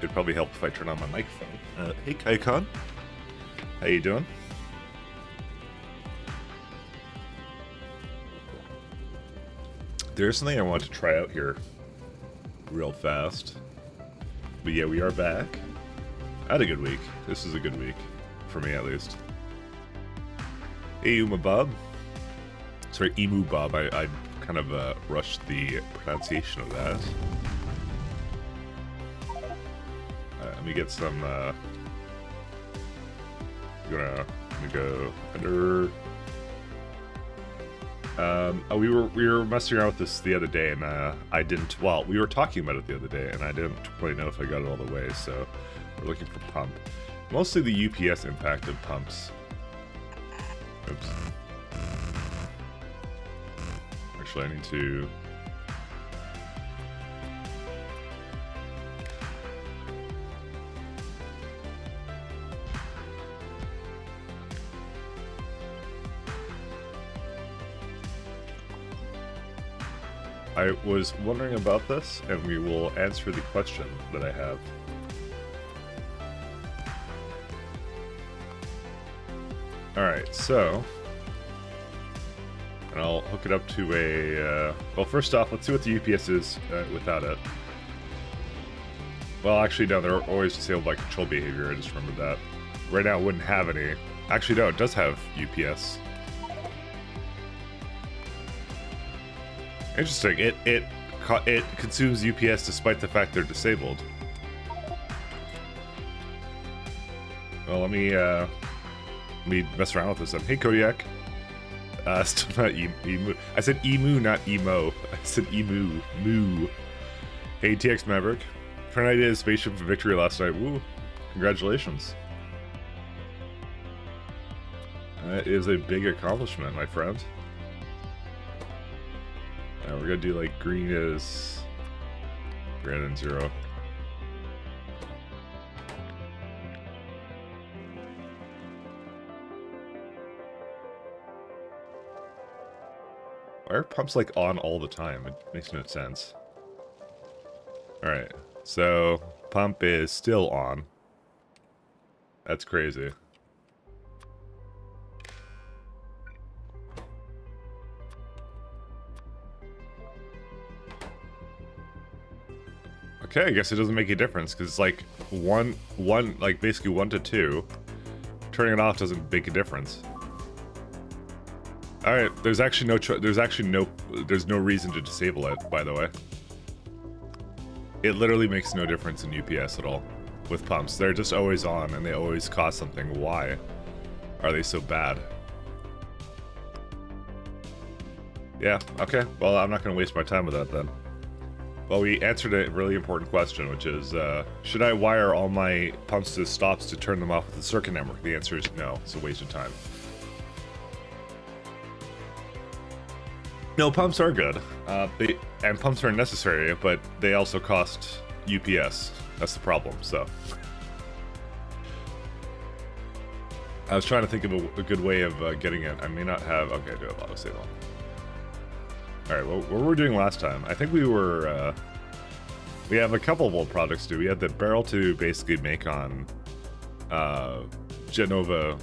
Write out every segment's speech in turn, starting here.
It'd probably help if I turn on my microphone. Hey, Kaikon. How you doing? There's something I want to try out here real fast. But yeah, we are back. I had a good week. This is a good week. For me, at least. Hey, Uma Bob. Sorry, Emu Bob. I kind of rushed the pronunciation of that. Let me get some, let me go under. Oh, we were messing around with this the other day, and I didn't. Well, we were talking about it the other day, and I didn't quite know if I got it all the way. So we're looking for pump, mostly the UPS impact of pumps. Oops. Actually, I need to. I was wondering about this, and we will answer the question that I have. Alright, so... and I'll hook it up to a... well, first off, let's see what the UPS is without it. Well, actually, no, they're always disabled by control behavior, I just remembered that. Right now, it wouldn't have any. Actually, no, it does have UPS. Interesting. It consumes UPS despite the fact they're disabled. Well, let me mess around with this then. Hey, Kodiak. Still not emu. I said emu, not emo. I said emu. Moo. Hey, TX Maverick. Tornado spaceship for victory last night. Woo. Congratulations. That is a big accomplishment, my friend. We're gonna do like green is greater than 0. Why are pumps like on all the time? It makes no sense. Alright, so pump is still on. That's crazy. Okay, I guess it doesn't make a difference because it's like like basically 1 to 2. Turning it off doesn't make a difference. All right, there's no reason to disable it. By the way, it literally makes no difference in UPS at all with pumps. They're just always on and they always cost something. Why are they so bad? Yeah. Okay. Well, I'm not going to waste my time with that then. Well, we answered a really important question, which is, should I wire all my pumps to stops to turn them off with the circuit network? The answer is no. It's a waste of time. No, pumps are good. And pumps are necessary, but they also cost UPS. That's the problem, so. I was trying to think of a good way of getting it. I may not have... Okay, I do have auto save on. Alright, well, what were we doing last time? I think we were, we have a couple of old products to do. We had the barrel to basically make on, Genova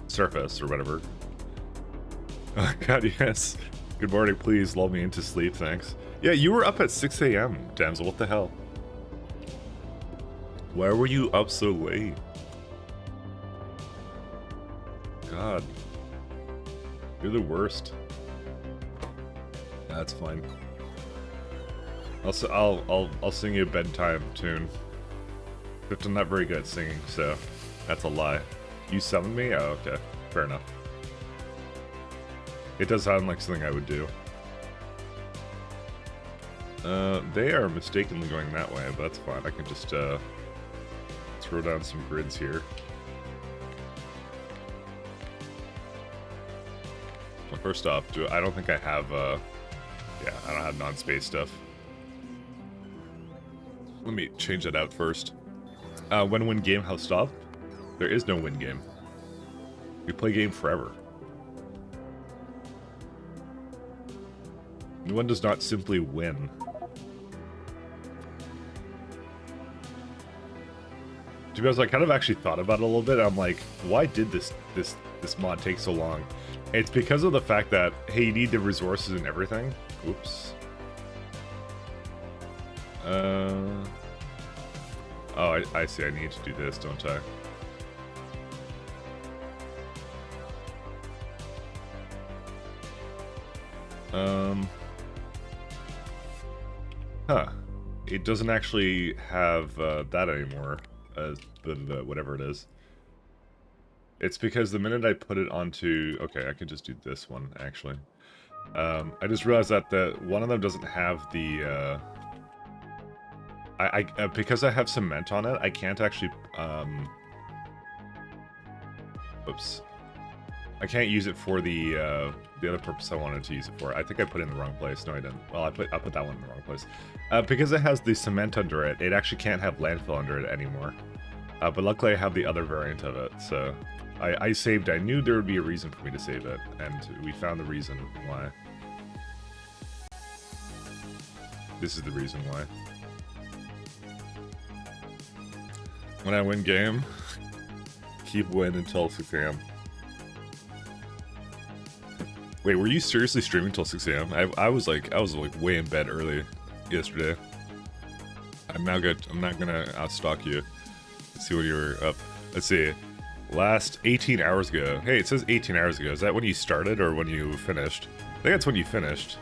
Surface, or whatever. Oh, God, yes. Good morning, please lull me into sleep, thanks. Yeah, you were up at 6 a.m., Damsel, what the hell? Why were you up so late? God. You're the worst. That's fine. I'll sing you a bedtime tune. But I'm not very good at singing, so that's a lie. You summoned me? Oh, okay. Fair enough. It does sound like something I would do. They are mistakenly going that way, but that's fine. I can just throw down some grids here. Well, first off, I don't think I have yeah, I don't have non-space stuff. Let me change that out first. When win game, how stop? There is no win game. We play game forever. One does not simply win. To be honest, I kind of actually thought about it a little bit. I'm like, why did this mod take so long? It's because of the fact that, hey, you need the resources and everything. Oops. Oh, I see. I need to do this, don't I? Huh. It doesn't actually have that anymore, as the whatever it is. It's because the minute I put it onto... Okay, I can just do this one, actually. I just realized that one of them doesn't have the... because I have cement on it, I can't actually... Oops. I can't use it for the other purpose I wanted to use it for. I think I put it in the wrong place. No, I didn't. Well, I put that one in the wrong place. Because it has the cement under it, it actually can't have landfill under it anymore. But luckily I have the other variant of it, so... I saved. I knew there would be a reason for me to save it, and we found the reason why. This is the reason why. When I win game, keep win until 6 AM. Wait, were you seriously streaming till 6 AM? I was like way in bed early yesterday. I'm not gonna outstock you. Let's see when you were up. Let's see. Last 18 hours ago. Hey, it says 18 hours ago. Is that when you started or when you finished? I think that's when you finished.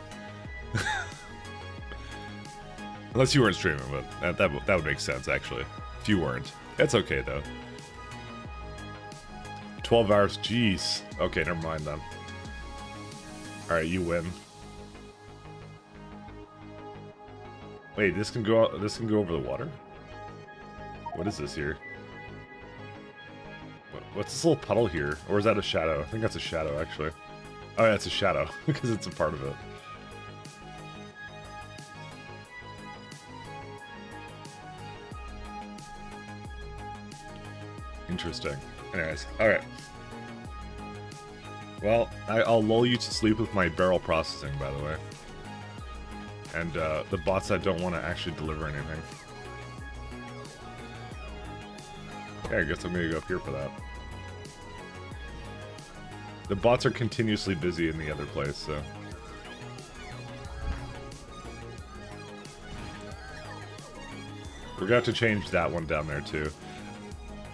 Unless you weren't streaming, but that would make sense, actually. If you weren't. That's okay, though. 12 hours. Jeez. Okay, never mind, then. Alright, you win. Wait, this can go over the water? What is this here? What's this little puddle here? Or is that a shadow? I think that's a shadow, actually. Oh, yeah, it's a shadow, because it's a part of it. Interesting. Anyways, alright. Well, I'll lull you to sleep with my barrel processing, by the way. And the bots that don't want to actually deliver anything. Yeah, I guess I'm gonna go up here for that. The bots are continuously busy in the other place, so... We're gonna have to change that one down there, too.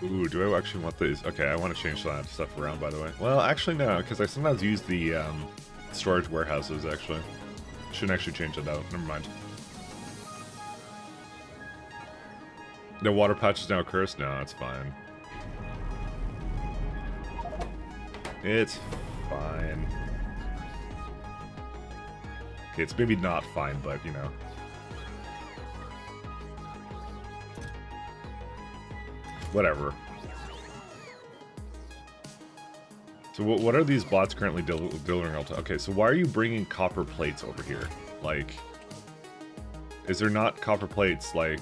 Ooh, do I actually want these? Okay, I want to change that stuff around, by the way. Well, actually, no, because I sometimes use the storage warehouses, actually. Shouldn't actually change it out. Never mind. The water patch is now cursed? No, it's fine. It's fine. Okay, it's maybe not fine, but, you know. Whatever. So what are these bots currently delivering? Okay, so why are you bringing copper plates over here? Like, is there not copper plates, like,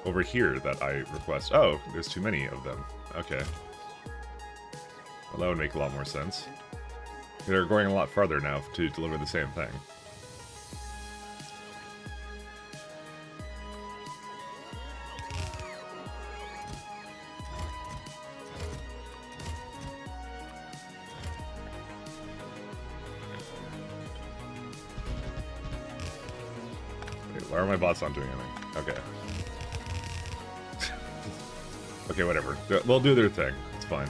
over here that I request? Oh, there's too many of them. Okay. Well, that would make a lot more sense. They're going a lot farther now to deliver the same thing. Wait, why are my bots not doing anything? Okay. Okay, whatever. They'll do their thing. It's fine.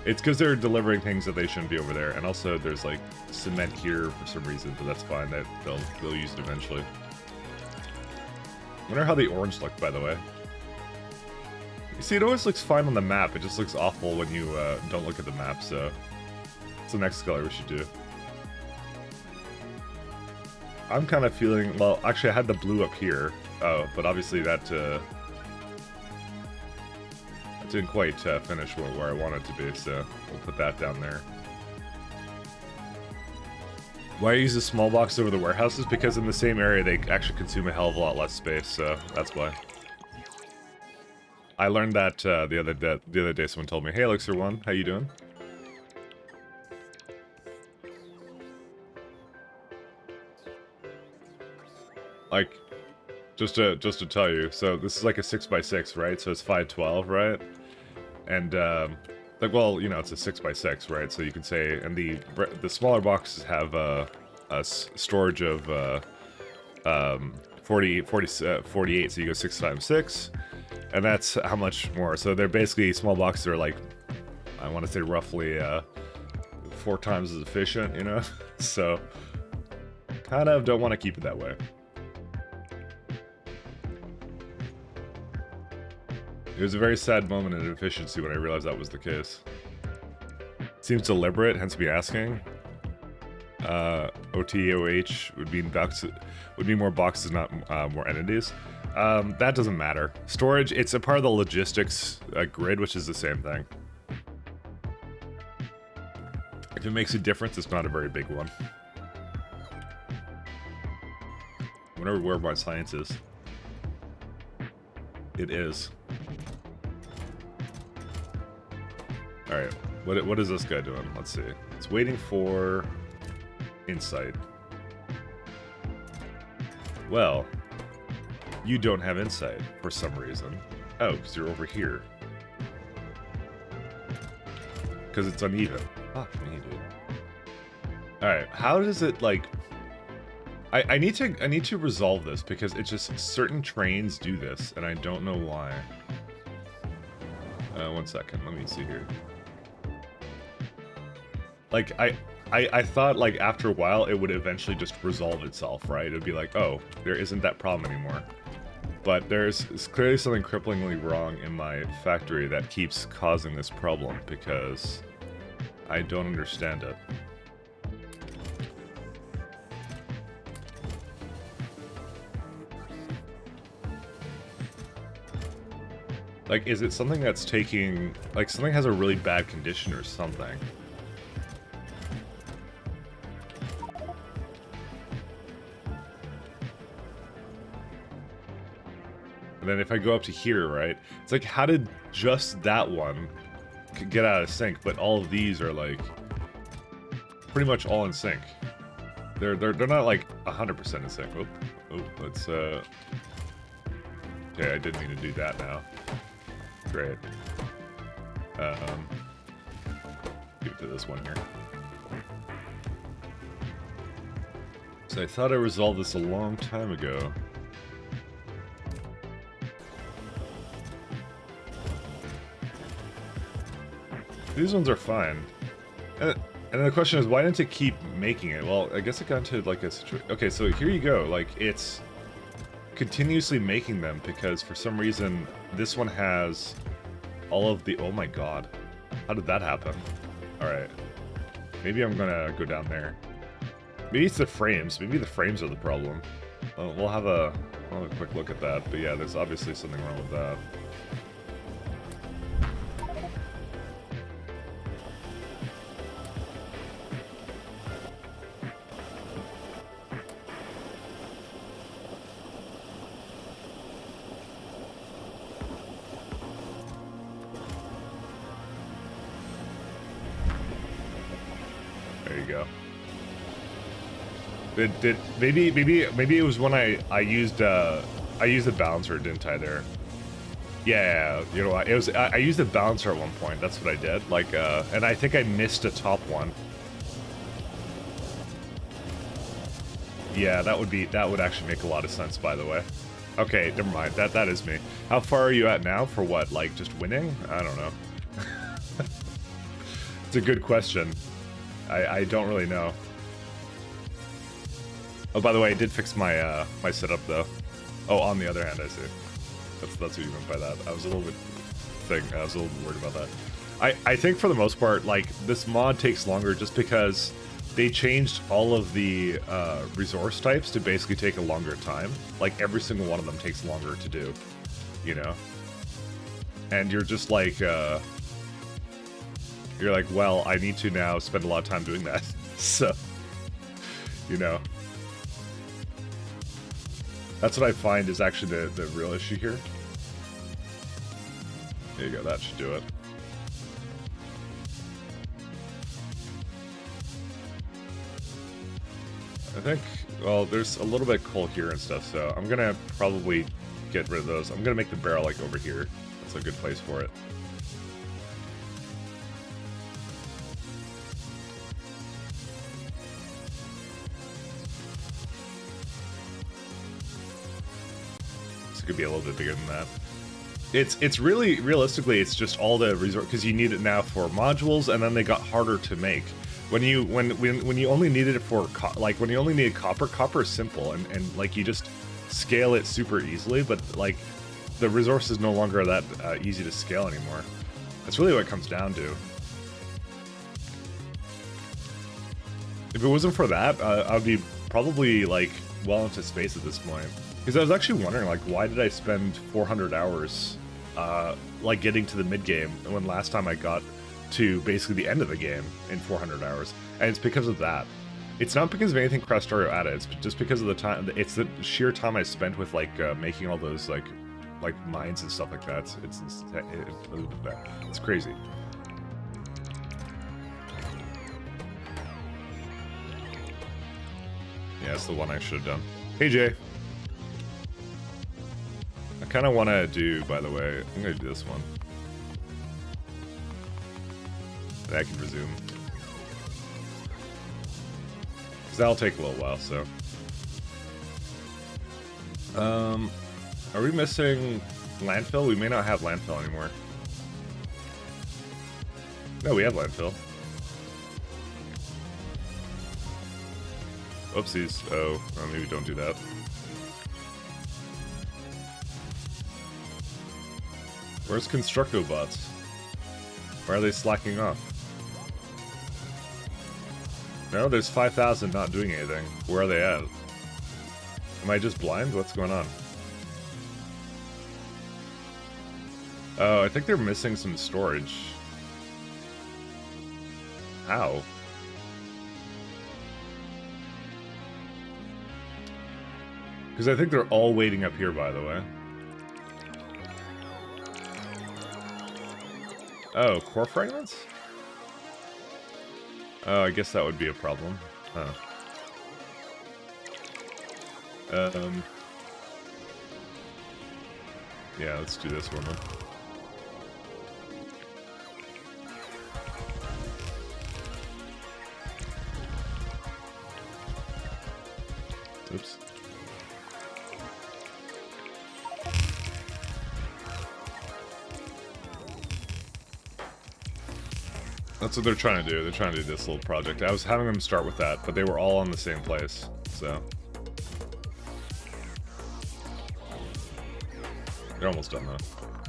It's because they're delivering things that they shouldn't be over there, and also there's like cement here for some reason, but that's fine. That they'll use it eventually. I wonder how the orange looked, by the way. You see, it always looks fine on the map. It just looks awful when you don't look at the map. So, what's the next color we should do? I'm kind of feeling... Well, actually, I had the blue up here. Oh, but obviously that didn't quite finish where I wanted to be, so we'll put that down there. Why I use the small box over the warehouses? Because in the same area, they actually consume a hell of a lot less space, so that's why. I learned that the other day someone told me, "Hey, Elixir1, how you doing?" Like, just to tell you, so this is like a 6x6, right? So it's 512, right? And like, well, you know, it's a 6x6, right? So you can say, and the smaller boxes have storage of 48, so you go 6 times 6, and that's how much more. So they're basically, small boxes are like, I want to say roughly 4 times as efficient, you know? So kind of don't want to keep it that way. It was a very sad moment in efficiency when I realized that was the case. Seems deliberate, hence me asking. OTOH would be more boxes, not more entities. That doesn't matter. Storage, it's a part of the logistics grid, which is the same thing. If it makes a difference, it's not a very big one. I wonder where my science is. It is. Alright, what is this guy doing? Let's see. It's waiting for insight. Well, you don't have insight for some reason. Oh, because you're over here. Because it's uneven. Fuck me, dude. Alright, how does it, like... I need to resolve this, because it's just certain trains do this, and I don't know why. 1 second, let me see here. Like, I thought, like, after a while, it would eventually just resolve itself, right? It would be like, oh, there isn't that problem anymore. But there's clearly something cripplingly wrong in my factory that keeps causing this problem, because I don't understand it. Like, is it something that's taking... Like, something has a really bad condition or something. And then if I go up to here, right? It's like, how did just that one get out of sync, but all of these are, like, pretty much all in sync. They're not, like, 100% in sync. Oh, let's, Okay, I didn't mean to do that now. Great. Give it to this one here. So I thought I resolved this a long time ago. These ones are fine. And the question is, why didn't it keep making it? Well, I guess it got into, like, a situation... Okay, so here you go. Like, it's continuously making them because for some reason this one has all of the... Oh my god. How did that happen? Alright. Maybe I'm gonna go down there. Maybe it's the frames. Maybe the frames are the problem. We'll have a quick look at that. But yeah, there's obviously something wrong with that. There you go. Maybe it was when I used a balancer, didn't I? There. Yeah, you know what? It was I used a balancer at one point. That's what I did. Like, and I think I missed a top one. Yeah, that would actually make a lot of sense. By the way. Okay, never mind. That is me. How far are you at now? For what? Like just winning? I don't know. It's a good question. I don't really know. Oh, by the way, I did fix my my setup though. Oh, on the other hand, I see. That's what you meant by that. I was a little bit worried about that. I think for the most part, like this mod takes longer just because they changed all of the resource types to basically take a longer time. Like every single one of them takes longer to do, you know. And you're just like. You're like, well, I need to now spend a lot of time doing that. So, you know. That's what I find is actually the real issue here. There you go, that should do it. I think, well, there's a little bit of coal here and stuff, so I'm gonna probably get rid of those. I'm gonna make the barrel, like, over here. That's a good place for it. This could be a little bit bigger than that. It's really, realistically, it's just all the resort, because you need it now for modules, and then they got harder to make. When you only needed it for when you only needed copper is simple, and like you just scale it super easily, but like the resource is no longer that easy to scale anymore. That's really what it comes down to. If it wasn't for that, I'd be probably like well into space at this point. Because I was actually wondering, like, why did I spend 400 hours like getting to the mid game when last time I got to basically the end of the game in 400 hours, and it's because of that. It's not because of anything Factorio added, it's just because of the time, it's the sheer time I spent with like making all those like mines and stuff like that. It's crazy. Yeah, that's the one I should have done. Hey Jay. I kind of want to do, by the way, I'm going to do this one. I can resume. Because that'll take a little while, so. Are we missing landfill? We may not have landfill anymore. No, we have landfill. Oopsies. Oh, well, maybe don't do that. Where's Constructo bots? Why are they slacking off? No, there's 5,000 not doing anything. Where are they at? Am I just blind? What's going on? Oh, I think they're missing some storage. How? Because I think they're all waiting up here, by the way. Oh, core fragments? Oh, I guess that would be a problem. Huh. Yeah, let's do this one then. Oops. That's what they're trying to do. They're trying to do this little project. I was having them start with that, but they were all in the same place, so. They're almost done though.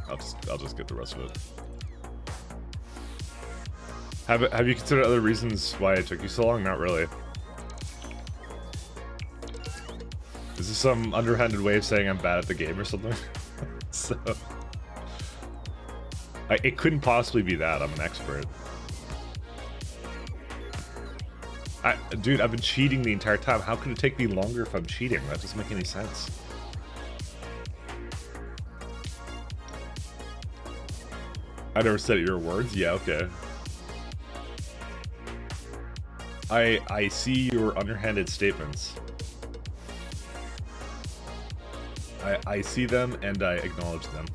I'll just get the rest of it. Have you considered other reasons why it took you so long? Not really. Is this some underhanded way of saying I'm bad at the game or something? So, it couldn't possibly be that. I'm an expert. Dude, I've been cheating the entire time. How could it take me longer if I'm cheating? That doesn't make any sense. I never said your words? Yeah, okay. I see your underhanded statements. I see them and I acknowledge them.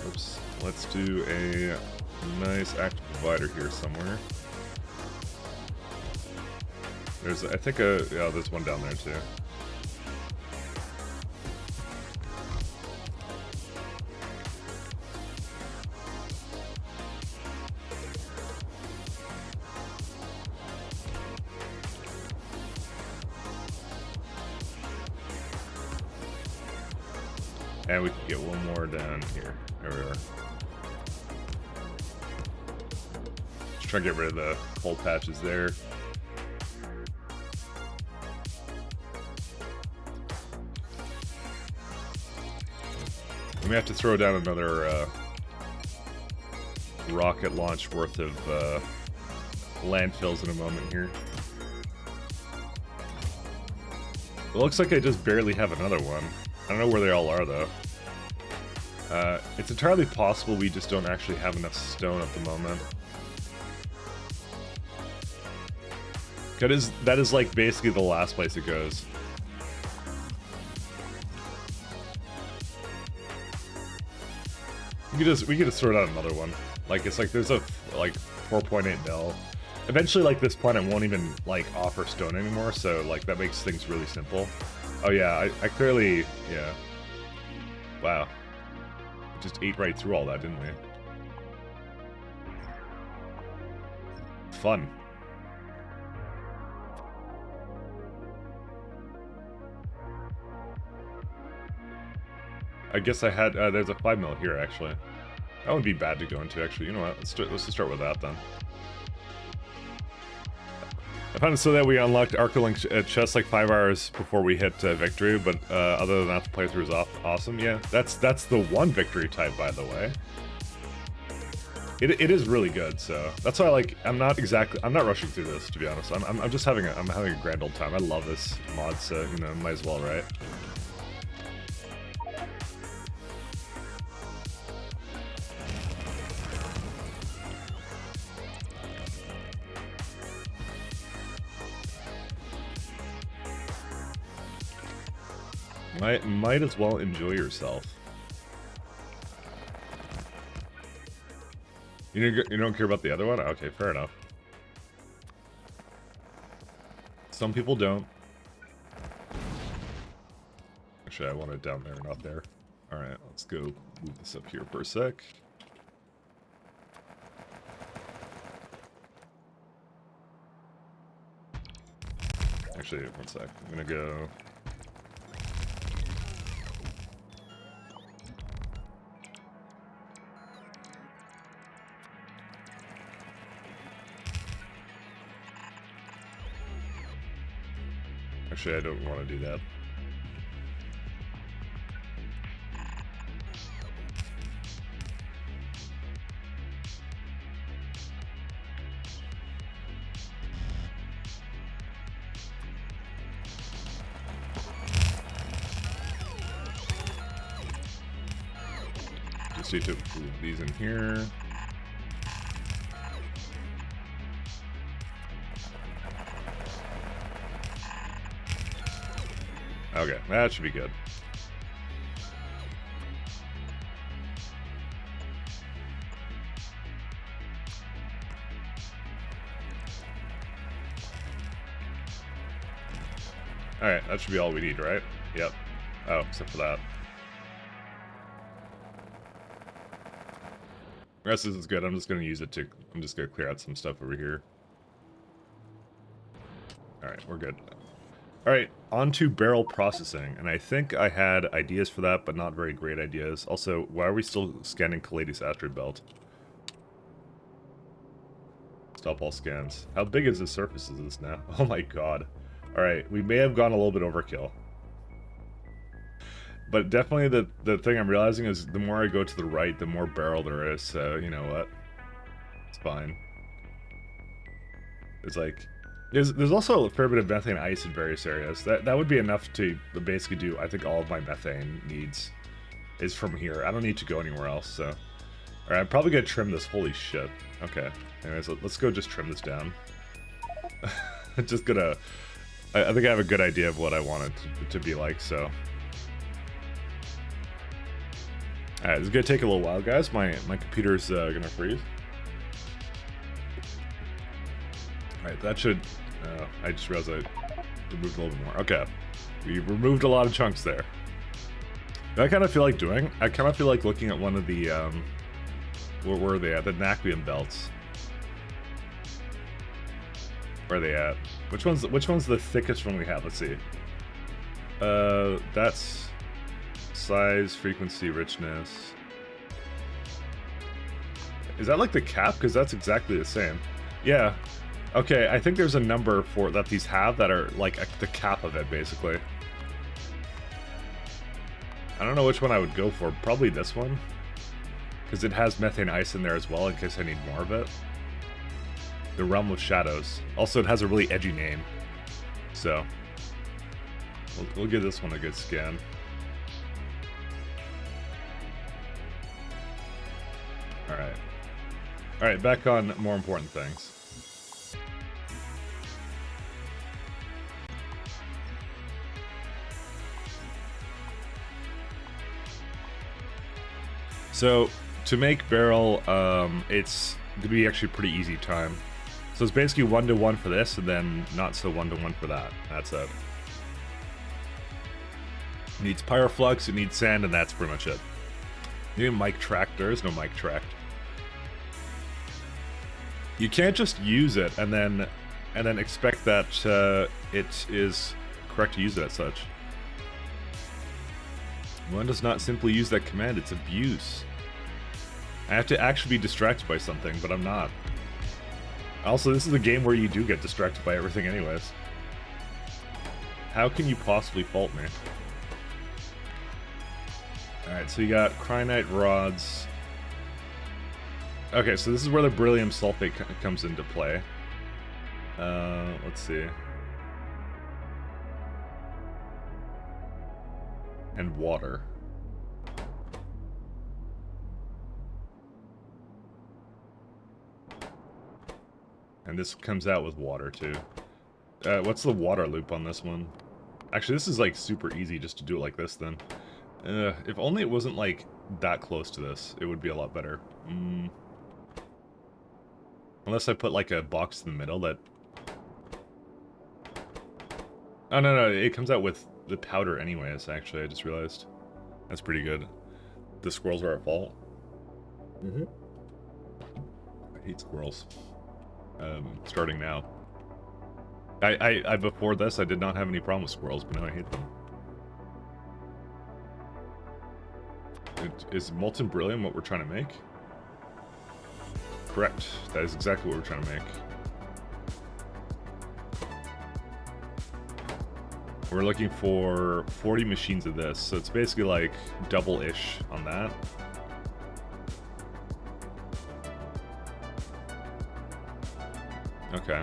Oops. Let's do a nice active divider here somewhere. There's, I think, yeah, there's one down there too. And we can get one more down here. There we are. Just try to get rid of the coal patches there. We may have to throw down another rocket launch worth of landfills in a moment here. It looks like I just barely have another one. I don't know where they all are, though. It's entirely possible we just don't actually have enough stone at the moment. That is like basically the last place it goes. We could just sort out another one. Like it's like there's a like 4.8 mil. Eventually, like this planet won't even like offer stone anymore, so like that makes things really simple. Oh yeah, I clearly, yeah. Wow, just ate right through all that, didn't we? Fun. I guess I had, there's a 5 mil here, actually. That would be bad to go into, actually. You know what, let's just start with that, then. I found it so that we unlocked Arcolink chests like 5 hours before we hit victory, but other than that, the playthrough was awesome. Yeah, that's the one victory type, by the way. It is really good, so that's why I'm not rushing through this, to be honest. I'm just having a grand old time. I love this mod, so you know, might as well, right? Might as well enjoy yourself. You don't care about the other one? Okay, fair enough. Some people don't. Actually, I want it down there, not there. Alright, let's go move this up here for a sec. Actually, one sec. I'm gonna go... Actually, I don't want to do that. Just need to move these in here. Okay, that should be good. Alright, that should be all we need, right? Yep. Oh, except for that. The rest of this is good. I'm just going to use it to... I'm just going to clear out some stuff over here. Alright, we're good. Alright, on to barrel processing, and I think I had ideas for that, but not very great ideas. Also, why are we still scanning Calades asteroid belt? Stop all scans. How big is the surface of this now? Oh my god. Alright, we may have gone a little bit overkill. But definitely the thing I'm realizing is the more I go to the right, the more barrel there is, so you know what? It's fine. It's like... There's also a fair bit of methane ice in various areas. That would be enough to basically do, I think, all of my methane needs is from here. I don't need to go anywhere else, so... Alright, I'm probably gonna trim this. Holy shit. Okay. Anyways, let's go just trim this down. Just gonna... I think I have a good idea of what I want it to be like, so... Alright, it's gonna take a little while, guys. My computer's gonna freeze. Alright, that should... I just realized I removed a little bit more. Okay. We removed a lot of chunks there. What I kind of feel like doing, I kind of feel like looking at one of the, where are they at? The Naquium belts. Where are they at? Which one's the thickest one we have? Let's see. That's size, frequency, richness. Is that like the cap? Because that's exactly the same. Yeah. Okay, I think there's a number for that these have that are like the cap of it, basically. I don't know which one I would go for. Probably this one. Because it has methane ice in there as well, in case I need more of it. The Realm of Shadows. Also, it has a really edgy name. So, we'll give this one a good scan. Alright. Alright, back on more important things. So, to make barrel, it's going to be actually pretty easy time. So it's basically 1-to-1 for this, and then not so 1-to-1 for that. That's it. It needs pyroflux, it needs sand, and that's pretty much it. You need mic track, there is no mic track. You can't just use it and then expect that it is correct to use it as such. One does not simply use that command, it's abuse. I have to actually be distracted by something, but I'm not. Also, this is a game where you do get distracted by everything anyways. How can you possibly fault me? Alright, so you got Cryonite rods. Okay, so this is where the beryllium sulfate comes into play. Let's see. And water. And this comes out with water, too. What's the water loop on this one? Actually, this is, like, super easy just to do it like this, then. If only it wasn't, like, that close to this, it would be a lot better. Unless I put, like, a box in the middle that... Oh, no, it comes out with the powder anyways, actually, I just realized. That's pretty good. The squirrels are at fault. I hate squirrels. Starting now. I before this, I did not have any problem with squirrels, but now I hate them. Is molten beryllium what we're trying to make? Correct. That is exactly what we're trying to make. We're looking for 40 machines of this, so it's basically like double-ish on that. Okay.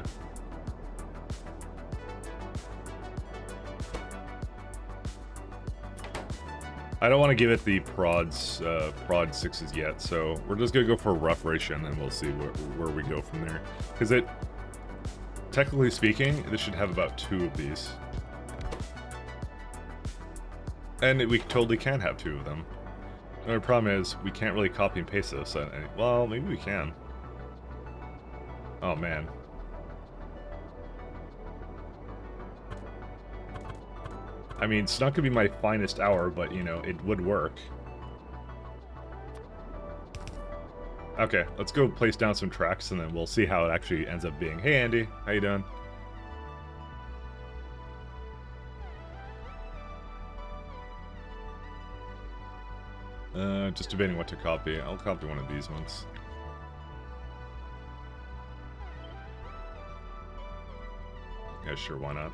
I don't want to give it the prod 6s yet, so we're just gonna go for a rough ration and we'll see where we go from there. Because it, technically speaking, this should have about 2 of these. And we totally can have 2 of them. The only problem is, we can't really copy and paste this. Well, maybe we can. Oh, man. I mean, it's not gonna be my finest hour, but, you know, it would work. Okay, let's go place down some tracks, and then we'll see how it actually ends up being. Hey, Andy. How you doing? Just debating what to copy. I'll copy one of these ones. Yeah, sure, why not?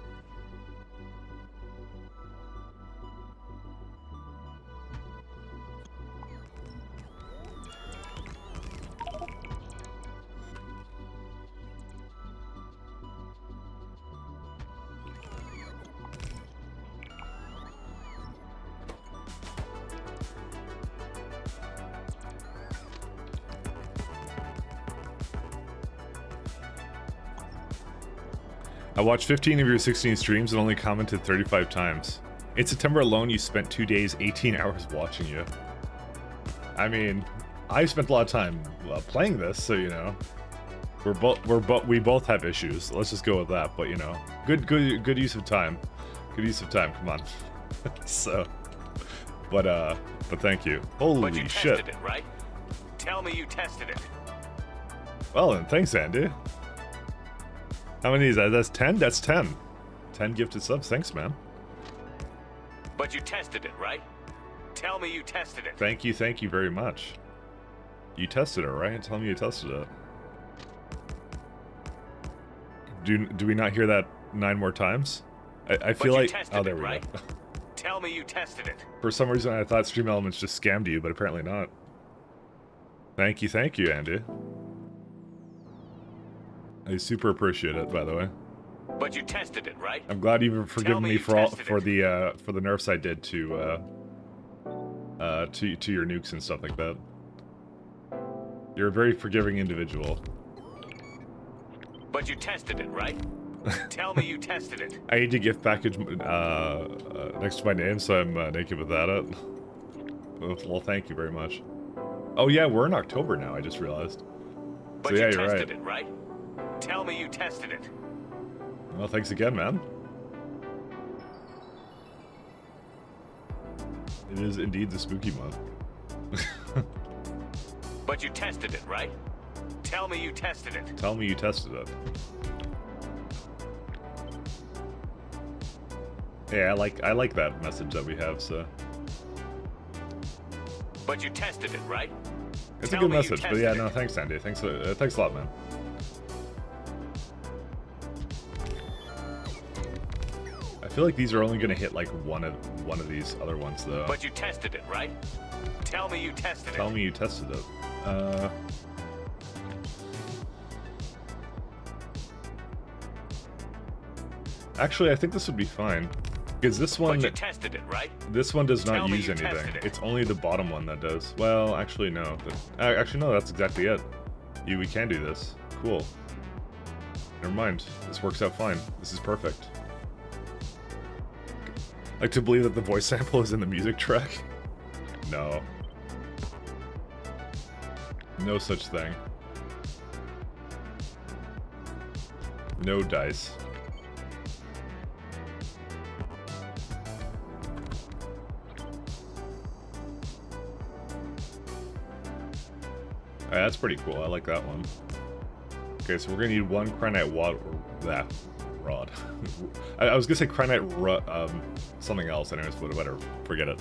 I watched 15 of your 16 streams and only commented 35 times. In September alone, you spent 2 days, 18 hours watching you. I mean, I spent a lot of time playing this, so you know, we both have issues. Let's just go with that. But you know, good use of time. Good use of time. Come on. So, but thank you. Holy but you shit! Tested it, right? Tell me you tested it. Well, then thanks, Andy. How many is that? That's 10? That's 10. 10 gifted subs. Thanks, man. But you tested it, right? Tell me you tested it. Thank you very much. You tested it, right? Tell me you tested it. Do we not hear that 9 more times? I feel like... Oh, there we go. Tell me you tested it. For some reason, I thought Stream Elements just scammed you, but apparently not. Thank you, Andy. I super appreciate it, by the way. But you tested it, right? I'm glad you've forgiven me for the nerfs I did to your nukes and stuff like that. You're a very forgiving individual. But you tested it, right? Tell me you tested it. I need to gift package next to my name, so I'm naked with that up. Well, thank you very much. Oh yeah, we're in October now, I just realized. But So yeah, you you're tested right. it, right? Tell me you tested it. Well, thanks again, man. It is indeed the spooky month. But you tested it, right? Tell me you tested it. Tell me you tested it. Yeah, I like that message that we have, so. But you tested it, right? It's Tell a good me you message, but tested yeah, it. no, thanks, Andy. Thanks a lot, man. I feel like these are only gonna hit like one of these other ones, though. But you tested it, right? Tell me you tested it. Tell me you tested it. Actually, I think this would be fine. Because this one... But you tested it, right? This one does not Tell me use you anything. tested it. It's only the bottom one that does. Well, actually, no. Actually, no, that's exactly it. We can do this. Cool. Never mind. This works out fine. This is perfect. Like to believe that the voice sample is in the music track? No. No such thing. No dice. Alright, that's pretty cool. I like that one. Okay, so we're gonna need one Cryonite rod. I was gonna say Cryonite something else. Anyways, whatever. Forget it.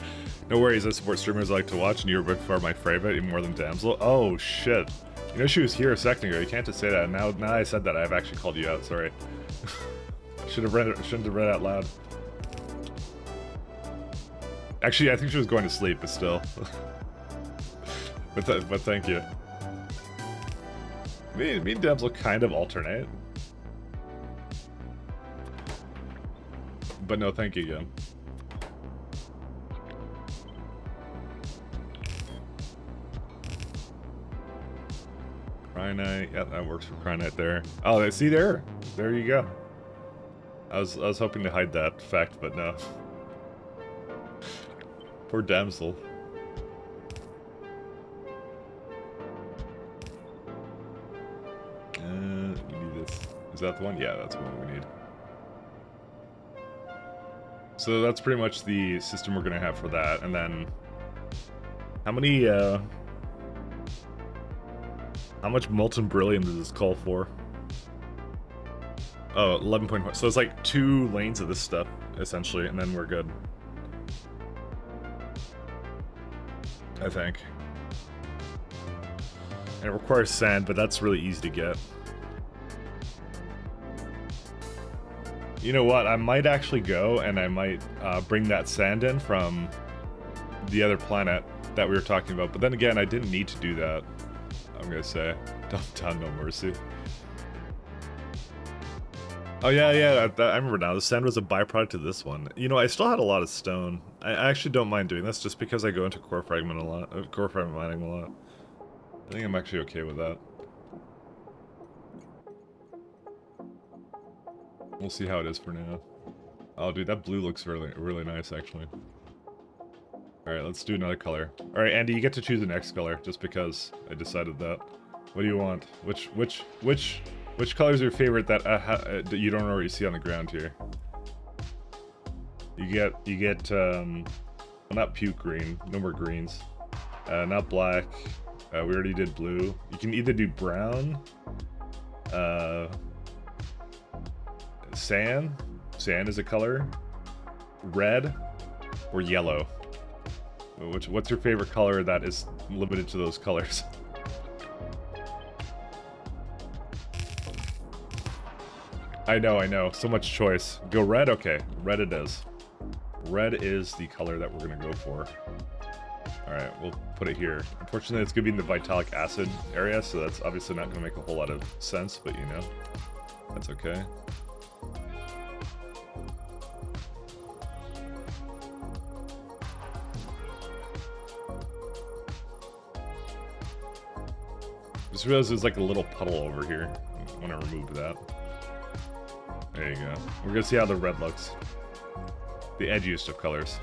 No worries. I support streamers I like to watch, and you're by far my favorite, even more than Damsel. Oh shit! You know she was here a second ago. You can't just say that. Now I said that, I've actually called you out. Sorry. Shouldn't have read it out loud. Actually, I think she was going to sleep, but still. but thank you. Me and Damsel kind of alternate. But no, thank you again. Cryonite, yeah, that works for Cryonite there. Oh, see there? There you go. I was hoping to hide that fact, but no. Poor Damsel. You need this. Is that the one? Yeah, that's the one we need. So that's pretty much the system we're gonna have for that, and then how many how much molten beryllium does this call for? Oh, 11.1. So it's like 2 lanes of this stuff, essentially, and then we're good. I think. And it requires sand, but that's really easy to get. You know what? I might actually go and I might bring that sand in from the other planet that we were talking about. But then again, I didn't need to do that. I'm gonna say, done no mercy. Oh yeah, I remember now. The sand was a byproduct of this one. You know, I still had a lot of stone. I actually don't mind doing this just because I go into core fragment mining a lot. I think I'm actually okay with that. We'll see how it is for now. Oh, dude, that blue looks really nice, actually. Alright, let's do another color. Alright, Andy, you get to choose the next color, just because I decided that. What do you want? Which color is your favorite that you don't already see on the ground here? You get, well, not puke green. No more greens. Not black. We already did blue. You can either do brown, sand is a color, red, or yellow. What's your favorite color that is limited to those colors? I know, so much choice. Go red? Okay, red it is. Red is the color that we're gonna go for. Alright, we'll put it here. Unfortunately, it's gonna be in the vitalic acid area, so that's obviously not gonna make a whole lot of sense, but you know, that's okay. Just realized there's like a little puddle over here. I want to remove that. There you go. We're gonna see how the red looks. The edgiest of colors.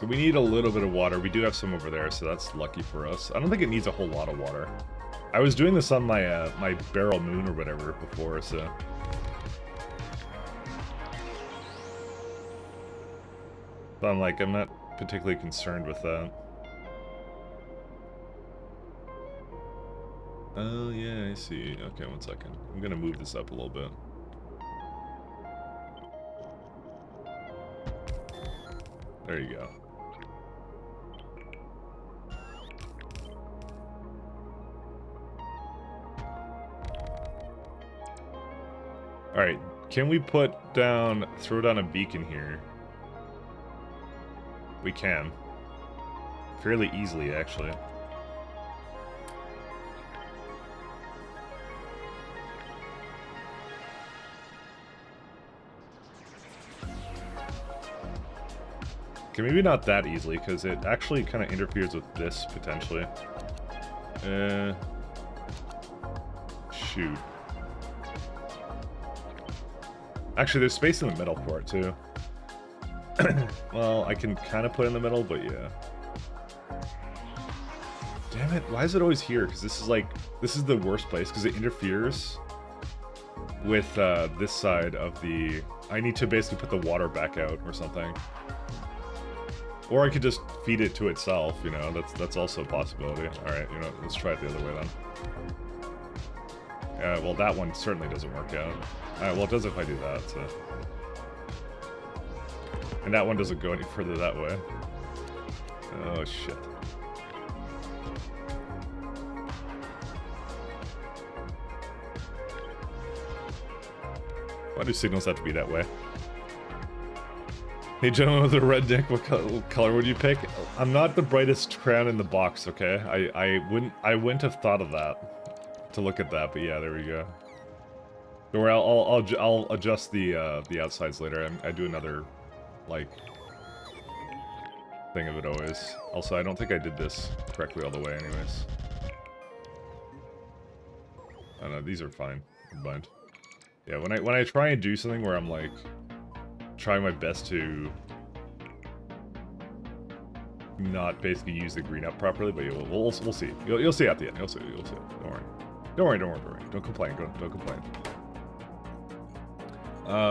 we need a little bit of water. We do have some over there, so that's lucky for us. I don't think it needs a whole lot of water. I was doing this on my my barrel moon or whatever before, so. But I'm like, I'm not particularly concerned with that. Oh yeah, I see. Okay, 1 second. I'm gonna move this up a little bit. There you go. Alright, can we throw down a beacon here? We can. Fairly easily, actually. Okay, maybe not that easily, because it actually kind of interferes with this, potentially. Shoot. Actually, there's space in the middle for it, too. Well, I can kind of put it in the middle, but yeah. Damn it, why is it always here? Because this is like, this is the worst place, because it interferes with this side of the... I need to basically put the water back out or something. Or I could just feed it to itself, you know, that's also a possibility. Alright, you know, let's try it the other way then. Well, that one certainly doesn't work out. Well, it does if I do that, so... And that one doesn't go any further that way. Oh, shit. Why do signals have to be that way? Hey, gentleman with a red dick, what color would you pick? I'm not the brightest crayon in the box, okay? I wouldn't have thought of that, to look at that, but yeah, there we go. Don't worry, I'll adjust the outsides later. I do another, like, thing of it always. Also, I don't think I did this correctly all the way anyways. I don't know, these are fine, combined. Yeah, when I try and do something where I'm like, trying my best to not basically use the green up properly, but yeah, we'll see. You'll see at the end. You'll see. Don't worry. Don't worry. Don't complain. Don't complain.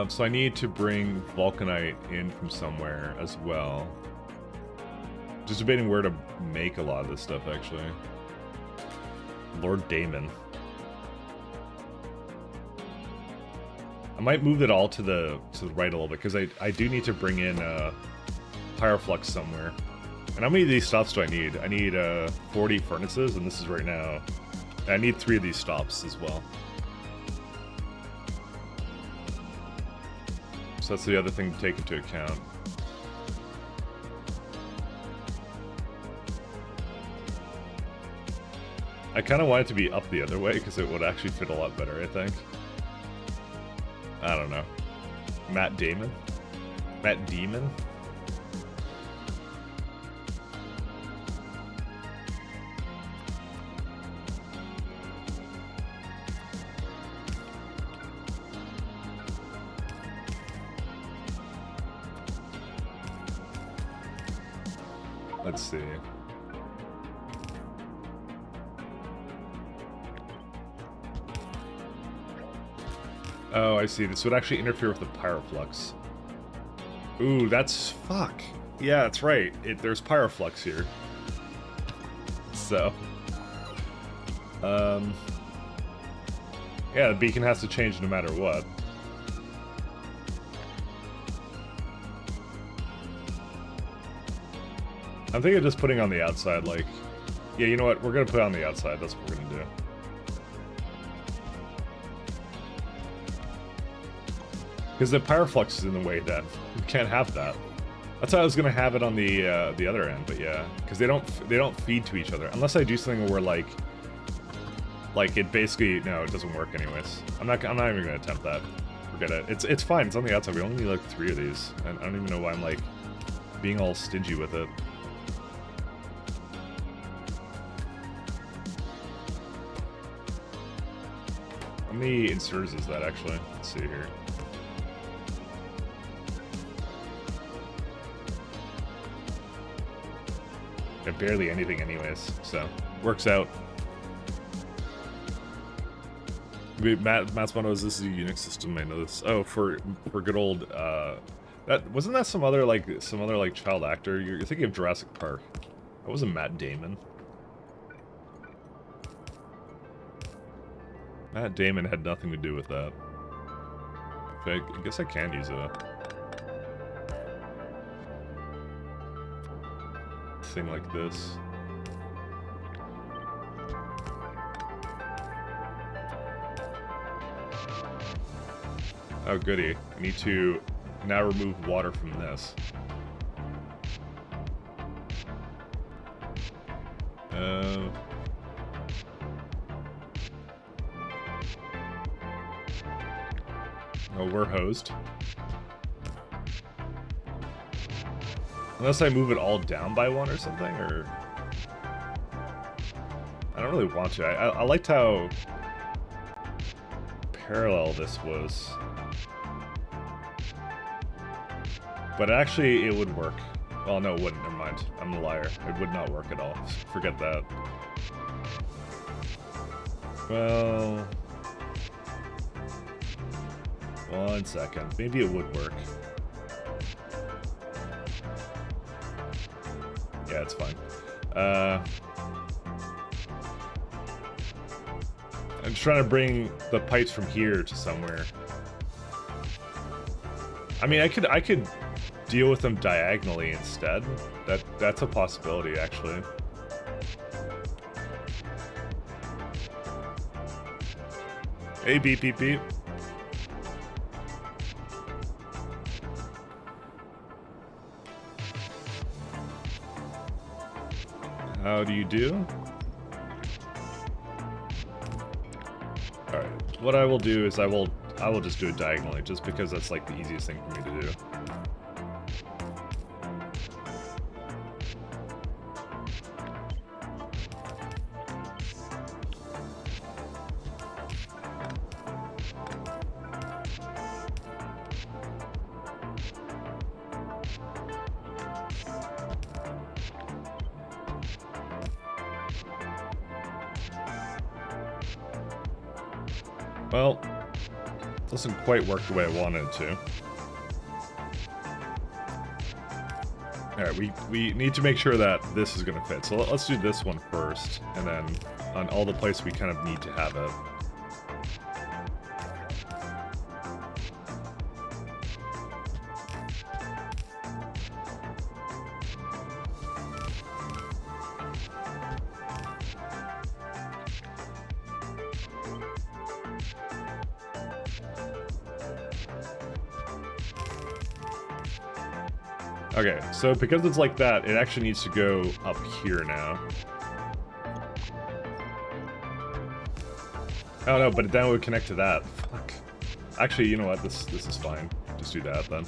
So I need to bring vulcanite in from somewhere as well. Just debating where to make a lot of this stuff, actually. Lord Damon. I might move it all to the right a little bit, because I do need to bring in Pyroflux somewhere. And how many of these stops do I need? I need 40 furnaces, and this is right now. And I need 3 of these stops as well. So that's the other thing to take into account. I kind of want it to be up the other way, because it would actually fit a lot better, I think. I don't know. Matt Damon? Matt Demon? Let's see. Oh, I see. This would actually interfere with the Pyroflux. Ooh, that's... fuck. Yeah, that's right. There's Pyroflux here. So... yeah, the beacon has to change no matter what. I'm thinking of just putting on the outside, like... Yeah, you know what? We're gonna put it on the outside. That's what we're gonna do. Because the Pyroflux is in the way, then. You can't have that. That's how I was gonna have it on the other end, but yeah. Because they don't feed to each other. Unless I do something where, like it basically... No, it doesn't work anyways. I'm not even gonna attempt that. Forget it. It's fine. It's on the outside. We only need, like, 3 of these. And I don't even know why I'm, like, being all stingy with it. How many inserters is that, actually? Let's see here. barely anything anyways, so works out. Matt's motto is this is a Unix system. I know this. Oh, for good old that wasn't some other child actor. You're thinking of Jurassic Park. That wasn't Matt Damon. Matt Damon had nothing to do with that. I guess I can use it. Thing like this. Oh goody. I need to now remove water from this. Oh, we're hosed. Unless I move it all down by one or something, or... I don't really want to. I liked how parallel this was. But actually, it would work. Well, no, it wouldn't. Never mind. I'm a liar. It would not work at all. Forget that. Well... One second. Maybe it would work. Yeah, it's fine. I'm just trying to bring the pipes from here to somewhere. I mean, I could deal with them diagonally instead. That's a possibility, actually. Hey, beep, beep, beep. How do you do? Alright, what I will do is I will just do it diagonally, just because that's like the easiest thing for me to do. Well, doesn't quite work the way I wanted it to. Alright, we need to make sure that this is going to fit. So let's do this one first, and then on all the places we kind of need to have it. Okay, so because it's like that, it actually needs to go up here now. Oh no, but then it would connect to that. Fuck. Actually, you know what? This is fine. Just do that then.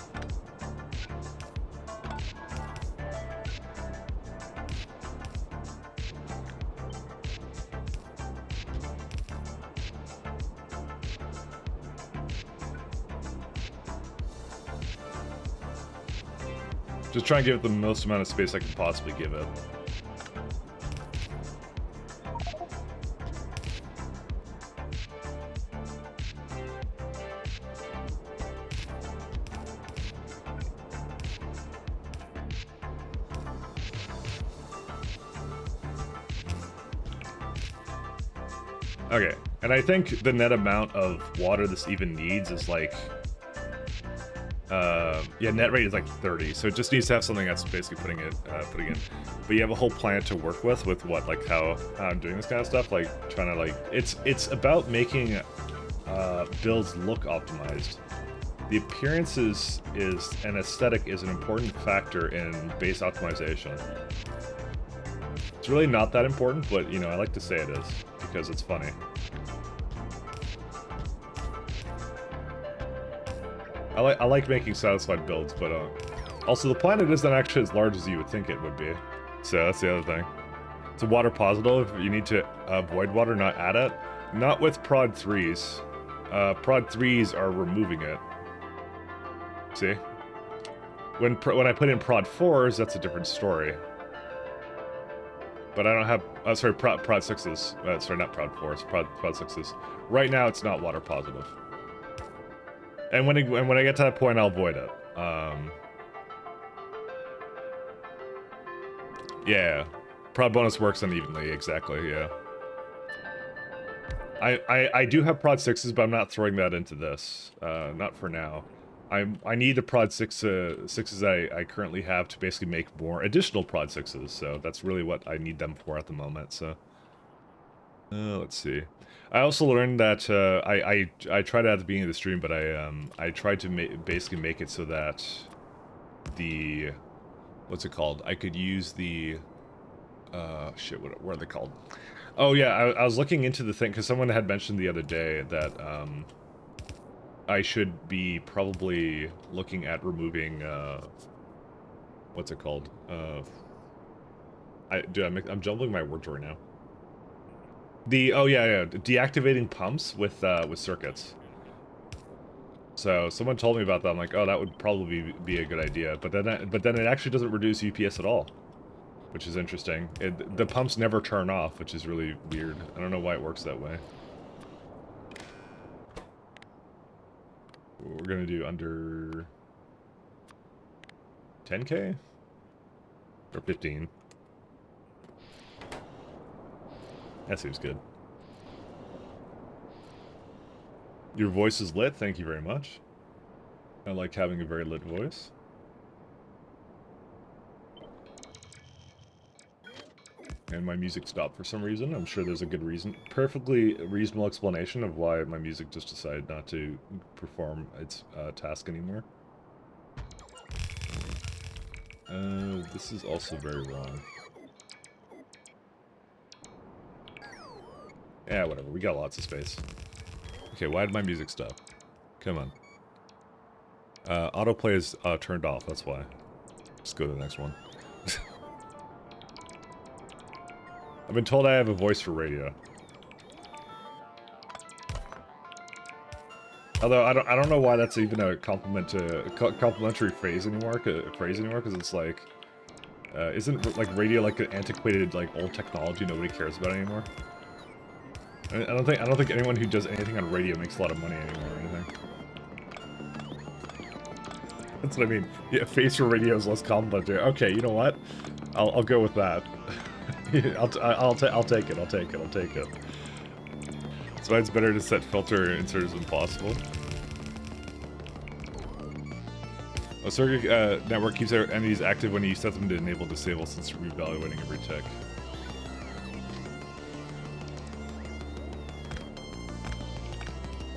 Just try and give it the most amount of space I can possibly give it. Okay, and I think the net amount of water this even needs is like... yeah, net rate is like 30, so it just needs to have something that's basically putting in. But you have a whole planet to work with what, like how I'm doing this kind of stuff, like trying to like, it's about making builds look optimized. The appearances and aesthetic is an important factor in base optimization. It's really not that important, but you know, I like to say it is, because it's funny. I like making satisfied builds, but also the planet isn't actually as large as you would think it would be. So that's the other thing. It's a water positive. You need to avoid water, not add it. Not with prod 3s. Prod 3s are removing it. See? When I put in prod 4s, that's a different story. but I don't have. Sorry, Prod 6s. Sorry, not Prod 4s. Prod 6s. Right now, it's not water positive. And when I get to that point, I'll avoid it. Yeah, Prod bonus works unevenly. Exactly. Yeah. I do have Prod 6s, but I'm not throwing that into this. Not for now. I need the Prod 6s I currently have to basically make more additional Prod 6s, so that's really what I need them for at the moment, so... let's see. I also learned that, I tried it at the beginning of the stream, but I tried to basically make it so that the... What's it called? I could use the... shit, what are they called? Oh yeah, I was looking into the thing, because someone had mentioned the other day that, I should be probably looking at removing, what's it called? I'm jumbling my words right now. Oh yeah, deactivating pumps with circuits. So someone told me about that. I'm like, oh, that would probably be a good idea. But then it actually doesn't reduce UPS at all, which is interesting. The pumps never turn off, which is really weird. I don't know why it works that way. We're gonna do under 10K or 15. That seems good. Your voice is lit. Thank you very much. I like having a very lit voice. And my music stopped for some reason. I'm sure there's a good reason. Perfectly reasonable explanation of why my music just decided not to perform its task anymore. This is also very wrong. Yeah, whatever. We got lots of space. Okay, why did my music stop? Come on. Autoplay is turned off, that's why. Just go to the next one. I've been told I have a voice for radio. Although I don't know why that's even a complimentary phrase anymore. Because it's like, isn't like radio like an antiquated like old technology nobody cares about anymore? I don't think anyone who does anything on radio makes a lot of money anymore or anything. That's what I mean. Yeah, face for radio is less complimentary. Okay, you know what? I'll go with that. I'll take it. That's why it's better to set filter inserters when possible. A circuit network keeps their entities active when you set them to enable disable since reevaluating every tick.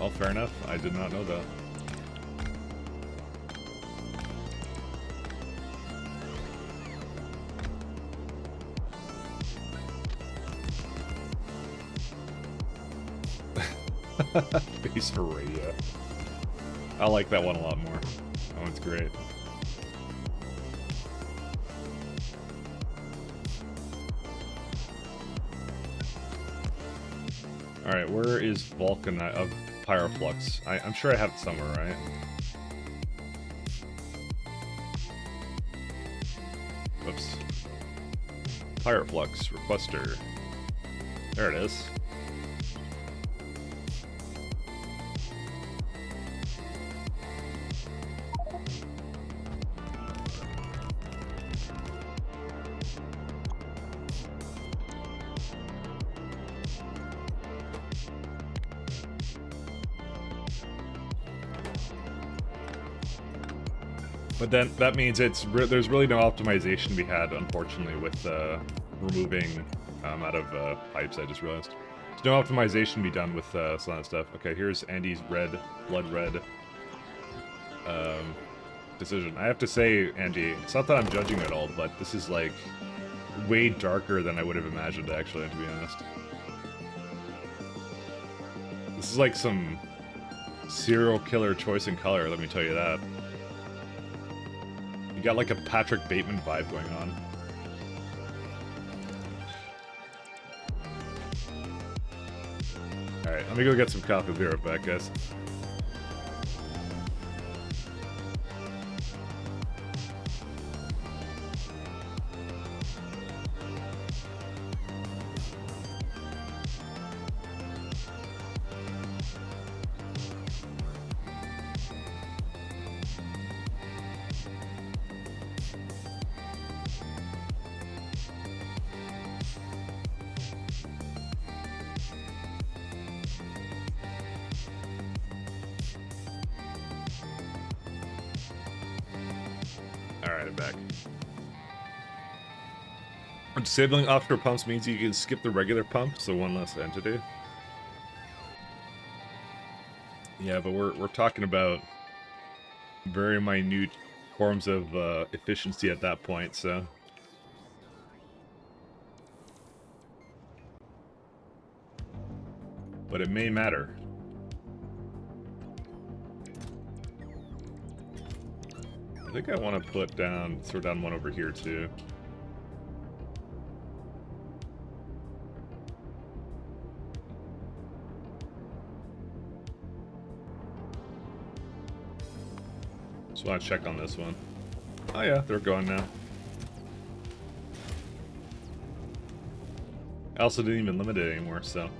Well, fair enough. I did not know that. Face for radio. I like that one a lot more. That one's great. Alright, where is Vulcan of Pyroflux? I'm sure I have it somewhere, right? Whoops. Pyroflux, requester. There it is. But then that means there's really no optimization to be had, unfortunately, with removing out of pipes. I just realized there's no optimization to be done with some of that stuff. Okay, here's Andy's blood red decision. I have to say, Andy, it's not that I'm judging at all, but this is like way darker than I would have imagined, actually, to be honest. This is like some serial killer choice in color, let me tell you that. You got like a Patrick Bateman vibe going on. Alright, let me go get some coffee. I'll be right back, guys. Alright, I'm back. Disabling offshore pumps means you can skip the regular pump, so one less entity. Yeah, but we're talking about very minute forms of efficiency at that point, so... But it may matter. I think I want to put down, throw down one over here too. Just want to check on this one. Oh yeah, they're going now. I also didn't even limit it anymore, so...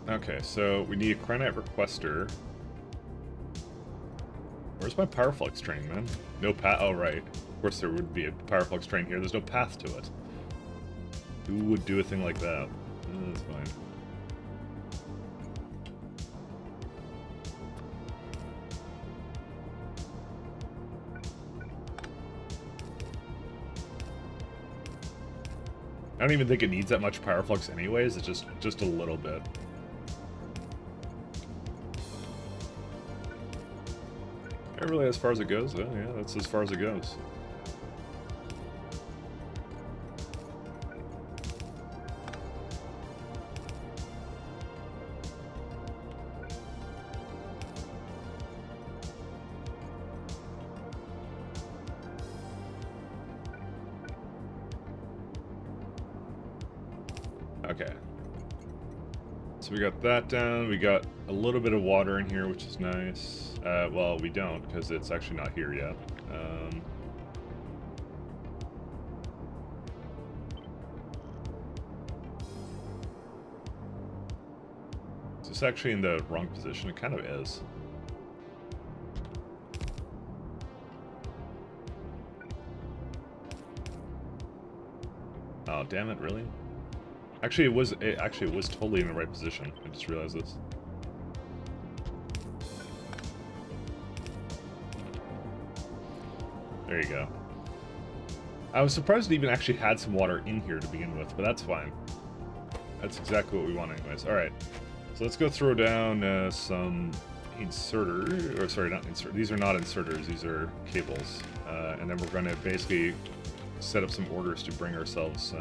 Okay, so we need a Cranite Requester. Where's my Powerflux train, man? No path. Oh, right. Of course there would be a Powerflux train here. There's no path to it. Who would do a thing like that? That's fine. I don't even think it needs that much Powerflux anyways. It's just a little bit. Really, as far as it goes? Oh, yeah, that's as far as it goes. Okay. So we got that down. We got a little bit of water in here, which is nice. Well, we don't, because it's actually not here yet. Is this actually in the wrong position? It kind of is. Oh, damn it, really? Actually, it was totally in the right position. I just realized this. There you go. I was surprised it even actually had some water in here to begin with, but that's fine. That's exactly what we want anyways. Alright, so let's go throw down some inserter, or sorry, not insert. These are not inserters, these are cables. And then we're going to basically set up some orders to bring ourselves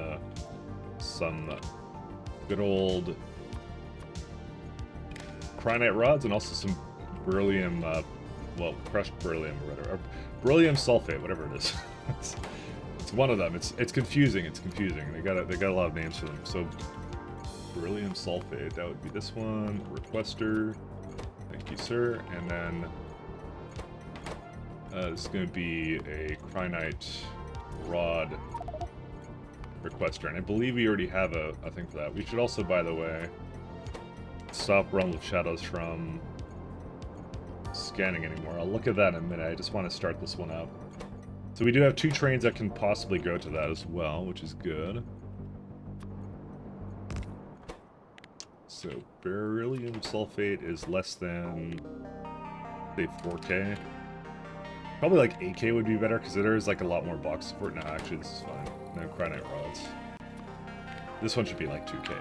some good old cryonite rods and also some beryllium, well, crushed beryllium or whatever. Or beryllium sulfate, whatever it is. it's one of them. It's confusing. It's confusing. They got a lot of names for them. So beryllium sulfate, that would be this one. Requester. Thank you, sir. And then this is going to be a cryonite rod requester, and I believe we already have a thing for that. We should also, by the way, stop Realm of Shadows from scanning anymore. I'll look at that in a minute. I just want to start this one up. So we do have 2 trains that can possibly go to that as well, which is good. So beryllium sulfate is less than, say, 4K. Probably like 8K would be better, because there is like a lot more boxes for it. No, actually this is fine. No cryonite rods. This one should be like 2K.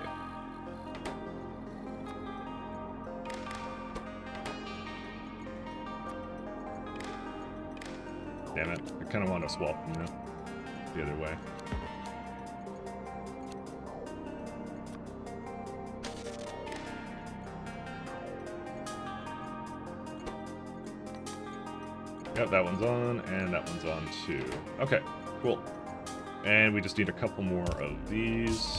Damn it. I kind of want to swap them, the other way. Yep, that one's on, and that one's on too. Okay, cool. And we just need a couple more of these.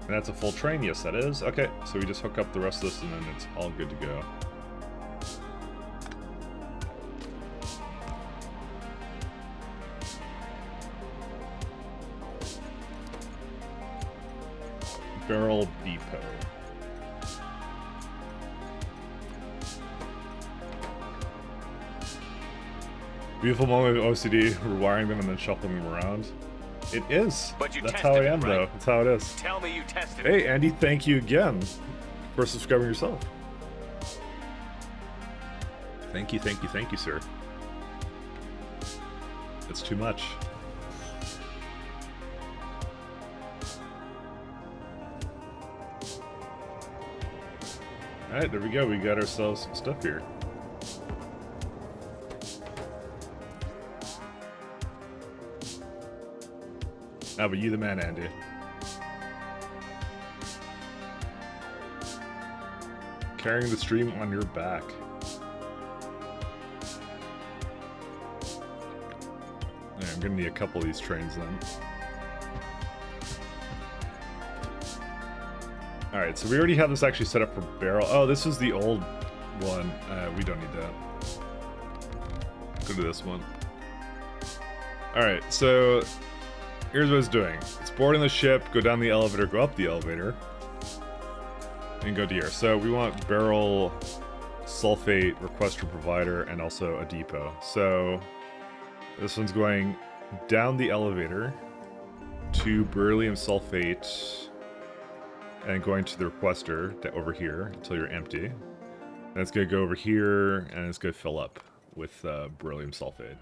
And that's a full train? Yes, that is. Okay, so we just hook up the rest of this and then it's all good to go. barrel depot. Beautiful moment of OCD, rewiring them and then shuffling them around. It is. But you That's how I am, right? though. That's how it is. Tell me you tested Hey, it. Andy, thank you again for subscribing yourself. Thank you, sir. That's too much. Alright, there we go. We got ourselves some stuff here. Ah, but you the man, Andy. Carrying the stream on your back. Yeah, I'm gonna need a couple of these trains then. Alright, so we already have this actually set up for barrel. Oh, this is the old one. We don't need that. Go to this one. Alright, so here's what it's doing. It's boarding the ship, go down the elevator, go up the elevator, and go to here. So we want barrel, sulfate, requester provider, and also a depot. So this one's going down the elevator to beryllium sulfate and going to the requester over here until you're empty. And it's going to go over here and it's going to fill up with beryllium sulfate.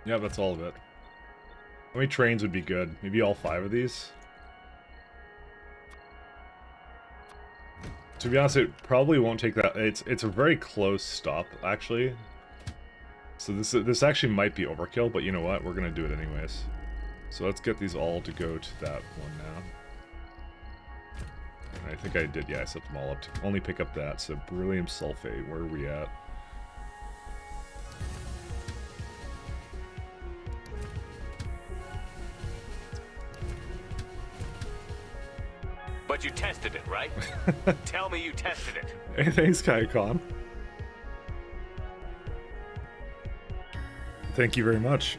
Yeah, that's all of it. How many trains would be good? Maybe all 5 of these? To be honest, it probably won't take that. It's a very close stop, actually. So this actually might be overkill, but you know what? We're gonna do it anyways. So let's get these all to go to that one now. And I think I did, yeah, I set them all up to only pick up that. So beryllium sulfate, where are we at? But you tested it, right? Tell me you tested it. Hey, thanks, Kaikon. Thank you very much.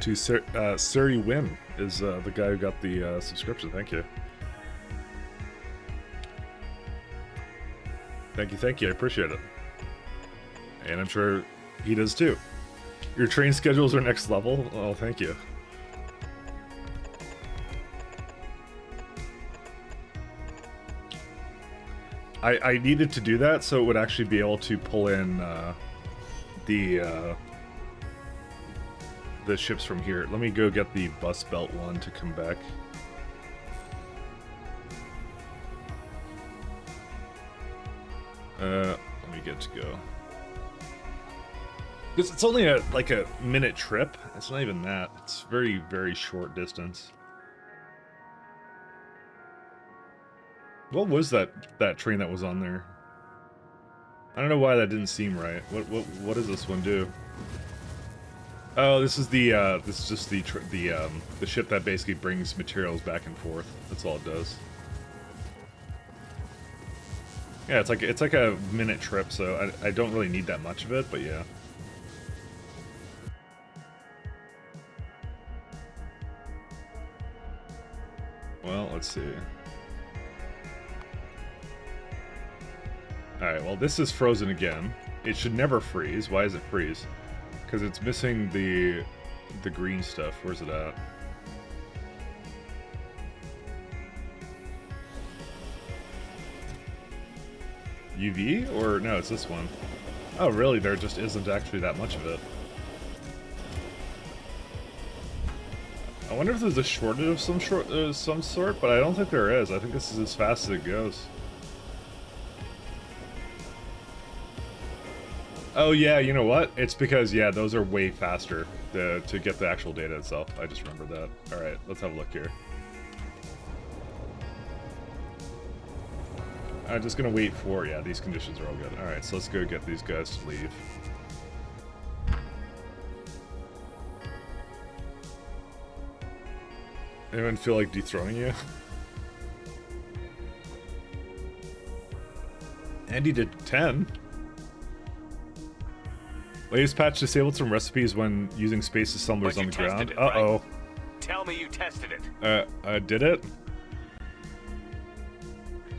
To Suri Win is the guy who got the subscription. Thank you. Thank you. I appreciate it. And I'm sure he does too. Your train schedules are next level. Oh, thank you. I needed to do that so it would actually be able to pull in the ships from here. Let me go get the bus belt one to come back. Let me get to go. Because it's only like a minute trip. It's not even that. It's very, very short distance. What was that train that was on there? I don't know why that didn't seem right. What does this one do? Oh, this is this is just the ship that basically brings materials back and forth. That's all it does. Yeah, it's like a minute trip, so I don't really need that much of it, but yeah. Well, let's see. Alright, well this is frozen again. It should never freeze. Why does it freeze? Because it's missing the green stuff. Where's it at? UV? Or no, it's this one. Oh really, there just isn't actually that much of it. I wonder if there's a shortage of some sort, but I don't think there is. I think this is as fast as it goes. Oh yeah, you know what? It's because, yeah, those are way faster to get the actual data itself. I just remembered that. Alright, let's have a look here. I'm just gonna wait for, yeah, these conditions are all good. Alright, so let's go get these guys to leave. Anyone feel like dethroning you? Andy did 10. Latest patch disabled some recipes when using space assemblers on the ground. Uh-oh. Tell me you tested it. Did it?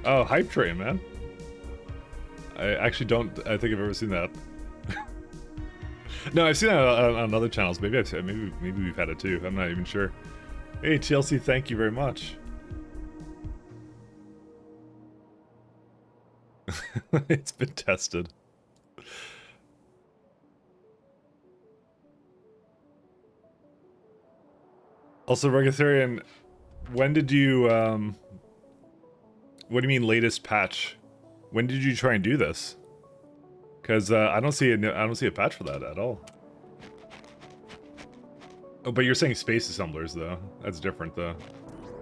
Oh, hype train, man. I actually don't. I think I've ever seen that. No, I've seen that on other channels. Maybe maybe we've had it too. I'm not even sure. Hey, TLC, thank you very much. It's been tested. Also, Regatharian, when did you, what do you mean latest patch? When did you try and do this? Because I don't see a patch for that at all. Oh, but you're saying space assemblers though. That's different though.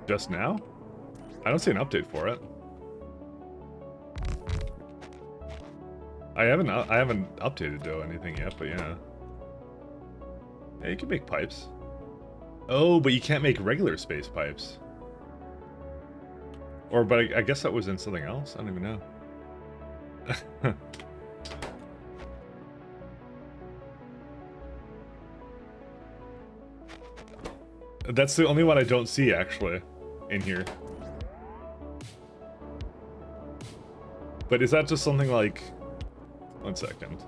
Just now? I don't see an update for it. I haven't updated though anything yet, but yeah. Yeah, you can make pipes. Oh, but you can't make regular space pipes. Or, but I guess that was in something else. I don't even know. That's the only one I don't see, actually, in here. But is that just something like... One second.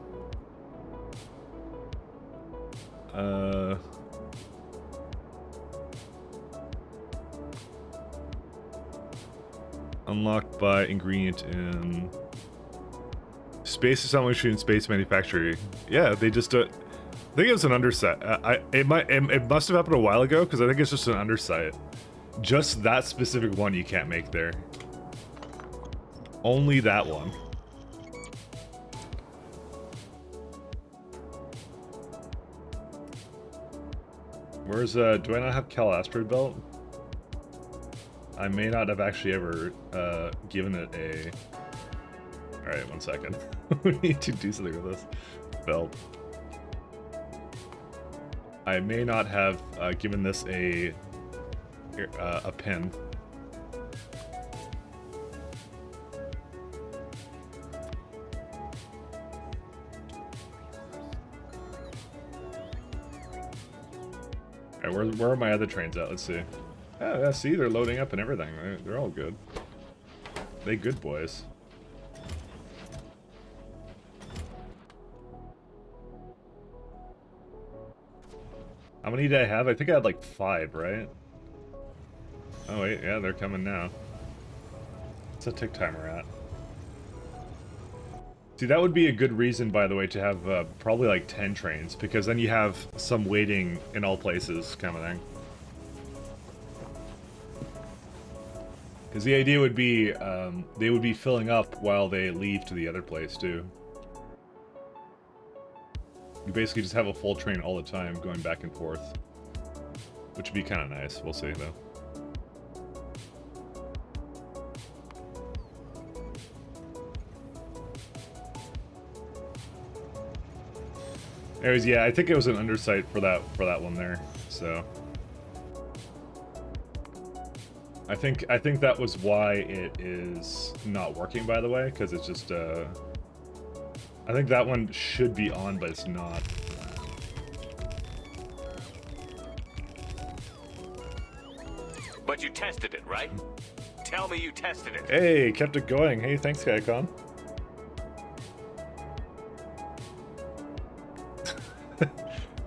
Unlocked by ingredient in... Space assembly machine, space manufacturing. Yeah, they just... I think it was an underset. It must have happened a while ago, because I think it's just an undersight. Just that specific one you can't make there. Only that one. Where's, do I not have Cal Asteroid Belt? I may not have actually ever, given it a... Alright, one second. We need to do something with this belt. I may not have, given this a pin. Alright, where are my other trains at? Let's see. Yeah, see, they're loading up and everything. They're all good. They good boys. How many did I have? I think I had like 5, right? Oh wait, yeah, they're coming now. What's the tick timer at? See, that would be a good reason, by the way, to have probably like 10 trains, because then you have some waiting in all places kind of thing. Because the idea would be, they would be filling up while they leave to the other place, too. You basically just have a full train all the time, going back and forth. Which would be kind of nice. We'll see, though. Anyways, yeah, I think it was an undersight for that one there, so... I think that was why it is not working, by the way, because it's just, I think that one should be on, but it's not. But you tested it, right? Tell me you tested it. Hey, kept it going. Hey, thanks, Gaikon.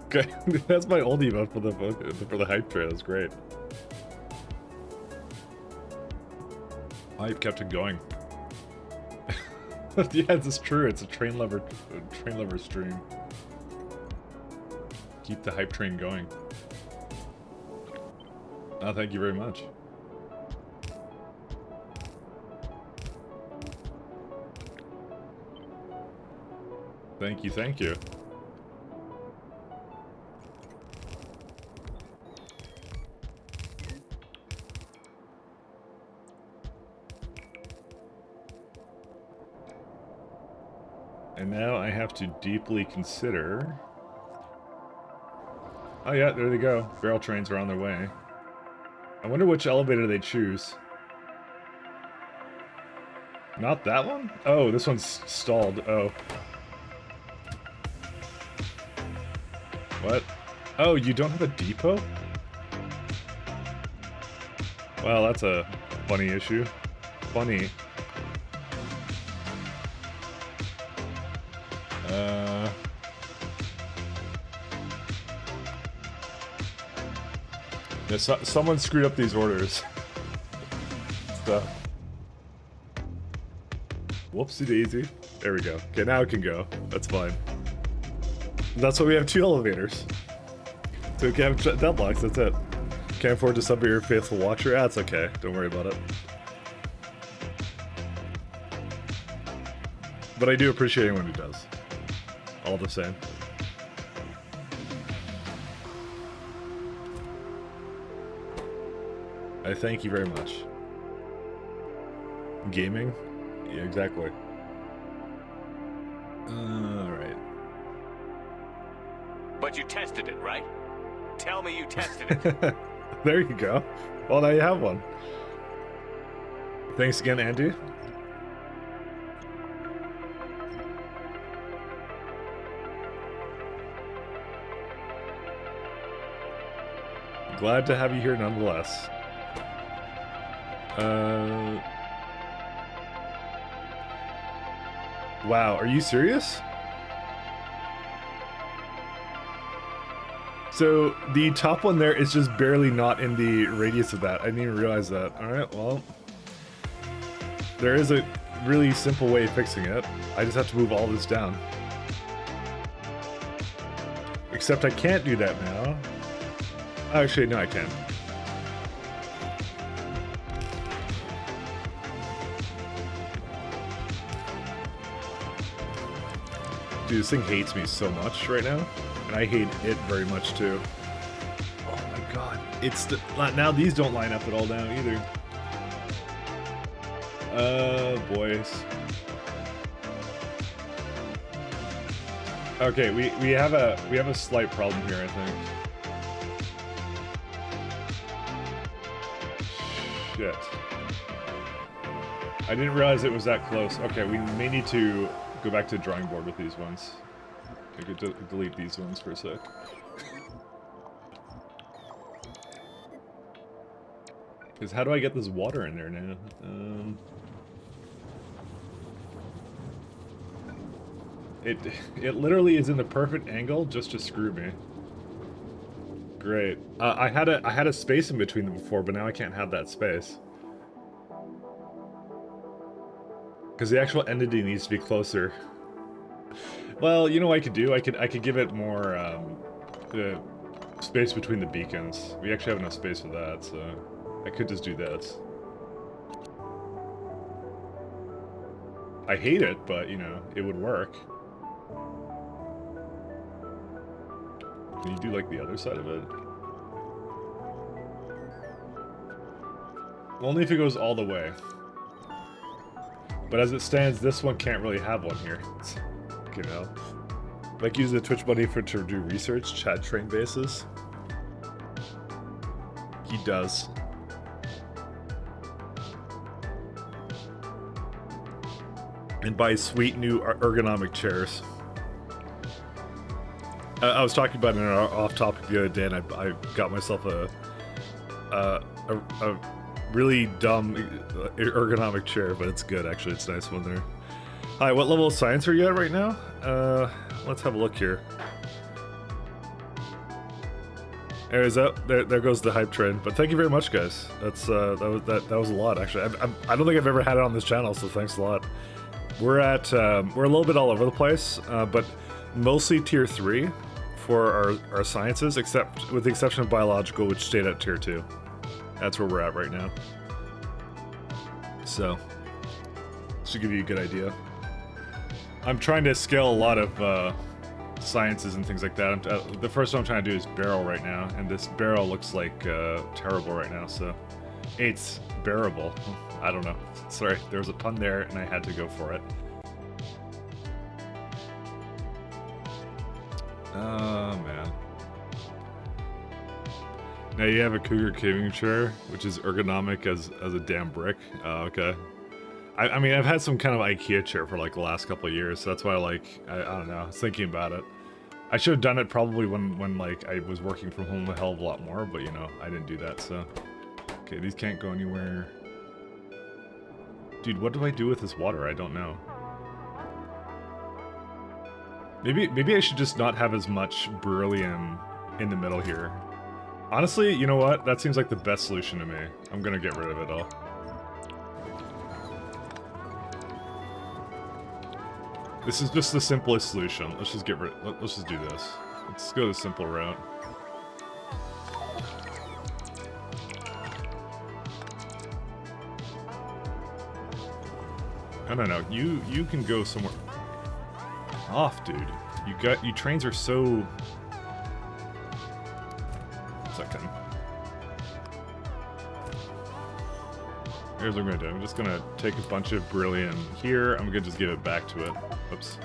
Okay, that's my old emote for the hype train. That's great. Hype kept it going. Yeah, it's true. It's a train lover stream. Keep the hype train going. Oh, thank you very much. Thank you, thank you. And now I have to deeply consider... Oh yeah, there they go. Barrel trains are on their way. I wonder which elevator they choose. Not that one? Oh, this one's stalled. Oh. What? Oh, you don't have a depot? Well, that's a funny issue. Funny. Yeah, someone screwed up these orders. So. Whoopsie daisy. There we go. Okay, now it can go. That's fine. That's why we have 2 elevators. So we can have deadlocks, that's it. Can't afford to sub your faithful watcher? That's okay. Don't worry about it. But I do appreciate anyone who does. All the same. I thank you very much. Gaming? Yeah, exactly. Alright. But you tested it, right? Tell me you tested it. There you go. Well, now you have one. Thanks again, Andy. Glad to have you here nonetheless. Wow, are you serious? So the top one there is just barely not in the radius of that. I didn't even realize that. Alright, well. There is a really simple way of fixing it. I just have to move all this down. Except I can't do that now. Actually, no, I can. Dude, this thing hates me so much right now. And I hate it very much too. Oh my god. It's the... Now these don't line up at all now either. Boys. Okay, we have a slight problem here, I think. Shit. I didn't realize it was that close. Okay, we may need to go back to the drawing board with these ones. I could delete these ones for a sec. Because how do I get this water in there now? It literally is in the perfect angle just to screw me. Great. I had a space in between them before, but now I can't have that space. Because the actual entity needs to be closer. Well, you know what I could do? I could give it more space between the beacons. We actually have enough space for that, so I could just do this. I hate it, but you know, it would work. Can you do like the other side of it? Only if it goes all the way. But as it stands, this one can't really have one here. You know, like use the Twitch buddy to do research, Chad train bases. He does. And buy sweet new ergonomic chairs. I was talking about it in an off topic the other day, and I got myself a really dumb ergonomic chair, but it's good actually. It's a nice one there. Hi, what level of science are you at right now? Let's have a look here. Anyways, there goes the hype train. But thank you very much, guys. That was a lot actually. I don't think I've ever had it on this channel, so thanks a lot. We're a little bit all over the place, but mostly tier 3 for our sciences, except with the exception of biological, which stayed at tier 2. That's where we're at right now. So, should give you a good idea. I'm trying to scale a lot of sciences and things like that. The first one I'm trying to do is barrel right now, and this barrel looks like terrible right now, so it's bearable. I don't know. Sorry, there was a pun there, and I had to go for it. Oh, man. Now you have a Cougar gaming chair, which is ergonomic as a damn brick. Oh, okay. I mean, I've had some kind of IKEA chair for like the last couple of years, so that's why I don't know, I was thinking about it. I should have done it probably when like I was working from home a hell of a lot more, but you know, I didn't do that, so. Okay, these can't go anywhere. Dude, what do I do with this water? I don't know. Maybe I should just not have as much beryllium in the middle here. Honestly, you know what? That seems like the best solution to me. I'm gonna get rid of it all. This is just the simplest solution. Let's just get rid. Let's just do this. Let's go the simple route. No. You can go somewhere off, dude. You trains are so. Second. Here's what I'm gonna do. I'm just gonna take a bunch of beryllium here. I'm gonna just give it back to it. Oops.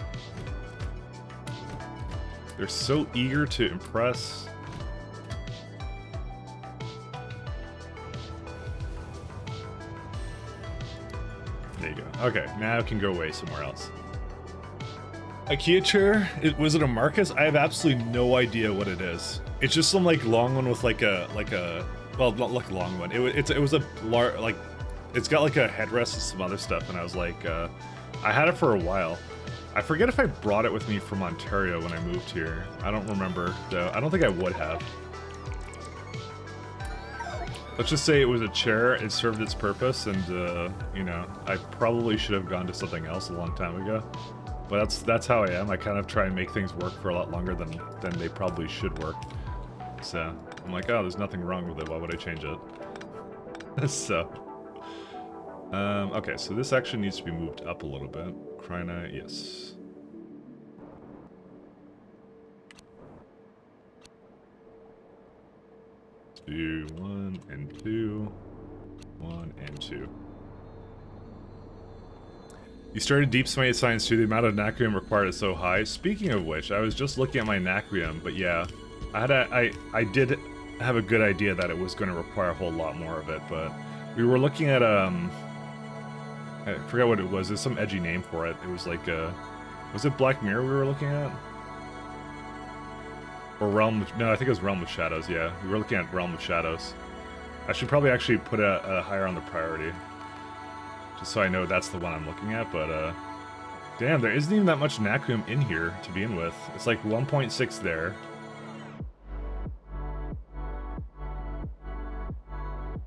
They're so eager to impress. There you go. Okay, now it can go away somewhere else. IKEA chair? Was it a Marcus? I have absolutely no idea what it is. It's just some like long one with like a well, not like a long one. It was a like it's got like a headrest and some other stuff, and I was like, I had it for a while. I forget if I brought it with me from Ontario when I moved here. I don't remember though. I don't think I would have. Let's just say it was a chair. It served its purpose, and you know, I probably should have gone to something else a long time ago. But that's how I am. I kind of try and make things work for a lot longer than they probably should work. So I'm like, oh, there's nothing wrong with it. Why would I change it? So, okay. So this actually needs to be moved up a little bit. Krina, yes. Two, 1 and 2, 1 and 2. You started deep space science too. The amount of natrium required is so high. Speaking of which, I was just looking at my natrium, but yeah, I did have a good idea that it was going to require a whole lot more of it. But we were looking at I forgot what it was. There's some edgy name for it. It was like was it Black Mirror we were looking at? Or Realm? No, I think it was Realm of Shadows. Yeah, we were looking at Realm of Shadows. I should probably actually put a higher on the priority. Just so I know that's the one I'm looking at, but damn, there isn't even that much natrium in here to begin with. It's like 1.6 there.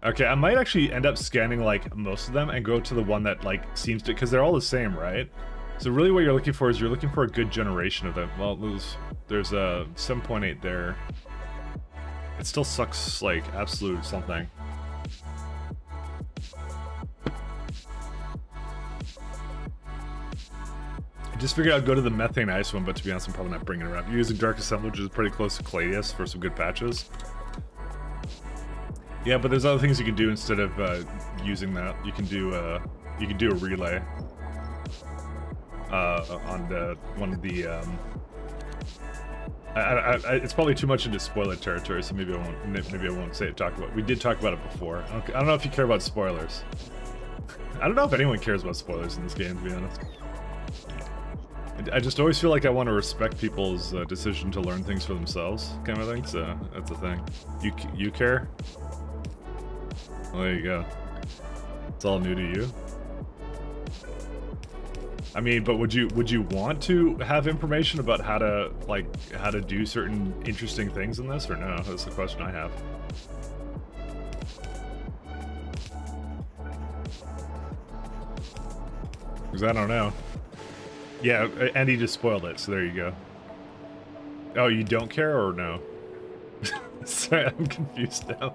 Okay, I might actually end up scanning like most of them and go to the one that like seems to, because they're all the same, right? So really what you're looking for is you're looking for a good generation of them. Well, there's a 7.8 there. It still sucks like absolute something. I just figured I'd go to the methane ice one, but to be honest, I'm probably not bringing it around. You're using Dark Assemblage, which is pretty close to Cladius for some good patches. Yeah, but there's other things you can do instead of using that. You can do a relay on one of the. It's probably too much into spoiler territory, so maybe I won't talk about. We did talk about it before. I don't know if you care about spoilers. I don't know if anyone cares about spoilers in this game, to be honest. I just always feel like I want to respect people's decision to learn things for themselves, kind of thing. So that's the thing. You care? Well, there you go. It's all new to you. I mean, but would you want to have information about how to do certain interesting things in this, or no? That's the question I have. Because I don't know. Yeah, Andy just spoiled it, so there you go. Oh, you don't care or no? Sorry, I'm confused now.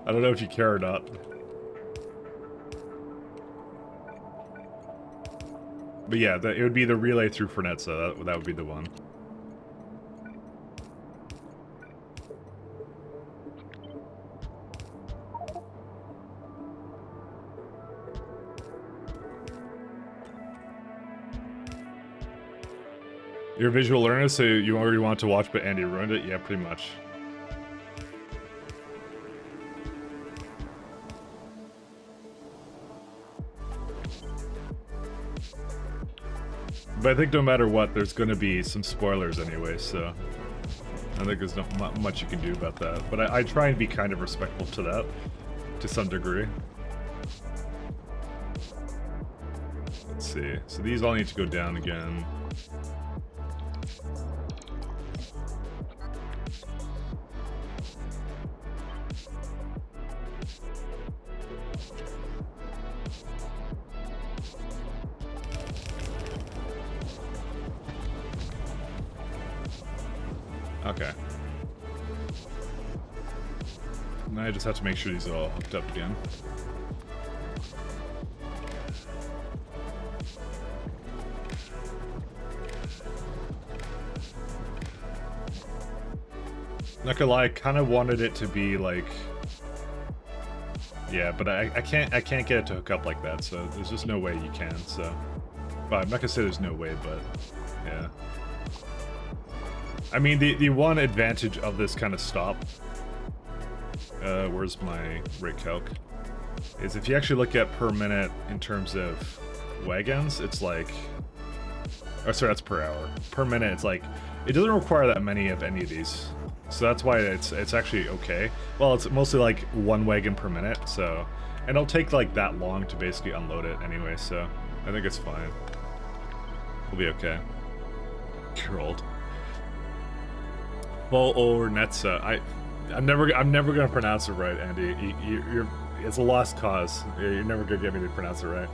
I don't know if you care or not. But yeah, it would be the relay through Frenetza. That would be the one. You're a visual learner, so you already want to watch, but Andy ruined it? Yeah, pretty much. But I think no matter what, there's going to be some spoilers anyway, so I think there's not much you can do about that. But I try and be kind of respectful to that. to some degree. Let's see. So these all need to go down again. Okay. Now I just have to make sure these are all hooked up again. Not gonna lie, I kind of wanted it to be like, yeah, but I can't get it to hook up like that. So there's just no way you can. So, well, I'm not gonna say there's no way, but yeah. I mean, the one advantage of this kind of stop, where's my rate calc, is if you actually look at per minute in terms of wagons, it's like, oh sorry, that's per hour. Per minute, it's like, it doesn't require that many of any of these. So that's why it's actually okay. Well, it's mostly like one wagon per minute, so, and it'll take like that long to basically unload it anyway, so I think it's fine. We'll be okay. You're old. Well, or Netza. I'm never gonna pronounce it right, Andy. It's a lost cause. You're never gonna get me to pronounce it right.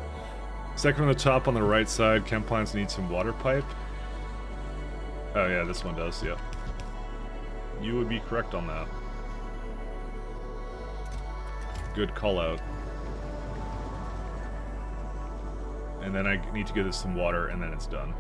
Second from the top on the right side, chem plants need some water pipe. Oh yeah, this one does. Yeah. You would be correct on that. Good call out. And then I need to give this some water, and then it's done.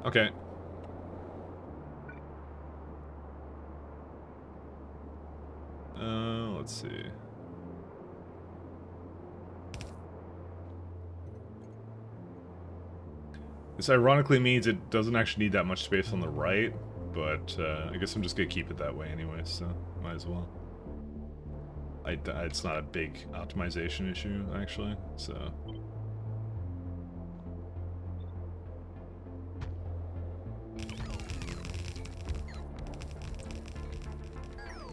Okay. Let's see. This ironically means it doesn't actually need that much space on the right, but I guess I'm just gonna keep it that way anyway, so might as well. It's not a big optimization issue, actually, so.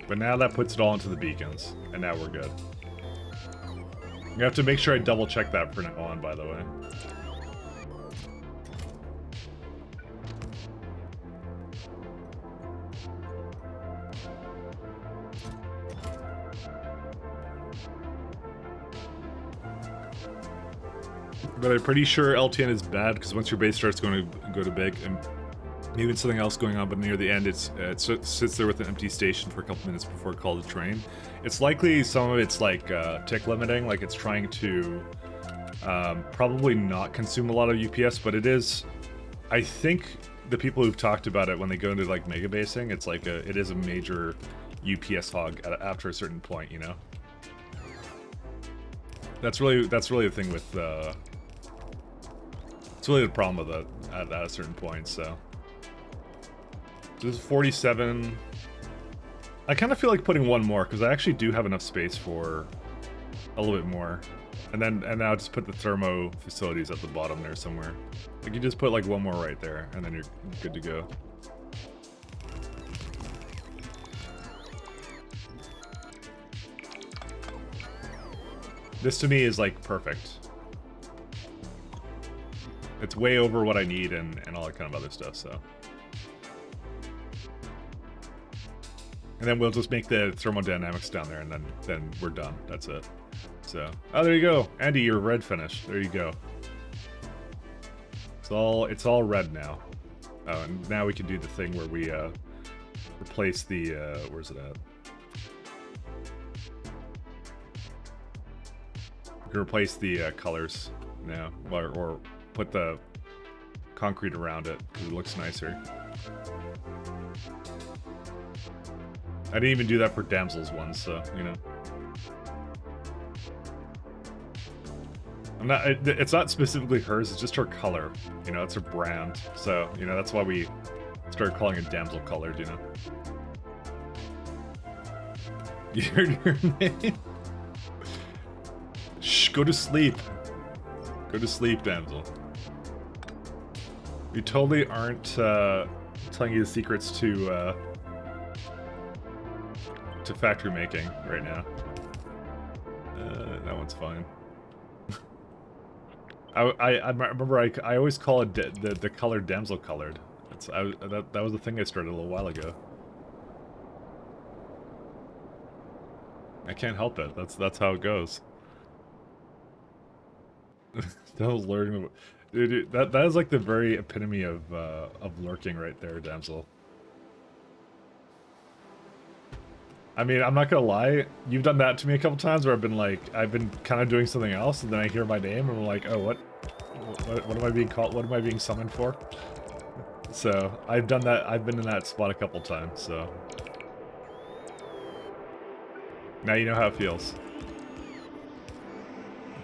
But now that puts it all into the beacons, and now we're good. You have to make sure I double check that from now on, by the way. But I'm pretty sure LTN is bad, because once your base starts going to go to big, and even something else going on, but near the end it sits there with an empty station for a couple minutes before it calls a train. It's likely some of it's like tick limiting, like it's trying to probably not consume a lot of UPS, but it is, I think the people who've talked about it when they go into like mega basing, it's like it is a major UPS hog after a certain point, you know? That's really the thing with it's really the problem with it at a certain point, so. This is 47. I kind of feel like putting one more, because I actually do have enough space for a little bit more. And now just put the thermo facilities at the bottom there somewhere. Like you just put like one more right there, and then you're good to go. This to me is like perfect. It's way over what I need and all that kind of other stuff, so. And then we'll just make the thermodynamics down there, and then we're done. That's it. So, oh, there you go, Andy. Your red finish. There you go. It's all red now. Oh, and now we can do the thing where we replace the where's it at? We can replace the colors now, or put the concrete around it because it looks nicer. I didn't even do that for Damsel's ones, so, you know. It's not specifically hers, it's just her color. You know, it's her brand. So, you know, that's why we started calling it Damsel Colored, you know. Your name? Shh, go to sleep. Go to sleep, damsel. We totally aren't telling you the secrets to factory making right now. That one's fine. I remember I always call it the color damsel colored. That was the thing I started a little while ago. I can't help it. That's how it goes. That was learning. Dude, that is like the very epitome of lurking right there, damsel. I mean, I'm not gonna lie. You've done that to me a couple times where I've been kind of doing something else, and then I hear my name, and I'm like, oh, what am I being called? What am I being summoned for? So I've done that. I've been in that spot a couple times. So now you know how it feels.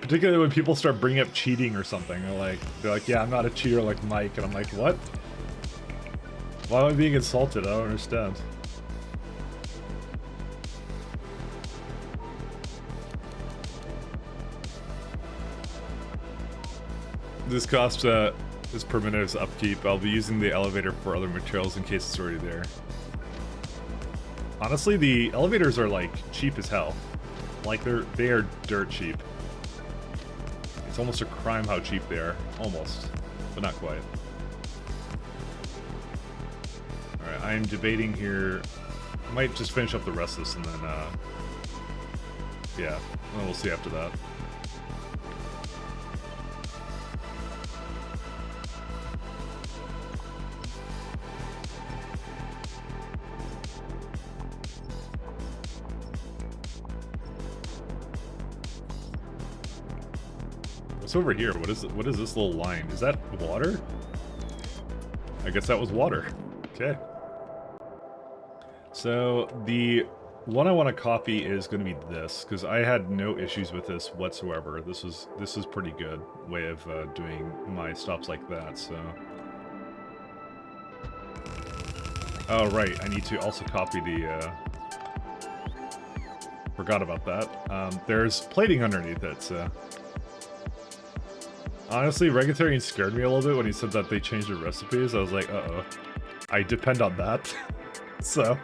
Particularly when people start bringing up cheating or something. They're like, yeah, I'm not a cheater like Mike, and I'm like, what? Why am I being insulted? I don't understand. This cost is per minute's upkeep. I'll be using the elevator for other materials in case it's already there. Honestly, the elevators are like cheap as hell. Like they are dirt cheap. It's almost a crime how cheap they are. Almost, but not quite. All right, I'm debating here. I might just finish up the rest of this and then yeah, well, we'll see after that. What's over here? What is this little line? Is that water? I guess that was water. Okay. So the one I want to copy is going to be this, because I had no issues with this whatsoever. This is pretty good way of doing my stops like that. So. Oh right, I need to also copy the. Forgot about that. There's plating underneath it. So. Honestly, Vegetarian scared me a little bit when he said that they changed the recipes. I was like, uh-oh. I depend on that. So...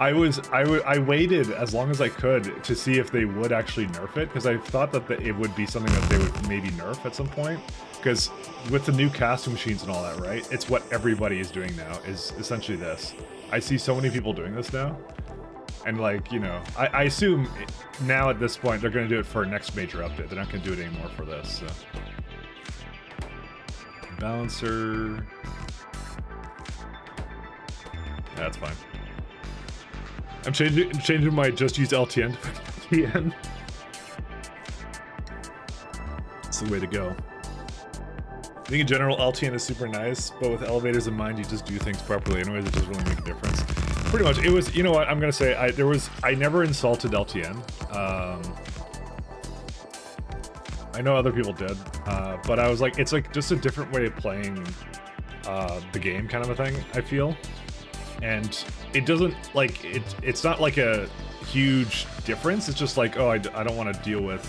I waited as long as I could to see if they would actually nerf it, because I thought that it would be something that they would maybe nerf at some point. Because with the new casting machines and all that, right? It's what everybody is doing now, is essentially this. I see so many people doing this now. And like, you know, I assume now at this point they're going to do it for next major update. They're not going to do it anymore for this. So. Balancer. Yeah, that's fine. I'm changing my just use LTN to LTN. That's the way to go. I think in general LTN is super nice, but with elevators in mind, you just do things properly. Anyways, it doesn't really make a difference. Pretty much, it was, you know what, I'm gonna say, I never insulted LTN. I know other people did, but I was like, it's like just a different way of playing the game kind of a thing, I feel. And it doesn't, like, it's not like a huge difference, it's just like, oh, I don't want to deal with,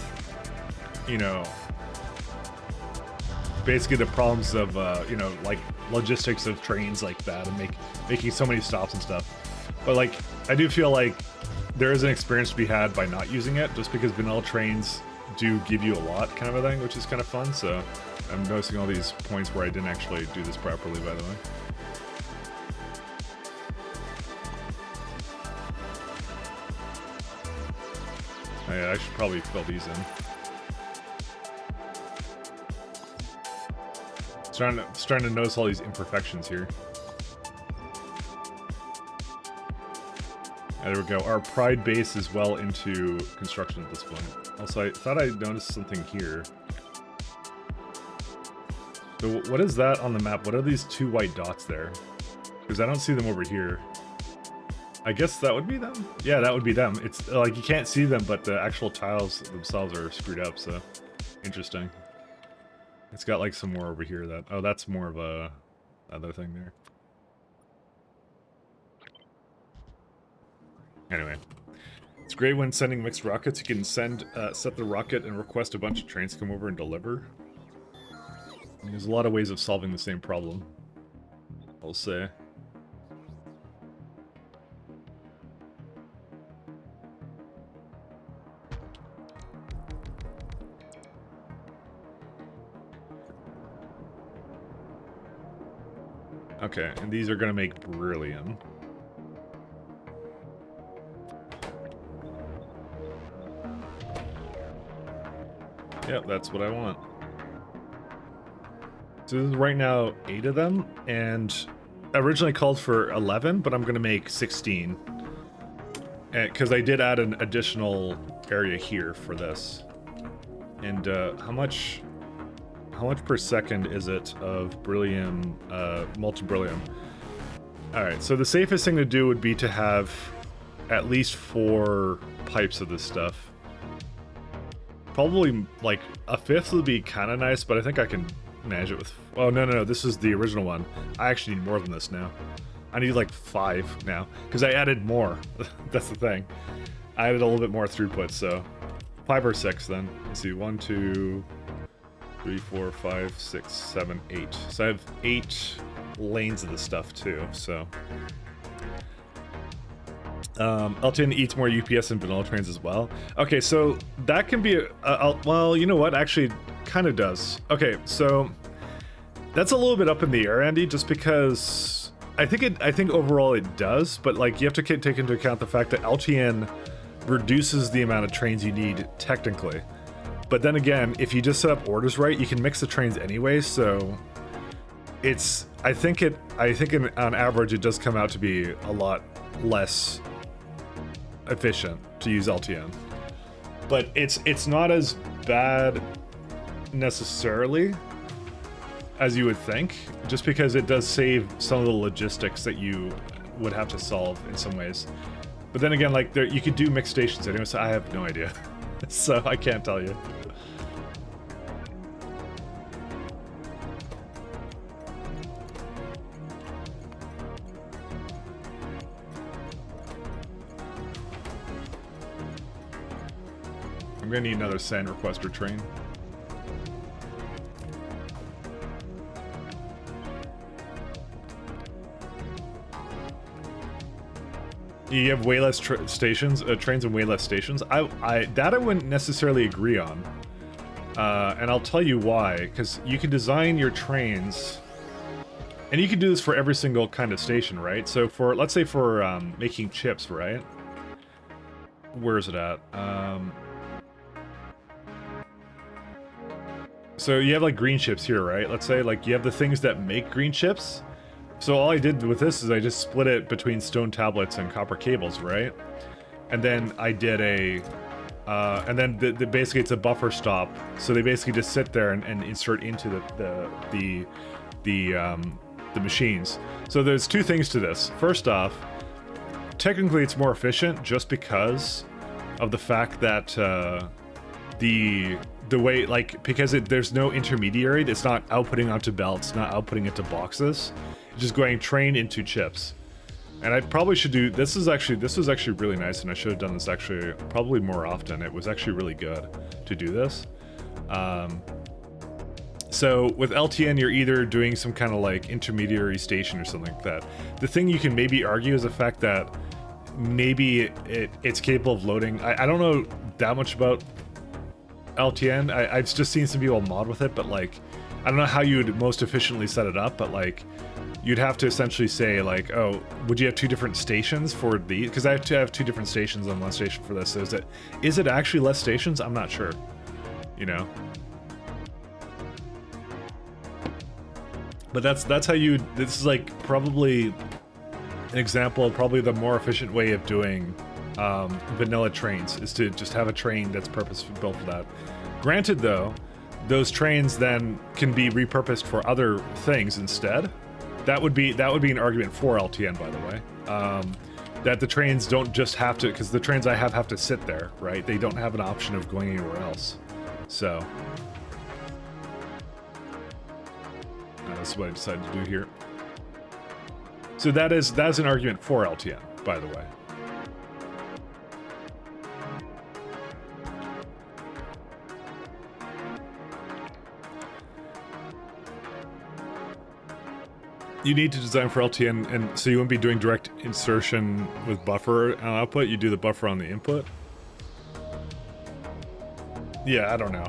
you know, basically the problems of, you know, like, logistics of trains like that, and making so many stops and stuff. But like, I do feel like there is an experience to be had by not using it, just because vanilla trains do give you a lot, kind of a thing, which is kind of fun. So I'm noticing all these points where I didn't actually do this properly, by the way. Oh, yeah, I should probably fill these in. Starting to notice all these imperfections here. There we go. Our pride base is well into construction at this point. Also, I thought I noticed something here. So what is that on the map? What are these two white dots there? Because I don't see them over here. I guess that would be them? Yeah, that would be them. It's like you can't see them, but the actual tiles themselves are screwed up, so interesting. It's got like some more over here that... Oh, that's more of a other thing there. Anyway, It's great when sending mixed rockets. You can send set the rocket and request a bunch of trains come over and deliver. And there's a lot of ways of solving the same problem, I'll say. Okay, and these are gonna make beryllium. Yep, that's what I want. So this is right now 8 of them, and I originally called for 11, but I'm gonna make 16. Because I did add an additional area here for this. And how much per second is it of beryllium, molten beryllium? Alright, so the safest thing to do would be to have at least 4 pipes of this stuff. Probably, like, a 5th would be kind of nice, but I think I can manage it with... Oh, no, this is the original one. I actually need more than this now. I need, like, 5 now, because I added more. That's the thing. I added a little bit more throughput, so... 5 or 6, then. Let's see, 1, 2, 3, 4, 5, 6, 7, 8. So I have 8 lanes of this stuff, too, so... LTN eats more UPS and vanilla trains as well. Okay, so that can be well, you know what? Actually, kind of does. Okay, so that's a little bit up in the air, Andy, just because I think overall it does, but like you have to take into account the fact that LTN reduces the amount of trains you need technically. But then again, if you just set up orders right, you can mix the trains anyway. So it's I think on average it does come out to be a lot less efficient to use LTN, but it's not as bad necessarily as you would think, just because it does save some of the logistics that you would have to solve in some ways. But then again, like you could do mixed stations anyway, so I have no idea. So I can't tell you. I'm gonna need another sand requester train. You have way less stations, trains and way less stations. That I wouldn't necessarily agree on, and I'll tell you why. Because you can design your trains, and you can do this for every single kind of station, right? So for let's say for making chips, right? Where is it at? So you have like green chips here, right? Let's say like you have the things that make green chips. So all I did with this is I just split it between stone tablets and copper cables, right? And then I did and then basically it's a buffer stop. So they basically just sit there and insert into the machines. So there's 2 things to this. First off, technically it's more efficient just because of the fact that the way, like, because there's no intermediary, it's not outputting onto belts, not outputting into boxes, it's just going train into chips. And I probably should do, this was actually really nice, and I should have done this actually probably more often. It was actually really good to do this. So with LTN, you're either doing some kind of like intermediary station or something like that. The thing you can maybe argue is the fact that maybe it's capable of loading. I don't know that much about LTN. I've just seen some people mod with it, but like, I don't know how you would most efficiently set it up, but like, you'd have to essentially say like, oh, would you have 2 different stations for these? Because I have to have 2 different stations on one station for this. So is it actually less stations? I'm not sure, you know? But that's how you, this is like probably an example of probably the more efficient way of doing vanilla trains, is to just have a train that's purpose-built for that. Granted though, those trains then can be repurposed for other things instead. That would be an argument for LTN, by the way. That the trains don't just have to, because the trains I have to sit there, right? They don't have an option of going anywhere else. So that's what I decided to do here. So that's an argument for LTN, by the way. You need to design for LTN, and so you wouldn't be doing direct insertion with buffer on output. You do the buffer on the input. Yeah, I don't know.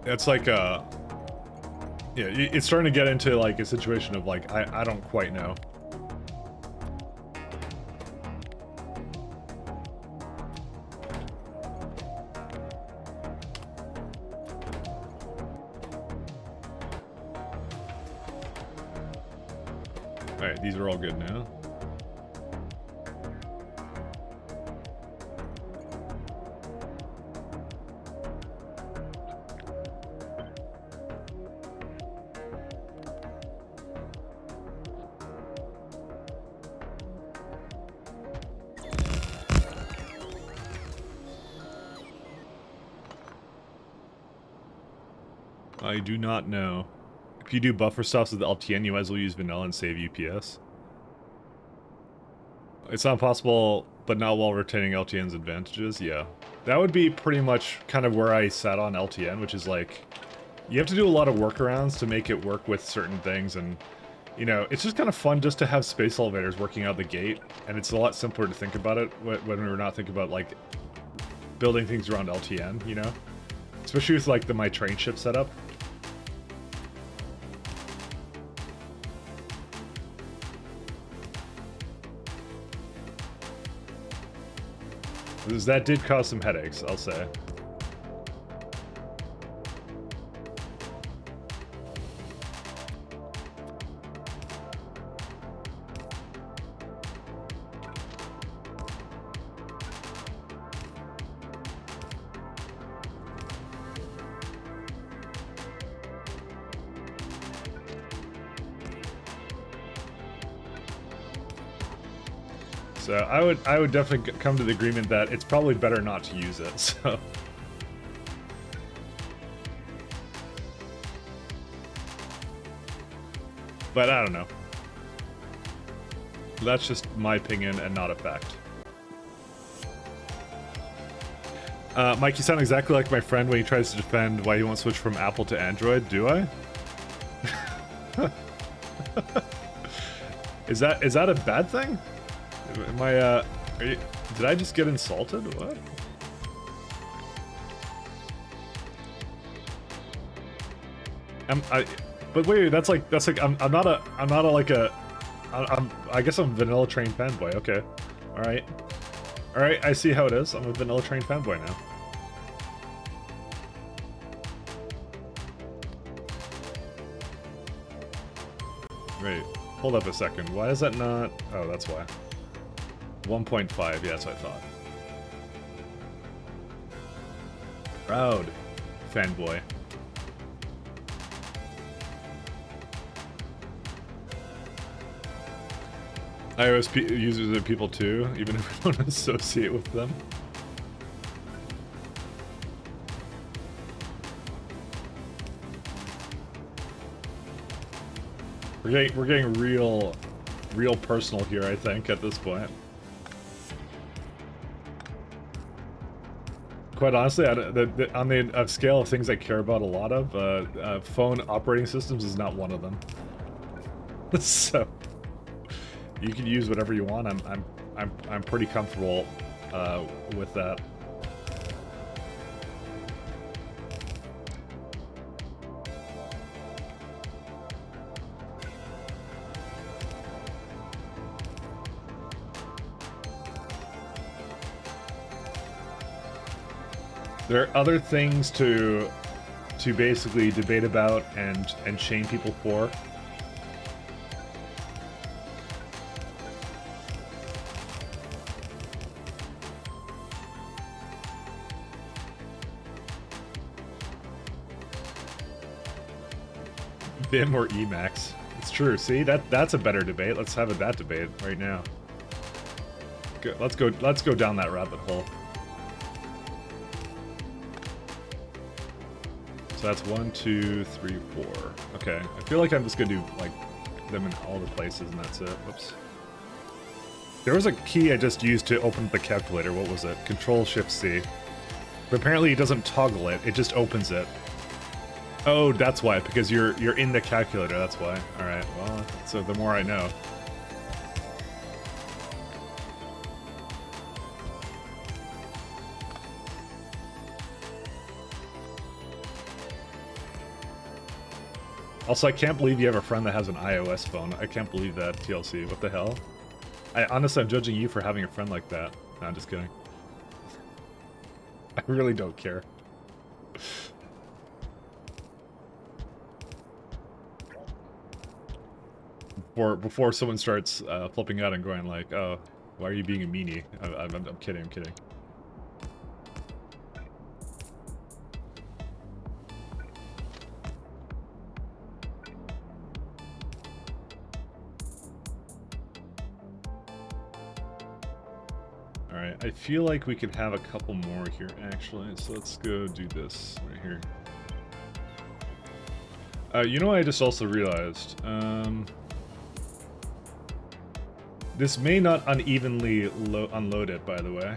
It's like yeah, it's starting to get into like a situation of like I don't quite know. Alright, these are all good now. I do not know. If you do buffer stops with LTN, you might as well use vanilla and save UPS. It's not possible, but not while retaining LTN's advantages. Yeah. That would be pretty much kind of where I sat on LTN, which is like, you have to do a lot of workarounds to make it work with certain things, and, you know, it's just kind of fun just to have space elevators working out the gate, and it's a lot simpler to think about it when we're not thinking about, like, building things around LTN, you know? Especially with, like, my train ship setup. That did cause some headaches, I'll say. So I would definitely come to the agreement that it's probably better not to use it, so. But I don't know. That's just my opinion and not a fact. Mike, you sound exactly like my friend when he tries to defend why he won't switch from Apple to Android. Do I? Is that a bad thing? Am I, did I just get insulted? What? But wait, that's like, I'm not a, I guess I'm a Vanilla Train fanboy, okay. Alright, I see how it is, I'm a Vanilla Train fanboy now. Wait, hold up a second, why is that not, oh, that's why. 1.5, yeah, that's what I thought. Proud fanboy. iOS users are people too, even if we don't associate with them. We're getting real personal here, I think, at this point. Quite honestly, on the scale of things I care about a lot of, phone operating systems is not one of them. So you can use whatever you want. I'm pretty comfortable with that. There are other things to basically debate about and shame people for. Vim or Emacs. It's true. See, that's a better debate. Let's have that debate right now. Good. Let's go down that rabbit hole. So that's 1, 2, 3, 4. Okay, I feel like I'm just gonna do like them in all the places and that's it. Whoops. There was a key I just used to open the calculator. What was it? Control Shift C. But apparently it doesn't toggle it. It just opens it. Oh, that's why, because you're in the calculator, that's why. Alright, well, so the more I know. Also, I can't believe you have a friend that has an iOS phone. I can't believe that, TLC. What the hell? Honestly, I'm judging you for having a friend like that. No, I'm just kidding. I really don't care. Before someone starts flipping out and going like, "Oh, why are you being a meanie?" I'm kidding. I'm kidding. Alright, I feel like we could have a couple more here, actually, so let's go do this right here. You know what I just also realized? This may not unevenly unload it, by the way.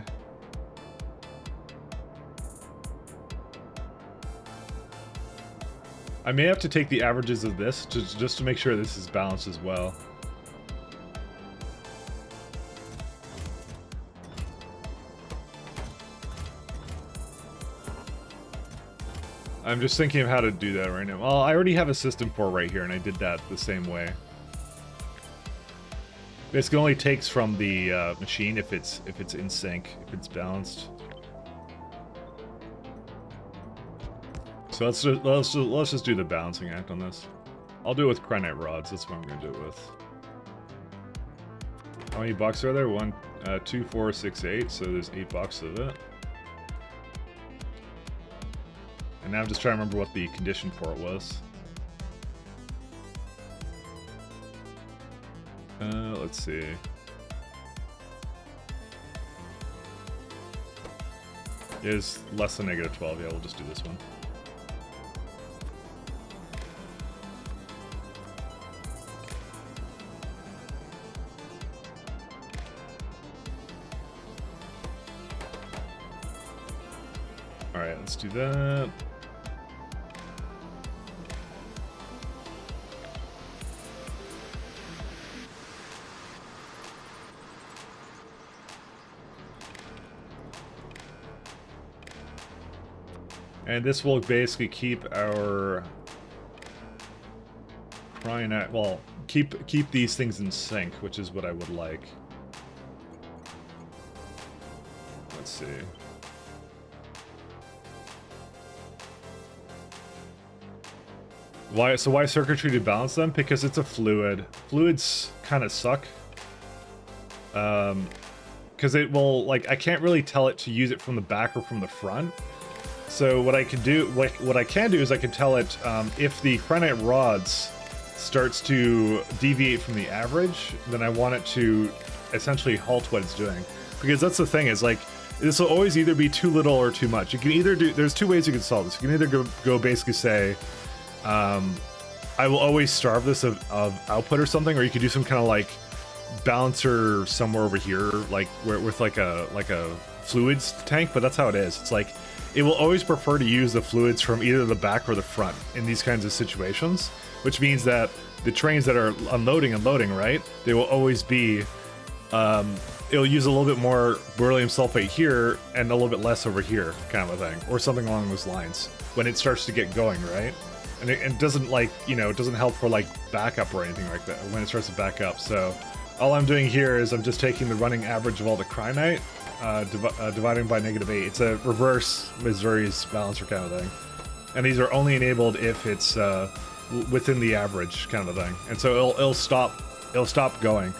I may have to take the averages of this just to make sure this is balanced as well. I'm just thinking of how to do that right now. Well, I already have a system for it right here, and I did that the same way. This only takes from the machine if it's in sync, if it's balanced. So let's just do the balancing act on this. I'll do it with cryonite rods. That's what I'm gonna do it with. How many boxes are there? 1, 2, 4, 6, 8. So there's 8 boxes of it. And now I'm just trying to remember what the condition for it was. Let's see. It is less than -12. Yeah, we'll just do this one. Alright, let's do that. And this will basically keep our cryonite, well, keep these things in sync, which is what I would like. Let's see. Why circuitry to balance them? Because it's a fluid. Fluids kind of suck. Because it will, like, I can't really tell it to use it from the back or from the front. So what I can do, what I can do is I can tell it if the cryonite rods starts to deviate from the average, then I want it to essentially halt what it's doing. Because that's the thing, is like, this will always either be too little or too much. You can either do, there's two ways you can solve this. You can either go basically say, I will always starve this of output or something, or you could do some kind of like balancer somewhere over here, like with like a fluids tank, but that's how it is. It's like, it will always prefer to use the fluids from either the back or the front in these kinds of situations, which means that the trains that are unloading and loading, right, they will always be, it'll use a little bit more beryllium sulfate here and a little bit less over here, kind of a thing, or something along those lines, when it starts to get going, right? And it doesn't, like, you know, it doesn't help for, like, backup or anything like that, when it starts to back up. So all I'm doing here is I'm just taking the running average of all the cryonite, dividing by -8. It's a reverse Missouri's balancer kind of thing. And these are only enabled if it's within the average kind of a thing. And so it'll stop going.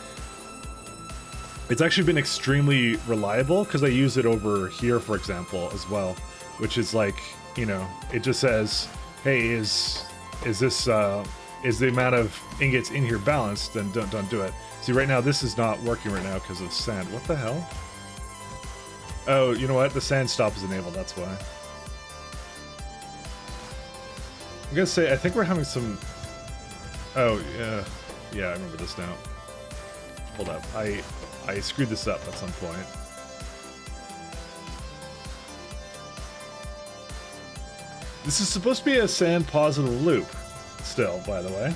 It's actually been extremely reliable because I use it over here, for example, as well, which is like, you know, it just says, hey, is the amount of ingots in here balanced? Then don't do it. See, right now this is not working right now because of sand. What the hell? Oh, you know what? The sand stop is enabled, that's why. I'm gonna say, I think we're having some... Oh, yeah, I remember this now. Hold up, I screwed this up at some point. This is supposed to be a sand positive loop, still, by the way.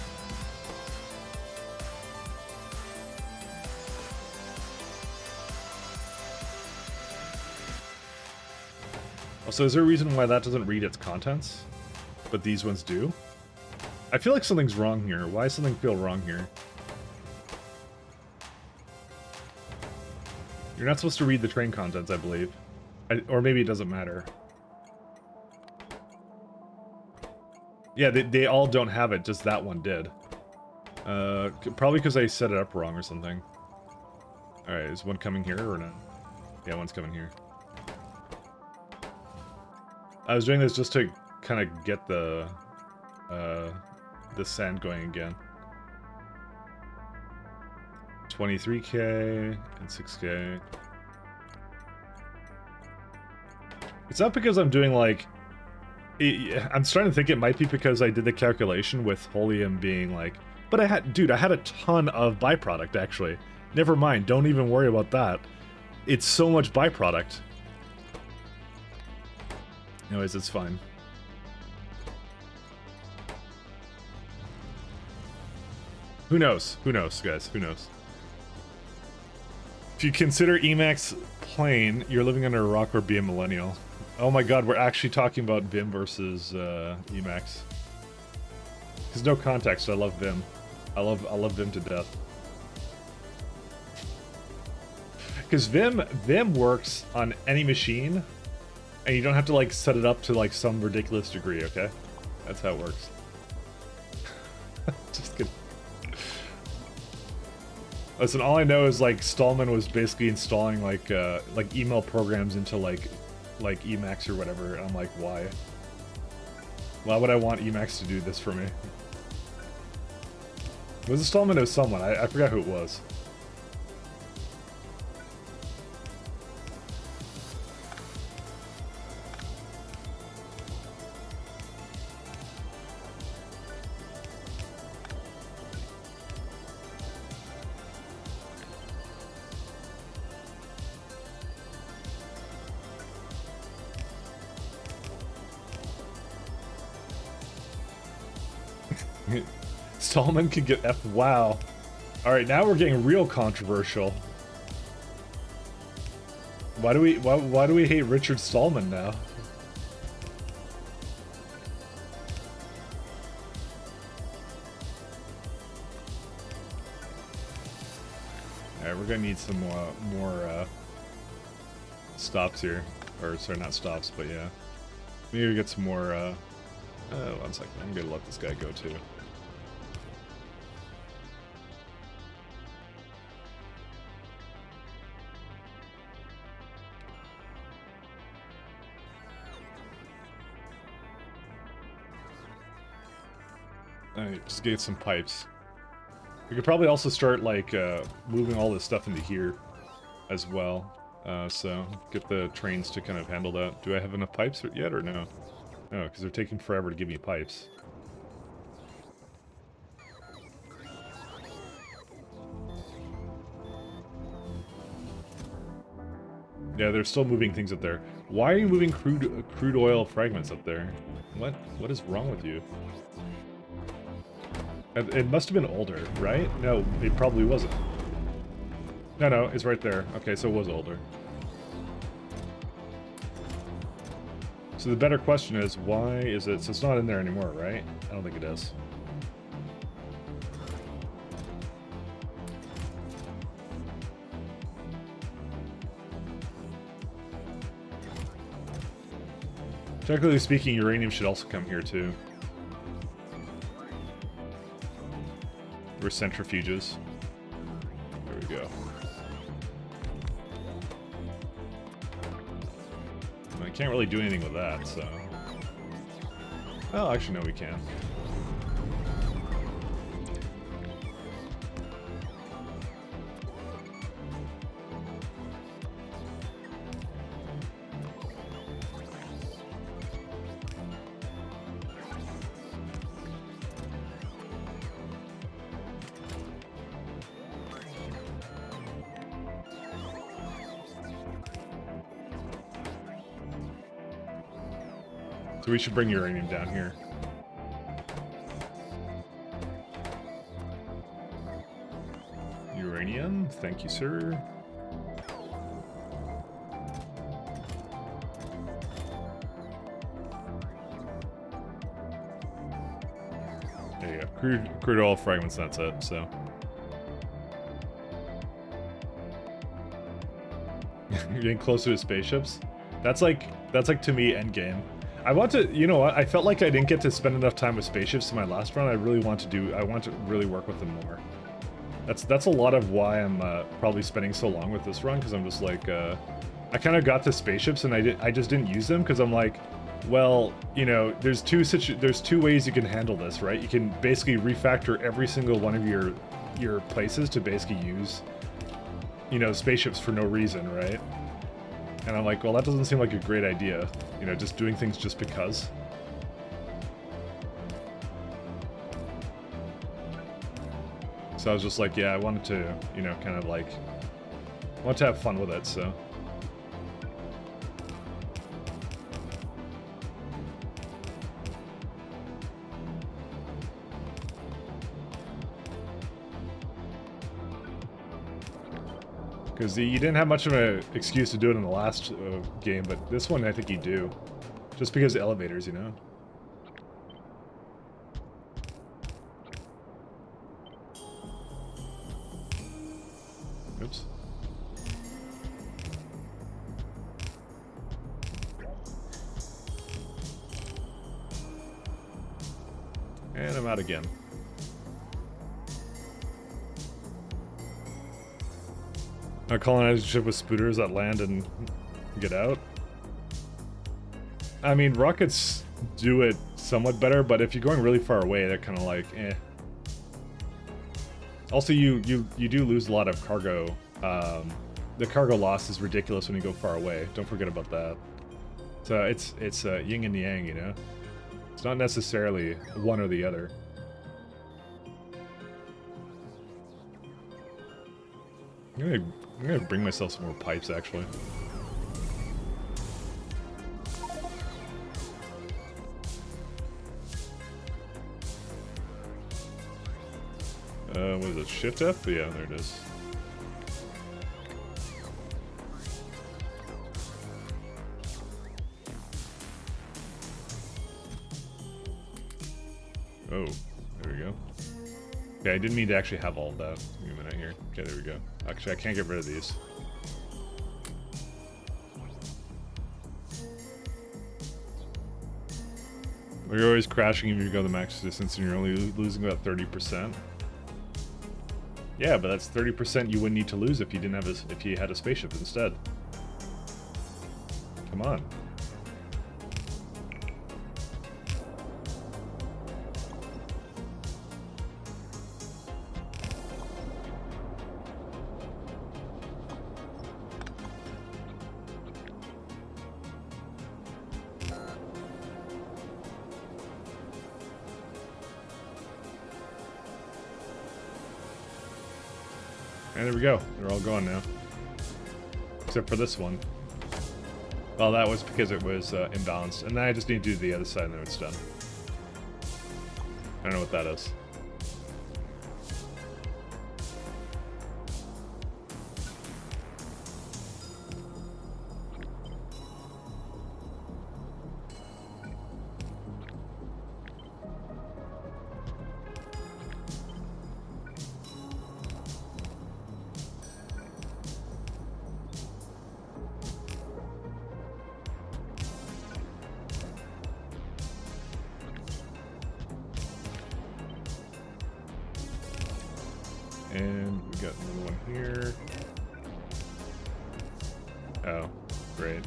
So is there a reason why that doesn't read its contents, but these ones do? I feel like something's wrong here. Why does something feel wrong here? You're not supposed to read the train contents, I believe. Or maybe it doesn't matter. Yeah, they all don't have it, just that one did. Probably because I set it up wrong or something. Alright, is one coming here or no? Yeah, one's coming here. I was doing this just to kind of get the sand going again. 23k and 6k. It's not because I'm doing like... I'm starting to think it might be because I did the calculation with Holium being like... But I had... Dude, I had a ton of byproduct, actually. Never mind, don't even worry about that. It's so much byproduct. Anyways, it's fine. Who knows? Who knows, guys? Who knows? If you consider Emacs plain, you're living under a rock or be a millennial. Oh my god, we're actually talking about Vim versus Emacs. There's no context. I love Vim. I love Vim to death. Because Vim works on any machine, and you don't have to like set it up to like some ridiculous degree. Okay, that's how it works. Just kidding. Listen, all I know is like Stallman was basically installing like email programs into like Emacs or whatever. And I'm like, why? Why would I want Emacs to do this for me? Was it Stallman or someone? I forgot who it was. Stallman could get F. Wow. Alright, now we're getting real controversial. Why do we hate Richard Stallman now? Alright, we're gonna need some more stops here. Or sorry, not stops, but yeah. Maybe we get some more 1 second. I'm gonna let this guy go too. Alright, just get some pipes. We could probably also start, like, moving all this stuff into here as well. So, get the trains to kind of handle that. Do I have enough pipes yet, or no? No, because they're taking forever to give me pipes. Yeah, they're still moving things up there. Why are you moving crude oil fragments up there? What is wrong with you? It must have been older, right? No, it probably wasn't. No, it's right there. Okay, so it was older. So the better question is, why is it... So it's not in there anymore, right? I don't think it is. Technically speaking, uranium should also come here too. We're centrifuges. There we go. I can't really do anything with that, so... Well, actually, no, we can. So we should bring uranium down here. Uranium, thank you, sir. There you go. Crude oil fragments, that's it, so. You're getting closer to spaceships? That's like to me endgame. I want to, you know what, I felt like I didn't get to spend enough time with spaceships in my last run. I want to really work with them more. That's a lot of why I'm probably spending so long with this run, because I'm just like, I kind of got the spaceships and I just didn't use them because I'm like, well, you know, there's two ways you can handle this, right? You can basically refactor every single one of your places to basically use, you know, spaceships for no reason, right? And I'm like, well, that doesn't seem like a great idea, you know, just doing things just because. So I was just like, yeah, I wanted to, you know, kind of like, want to have fun with it, so. Because you didn't have much of an excuse to do it in the last game, but this one I think you do. Just because of elevators, you know? Oops. And I'm out again. A colonized ship with spooters that land and get out. I mean, rockets do it somewhat better, but if you're going really far away, they're kind of like, eh. Also, you do lose a lot of cargo. The cargo loss is ridiculous when you go far away. Don't forget about that. So it's yin and yang, you know? It's not necessarily one or the other. I'm gonna bring myself some more pipes, actually. What is it? Shift F? Yeah, there it is. Oh, there we go. Okay, I didn't mean to actually have all of that. Give me a minute here. Okay, there we go. Actually, I can't get rid of these. You're always crashing if you go the max distance and you're only losing about 30%. Yeah, but that's 30% you wouldn't need to lose if you didn't have if you had a spaceship instead. Come on. And there we go. They're all gone now. Except for this one. Well, that was because it was imbalanced. And then I just need to do the other side and then it's done. I don't know what that is. And we got another one here. Oh, great.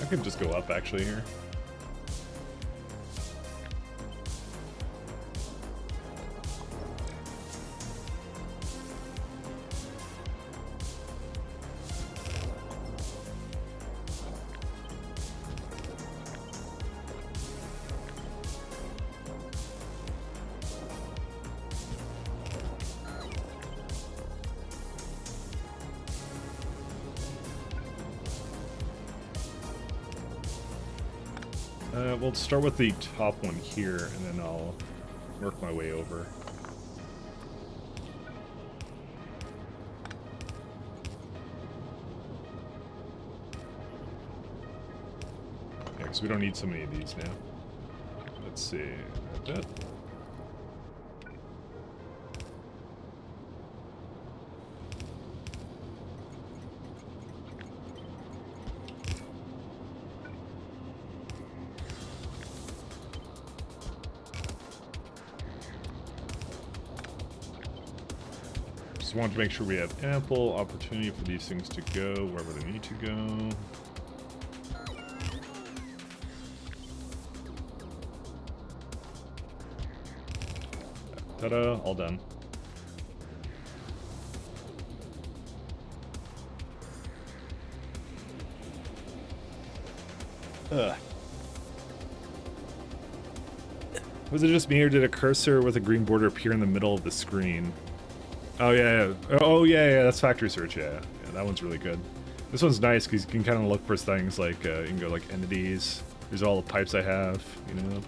I could just go up actually here. We'll start with the top one here, and then I'll work my way over. Yeah, because we don't need so many of these now. Let's see. That. Just want to make sure we have ample opportunity for these things to go wherever they need to go. Ta-da, all done. Ugh. Was it just me, or did a cursor with a green border appear in the middle of the screen? Oh yeah, yeah. Oh yeah, that's factory search. Yeah, yeah, that one's really good. This one's nice because you can kind of look for things like you can go like entities. These are all the pipes I have. You know,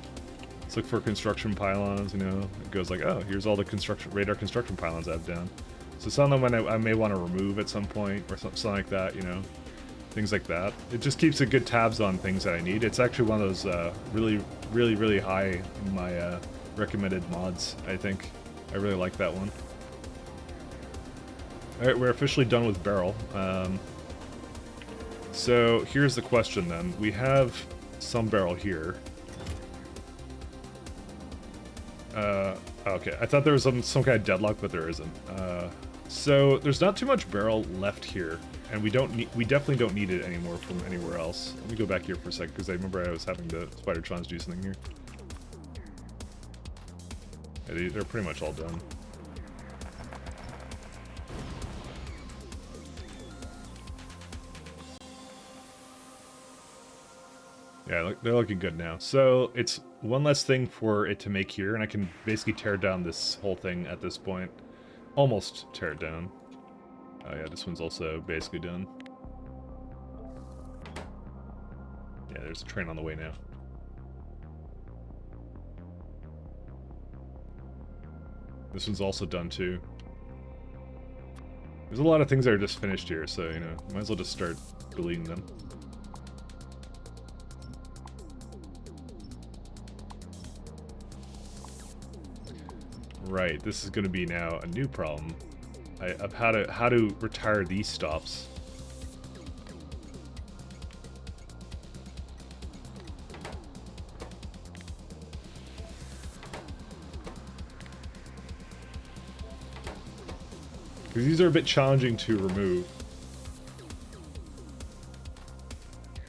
let's look for construction pylons. You know, it goes like, oh, here's all the radar construction pylons I've done. So some of them I may want to remove at some point or something like that. You know, things like that. It just keeps a good tabs on things that I need. It's actually one of those really high in my recommended mods. I think I really like that one. Alright, we're officially done with barrel. So here's the question then. We have some barrel here. Okay, I thought there was some kind of deadlock, but there isn't. So there's not too much barrel left here, and we definitely don't need it anymore from anywhere else. Let me go back here for a second because I remember I was having the Spider-Trons do something here. Yeah, they're pretty much all done. Yeah, they're looking good now. So it's one less thing for it to make here, and I can basically tear down this whole thing at this point. Almost tear it down. Oh yeah, this one's also basically done. Yeah, there's a train on the way now. This one's also done too. There's a lot of things that are just finished here, so, you know, might as well just start deleting them. Right, this is going to be now a new problem of how to retire these stops. Because these are a bit challenging to remove.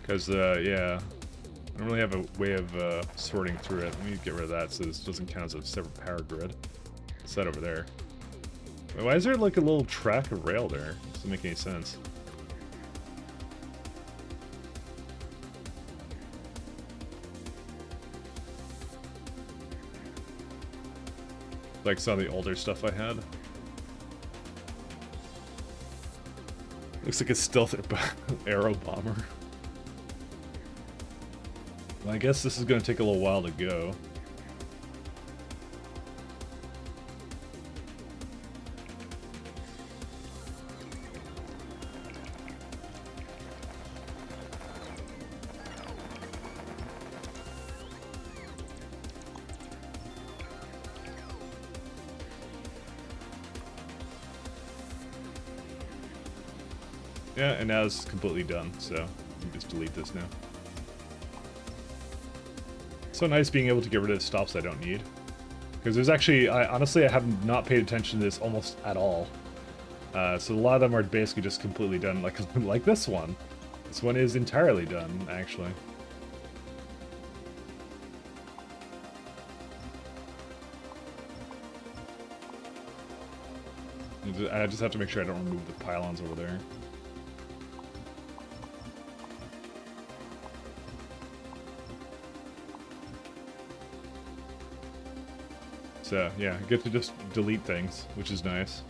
Because, yeah, I don't really have a way of sorting through it. Let me get rid of that so this doesn't count as a separate power grid. It's that over there. Why is there like a little track of rail there? It doesn't make any sense. Like some of the older stuff I had. Looks like a stealth aero bomber. Well, I guess this is going to take a little while to go. Yeah, and now it's completely done, so you can just delete this now. So nice being able to get rid of stops I don't need. Because there's actually, honestly, I have not paid attention to this almost at all. So a lot of them are basically just completely done, like this one. This one is entirely done, actually. I just have to make sure I don't remove the pylons over there. So, yeah, I get to just delete things, which is nice.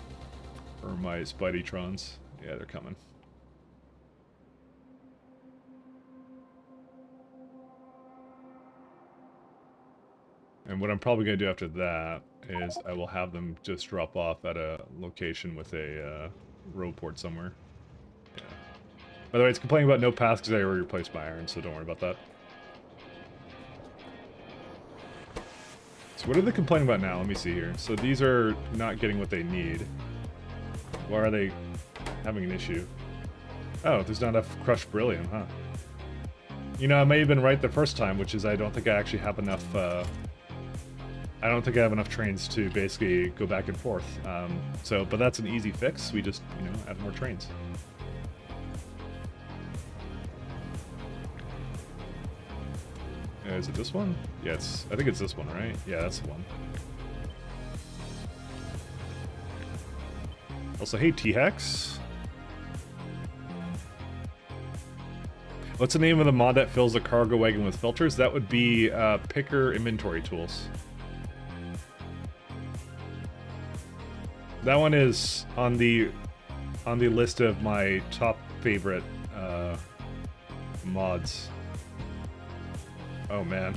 For my Spidey-trons. Yeah, they're coming. And what I'm probably going to do after that is I will have them just drop off at a location with a road port somewhere. Yeah. By the way, it's complaining about no paths because I already replaced my iron, so don't worry about that. So what are they complaining about now? Let me see here. So these are not getting what they need. Why are they having an issue? Oh, there's not enough crushed beryllium, huh? You know, I may have been right the first time, which is I don't think I actually have enough, I don't think I have enough trains to basically go back and forth. But that's an easy fix. We just, you know, add more trains. Is it this one? Yeah, I think it's this one, right? Yeah, that's the one. Also, hey, T-Hex. What's the name of the mod that fills the cargo wagon with filters? That would be Picker Inventory Tools. That one is on the list of my top favorite mods. Oh man.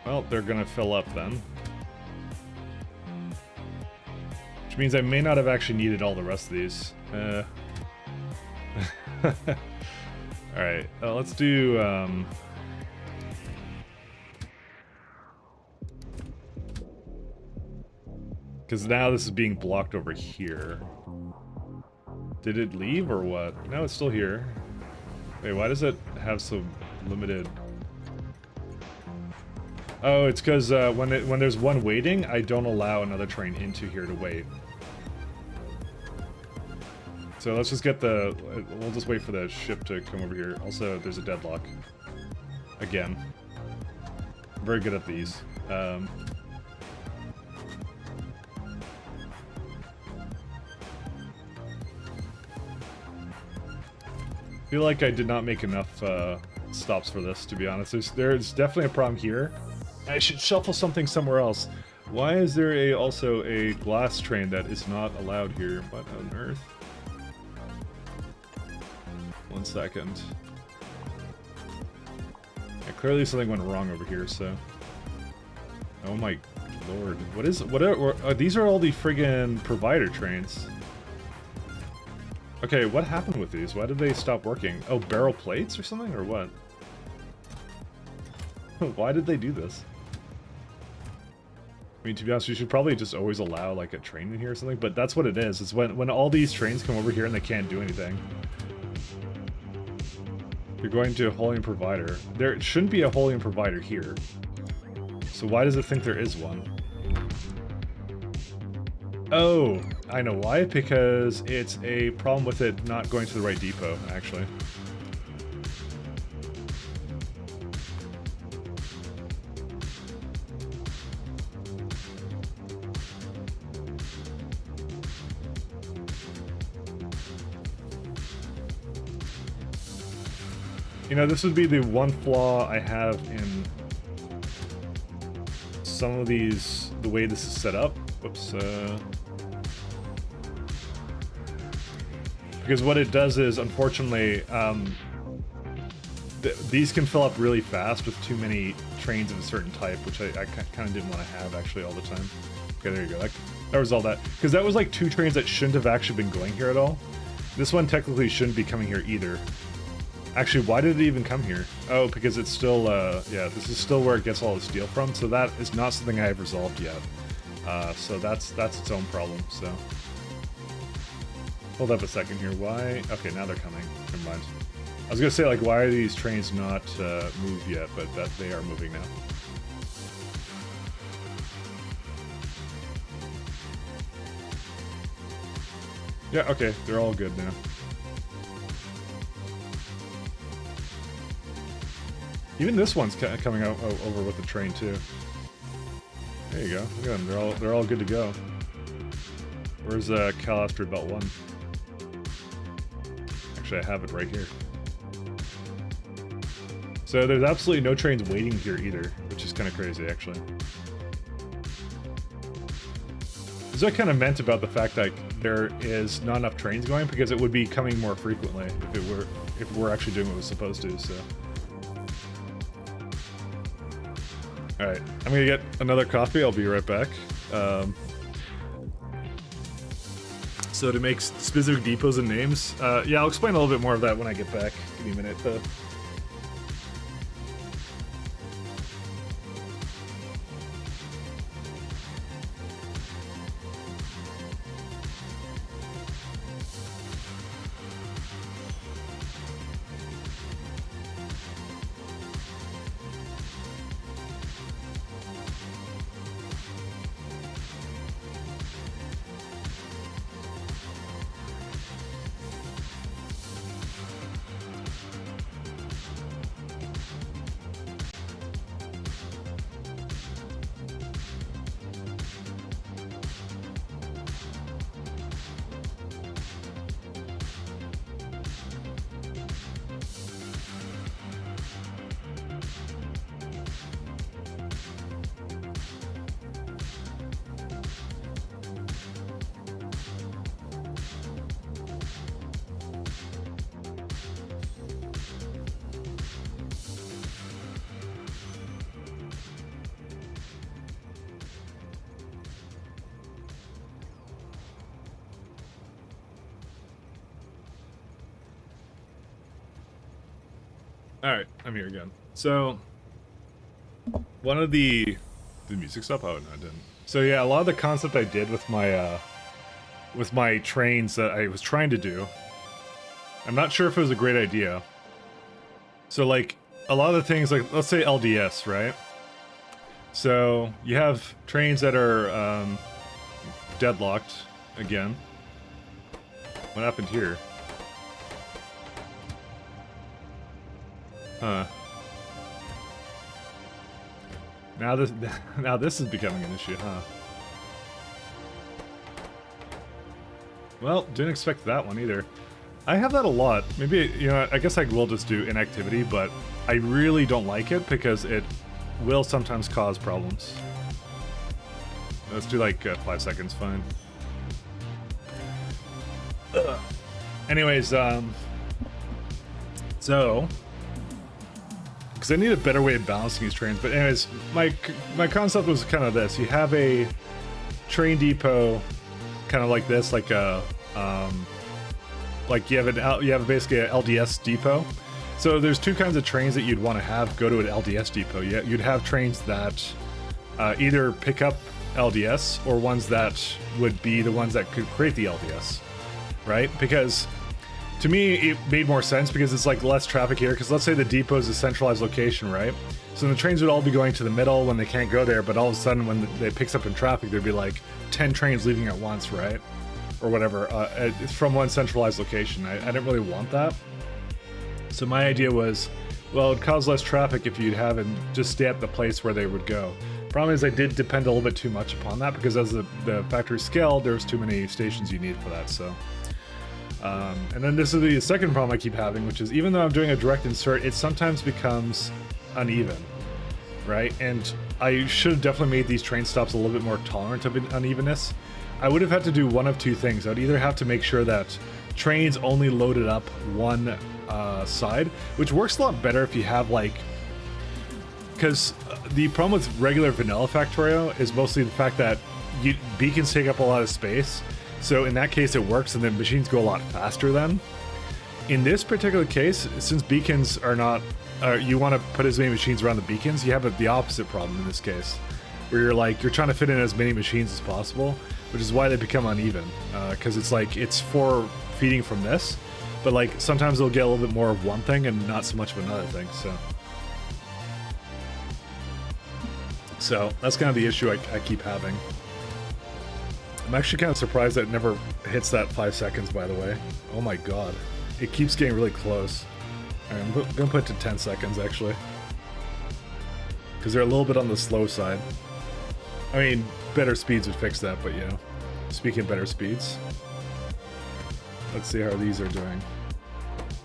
Well, they're gonna fill up then. Which means I may not have actually needed all the rest of these. Alright, let's do... Because now this is being blocked over here. Did it leave or what? No, it's still here. Wait, why does it have so limited... Oh, it's because when there's one waiting, I don't allow another train into here to wait. So let's just get the... We'll just wait for the ship to come over here. Also, there's a deadlock. Again. I'm very good at these. I feel like I did not make enough stops for this, to be honest. There's definitely a problem here. I should shuffle something somewhere else. Why is there also a glass train that is not allowed here? What on earth? 1 second. Yeah, clearly something went wrong over here, so... Oh my lord. These are all the friggin' provider trains. Okay, what happened with these? Why did they stop working? Oh, barrel plates or something, or what? Why did they do this? I mean, to be honest, you should probably just always allow, like, a train in here or something, but that's what it is. It's when all these trains come over here and they can't do anything. You're going to a hauling provider. There shouldn't be a hauling provider here. So why does it think there is one? Oh, I know why. Because it's a problem with it not going to the right depot, actually. You know, this would be the one flaw I have in some of these, the way this is set up. Whoops. Because what it does is, unfortunately, these can fill up really fast with too many trains of a certain type, which I kind of didn't want to have, actually, all the time. Okay, there you go. That resolved that. Because that was like 2 trains that shouldn't have actually been going here at all. This one technically shouldn't be coming here either. Actually, why did it even come here? Oh, because it's still, yeah, this is still where it gets all the steel from, so that is not something I have resolved yet. So that's its own problem, so... Hold up a second here, why? Okay, now they're coming. Never mind. I was gonna say, like, why are these trains not moved yet, but that they are moving now. Yeah, okay, they're all good now. Even this one's coming out over with the train too. There you go. Look at them. They're all good to go. Where's Calastri Belt 1? Actually, I have it right here. So there's absolutely no trains waiting here either, which is kind of crazy, actually. This is what I kind of meant about the fact that there is not enough trains going, because it would be coming more frequently if we're actually doing what we're supposed to. So, all right, I'm gonna get another coffee. I'll be right back. So to make specific depots and names, yeah, I'll explain a little bit more of that when I get back. Give me a minute. Alright, I'm here again. So, one of the... Did music stop? Oh, no, it didn't. So yeah, a lot of the concept I did with my trains that I was trying to do, I'm not sure if it was a great idea. So like, a lot of the things, like, let's say LDS, right? So, you have trains that are, deadlocked, again. What happened here? Huh. Now this is becoming an issue, huh? Well, didn't expect that one either. I have that a lot. Maybe, you know, I guess I will just do inactivity, but I really don't like it because it will sometimes cause problems. Let's do like 5 seconds, fine. Ugh. Anyways, so... because I need a better way of balancing these trains. But anyways, my concept was kind of this: you have a train depot, kind of like this, like a like you have basically an LDS depot. So there's two kinds of trains that you'd want to have go to an LDS depot. You'd have trains that either pick up LDS or ones that would be the ones that could create the LDS, right? Because to me, it made more sense because it's like less traffic here. Because let's say the depot is a centralized location, right? So the trains would all be going to the middle when they can't go there, but all of a sudden when it picks up in traffic, there'd be like 10 trains leaving at once, right? Or whatever, it's from one centralized location. I didn't really want that. So my idea was, well, it'd cause less traffic if you'd have them just stay at the place where they would go. Problem is I did depend a little bit too much upon that because as the factory scaled, there was too many stations you need for that, so... and then this is the second problem I keep having, which is even though I'm doing a direct insert, it sometimes becomes uneven, right? And I should have definitely made these train stops a little bit more tolerant of unevenness. I would have had to do one of two things. I would either have to make sure that trains only loaded up one side, which works a lot better if you have like... because the problem with regular vanilla Factorio is mostly the fact that beacons take up a lot of space. So in that case it works and then machines go a lot faster then. In this particular case, since beacons are not, you want to put as many machines around the beacons, you have the opposite problem in this case. Where you're trying to fit in as many machines as possible, which is why they become uneven. Because it's like, it's for feeding from this, but like sometimes they'll get a little bit more of one thing and not so much of another thing, So that's kind of the issue I keep having. I'm actually kind of surprised that it never hits that 5 seconds, by the way. Oh my god. It keeps getting really close. Right, I'm going to put it to 10 seconds, actually. Because they're a little bit on the slow side. I mean, better speeds would fix that, but you know. Speaking of better speeds. Let's see how these are doing.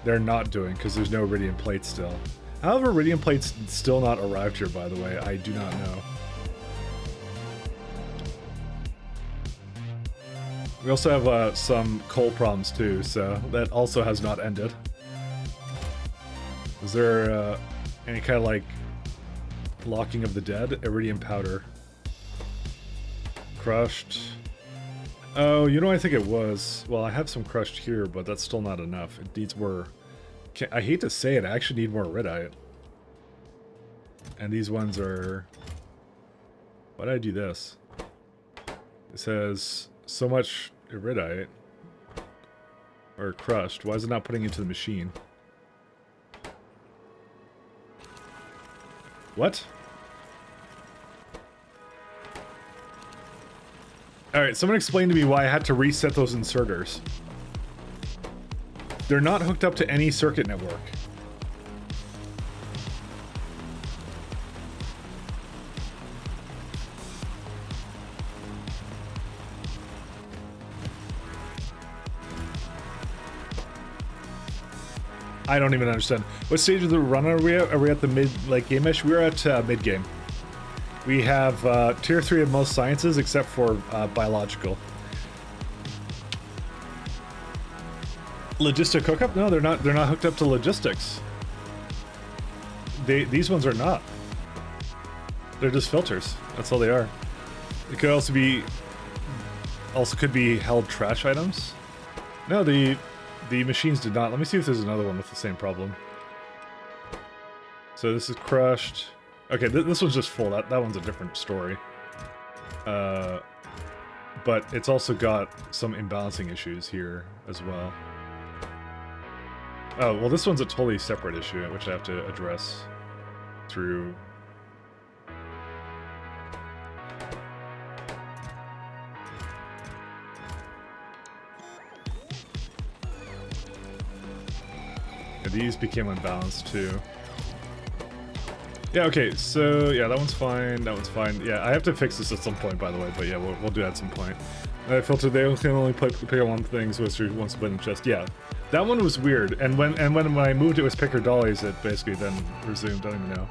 they're not doing, because there's no iridium plate still. How have iridium plates still not arrived here, by the way? I do not know. We also have some coal problems too, so that also has not ended. Is there any kind of like locking of the dead? Iridium powder. Crushed. Oh, you know, I think it was. Well, I have some crushed here, but that's still not enough. It needs more. I hate to say it, I actually need more iridite. And these ones are... Why did I do this? It says so much iridite. Or crushed. Why is it not putting it into the machine? What? Alright, someone explain to me why I had to reset those inserters. They're not hooked up to any circuit network. I don't even understand. What stage of the run are we at? Are we at the mid, game-ish? We're at mid-game. We have tier 3 of most sciences except for biological. Logistic hookup? No, they're not hooked up to logistics. These ones are not. They're just filters. That's all they are. It could also be could be held trash items. No, the machines did not. Let me see if there's another one with the same problem. So this is crushed. Okay, this one's just full. That one's a different story. But it's also got some imbalancing issues here as well. Oh, well, this one's a totally separate issue, which I have to address through... Yeah, these became unbalanced, too. Yeah, okay, so, yeah, that one's fine, that one's fine. Yeah, I have to fix this at some point, by the way, but yeah, we'll do that at some point. Filter, they can only pick up one thing, so it's one split in chest. Yeah, that one was weird, and when I moved it was pick or dollies, it basically then resumed, I don't even know.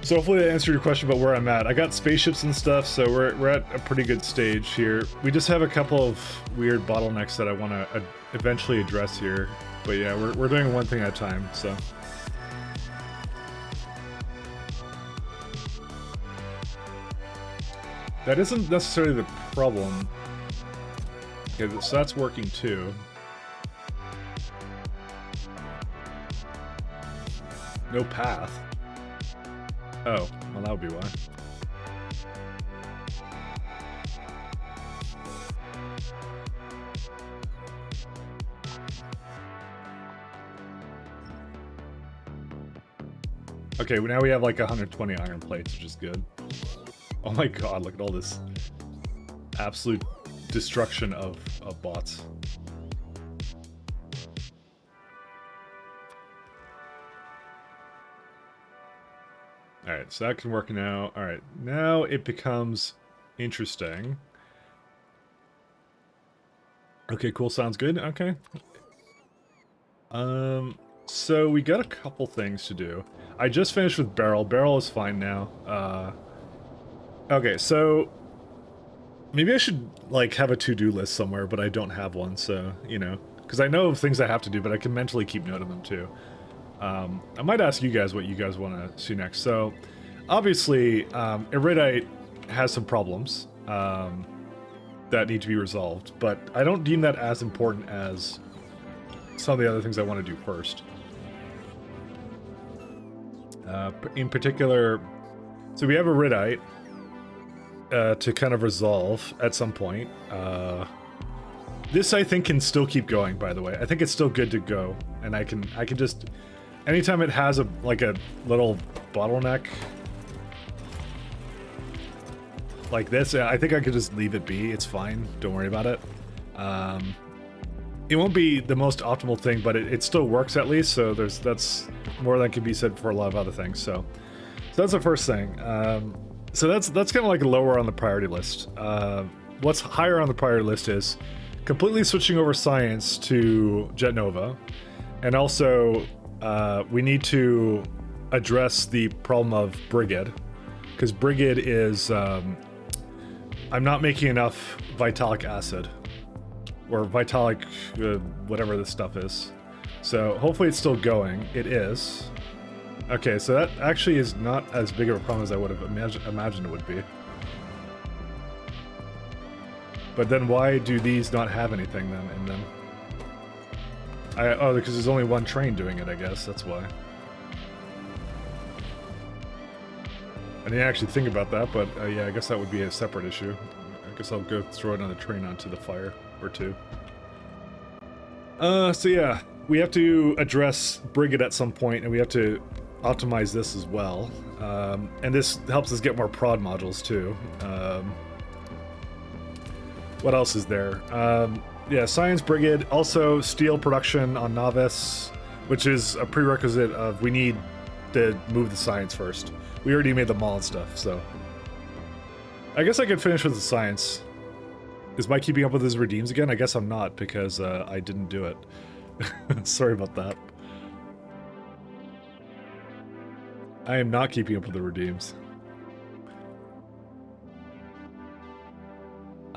So hopefully that answered your question about where I'm at. I got spaceships and stuff, so we're at a pretty good stage here. We just have a couple of weird bottlenecks that I want to eventually address here. But yeah, we're doing one thing at a time, so... That isn't necessarily the problem. Okay, so that's working too. No path. Oh, well that would be why. Okay, well now we have like 120 iron plates, which is good. Oh my god, look at all this absolute destruction of bots. Alright, so that can work now. Alright, now it becomes interesting. Okay, cool, sounds good. Okay. So we got a couple things to do. I just finished with Barrel. Barrel is fine now. Okay, so maybe I should like have a to-do list somewhere, but I don't have one, so, you know, because I know of things I have to do, but I can mentally keep note of them too. I might ask you guys what you guys want to see next. So, obviously, Iridite has some problems that need to be resolved, but I don't deem that as important as some of the other things I want to do first. In particular, so we have Iridite to kind of resolve at some point. This I think can still keep going, by the way. I think it's still good to go, and I can just... Anytime it has a little bottleneck like this, I think I could just leave it be. It's fine. Don't worry about it. It won't be the most optimal thing, but it still works at least, so that's more than can be said for a lot of other things. So that's the first thing. So that's kind of like lower on the priority list. What's higher on the priority list is completely switching over science to Jet Nova, and also we need to address the problem of Brigid, because Brigid is I'm not making enough vitalic acid, or vitalic whatever this stuff is. So hopefully it's still going. It is. Okay, so that actually is not as big of a problem as I would have imagined it would be. But then why do these not have anything then in them? Oh, because there's only one train doing it, I guess. That's why. I didn't actually think about that, but yeah, I guess that would be a separate issue. I guess I'll go throw another train onto the fire, or two. So yeah, we have to address Brigid at some point, and we have to optimize this as well. And this helps us get more prod modules too. What else is there? Yeah, Science Brigid, also steel production on Novice, which is a prerequisite of we need to move the science first. We already made the mall and stuff, so. I guess I could finish with the science. Is my keeping up with his redeems again? I guess I'm not, because I didn't do it. Sorry about that. I am not keeping up with the redeems.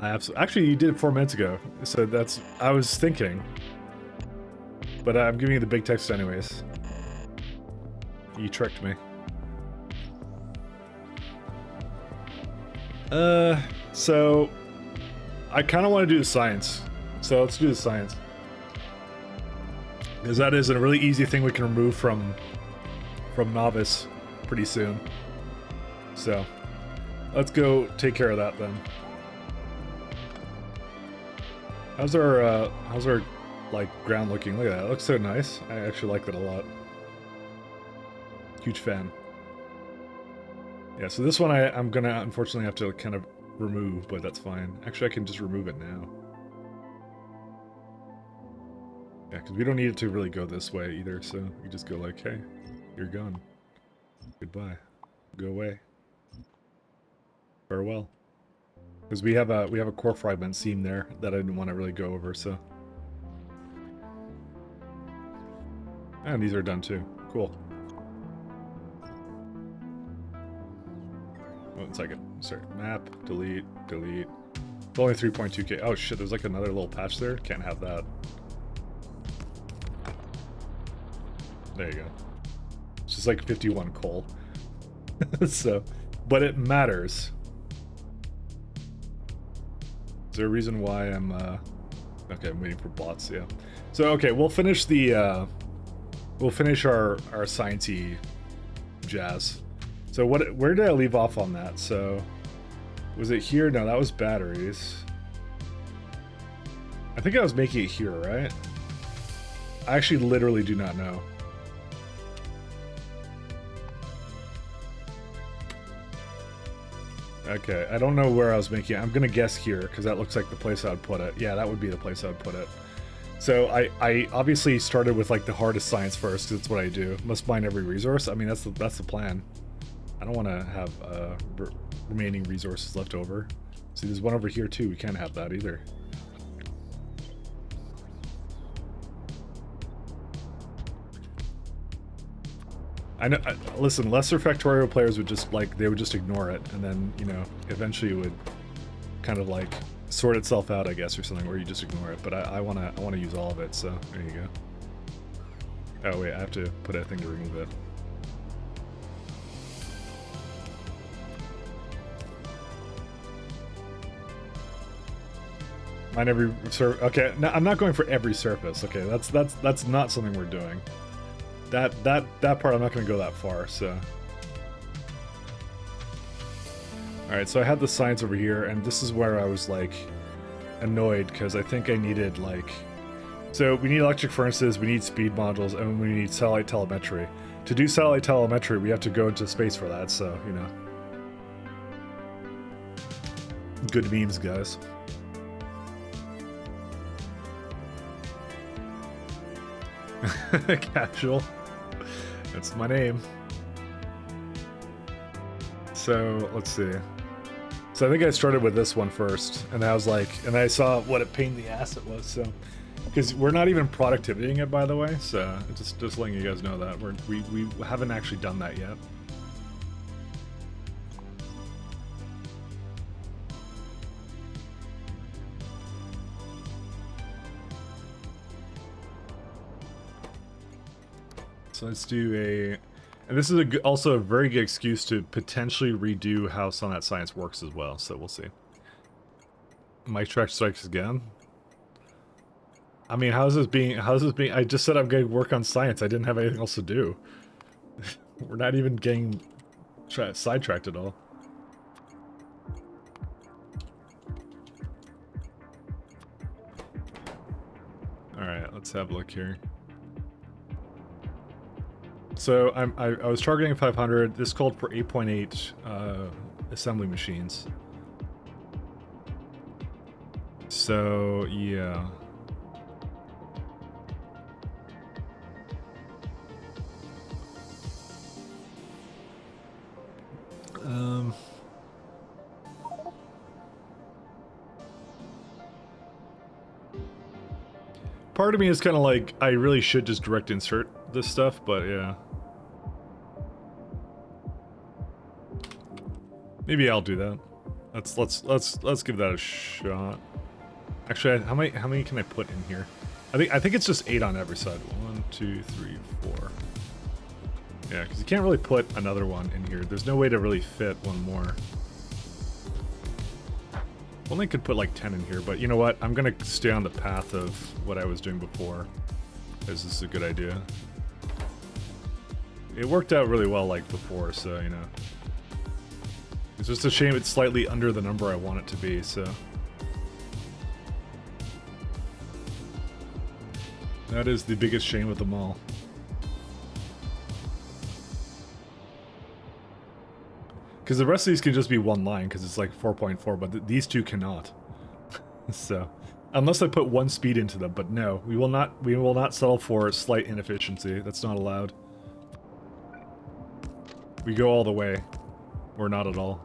Actually, you did it 4 minutes ago, so that's... I was thinking. But I'm giving you the big text anyways. You tricked me. So... I kind of want to do the science. So let's do the science. Because that is a really easy thing we can remove from Novice pretty soon. So, let's go take care of that then. How's our like ground looking? Look at that, it looks so nice. I actually like that a lot. Huge fan. Yeah, so this one I'm gonna unfortunately have to kind of remove, but that's fine. Actually, I can just remove it now. Yeah, because we don't need it to really go this way either, so you just go like, hey, you're gone. Goodbye. Go away. Farewell. Because we have a core fragment seam there that I didn't want to really go over, so. And these are done too. Cool. 1 second. Sorry. Map. Delete. Delete. It's only 3.2k. Oh shit, there's like another little patch there. Can't have that. There you go. It's just like 51 coal. So, but it matters. Is there a reason why I'm, okay, I'm waiting for bots, yeah. So, okay, we'll finish the, we'll finish our sciencey jazz. So where did I leave off on that? So, was it here? No, that was batteries. I think I was making it here, right? I actually literally do not know. Okay, I don't know where I was making it. I'm gonna guess here, because that looks like the place I would put it. Yeah, that would be the place I would put it. So I obviously started with like the hardest science first, because that's what I do. Must mine every resource. I mean, that's the plan. I don't want to have remaining resources left over. See, there's one over here too. We can't have that either. I know. Listen, lesser Factorio players would just they would just ignore it, and then eventually it would kind of like sort itself out, I guess, or something, where you just ignore it. But I wanna use all of it, so there you go. Oh wait, I have to put a thing to remove it. Mine every surface. Okay, no, I'm not going for every surface. Okay, that's not something we're doing. That part I'm not going to go that far, so. Alright, so I had the science over here, and this is where I was, like, annoyed, because I think I needed, like... So, we need electric furnaces, we need speed modules, and we need satellite telemetry. To do satellite telemetry, we have to go into space for that, so, Good memes, guys. Casual. That's my name. So, let's see. So I think I started with this one first, and I was like, and I saw what a pain in the ass it was. So, because we're not even productivitying it, by the way. So just letting you guys know that we haven't actually done that yet. So let's do a, and this is also a very good excuse to potentially redo how some of that science works as well. So we'll see. Mike track strikes again. I mean, how's this being? I just said I'm going to work on science. I didn't have anything else to do. We're not even getting sidetracked at all. All right, let's have a look here. So I was targeting 500. This called for 8.8 assembly machines. So yeah. Part of me is kind of like, I really should just direct insert this stuff, but yeah. Maybe I'll do that. Let's give that a shot. Actually, how many can I put in here? I think it's just 8 on every side. 1, 2, 3, 4. Yeah, because you can't really put another one in here. There's no way to really fit one more. Only could put like 10 in here, but you know what? I'm gonna stay on the path of what I was doing before, because this is a good idea. It worked out really well like before, so you know. It's just a shame it's slightly under the number I want it to be, so. That is the biggest shame of them all. Because the rest of these can just be one line, because it's like 4.4, but these two cannot. So, unless I put one speed into them, but no, we will not settle for slight inefficiency. That's not allowed. We go all the way, or not at all.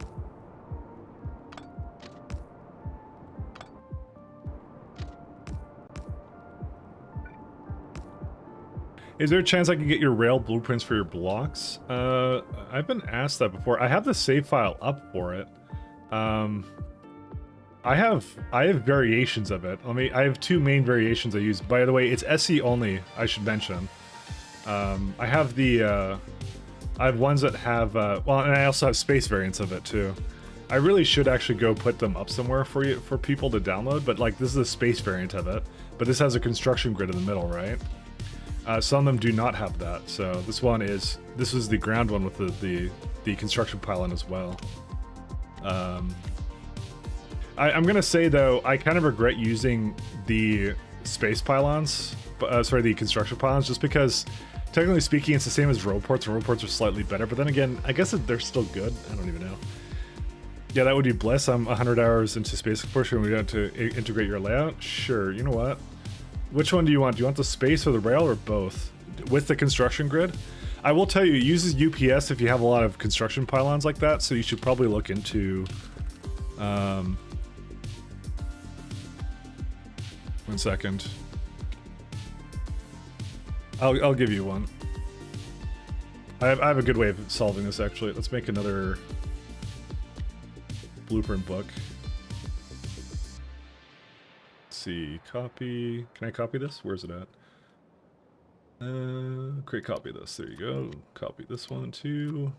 Is there a chance I can get your rail blueprints for your blocks? I've been asked that before. I have the save file up for it. I have variations of it. I have 2 main variations I use. By the way, it's SE only, I should mention. I have ones that have, well, and I also have space variants of it too. I really should actually go put them up somewhere for people to download, but like this is a space variant of it. But this has a construction grid in the middle, right? Some of them do not have that, so this is the ground one with the construction pylon as well. I'm gonna say though, I kind of regret using the space pylons, sorry, the construction pylons, just because technically speaking, it's the same as road ports, and road ports are slightly better. But then again, I guess they're still good. I don't even know. Yeah, that would be bliss. I'm 100 hours into space exploration. We got to integrate your layout. Sure. You know what? Which one do you want? Do you want the space or the rail, or both? With the construction grid? I will tell you, it uses UPS if you have a lot of construction pylons like that, so you should probably look into... 1 second. I'll give you one. I have a good way of solving this, actually. Let's make another blueprint book. See, copy. Can I copy this? Where's it at? Create copy of this. There you go. Copy this one too.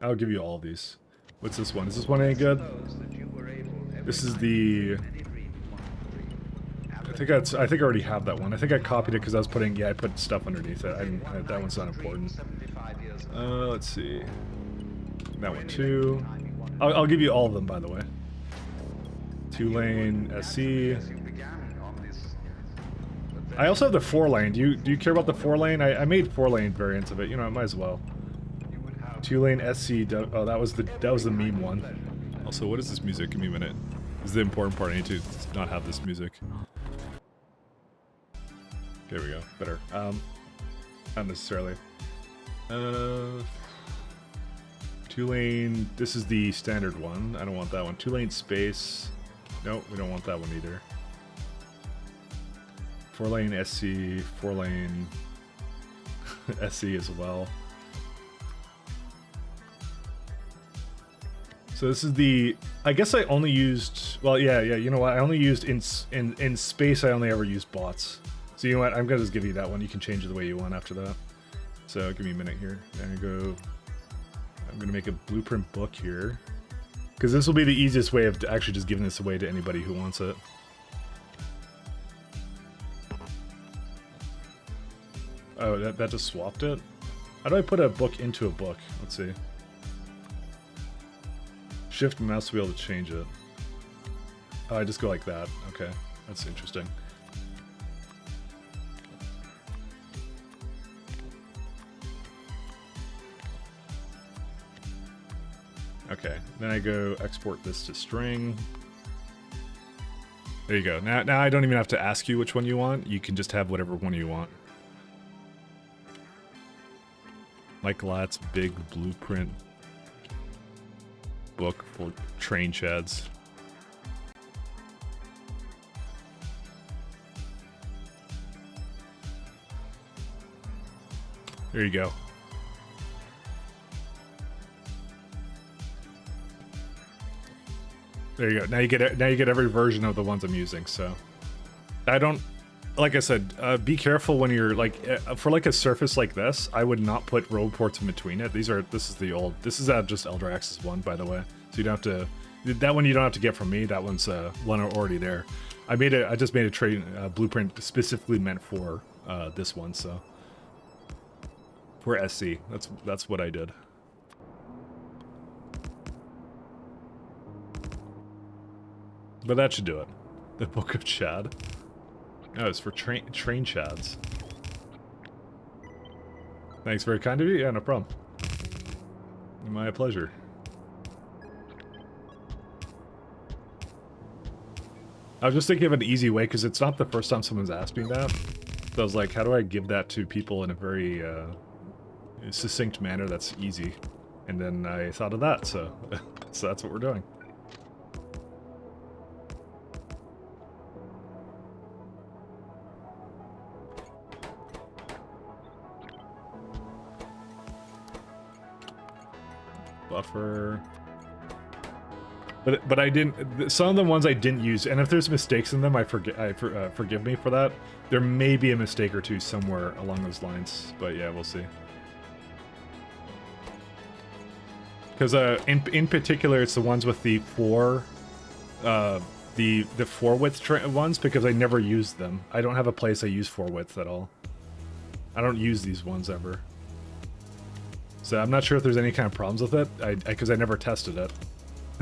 I'll give you all of these. What's this one? Is this one any good? This is the. I think I already have that one. I think I copied it because I was putting. Yeah, I put stuff underneath it. That one's not important. Let's see. That one too. I'll give you all of them, by the way. 2-lane SC. I also have the 4-lane. Do you care about the 4-lane? I made 4-lane variants of it. You know, I might as well. 2-lane SC. Oh, that was the meme one. Also, what is this music? Give me a minute. This is the important part. I need to not have this music. There we go. Better. Not necessarily. 2-lane. This is the standard one. I don't want that one. 2-lane space. Nope, we don't want that one either. 4-lane SC, 4-lane SE as well. So this is the, I guess I only used, well, yeah, you know what? I only used in space, I only ever used bots. So you know what? I'm going to just give you that one. You can change it the way you want after that. So give me a minute here. I'm going to make a blueprint book here. Because this will be the easiest way of actually just giving this away to anybody who wants it. Oh, that just swapped it? How do I put a book into a book? Let's see. Shift mouse wheel to change it. Oh, I just go like that. Okay, that's interesting. Okay, then I go export this to string. There you go. Now I don't even have to ask you which one you want. You can just have whatever one you want. Mike Latt's big blueprint book for train sheds. There you go. There you go. Now you get every version of the ones I'm using. So I don't, like I said, be careful when you're like for like a surface like this. I would not put road ports in between it. This is the old. This is just Eldrax's one, by the way. So you don't have to. That one you don't have to get from me. That one's one already there. I just made a train blueprint specifically meant for this one. So for SC, that's what I did. But that should do it. The Book of Chad. Oh, it's for train chads. Thanks, very kind of you. Yeah, no problem. My pleasure. I was just thinking of an easy way, because it's not the first time someone's asked me that. So I was like, how do I give that to people in a very succinct manner that's easy? And then I thought of that, so that's what we're doing. Buffer. But I didn't. Some of the ones I didn't use, and if there's mistakes in them, forgive me for that. There may be a mistake or two somewhere along those lines, but yeah, we'll see. Because in particular, it's the ones with the four width ones, because I never used them. I don't have a place I use 4 width at all. I don't use these ones ever. So I'm not sure if there's any kind of problems with it, because I never tested it.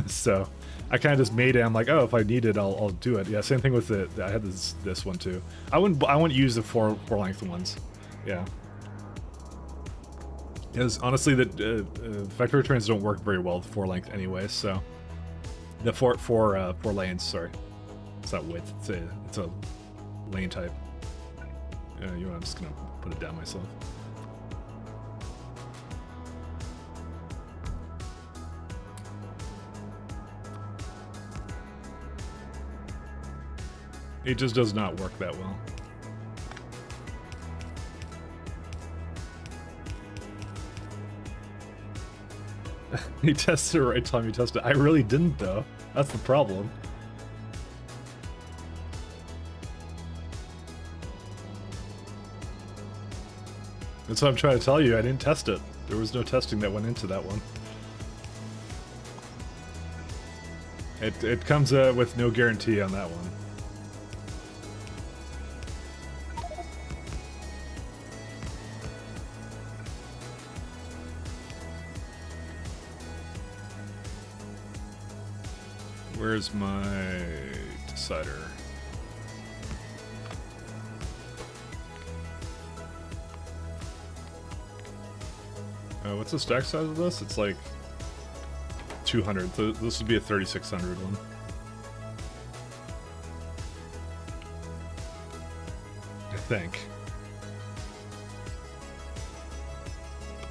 So I kind of just made it. I'm like, oh, if I need it, I'll do it. Yeah, same thing with I had this one too. I wouldn't use the four length ones. Yeah. Because honestly, the Factorio trains don't work very well with 4 length anyway. So the four lanes. Sorry, it's not width. It's a lane type. I'm just gonna put it down myself. It just does not work that well. You tested it right time you tested it. I really didn't, though. That's the problem. That's what I'm trying to tell you. I didn't test it. There was no testing that went into that one. It comes with no guarantee on that one. Where's my decider? What's the stack size of this? It's like 200. This would be a 3600 one. I think.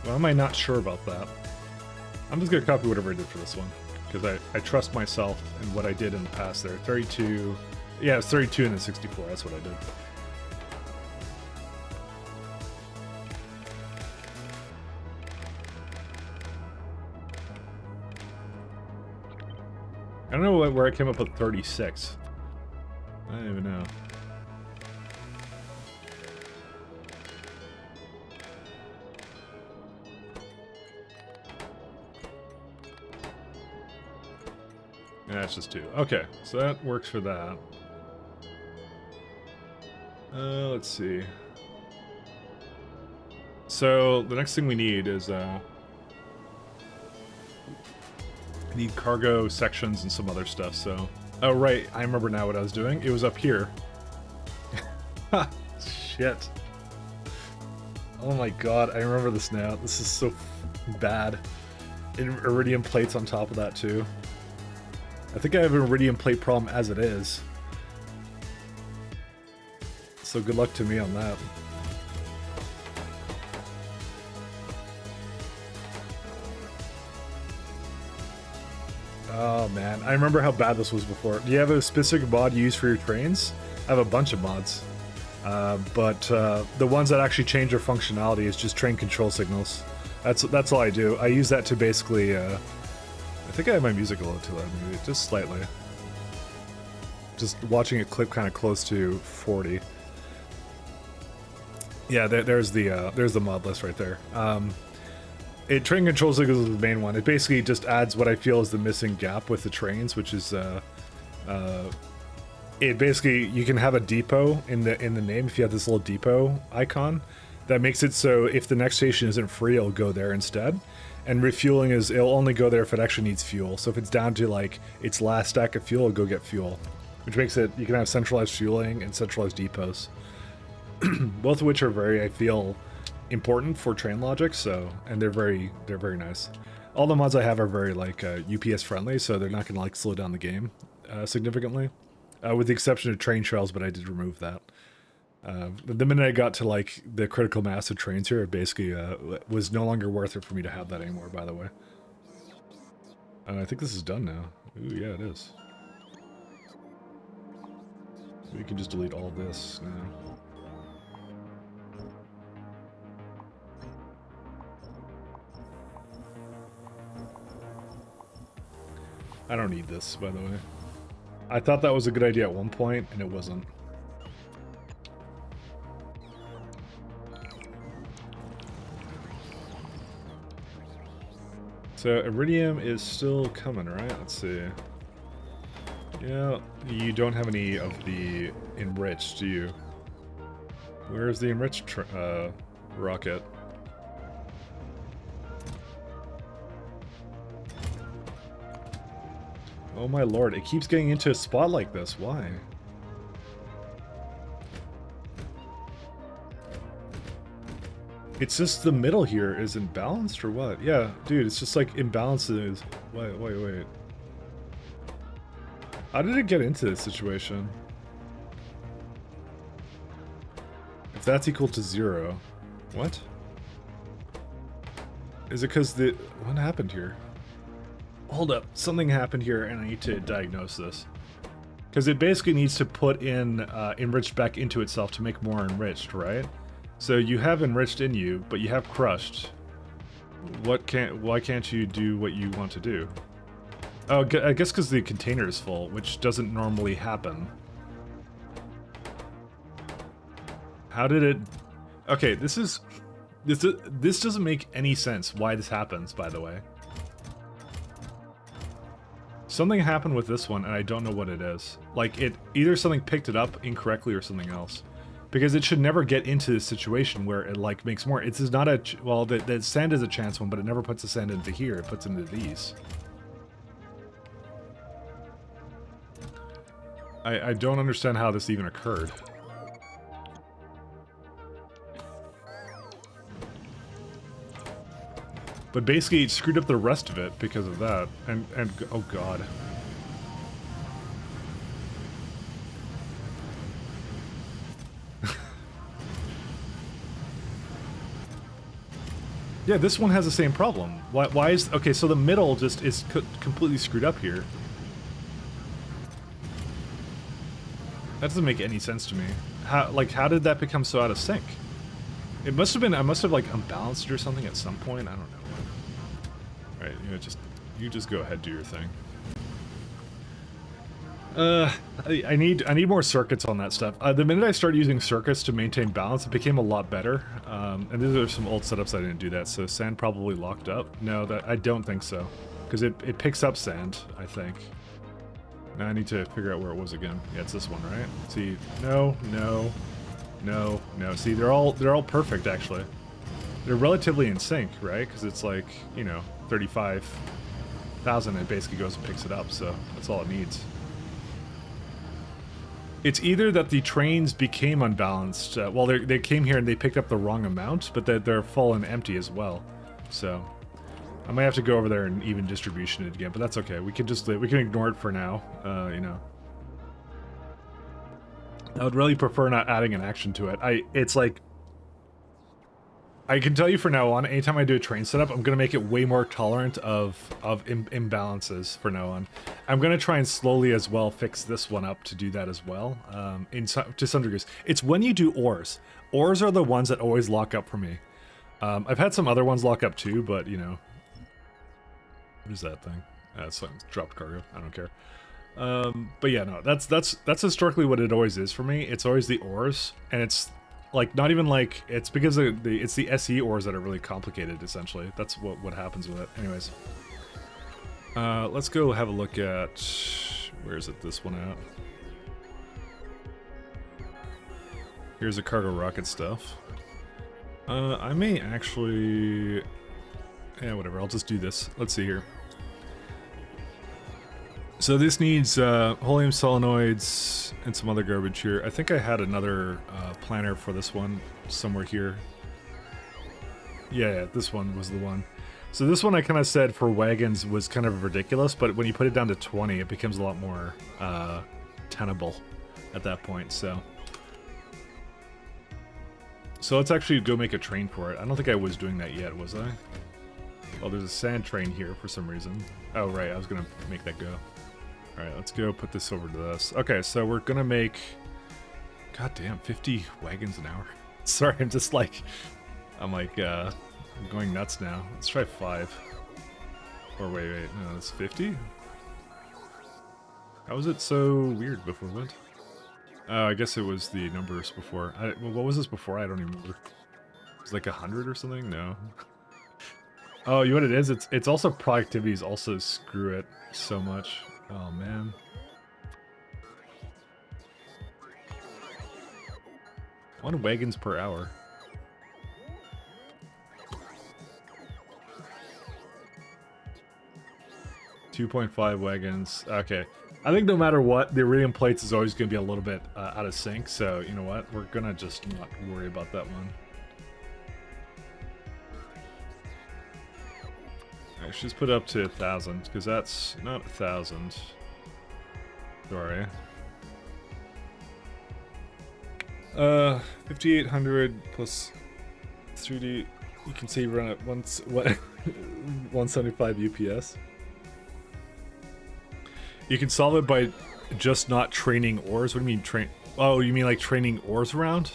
Well, am I not sure about that? I'm just gonna copy whatever I did for this one. because I trust myself and what I did in the past there. 32, yeah, it's 32 and then 64. That's what I did. I don't know where I came up with 36. I don't even know. Yeah, it's just 2. Okay, so that works for that. Let's see. So the next thing we need is I need cargo sections and some other stuff. So, oh right, I remember now what I was doing. It was up here. Shit. Oh my god, I remember this now. This is so bad. Iridium plates on top of that too. I think I have an iridium plate problem as it is. So good luck to me on that. Oh man, I remember how bad this was before. Do you have a specific mod you use for your trains? I have a bunch of mods. But the ones that actually change their functionality is just train control signals. That's all I do. I use that to basically, I think I have my music a little too loud, maybe, just slightly. Just watching it clip kind of close to 40. Yeah, there's the mod list right there. Train control signals is the main one. It basically just adds what I feel is the missing gap with the trains, which is it basically, you can have a depot in the name if you have this little depot icon. That makes it so if the next station isn't free, it'll go there instead. And refueling is, it'll only go there if it actually needs fuel. So if it's down to like its last stack of fuel, it'll go get fuel. Which makes it, you can have centralized fueling and centralized depots. Both of which are very, I feel, important for train logic, so, and they're very nice. All the mods I have are very like UPS friendly, so they're not gonna like slow down the game significantly. With the exception of train trails, but I did remove that. The minute I got to like the critical mass of trains here, it basically was no longer worth it for me to have that anymore, by the way. I think this is done now. Ooh, yeah, it is. We can just delete all this now. I don't need this, by the way. I thought that was a good idea at one point, and it wasn't. So iridium is still coming, right? Let's see. Yeah, you don't have any of the enriched, do you? Where's the enriched rocket? Oh my lord, it keeps getting into a spot like this. Why? It's just the middle here is imbalanced or what? Yeah, dude, it's just like imbalances. Wait. How did it get into this situation? If that's equal to 0. What? Is it because the... What happened here? Hold up, something happened here and I need to diagnose this. Because it basically needs to put in enriched back into itself to make more enriched, right? So you have enriched in you, but you have crushed. Why can't you do what you want to do? Oh, I guess because the container is full, which doesn't normally happen. How did it... Okay, this doesn't make any sense why this happens, by the way. Something happened with this one, and I don't know what it is. Like, either something picked it up incorrectly or something else. Because it should never get into this situation where it, like, makes more... It's not a... Well, the sand is a chance one, but it never puts the sand into here. It puts it into these. I don't understand how this even occurred. But basically, it screwed up the rest of it because of that. And oh god. Yeah, this one has the same problem. Why is... Okay, so the middle just is completely screwed up here. That doesn't make any sense to me. How did that become so out of sync? It must have been... I must have, like, unbalanced it or something at some point. I don't know. Alright, you just go ahead, do your thing. I need more circuits on that stuff. The minute I started using circuits to maintain balance, it became a lot better. And these are some old setups I didn't do that, so sand probably locked up. No, I don't think so. Because it picks up sand, I think. Now I need to figure out where it was again. Yeah, it's this one, right? See, no. See, they're all perfect, actually. They're relatively in sync, right? Because it's like, you know, 35,000, it basically goes and picks it up, so that's all it needs. It's either that the trains became unbalanced, well, they came here and they picked up the wrong amount, but that they're full and empty as well. So, I might have to go over there and even distribution it again, but that's okay. We can just, we can ignore it for now, you know. I would really prefer not adding an action to it. It's like, I can tell you for now on, anytime I do a train setup, I'm going to make it way more tolerant of imbalances for now on. I'm going to try and slowly as well fix this one up to do that as well, to some degrees. It's when you do ores. Ores are the ones that always lock up for me. I've had some other ones lock up too, but, you know. What is that thing? It's dropped cargo. I don't care. But yeah, no, that's historically what it always is for me. It's always the ores, and it's... Like, not even like, it's because it's the SE ores that are really complicated, essentially. That's what happens with it. Anyways. Let's go have a look at, where is it, this one at? Here's the cargo rocket stuff. I may actually, yeah, whatever, I'll just do this. Let's see here. So this needs helium solenoids and some other garbage here. I think I had another planner for this one somewhere here. Yeah, this one was the one. So this one I kind of said for wagons was kind of ridiculous, but when you put it down to 20, it becomes a lot more tenable at that point, so. So let's actually go make a train for it. I don't think I was doing that yet, was I? Oh, there's a sand train here for some reason. Oh, right, I was going to make that go. Alright, let's go put this over to this. Okay, so we're gonna make... Goddamn, 50 wagons an hour. Sorry, I'm just like... I'm going nuts now. Let's try 5. Or wait, no, it's 50? How was it so weird before that? I guess it was the numbers before. Well, what was this before? I don't even remember. It was like 100 or something? No. Oh, you know what it is? It's also productivities also screw it so much. Oh, man. One wagons per hour. .5 wagons. Okay. I think no matter what, the iridium plates is always going to be a little bit out of sync. So, you know what? We're going to just not worry about that one. I should just put it up to 1,000, because that's not 1,000. Sorry. 5,800 plus 3D. You can see run at 175 UPS. You can solve it by just not training ores. What do you mean train? Oh, you mean like training ores around?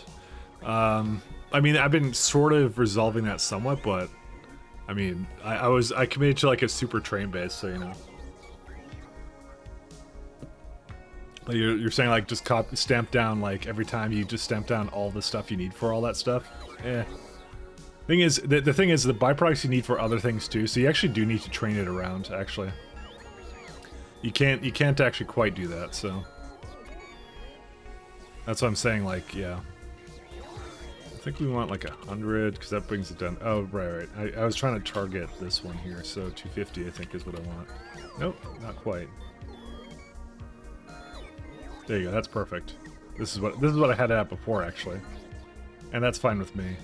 I mean, I've been sort of resolving that somewhat, but I mean, I committed to like a super train base, so you know. Like you're saying like just stamp down like every time you just stamp down all the stuff you need for all that stuff. Eh. The thing is the byproducts you need for other things too. So you actually do need to train it around. Actually, you can't actually quite do that. So that's what I'm saying. Like, yeah. I think we want like 100 because that brings it down. Oh, right. I was trying to target this one here, so 250 I think is what I want. Nope, not quite. There you go. That's perfect. This is what I had it at before actually, and that's fine with me.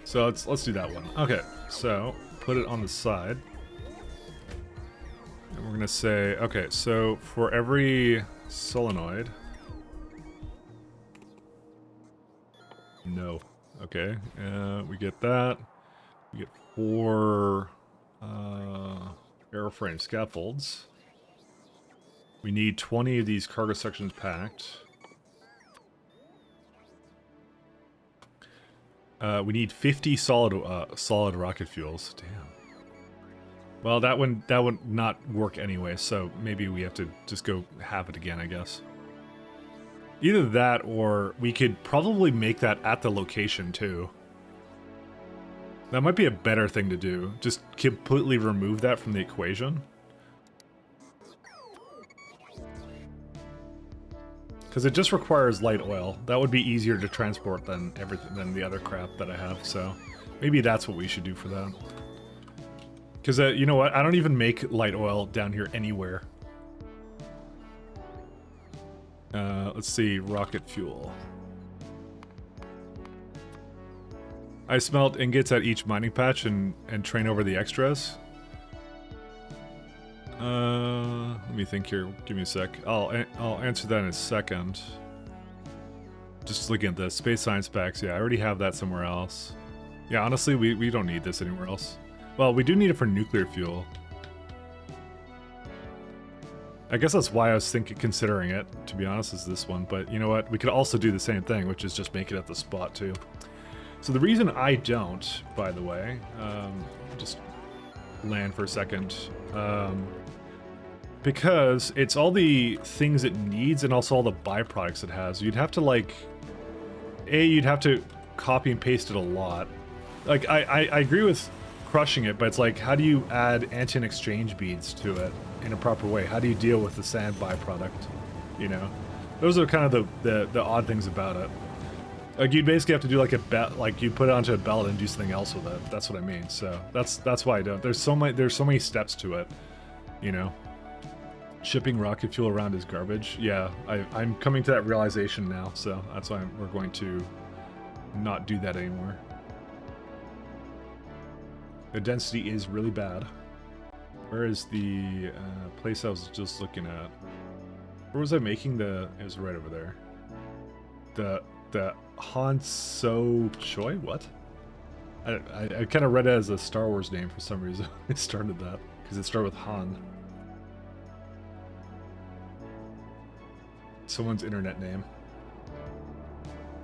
So let's do that one. Okay, so put it on the side, and we're gonna say okay. So for every solenoid. No. Okay, we get that. We get 4 airframe scaffolds. We need 20 of these cargo sections packed. We need 50 solid rocket fuels. Damn. Well, that would not work anyway, so maybe we have to just go have it again, I guess. Either that, or we could probably make that at the location, too. That might be a better thing to do. Just completely remove that from the equation. Because it just requires light oil. That would be easier to transport than the other crap that I have, so... Maybe that's what we should do for that. Because, you know what? I don't even make light oil down here anywhere. Let's see. Rocket fuel. I smelt ingots at each mining patch and train over the extras. Let me think here. Give me a sec. I'll answer that in a second. Just looking at the space science packs. Yeah, I already have that somewhere else. Yeah, honestly, we don't need this anywhere else. Well, we do need it for nuclear fuel. I guess that's why I was considering it, to be honest, is this one. But you know what? We could also do the same thing, which is just make it at the spot, too. So the reason I don't, by the way, just land for a second, because it's all the things it needs and also all the byproducts it has. You'd have to, like, you'd have to copy and paste it a lot. Like, I agree with crushing it, but it's like, how do you add antigen exchange beads to it in a proper way? How do you deal with the sand byproduct? You know, those are kind of the odd things about it. Like, you'd basically have to do like a belt, like you put it onto a belt and do something else with it. That's what I mean. So that's why I don't. There's so many steps to it. You know, shipping rocket fuel around is garbage. Yeah, I'm coming to that realization now. So that's why we're going to not do that anymore. The density is really bad. Where is the place I was just looking at? Where was I making the... It was right over there. The Han So Choi? What? I kind of read it as a Star Wars name for some reason. It started that. Because it started with Han. Someone's internet name.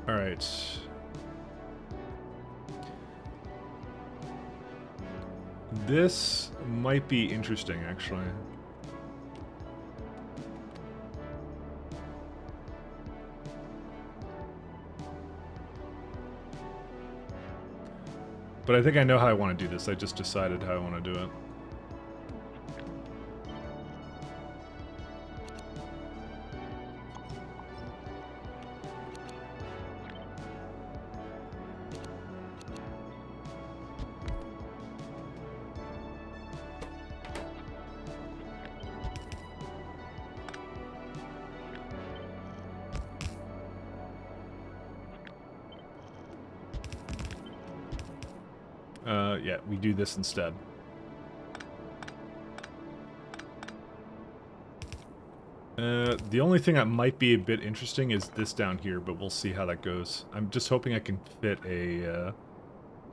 Alright. This might be interesting, actually. But I think I know how I want to do this. I just decided how I want to do it. Yeah, we do this instead. The only thing that might be a bit interesting is this down here, but we'll see how that goes. I'm just hoping I can fit a,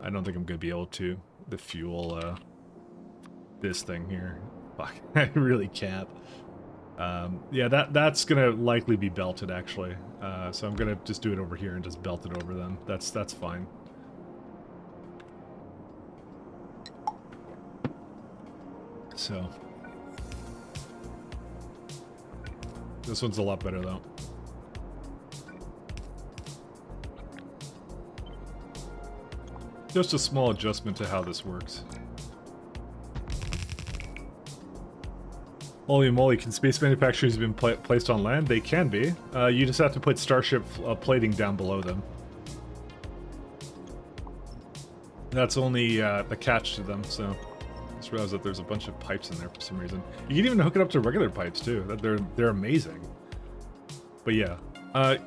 I don't think I'm going to be able to, the fuel, this thing here. Fuck, I really can't. Yeah, that's going to likely be belted, actually. So I'm going to just do it over here and just belt it over then. That's fine. So, this one's a lot better though. Just a small adjustment to how this works. Holy moly, can space manufacturers have been placed on land? They can be. You just have to put Starship plating down below them. That's only the catch to them, so... I just realized that there's a bunch of pipes in there for some reason. You can even hook it up to regular pipes too. They're amazing. But yeah,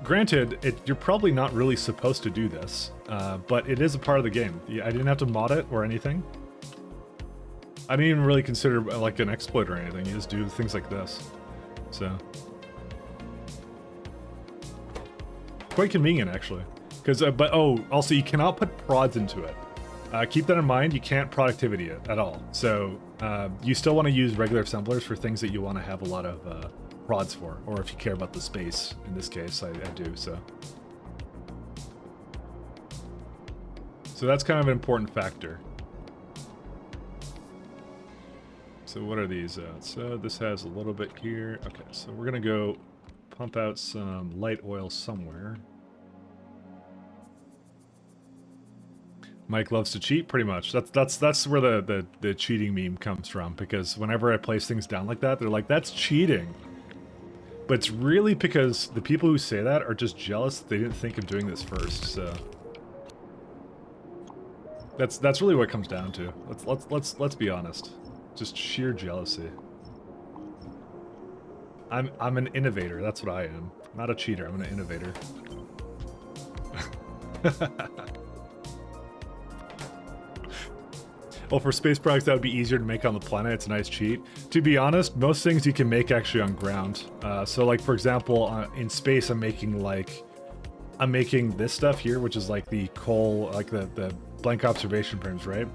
granted, you're probably not really supposed to do this, but it is a part of the game. I didn't have to mod it or anything. I didn't even really consider like an exploit or anything. You just do things like this. So quite convenient actually. Because, but oh, also you cannot put prods into it. Keep that in mind. You can't productivity it at all. So you still want to use regular assemblers for things that you want to have a lot of prods for, or if you care about the space. In this case, I do. So that's kind of an important factor. So what are these? So this has a little bit here. Okay, so we're gonna go pump out some light oil somewhere. Mike loves to cheat, pretty much. That's where the cheating meme comes from, because whenever I place things down like that, they're like, that's cheating. But it's really because the people who say that are just jealous that they didn't think of doing this first, so that's really what it comes down to. Let's be honest. Just sheer jealousy. I'm an innovator, that's what I am. Not a cheater, I'm an innovator. Well, for space products that would be easier to make on the planet, it's a nice cheat. To be honest, most things you can make actually on ground. So like, for example, in space, I'm making this stuff here, which is like the coal, like the blank observation frames, right?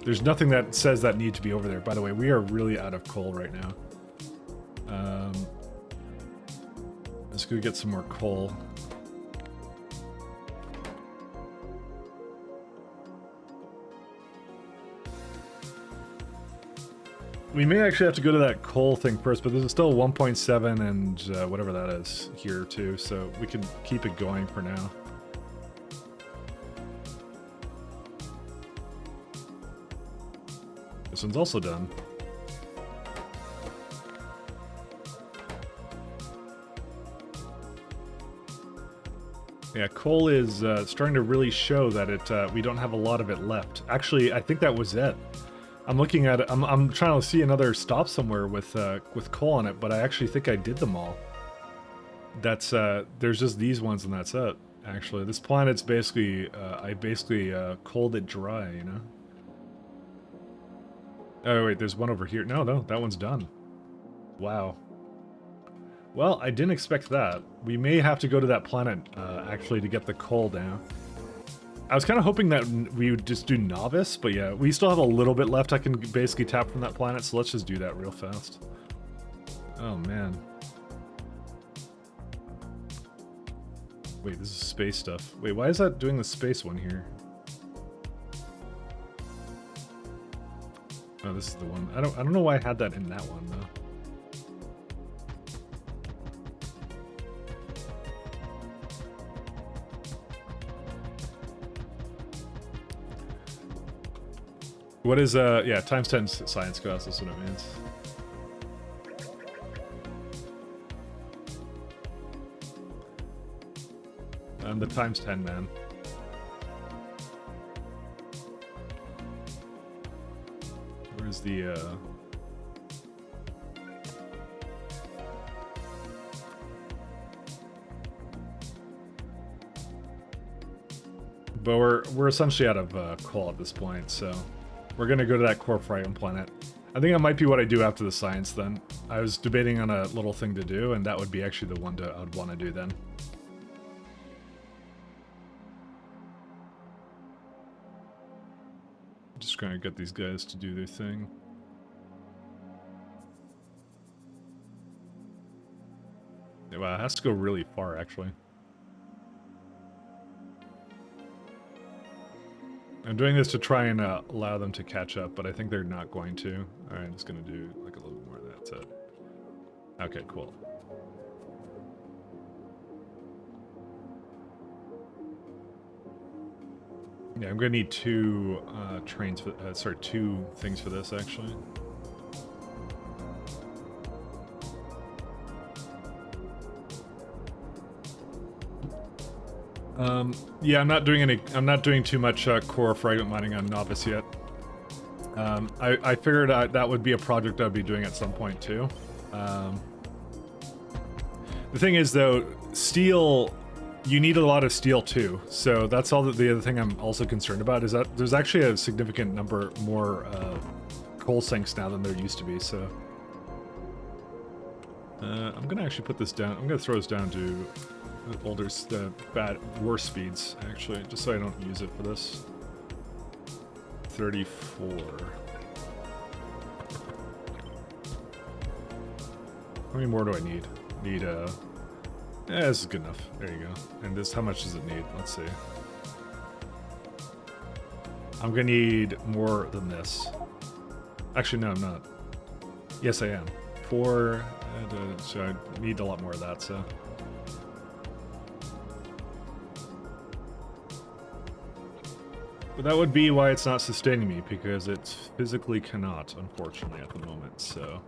There's nothing that says that need to be over there. By the way, we are really out of coal right now. Let's go get some more coal. We may actually have to go to that coal thing first, but there's still 1.7 and whatever that is here too, so we can keep it going for now. This one's also done. Yeah, coal is starting to really show that we don't have a lot of it left. Actually, I think that was it. I'm looking at it. I'm trying to see another stop somewhere with coal on it, but I actually think I did them all. That's there's just these ones and that's it. Actually, this planet's basically I basically coaled it dry, you know. Oh wait, there's one over here. No, that one's done. Wow. Well, I didn't expect that. We may have to go to that planet actually to get the coal down. I was kind of hoping that we would just do novice, but yeah, we still have a little bit left I can basically tap from that planet, so let's just do that real fast. Oh man. Wait, this is space stuff. Wait, why is that doing the space one here? Oh, this is the one. I don't know why I had that in that one though. What is, yeah, times 10 science class, that's what it means. I'm the times 10 man. Where's the, But we're essentially out of coal at this point, so we're gonna go to that core Frighten planet. I think that might be what I do after the science then. I was debating on a little thing to do, and that would be actually the one I would want to do then. Just gonna get these guys to do their thing. Wow, it has to go really far actually. I'm doing this to try and allow them to catch up, but I think they're not going to. Alright, I'm just going to do like a little bit more of that. That's it. Okay, cool. Yeah, I'm going to need two trains for, sorry, two things for this actually. Yeah, I'm not doing too much core fragment mining on Novice yet. I figured that would be a project I'd be doing at some point too. The thing is though, steel, you need a lot of steel too. So that's all the other thing I'm also concerned about is that there's actually a significant number more coal sinks now than there used to be, so. I'm gonna actually put this down, I'm gonna throw this down to older, worse speeds, actually, just so I don't use it for this. 34. How many more do I need? This is good enough. There you go. And this, how much does it need? Let's see. I'm gonna need more than this. Actually, no, I'm not. Yes, I am. 4, so I need a lot more of that, so. But that would be why it's not sustaining me, because it physically cannot, unfortunately, at the moment, so.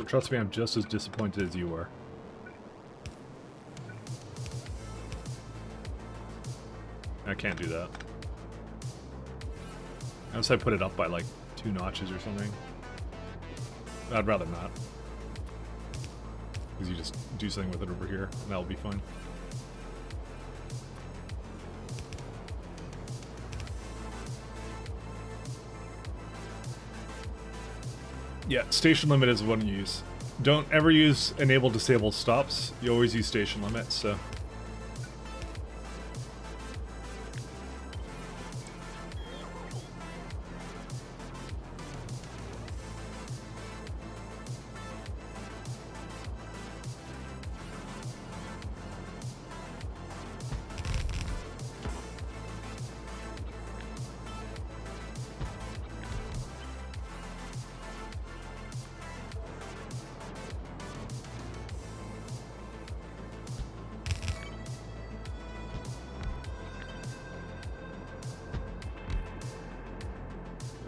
Trust me, I'm just as disappointed as you are. I can't do that. Unless I put it up by like 2 notches or something. I'd rather not. Because you just do something with it over here, and that'll be fun. Yeah, station limit is one you use. Don't ever use enable disable stops. You always use station limit, so.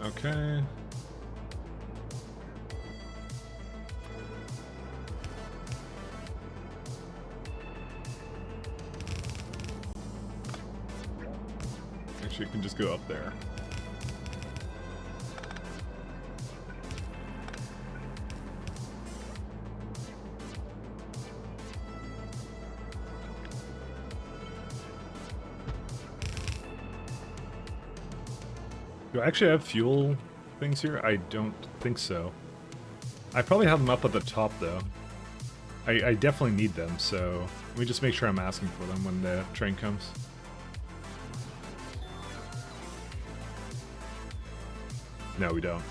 Okay. Actually, you can just go up there. Do I actually have fuel things here? I don't think so. I probably have them up at the top, though. I definitely need them, so let me just make sure I'm asking for them when the train comes. No, we don't.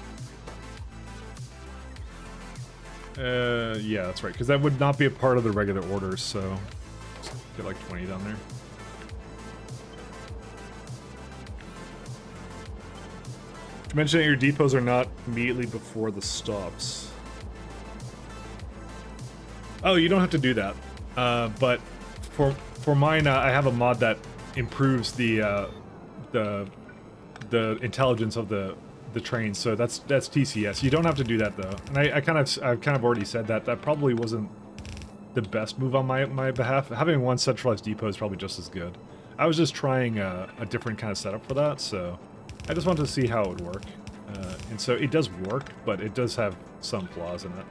Yeah, that's right, because that would not be a part of the regular orders, so get like 20 down there. You mentioned that your depots are not immediately before the stops. Oh, you don't have to do that. But for mine, I have a mod that improves the intelligence of the train. So that's TCS. You don't have to do that though. And I've kind of already said that probably wasn't the best move on my behalf. Having one centralized depot is probably just as good. I was just trying a different kind of setup for that, so I just wanted to see how it would work. And so it does work, but it does have some flaws in it.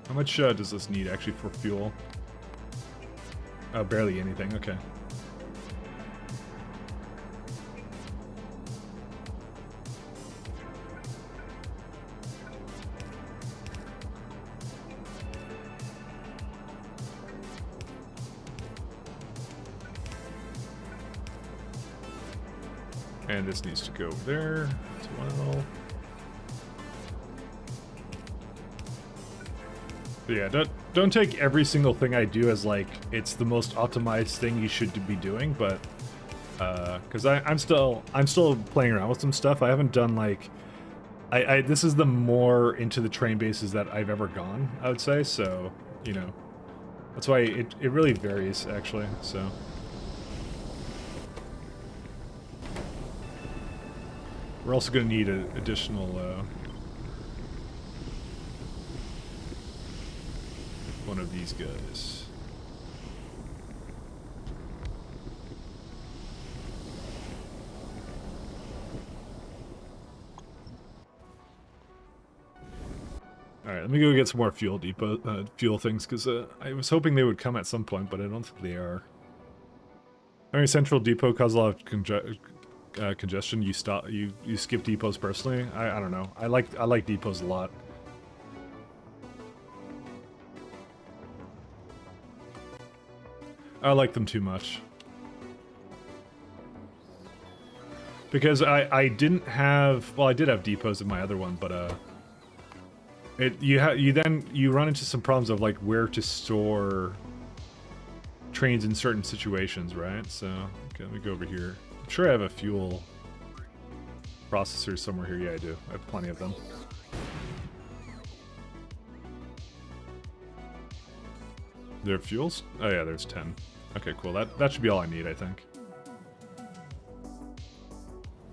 How much does this need actually for fuel? Oh, barely anything, okay. And this needs to go over there as well. But yeah, don't take every single thing I do as like it's the most optimized thing you should be doing, but because I'm still playing around with some stuff. I haven't done like this is the more into the train bases that I've ever gone, I would say. So you know, that's why it really varies actually. So. We're also going to need an additional one of these guys. All right, let me go get some more fuel fuel things, because I was hoping they would come at some point, but I don't think they are. Having a central depot causes a lot of congestion. You skip depots personally. I don't know. I like depots a lot. I like them too much. Because I didn't have, well, I did have depots in my other one, but you run into some problems of like where to store trains in certain situations, right? So okay, let me go over here. I'm sure I have a fuel processor somewhere here. Yeah, I do. I have plenty of them. There are fuels? Oh yeah, there's 10. Okay, cool. That should be all I need, I think.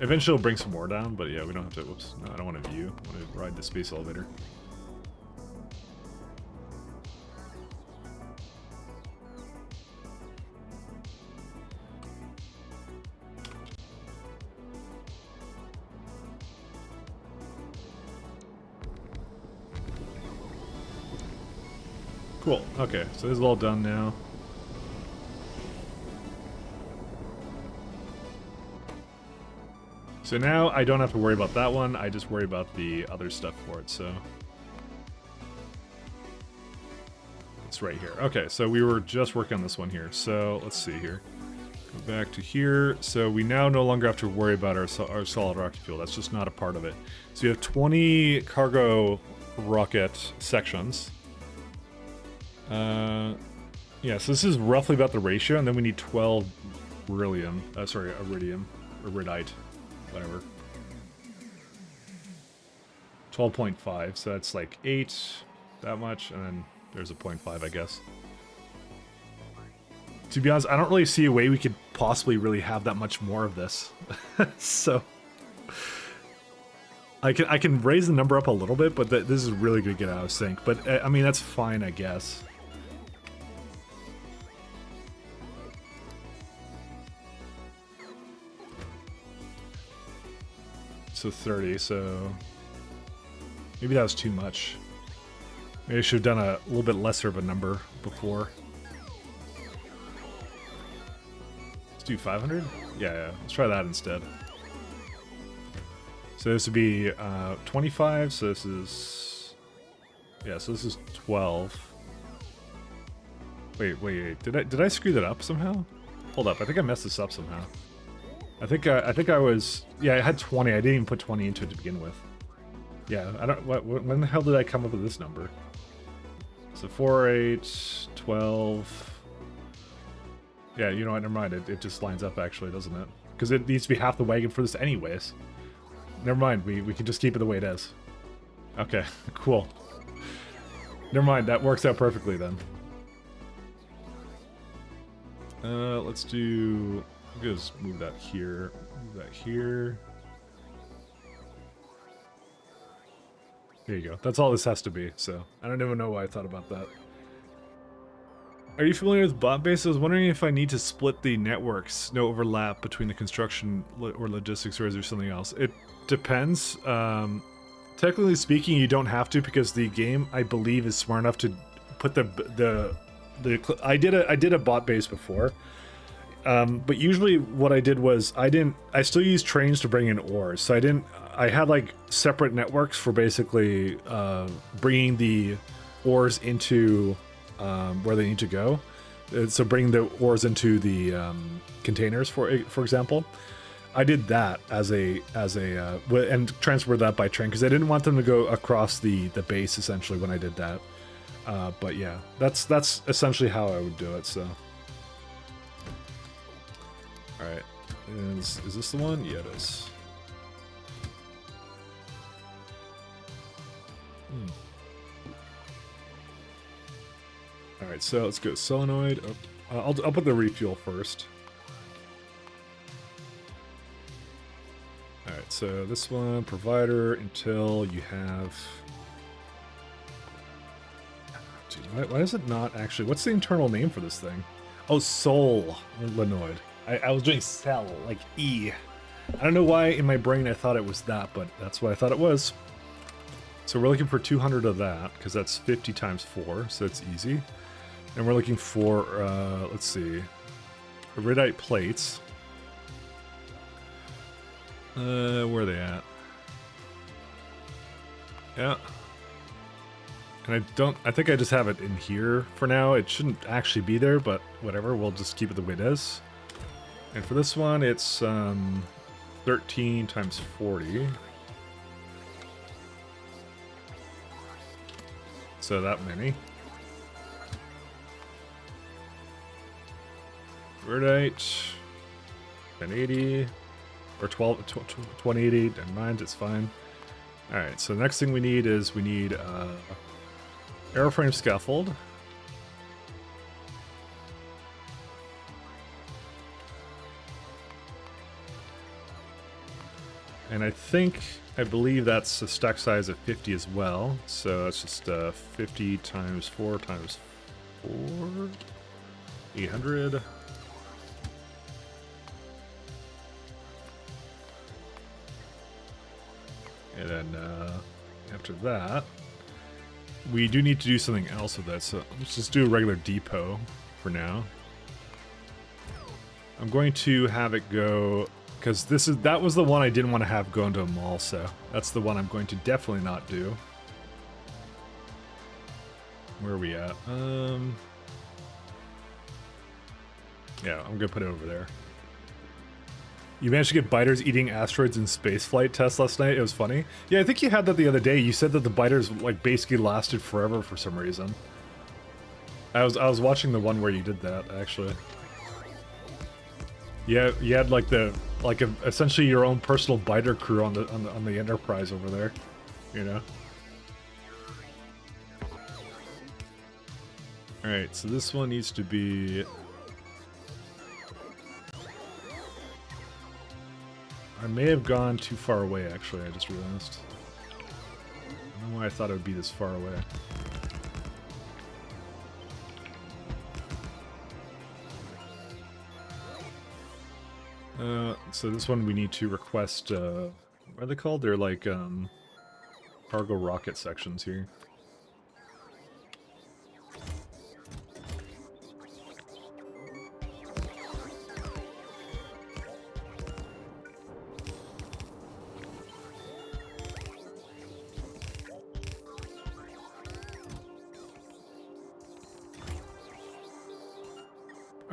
Eventually it'll bring some more down, but yeah, we don't have to, whoops. No, I don't want to view. I want to ride the space elevator. Cool. Okay, so this is all done now. So now I don't have to worry about that one, I just worry about the other stuff for it, so. It's right here. Okay, so we were just working on this one here, so let's see here. Go back to here. So we now no longer have to worry about our solid rocket fuel, that's just not a part of it. So you have 20 cargo rocket sections. Yeah, so this is roughly about the ratio, and then we need 12 iridium, iridium, or iridite. Whatever. 12.5, so that's like 8, that much, and then there's a 0.5, I guess. To be honest, I don't really see a way we could possibly really have that much more of this. So I can raise the number up a little bit, but this is really going to get out of sync. But I mean, that's fine, I guess. So 30, so maybe that was too much. Maybe I should have done a little bit lesser of a number before. Let's do 500? Yeah, let's try that instead. So this would be 25, so this is... Yeah, so this is 12. Wait, did I screw that up somehow? Hold up, I think I messed this up somehow. I think I was, yeah, I had 20. I didn't even put 20 into it to begin with. Yeah, I don't. When the hell did I come up with this number? So 4, 8, 12. Yeah, you know what? Never mind. It just lines up actually, doesn't it? Because it needs to be half the wagon for this anyways. Never mind. We can just keep it the way it is. Okay, cool. Never mind. That works out perfectly then. Let's do. Just move that here, move that here. There you go. That's all this has to be, so I don't even know why I thought about that. Are you familiar with bot base? I was wondering if I need to split the networks, no overlap between the construction or logistics, or is there something else? It depends. Technically speaking, you don't have to, because the game, I believe, is smart enough to put I did a bot base before. But usually what I did was I still used trains to bring in ores. So I had like separate networks for basically bringing the ores into where they need to go. So bringing the ores into the containers, for example. I did that and transferred that by train because I didn't want them to go across the base essentially when I did that. But yeah, that's essentially how I would do it. So. Alright, is this the one? Yeah, it is. Alright, so let's go solenoid. Oh, I'll put the refuel first. Alright, so this one, provider, until you have... Dude, why is it not actually... What's the internal name for this thing? Oh, solenoid. I was doing cell, like E. I don't know why in my brain I thought it was that, but that's what I thought it was. So we're looking for 200 of that, because that's 50 times 4, so it's easy. And we're looking for, let's see, iridite plates. Where are they at? Yeah. And I think I just have it in here for now. It shouldn't actually be there, but whatever, we'll just keep it the way it is. And for this one, it's 13 times 40. So that many. Iridite, 1080, or 2080, and mind, it's fine. Alright, so the next thing we need is airframe scaffold. And I believe that's a stack size of 50 as well. So it's just 50 times 4 times 4, 800. And then after that, we do need to do something else with that. So let's just do a regular depot for now. I'm going to have it go, because that was the one I didn't want to have go into a mall, so that's the one I'm going to definitely not do. Where are we at? Yeah, I'm gonna put it over there. You managed to get biters eating asteroids in spaceflight test last night. It was funny. Yeah, I think you had that the other day. You said that the biters like basically lasted forever for some reason. I was watching the one where you did that actually. Yeah, you had like essentially your own personal biter crew on the Enterprise over there, you know. All right, so this one needs to be. I may have gone too far away, actually, I just realized. I don't know why I thought it would be this far away. So this one we need to request, what are they called? They're like, cargo rocket sections here.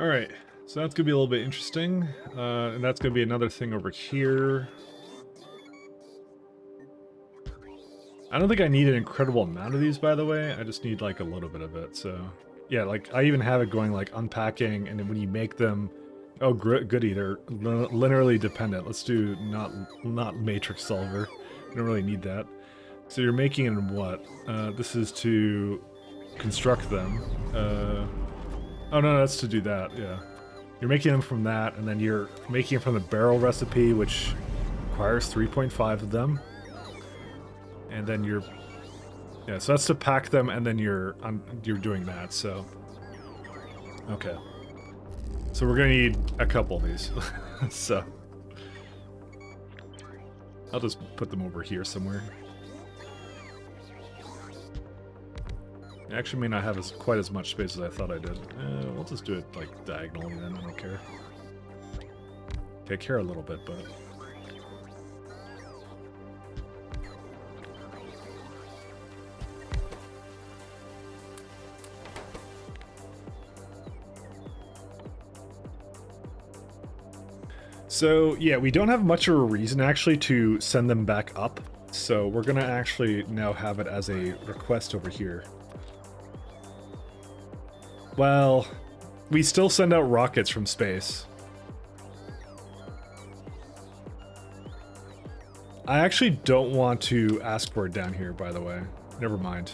Alright, so that's going to be a little bit interesting, and that's going to be another thing over here. I don't think I need an incredible amount of these, by the way, I just need like a little bit of it, so... Yeah, like, I even have it going like unpacking, and then when you make them... Oh, goody, they're linearly dependent. Let's do not matrix solver. We don't really need that. So you're making it in what? This is to construct them. Oh no, that's to do that, yeah. You're making them from that, and then you're making it from the barrel recipe, which requires 3.5 of them. And then you're... Yeah, so that's to pack them, and then you're doing that, so... Okay. So we're gonna need a couple of these. So... I'll just put them over here somewhere. I actually may not have quite as much space as I thought I did. We'll just do it like diagonally then, I don't care. Okay, I care a little bit, but... So, yeah, we don't have much of a reason actually to send them back up. So we're gonna actually now have it as a request over here. Well, we still send out rockets from space. I actually don't want to ask for it down here, by the way. Never mind.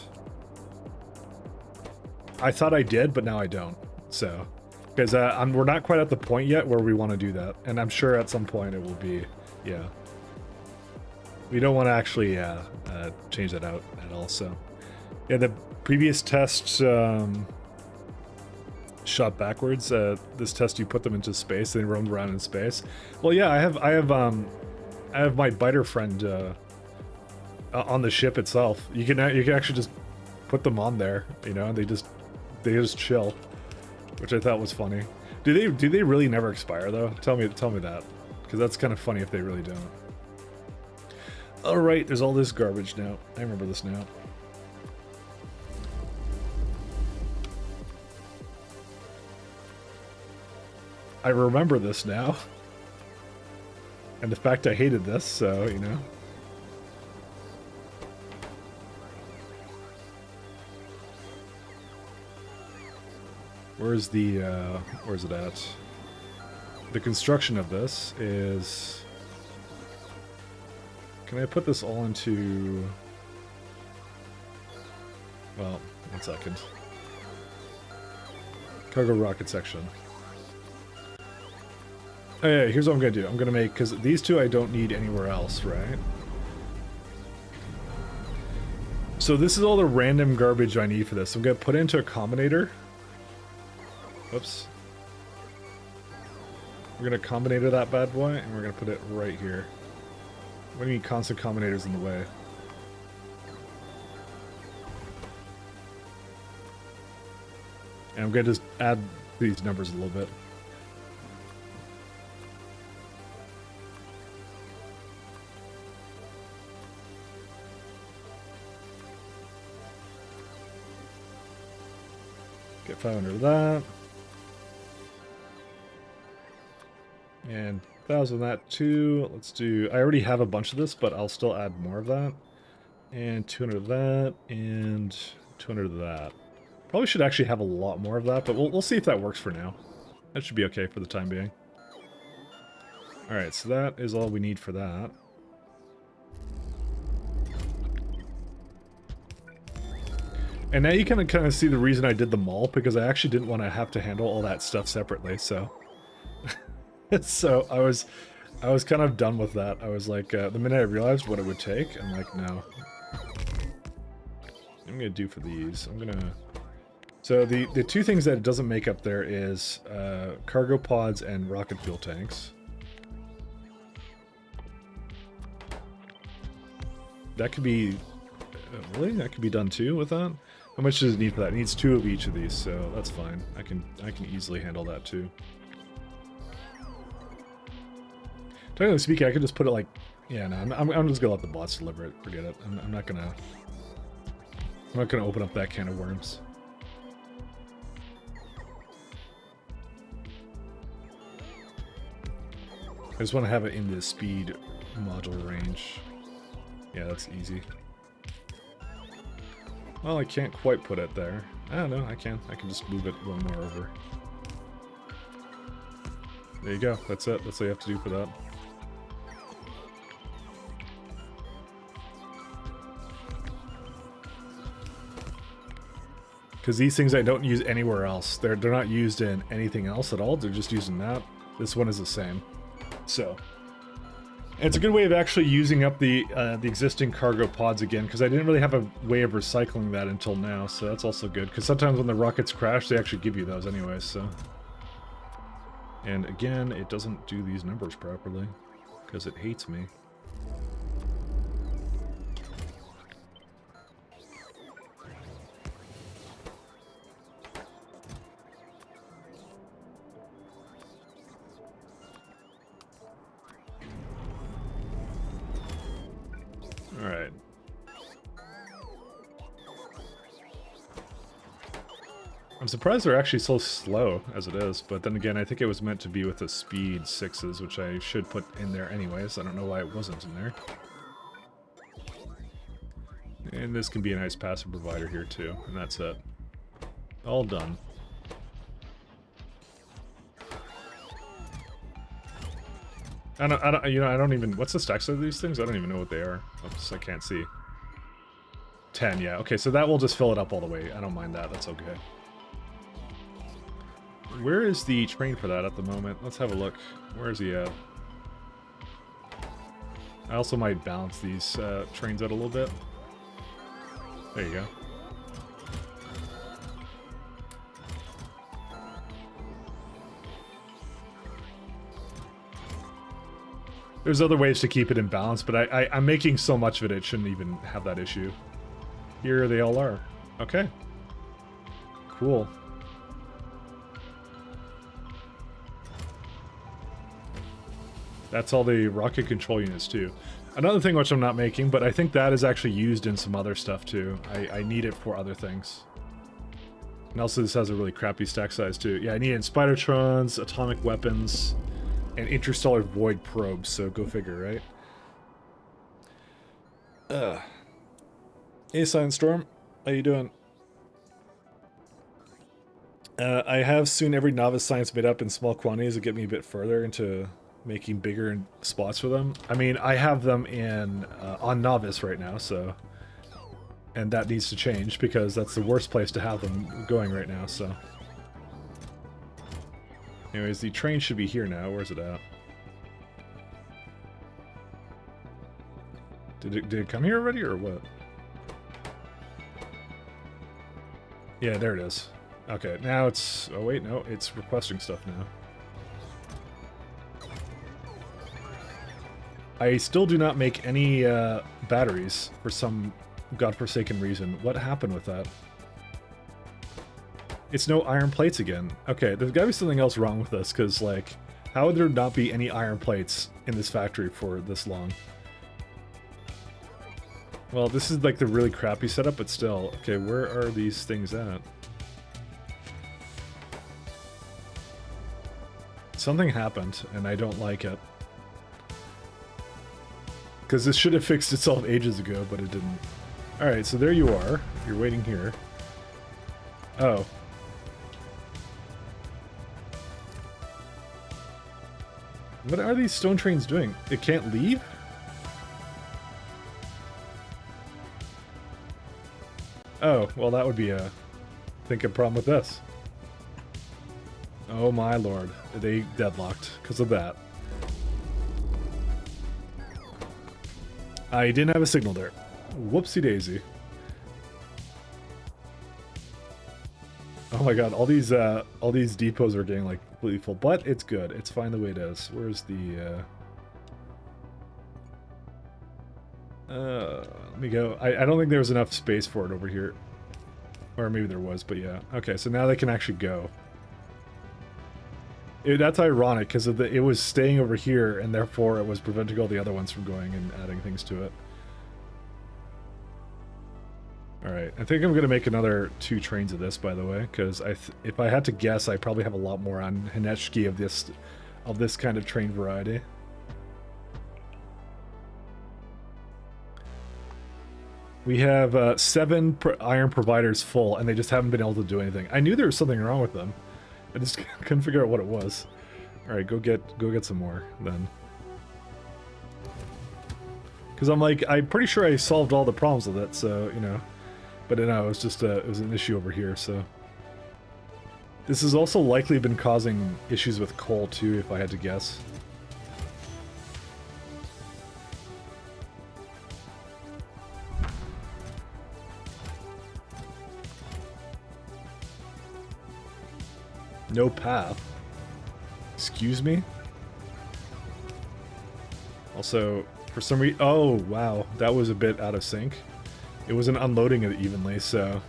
I thought I did, but now I don't. So, because we're not quite at the point yet where we want to do that. And I'm sure at some point it will be, yeah. We don't want to actually change that out at all, so. Yeah, the previous test... shot backwards. This test, you put them into space, and they roamed around in space. Well, yeah, I have my biter friend on the ship itself. You can actually just put them on there, you know, and they just chill, which I thought was funny. Do they really never expire though? Tell me that, because that's kind of funny if they really don't. All right, there's all this garbage now. I remember this now. I remember this now. And the fact I hated this, so, you know. Where's it at? The construction of this is... Can I put this all into... Well, 1 second. Cargo rocket section. Oh yeah, here's what I'm gonna do. I'm gonna make, because these two I don't need anywhere else, right? So this is all the random garbage I need for this. I'm gonna put it into a combinator. Whoops. We're gonna combinator that bad boy, and we're gonna put it right here. We need constant combinators in the way. And I'm gonna just add these numbers a little bit. Get 500 of that. And 1,000 of that too. Let's do... I already have a bunch of this, but I'll still add more of that. And 200 of that. And 200 of that. Probably should actually have a lot more of that, but we'll see if that works for now. That should be okay for the time being. Alright, so that is all we need for that. And now you can kind of see the reason I did the mall, because I actually didn't want to have to handle all that stuff separately, so... so I was kind of done with that. I was like, the minute I realized what it would take, I'm like, no. I'm gonna do for these. I'm gonna... So the two things that it doesn't make up there is cargo pods and rocket fuel tanks. That could be... really? That could be done too with that? How much does it need for that? It needs 2 of each of these, so that's fine. I can easily handle that too. Technically speaking, I could just put it like... Yeah, no, I'm just gonna let the bots deliver it. Forget it. I'm not gonna open up that can of worms. I just want to have it in the speed module range. Yeah, that's easy. Well, I can't quite put it there. I don't know, I can. I can just move it one more over. There you go. That's it. That's what you have to do for that. Because these things I don't use anywhere else. They're not used in anything else at all. They're just using that. This one is the same. So, and it's a good way of actually using up the existing cargo pods again, because I didn't really have a way of recycling that until now, so that's also good. Because sometimes when the rockets crash, they actually give you those anyways, so. And again, it doesn't do these numbers properly, because it hates me. Alright. I'm surprised they're actually so slow as it is, but then again, I think it was meant to be with the speed 6s, which I should put in there anyways. I don't know why it wasn't in there. And this can be a nice passive provider here too, and that's it. All done. I don't even, what's the stacks of these things? I don't even know what they are. Oops, I can't see. 10, yeah. Okay, so that will just fill it up all the way. I don't mind that, that's okay. Where is the train for that at the moment? Let's have a look. Where is he at? I also might balance these trains out a little bit. There you go. There's other ways to keep it in balance, but I'm making so much of it, it shouldn't even have that issue. Here they all are. Okay. Cool. That's all the rocket control units too. Another thing which I'm not making, but I think that is actually used in some other stuff too. I need it for other things. And also this has a really crappy stack size too. Yeah, I need it in Spidertrons, atomic weapons, and interstellar void probes, so go figure, right? Hey Silent Storm, how you doing? I have soon every novice science made up in small quantities to get me a bit further into making bigger spots for them. I mean, I have them in on novice right now, so, and that needs to change because that's the worst place to have them going right now. So, anyways, the train should be here now. Where's it at? Did it come here already or what? Yeah, there it is. Okay, now it's... Oh wait, no, it's requesting stuff now. I still do not make any batteries for some godforsaken reason. What happened with that? It's no iron plates again. Okay, there's gotta be something else wrong with this, because, like, how would there not be any iron plates in this factory for this long? Well, this is, like, the really crappy setup, but still. Okay, where are these things at? Something happened, and I don't like it. Because this should have fixed itself ages ago, but it didn't. Alright, so there you are. You're waiting here. Oh. What are these stone trains doing? It can't leave? Oh, well that would be a... I think a problem with this. Oh my lord. They deadlocked because of that. I didn't have a signal there. Whoopsie daisy. Oh my god, all these depots are getting like completely full, but it's good. It's fine the way it is. Where's the let me go. I don't think there was enough space for it over here. Or maybe there was, but yeah. Okay, so now they can actually go. That's ironic, because it was staying over here, and therefore it was preventing all the other ones from going and adding things to it. Alright, I think I'm going to make another 2 trains of this, by the way, because if I had to guess, I probably have a lot more on Hinechki of this kind of train variety. We have 7 iron providers full, and they just haven't been able to do anything. I knew there was something wrong with them. I just couldn't figure out what it was. Alright, go get some more, then. Because I'm pretty sure I solved all the problems with it, so, you know. But no, it was just it was an issue over here, so. This has also likely been causing issues with coal, too, if I had to guess. No path. Excuse me? Also, for some reason... Oh, wow. That was a bit out of sync. It wasn't unloading it evenly, so...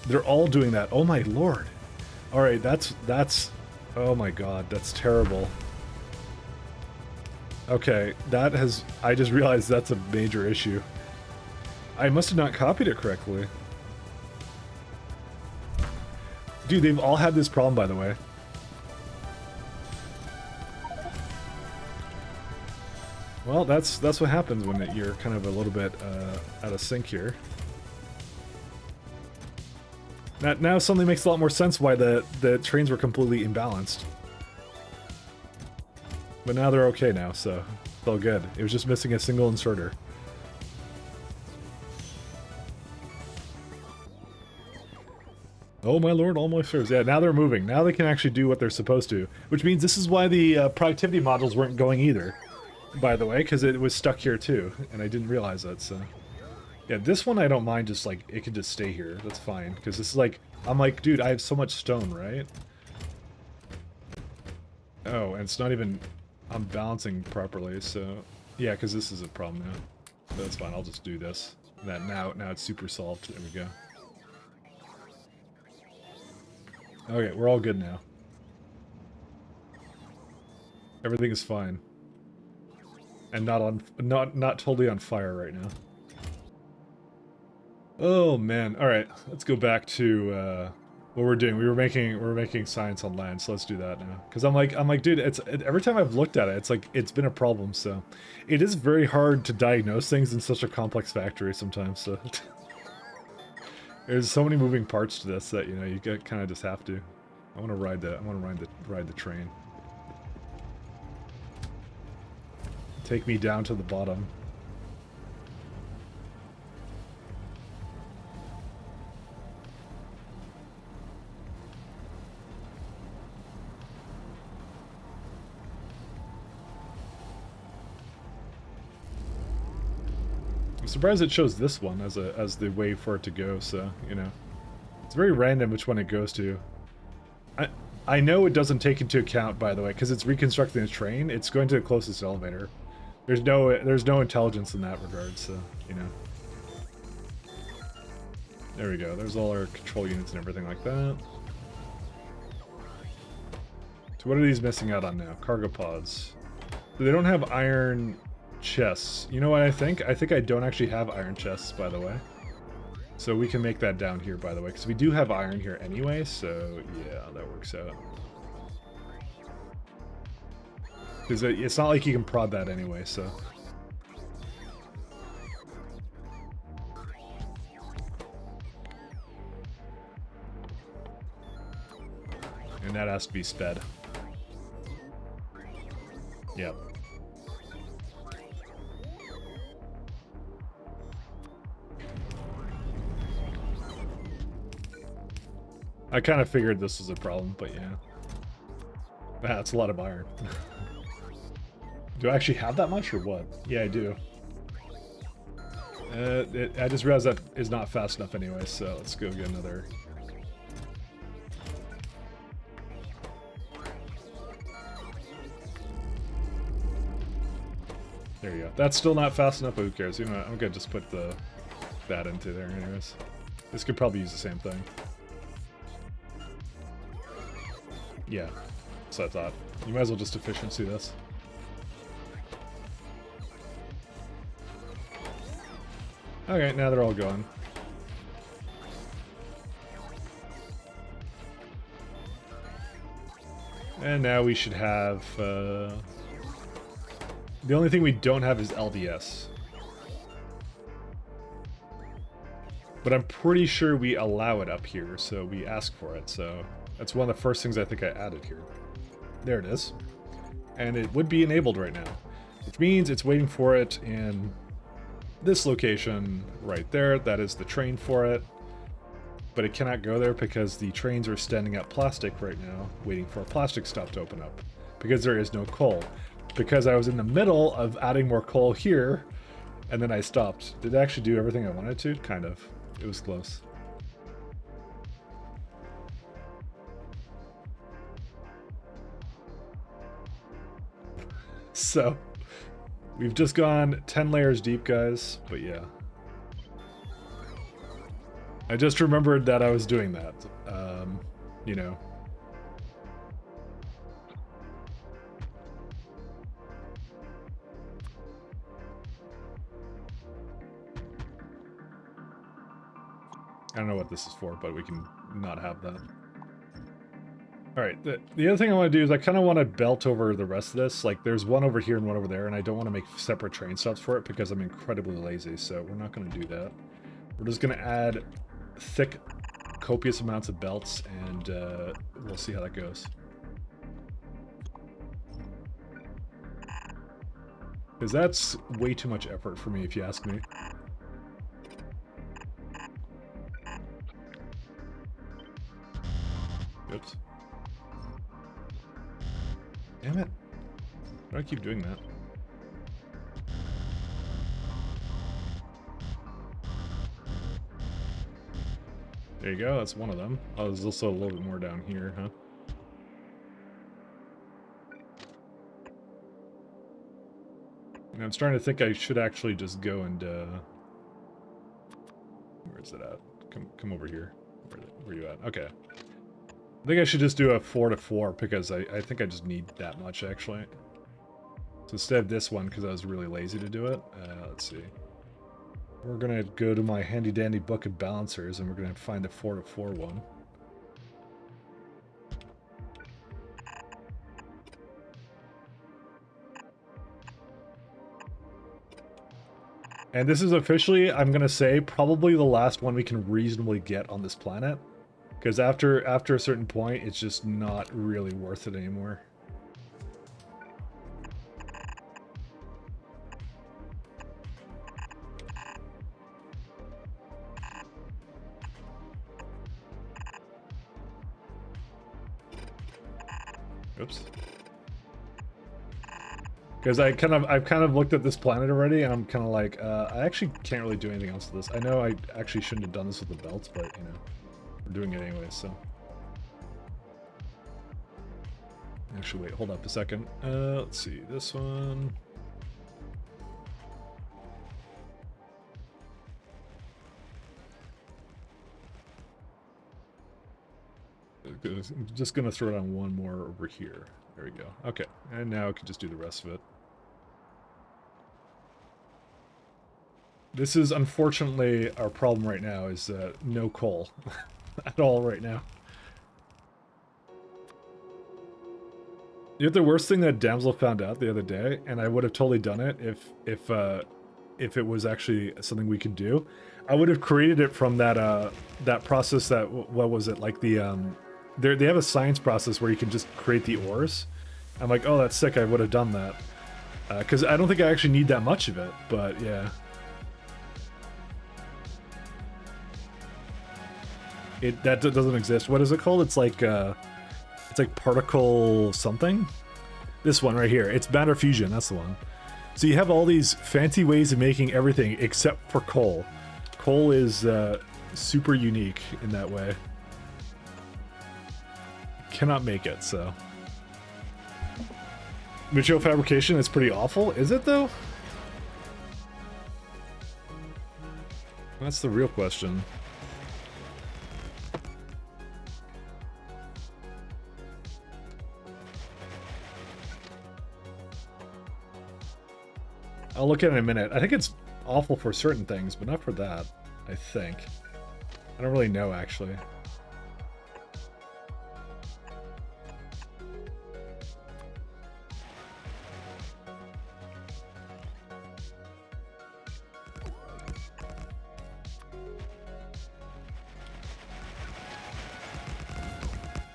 They're all doing that. Oh my lord. Alright, that's... Oh my god, that's terrible. Okay, that has... I just realized that's a major issue. I must have not copied it correctly. Dude, they've all had this problem, by the way. Well, that's what happens when you're kind of a little bit out of sync here. Now suddenly makes a lot more sense why the trains were completely imbalanced. But now they're okay now, so it's all good. It was just missing a single inserter. Oh my lord, all my servers. Yeah, now they're moving. Now they can actually do what they're supposed to. Which means this is why the productivity modules weren't going either. By the way, because it was stuck here too. And I didn't realize that, so... Yeah, this one I don't mind just like, it can just stay here. That's fine. Because this is like, I'm like, dude, I have so much stone, right? Oh, and it's not even... I'm balancing properly, so yeah, because this is a problem now. That's fine. I'll just do this. That now it's super solved. There we go. Okay, we're all good now. Everything is fine, and not totally on fire right now. Oh man! All right, let's go back to what we're doing. We're making science on land, so let's do that now. Because I'm like, dude, every time I've looked at it, it's like it's been a problem. So it is very hard to diagnose things in such a complex factory sometimes. So there's so many moving parts to this that you kind of just have to. I want to ride the train. Take me down to the bottom. I'm surprised it shows this one as the way for it to go, so, It's very random which one it goes to. I know it doesn't take into account, by the way, because it's reconstructing the train, it's going to the closest elevator. There's no intelligence in that regard, so, There we go, there's all our control units and everything like that. So what are these missing out on now? Cargo pods. So they don't have iron chests. You know what I think? I think I don't actually have iron chests, by the way. So we can make that down here, by the way, because we do have iron here anyway, so yeah, that works out. Because it's not like you can prod that anyway, so... And that has to be sped. Yep. I kind of figured this was a problem, but yeah. That's a lot of iron. Do I actually have that much or what? Yeah, I do. I just realized that is not fast enough anyway, so let's go get another. There you go. That's still not fast enough, but who cares? I'm gonna just put that into there anyways. This could probably use the same thing. Yeah, so I thought. You might as well just efficiency this. Okay, now they're all gone. And now we should have... the only thing we don't have is LDS. But I'm pretty sure we allow it up here, so we ask for it, so... That's one of the first things I think I added here. There it is. And it would be enabled right now. Which means it's waiting for it in this location right there. That is the train for it. But it cannot go there because the trains are standing up plastic right now, waiting for a plastic stop to open up. Because there is no coal. Because I was in the middle of adding more coal here, and then I stopped. Did it actually do everything I wanted to? Kind of. It was close. So, we've just gone 10 layers deep, guys, but yeah. I just remembered that I was doing that, you know. I don't know what this is for, but we can not have that. Alright, the other thing I want to do is I kind of want to belt over the rest of this. Like, there's one over here and one over there, and I don't want to make separate train stops for it because I'm incredibly lazy, so we're not going to do that. We're just going to add thick, copious amounts of belts, and we'll see how that goes. Because that's way too much effort for me, if you ask me. Oops. Damn it. Why do I keep doing that? There you go, that's one of them. Oh, there's also a little bit more down here, huh? And I'm starting to think I should actually just go and, where's it at? Come over here. Where you at? Okay. I think I should just do a 4 to 4 because I think I just need that much, actually. So instead of this one, because I was really lazy to do it, let's see. We're going to go to my handy-dandy book of balancers, and we're going to find the 4 to 4 one. And this is officially, I'm going to say, probably the last one we can reasonably get on this planet. Because after a certain point, it's just not really worth it anymore. Oops. Because I've kind of looked at this planet already, and I'm kind of like, I actually can't really do anything else to this. I know I actually shouldn't have done this with the belts, but you know, we're doing it anyway. So actually, wait, hold up a second. Let's see this one. I'm just gonna throw it on one more over here. There we go. Okay, and now I can just do the rest of it. This is unfortunately our problem right now, is no coal at all right now. You know, the worst thing that Damsel found out the other day, and I would have totally done it if it was actually something we could do, I would have created it from that that process that, what was it, like the they have a science process where you can just create the ores. I'm like, oh, that's sick. I would have done that because I don't think I actually need that much of it, but yeah. That doesn't exist. What is it called? It's like particle something. This one right here. It's matter fusion. That's the one. So you have all these fancy ways of making everything except for coal. Coal is super unique in that way. Cannot make it, so. Material fabrication is pretty awful. Is it though? That's the real question. I'll look at it in a minute. I think it's awful for certain things, but not for that, I think. I don't really know, actually.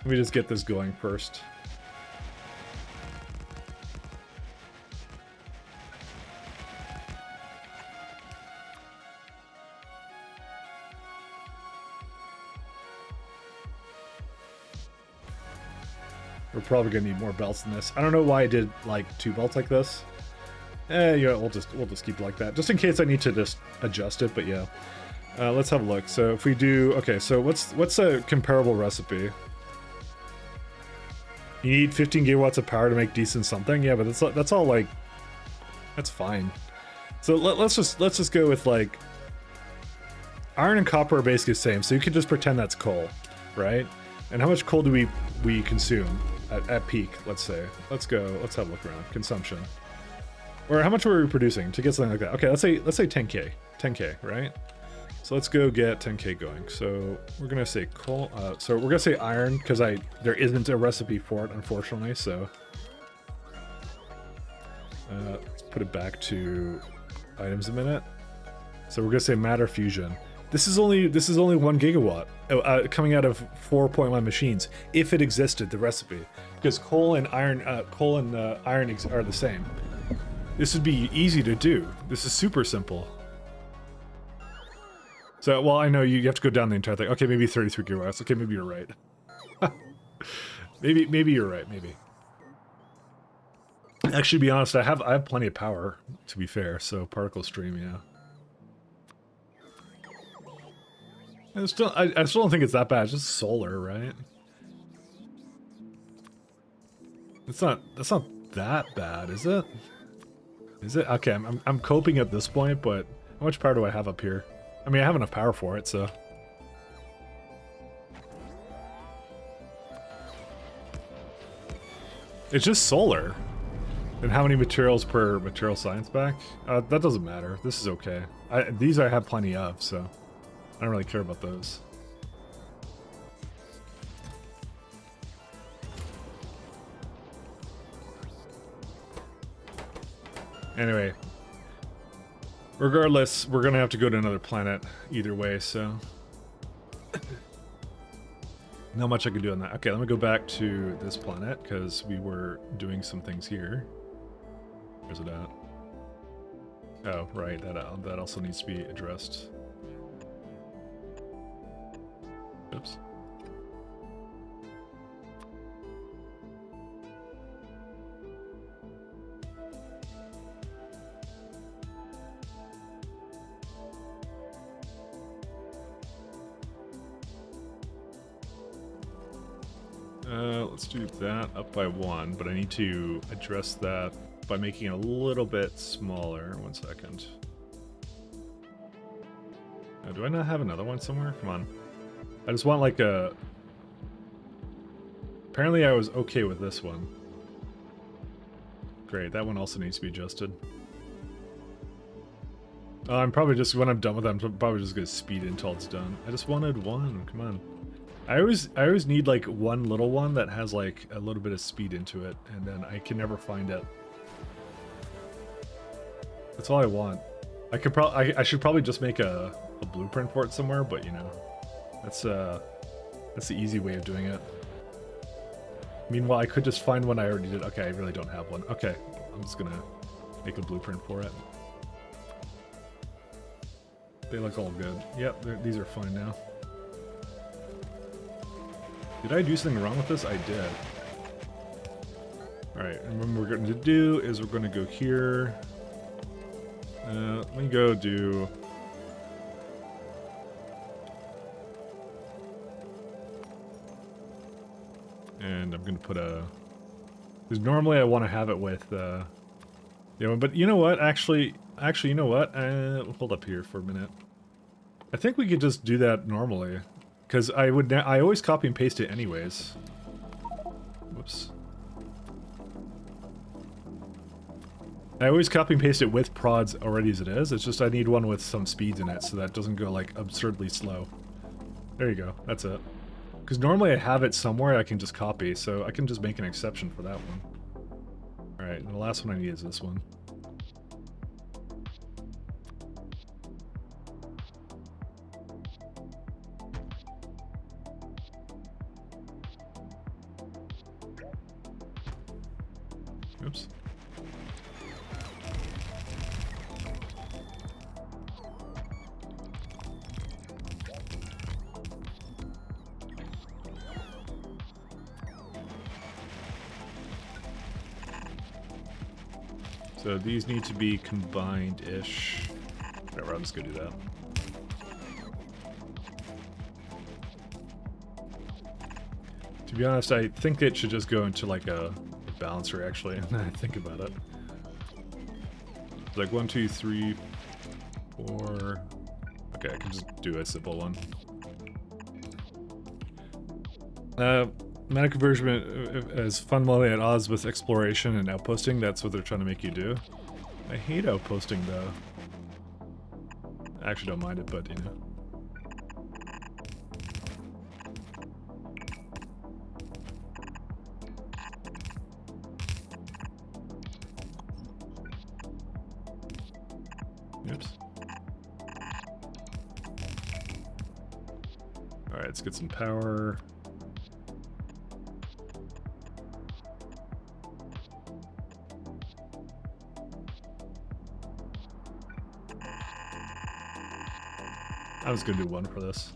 Let me just get this going first. We're probably gonna need more belts than this. I don't know why I did like 2 belts like this. Yeah, we'll just keep it like that, just in case I need to just adjust it. But yeah, let's have a look. So if we do, okay, so what's a comparable recipe? You need 15 gigawatts of power to make decent something. Yeah, but that's all like, that's fine. So let's just go with like iron and copper are basically the same. So you can just pretend that's coal, right? And how much coal do we consume at peak? Let's say. Let's have a look around. Consumption. Or how much were we producing to get something like that? Okay, let's say 10k, right? So let's go get 10k going. So we're gonna say coal. So we're gonna say iron because there isn't a recipe for it, unfortunately. So let's put it back to items a minute. So we're gonna say matter fusion. This is only 1 gigawatt coming out of 4.1 machines if it existed, the recipe, because coal and iron are the same. This would be easy to do. This is super simple. So, well, I know you have to go down the entire thing. Okay, maybe 33 gigawatts. Okay, maybe you're right. maybe you're right. Maybe. Actually, to be honest, I have plenty of power. To be fair, so particle stream, yeah. I still don't think it's that bad. It's just solar, right? That's not that bad, is it? Is it? Okay, I'm coping at this point, but how much power do I have up here? I mean, I have enough power for it, so... It's just solar. And how many materials per material science back? That doesn't matter. This is okay. These I have plenty of, so I don't really care about those. Anyway, regardless, we're gonna have to go to another planet either way, so not much I can do on that. Okay, let me go back to this planet because we were doing some things here. Where's it at? Oh, right, that also needs to be addressed. Oops. Let's do that up by 1, but I need to address that by making it a little bit smaller. 1 second. Do I not have another one somewhere? Come on. I just want like a... Apparently I was okay with this one. Great, that one also needs to be adjusted. I'm probably just, when I'm done with that, I'm probably just gonna speed until it's done. I just wanted one, come on. I always need like one little one that has like a little bit of speed into it, and then I can never find it. That's all I want. I should probably just make a blueprint for it somewhere, but you know, that's the easy way of doing it. Meanwhile, I could just find one I already did. Okay, I really don't have one. Okay, I'm just gonna make a blueprint for it. They look all good. Yep, these are fine now. Did I do something wrong with this? I did. Alright, and what we're going to do is we're going to go here. Let me go do... And I'm going to put a... Because normally I want to have it with... You know, but you know what? Actually, you know what? Hold up here for a minute. I think we could just do that normally. Because I always copy and paste it anyways. Whoops. I always copy and paste it with prods already as it is. It's just I need one with some speeds in it so that doesn't go like absurdly slow. There you go. That's it. Because normally I have it somewhere I can just copy, so I can just make an exception for that one. Alright, and the last one I need is this one. Oops. So these need to be combined-ish. Whatever, I'm just gonna do that. To be honest, I think it should just go into like a balancer actually, and I think about it. It's like 1, 2, 3, 4. Okay, I can just do a simple one. Mana conversion is fundamentally at odds with exploration and outposting. That's what they're trying to make you do. I hate outposting though. I actually don't mind it, but you know. Oops. Alright, let's get some power. I was gonna do one for this.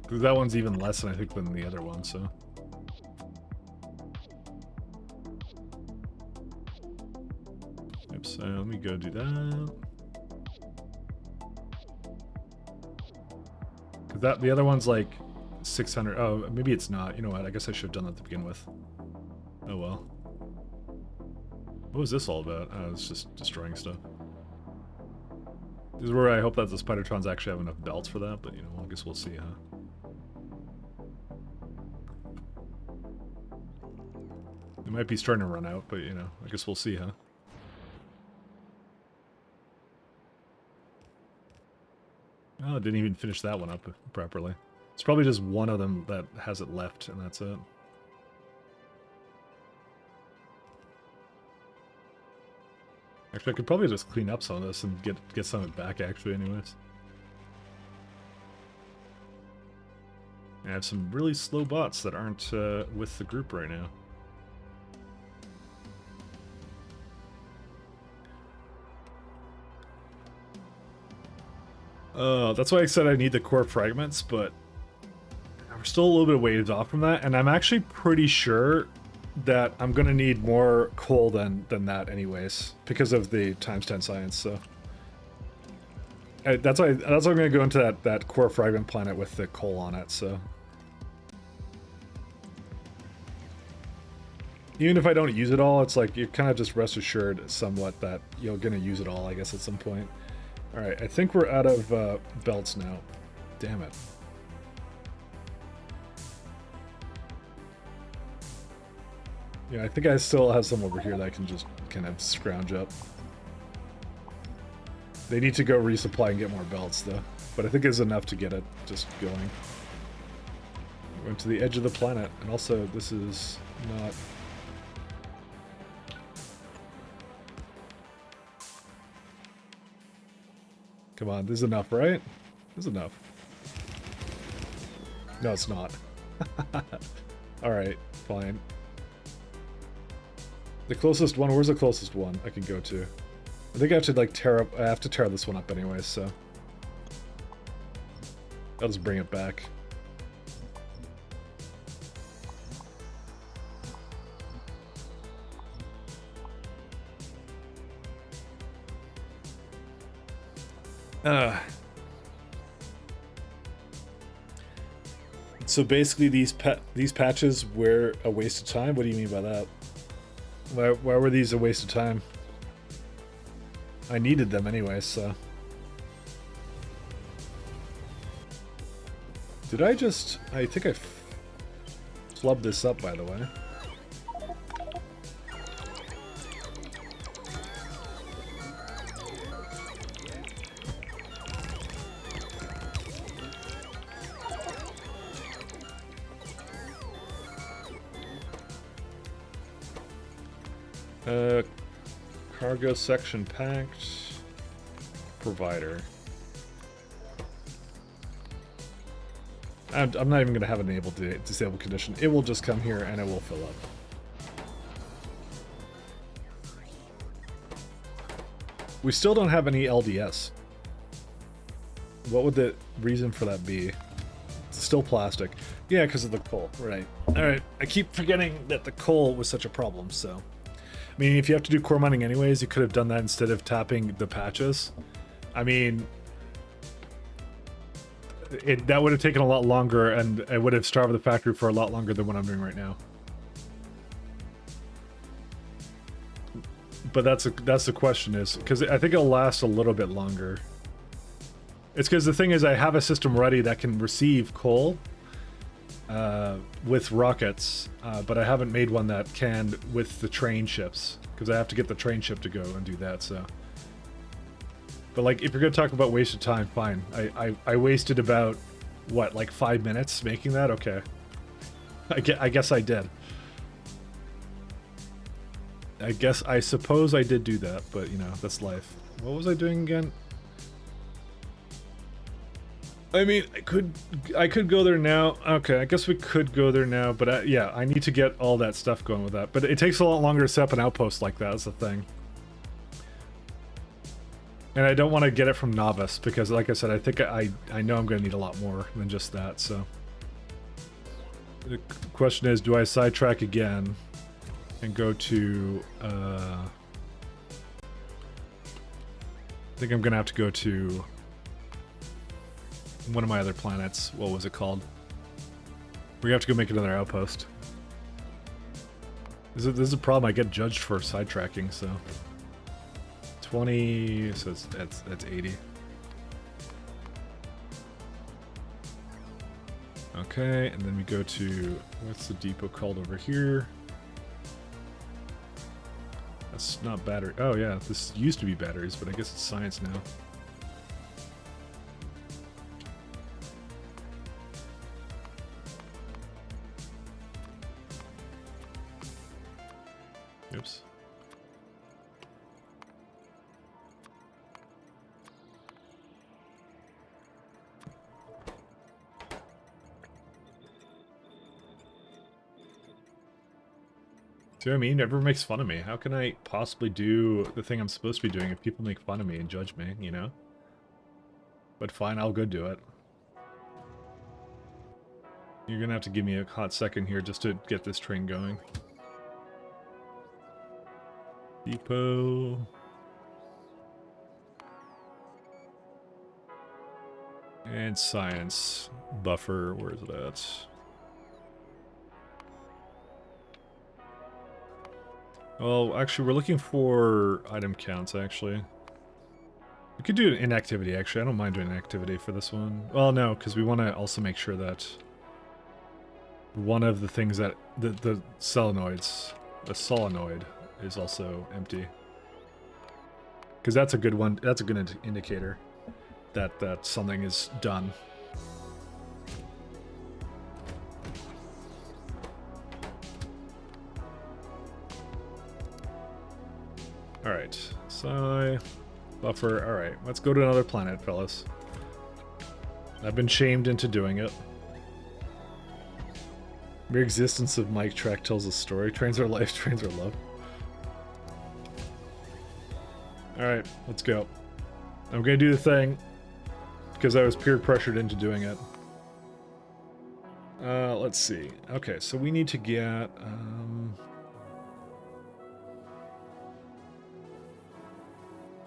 Because that one's even less than I think than the other one, so. So let me go do that. Cause that the other one's like 600. Oh, maybe it's not. You know what? I guess I should have done that to begin with. Oh well. What was this all about? Oh, it's just destroying stuff. This is where I hope that the Spidertrons actually have enough belts for that, but you know, I guess we'll see, huh? It might be starting to run out, but you know, I guess we'll see, huh? Oh, I didn't even finish that one up properly. It's probably just one of them that has it left, and that's it. Actually, I could probably just clean up some of this and get some of it back, actually, anyways. I have some really slow bots that aren't with the group right now. That's why I said I need the core fragments, but we're still a little bit ways off from that, and I'm actually pretty sure that I'm gonna need more coal than that anyways, because of the ×10 science, so. That's why I'm gonna go into that core fragment planet with the coal on it, so. Even if I don't use it all, it's like, you're kind of just rest assured somewhat that you're gonna use it all, I guess, at some point. Alright, I think we're out of belts now. Damn it. Yeah, I think I still have some over here that I can just kind of scrounge up. They need to go resupply and get more belts, though. But I think it's enough to get it just going. We're to the edge of the planet, and also this is not... Come on, this is enough, right? This is enough. No, it's not. Alright, fine. The closest one, where's the closest one I can go to? I think I have to like I have to tear this one up anyway, so. I'll just bring it back. So basically these patches were a waste of time? What do you mean by that? Why were these a waste of time? I needed them anyway, so... Did I just... I think I flubbed this up, by the way. Cargo section packed. Provider. I'm not even going to have an enable disable condition. It will just come here and it will fill up. We still don't have any LDS. What would the reason for that be? It's still plastic. Yeah, because of the coal. Right. Alright. I keep forgetting that the coal was such a problem, so... I mean, if you have to do core mining anyways, you could have done that instead of tapping the patches. I mean... that would have taken a lot longer, and I would have starved the factory for a lot longer than what I'm doing right now. But that's the question is, because I think it'll last a little bit longer. It's because the thing is I have a system ready that can receive coal with rockets, but I haven't made one that can with the train ships, because I have to get the train ship to go and do that, so... But like, if you're gonna talk about wasted time, fine. I wasted about, what, like 5 minutes making that? Okay. I guess I did. I suppose I did do that, but you know, that's life. What was I doing again? I mean, I could go there now. Okay, I guess we could go there now, but yeah, I need to get all that stuff going with that. But it takes a lot longer to set up an outpost like that, that's the thing. And I don't want to get it from novice, because like I said, I think I know I'm going to need a lot more than just that, so. The question is, do I sidetrack again and go to I think I'm gonna have to go to one of my other planets. What was it called? We have to go make another outpost. This is a problem. I get judged for sidetracking, so 20. So that's 80. Okay, and then we go to, what's the depot called over here? That's not battery. Oh yeah, this used to be batteries, but I guess it's science now. Oops. See what I mean? Everyone makes fun of me. How can I possibly do the thing I'm supposed to be doing if people make fun of me and judge me, you know? But fine, I'll go do it. You're gonna have to give me a hot second here just to get this train going. Depot. And science. Buffer, where is it at? Well, actually, we're looking for item counts, actually. We could do an inactivity, actually. I don't mind doing an activity for this one. Well, no, because we want to also make sure that one of the things that... The solenoids... The solenoid is also empty. Because that's a good one. That's a good indicator that something is done. Alright, psi, buffer, alright, let's go to another planet, fellas. I've been shamed into doing it. Mere existence of Mike Track tells a story. Trains are life, trains are love. Alright, let's go. I'm gonna do the thing, because I was peer pressured into doing it. Let's see. Okay, so we need to get,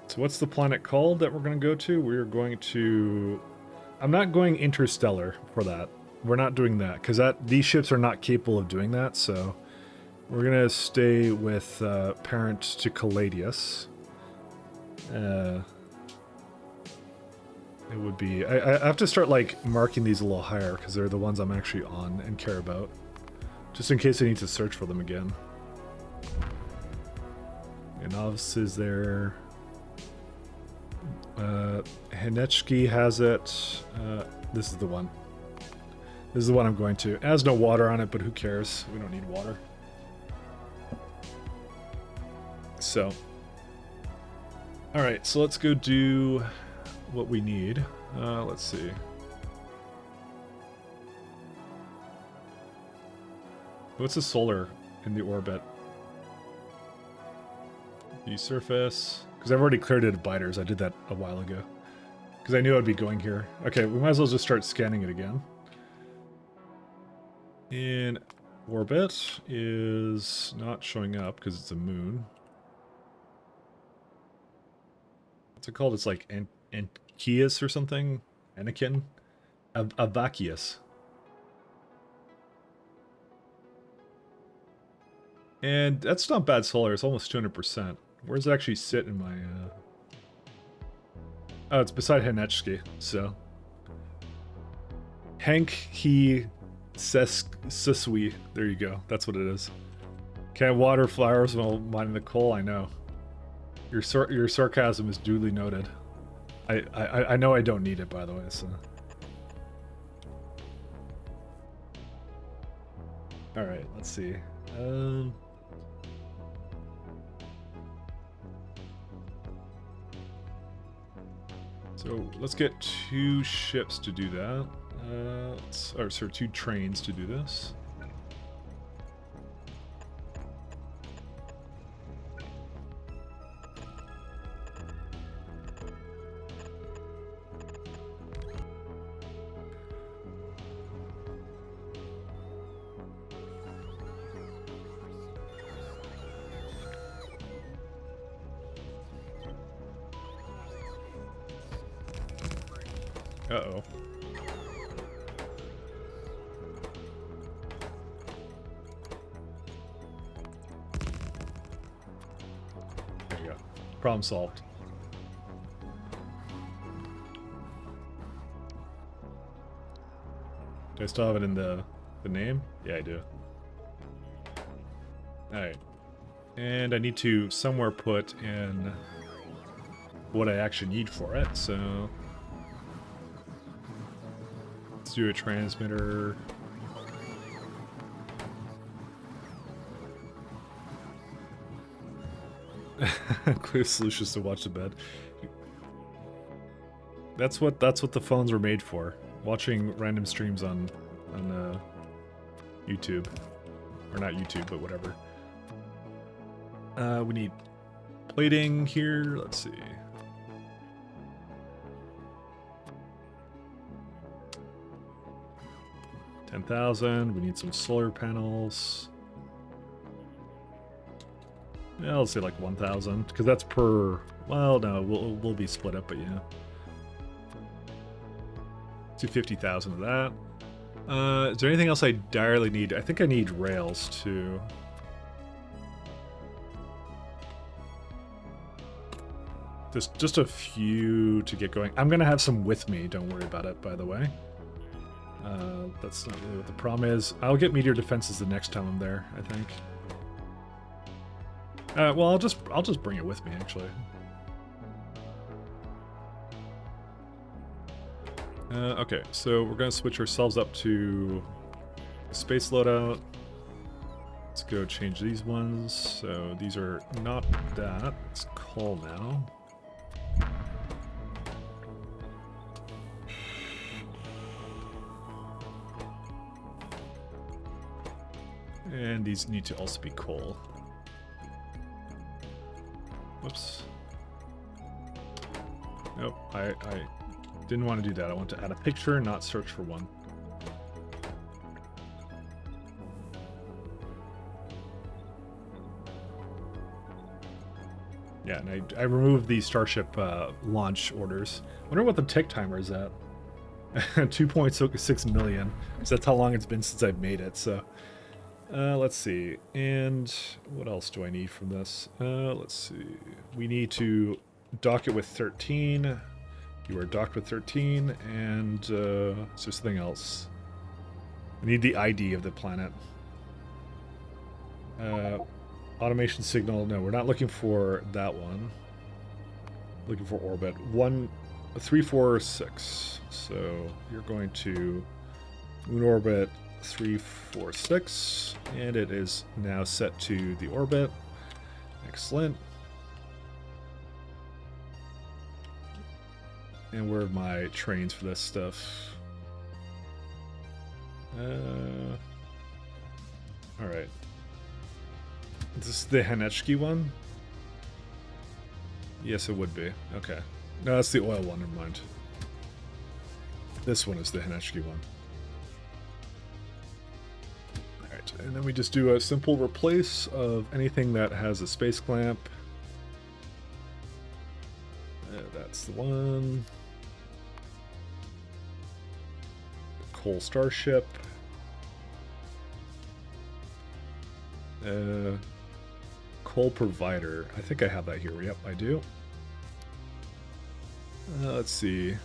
so what's the planet called that we're going to go to? We're going to... I'm not going interstellar for that. We're not doing that, because these ships are not capable of doing that, so... We're going to stay with parent to Caladius. It would be... I have to start, like, marking these a little higher, because they're the ones I'm actually on and care about. Just in case I need to search for them again. And Novs is there... Henechki has it. This is the one. This is the one I'm going to. It has no water on it, but who cares? We don't need water. So. Alright, so let's go do what we need. Let's see. What's the solar in the orbit? The surface. Because I've already cleared it of biters. I did that a while ago. Because I knew I'd be going here. Okay, we might as well just start scanning it again. In orbit is not showing up because it's a moon. What's it called? It's like Anchius or something? Anakin? Avakius. And that's not bad solar. It's almost 200%. Where does it actually sit in my, Oh, it's beside Henechki, so... Hank, he, Seswi. There you go. That's what it is. Can't water flowers while mining the coal? I know. Your sarcasm is duly noted. I know I don't need it, by the way, so... Alright, let's see. So let's get 2 ships to do that. Or sorry, 2 trains to do this. Uh-oh. There you go. Problem solved. Do I still have it in the name? Yeah, I do. Alright. And I need to somewhere put in what I actually need for it, so let's do a transmitter. Clear solutions to watch the bed. That's what the phones were made for. Watching random streams on YouTube, or not YouTube, but whatever. We need plating here. Let's see. $10,000. We need some solar panels. Yeah, let's say like 1,000, because that's per. Well, no, we'll be split up, but yeah. Do 50,000 of that. Is there anything else I direly need? I think I need rails too. Just a few to get going. I'm gonna have some with me. Don't worry about it. By the way, that's not really what the problem is. I'll get meteor defenses the next time I'm there, I think. Well, I'll just bring it with me actually. Okay, so we're gonna switch ourselves up to space loadout. Let's go change these ones. So these are not that. It's coal now. And these need to also be coal. Whoops. Nope, I didn't want to do that. I want to add a picture, not search for one. Yeah, and I removed the Starship launch orders. Wonder what the tick timer is at. 2.6 million. Because that's how long it's been since I've made it, so... let's see. And what else do I need from this? Let's see. We need to dock it with 13. You are docked with 13. And is there something else? We need the ID of the planet. Automation signal. No, we're not looking for that one. Looking for orbit. 346. So you're going to moon orbit 346, and it is now set to the orbit. Excellent. And where are my trains for this stuff? Alright. Is this the Hanechki one? Yes, it would be. Okay. No, that's the oil one, never mind. This one is the Hanechki one. Alright, and then we just do a simple replace of anything that has a space clamp. That's the one. Coal Starship. Coal Provider. I think I have that here. Yep, I do. Let's see.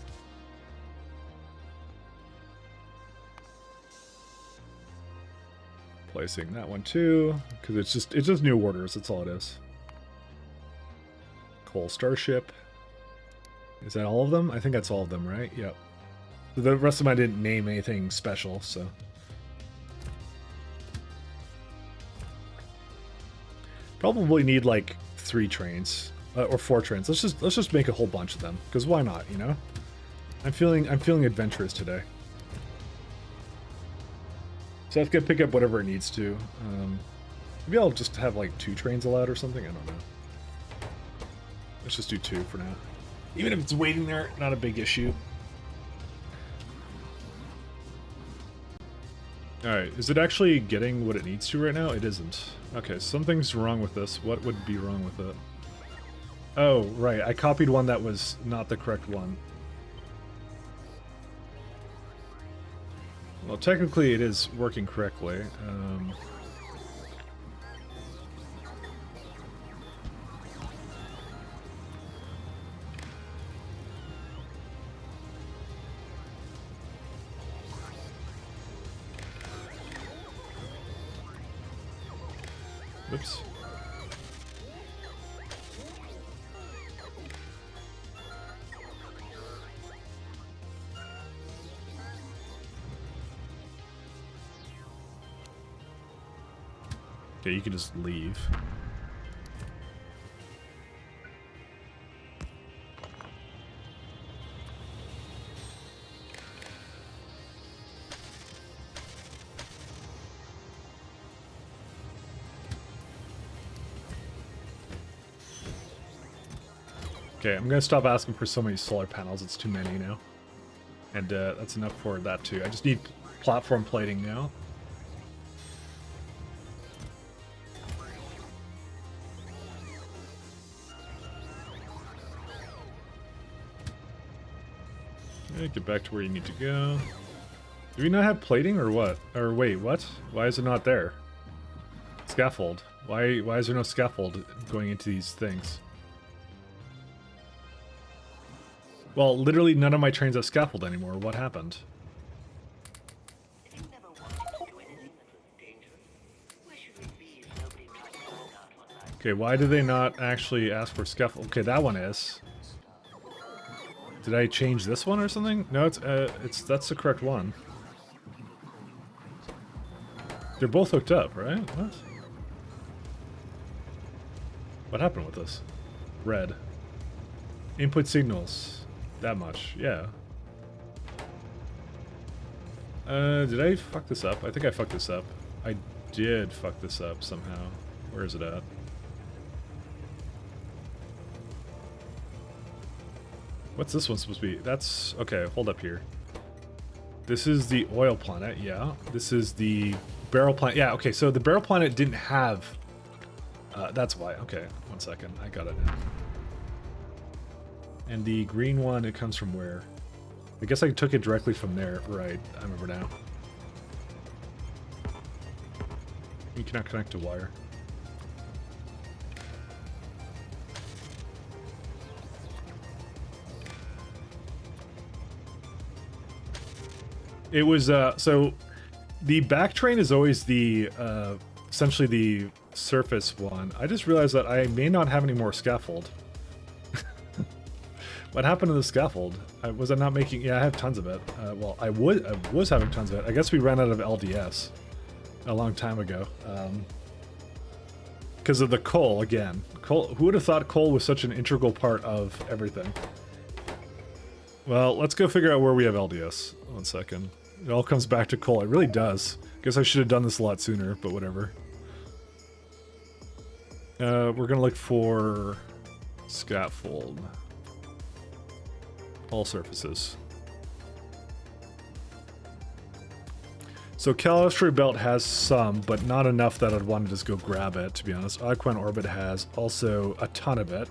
Placing that one too, because it's just new orders. That's all it is. Coal Starship. Is that all of them? I think that's all of them, right? Yep. The rest of them I didn't name anything special, so. Probably need like 3 trains or 4 trains. Let's just make a whole bunch of them, because why not? You know, I'm feeling adventurous today. So that's gonna pick up whatever it needs to. Maybe I'll just have like 2 trains allowed or something. I don't know. Let's just do 2 for now. Even if it's waiting there, not a big issue. Alright, is it actually getting what it needs to right now? It isn't. Okay, something's wrong with this. What would be wrong with it? Oh, right, I copied one that was not the correct one. Well, technically it is working correctly. Whoops. Okay, you can just leave. Okay, I'm gonna stop asking for so many solar panels. It's too many now. And that's enough for that too. I just need platform plating now. Okay, get back to where you need to go. Do we not have plating or what? Or wait, what? Why is it not there? Scaffold. Why is there no scaffold going into these things? Well, literally none of my trains have scaffold anymore. What happened? Okay, why do they not actually ask for scaffold? Okay, that one is. Did I change this one or something? No, that's the correct one. They're both hooked up, right? What? What happened with this? Red. Input signals. That much, yeah. Did I fuck this up? I think I fucked this up. I did fuck this up somehow. Where is it at? What's this one supposed to be? That's... okay, hold up here. This is the oil planet, yeah. This is the barrel planet. Yeah, okay, so the barrel planet didn't have... that's why. Okay, 1 second. I got it now. And the green one, it comes from where? I guess I took it directly from there. Right, I remember now. You cannot connect to wire. It was, so the back train is always the, essentially the surface one. I just realized that I may not have any more scaffold. What happened to the scaffold? Was I not making... yeah, I have tons of it. Well, I was having tons of it. I guess we ran out of LDS a long time ago. Because of the coal, again. Coal, who would have thought coal was such an integral part of everything? Well, let's go figure out where we have LDS. 1 second. It all comes back to coal. It really does. Guess I should have done this a lot sooner, but whatever. We're gonna look for... scaffold. All surfaces. So Calistry Belt has some, but not enough that I'd want to just go grab it, to be honest. Aquan Orbit has also a ton of it.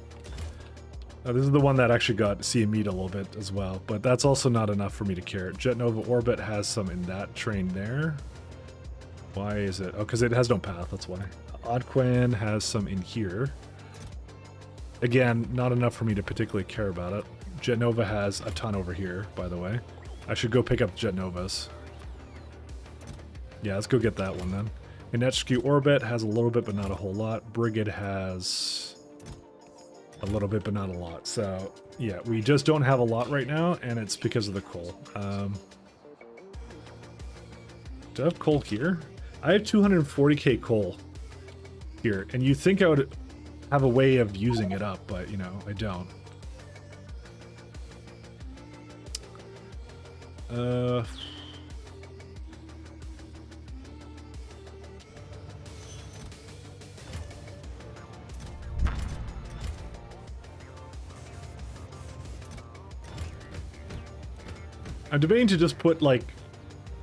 This is the one that actually got CME'd a little bit as well, but that's also not enough for me to care. Jet Nova Orbit has some in that train there. Why is it? Oh, because it has no path, that's why. Oddquan has some in here. Again, not enough for me to particularly care about it. Jet Nova has a ton over here, by the way. I should go pick up Jet Novas. Yeah, let's go get that one then. Inechki Orbit has a little bit, but not a whole lot. Brigade has a little bit, but not a lot. So, yeah, we just don't have a lot right now, and it's because of the coal. Do I have coal here? I have 240k coal here, and you'd think I would have a way of using it up, but, you know, I don't. I'm debating to just put, like,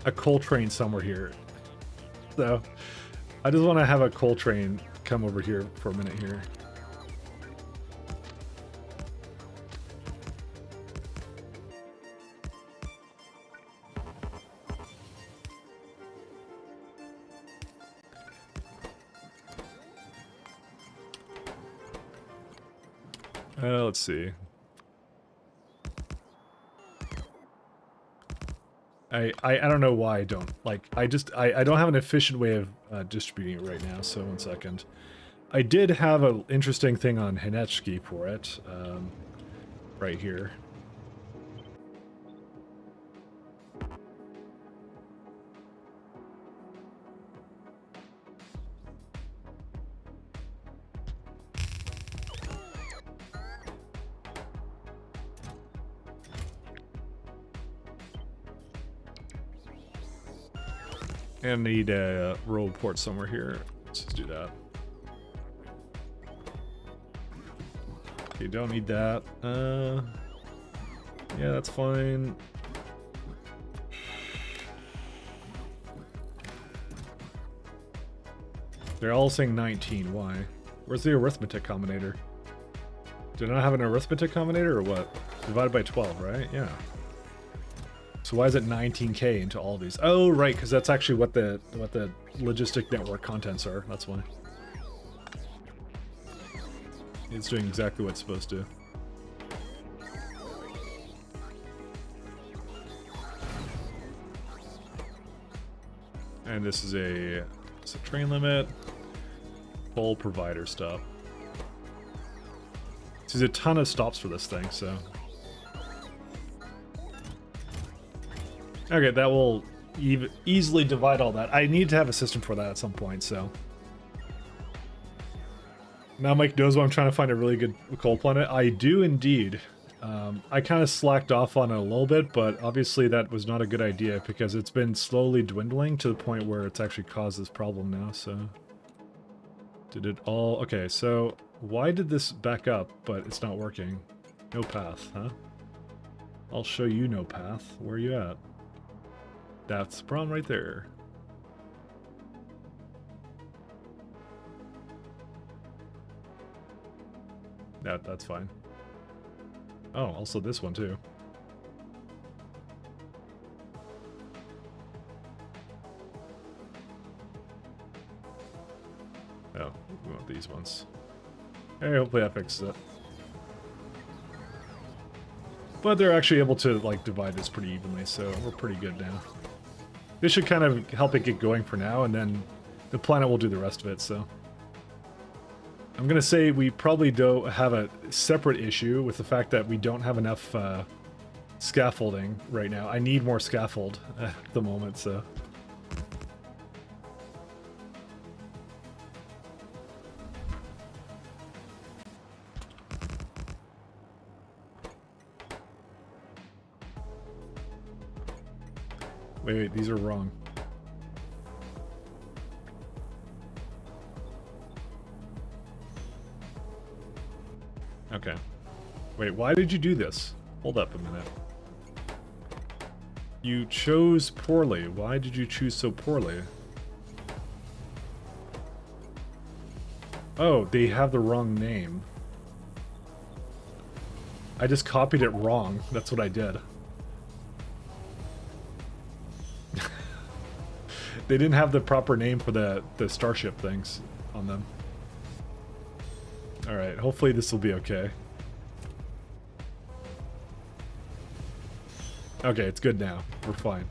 a coal train somewhere here. So, I just want to have a coal train come over here for a minute here. Let's see. I don't know why I don't. Like, I don't have an efficient way of distributing it right now, so 1 second. I did have an interesting thing on Hinechki for it, right here. And need a roll port somewhere here. Let's just do that. You don't need that. Yeah, that's fine. They're all saying 19. Why? Where's the arithmetic combinator? Do I not have an arithmetic combinator or what? Divided by 12, right? Yeah. So why is it 19K into all these? Oh, right, because that's actually what the logistic network contents are. That's why. It's doing exactly what it's supposed to. And this is it's a train limit. Full provider stuff. There's a ton of stops for this thing, so. Okay, that will easily divide all that. I need to have a system for that at some point, so. Now Mike knows why I'm trying to find a really good coal planet. I do indeed. I kind of slacked off on it a little bit, but obviously that was not a good idea because it's been slowly dwindling to the point where it's actually caused this problem now, so. Did it all... Okay, so why did this back up, but it's not working? No path, huh? I'll show you no path. Where are you at? That's the problem right there. That's fine. Oh, also this one too. Oh, we want these ones. Hey, hopefully that fixes it. But they're actually able to, like, divide this pretty evenly, so we're pretty good now. This should kind of help it get going for now, and then the planet will do the rest of it, so. I'm gonna say we probably don't have a separate issue with the fact that we don't have enough scaffolding right now. I need more scaffold at the moment, so. Wait, these are wrong. Okay. Wait, why did you do this? Hold up a minute. You chose poorly. Why did you choose so poorly? Oh, they have the wrong name. I just copied it wrong. That's what I did. They didn't have the proper name for the starship things on them. Alright, hopefully this will be okay. Okay, it's good now. We're fine.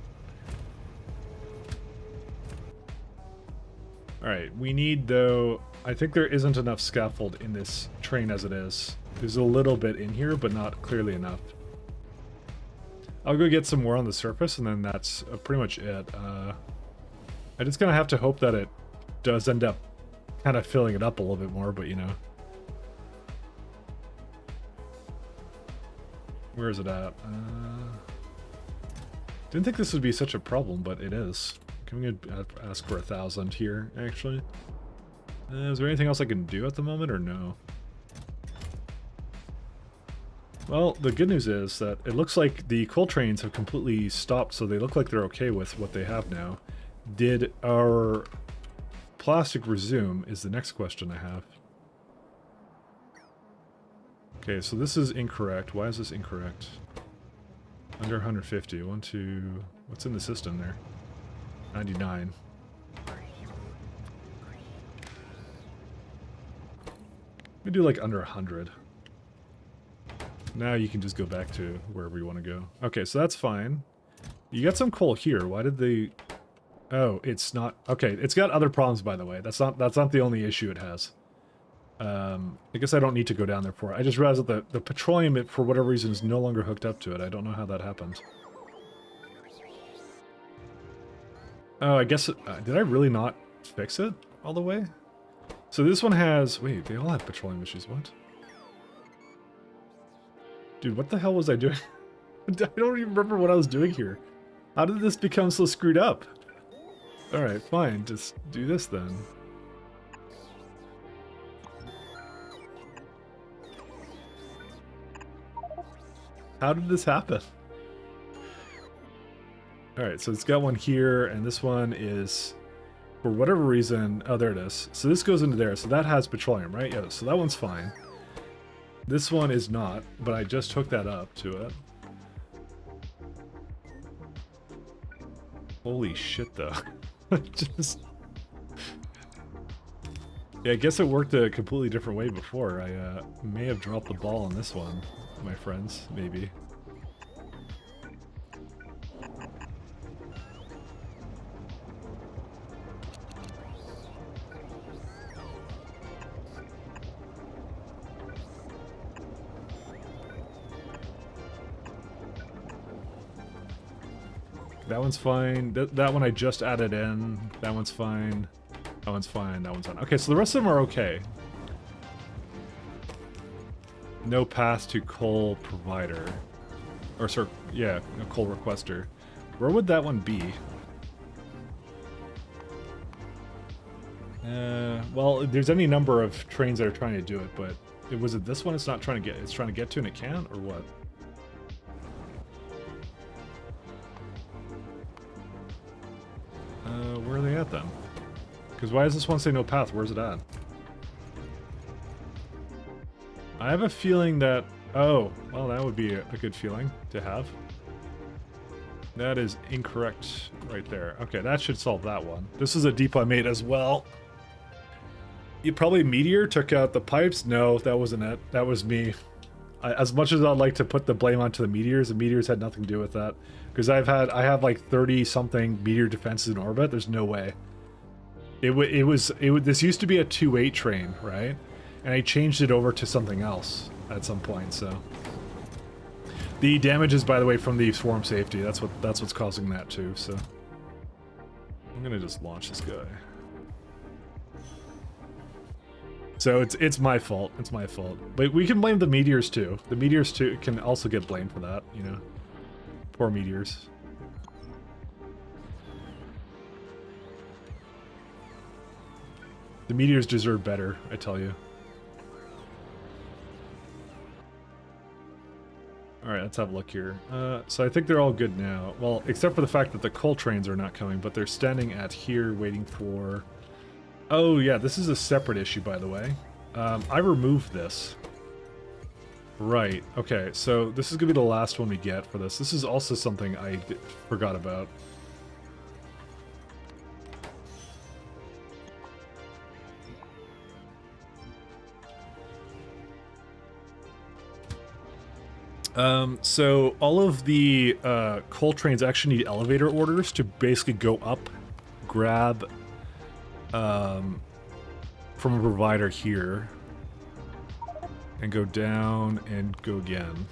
Alright, we need, though... I think there isn't enough scaffold in this train as it is. There's a little bit in here, but not clearly enough. I'll go get some more on the surface, and then that's pretty much it. I just gonna have to hope that it does end up kind of filling it up a little bit more, but you know. Where is it at? Didn't think this would be such a problem, but it is. Can we ask for 1,000 here, actually? Is there anything else I can do at the moment, or no? Well, the good news is that it looks like the coal trains have completely stopped, so they look like they're okay with what they have now. Did our plastic resume is the next question I have. Okay, so this is incorrect. Why is this incorrect? Under 150. 1, 2... What's in the system there? 99. We do like under 100. Now you can just go back to wherever you want to go. Okay, so that's fine. You got some coal here. Why did they... Oh, it's not... Okay, it's got other problems, by the way. That's not the only issue it has. I guess I don't need to go down there for it. I just realized that the petroleum, for whatever reason, is no longer hooked up to it. I don't know how that happened. Oh, I guess... did I really not fix it all the way? So this one has... Wait, they all have petroleum issues. What? Dude, what the hell was I doing? I don't even remember what I was doing here. How did this become so screwed up? Alright, fine. Just do this then. How did this happen? Alright, so it's got one here, and this one is, for whatever reason... Oh, there it is. So this goes into there, so that has petroleum, right? Yeah, so that one's fine. This one is not, but I just hooked that up to it. Holy shit, though. Just... Yeah, I guess it worked a completely different way before. I may have dropped the ball on this one, my friends, maybe. That one's fine. That one I just added in. That one's fine. That one's fine. That one's fine. Okay, so the rest of them are okay. No path to coal provider. Or, sorry, yeah, no coal requester. Where would that one be? Well, there's any number of trains that are trying to do it, but was it this one it's not trying to get? It's trying to get to and it can't, or what? Where are they at then? Because why does this one say no path? Where's it at? I have a feeling that... Oh, well, that would be a good feeling to have. That is incorrect right there. Okay, that should solve that one. This is a depot I made as well. You probably Meteor took out the pipes? No, that wasn't it. That was me. As much as I'd like to put the blame onto the meteors had nothing to do with that. Because I have like 30 something meteor defenses in orbit. There's no way. This used to be a 2-8 train, right? And I changed it over to something else at some point. So the damage is, by the way, from the swarm safety. That's what's causing that too. So I'm gonna just launch this guy. So it's my fault. It's my fault. But we can blame the meteors too. The meteors too can also get blamed for that, you know. Poor meteors. The meteors deserve better, I tell you. Alright, let's have a look here. So I think they're all good now. Well, except for the fact that the coal trains are not coming, but they're standing at here waiting for... Oh yeah, this is a separate issue, by the way. I removed this. Right, okay, so this is going to be the last one we get for this. This is also something I forgot about. So all of the coal trains actually need elevator orders to basically go up, grab from a provider here, and go down and go again.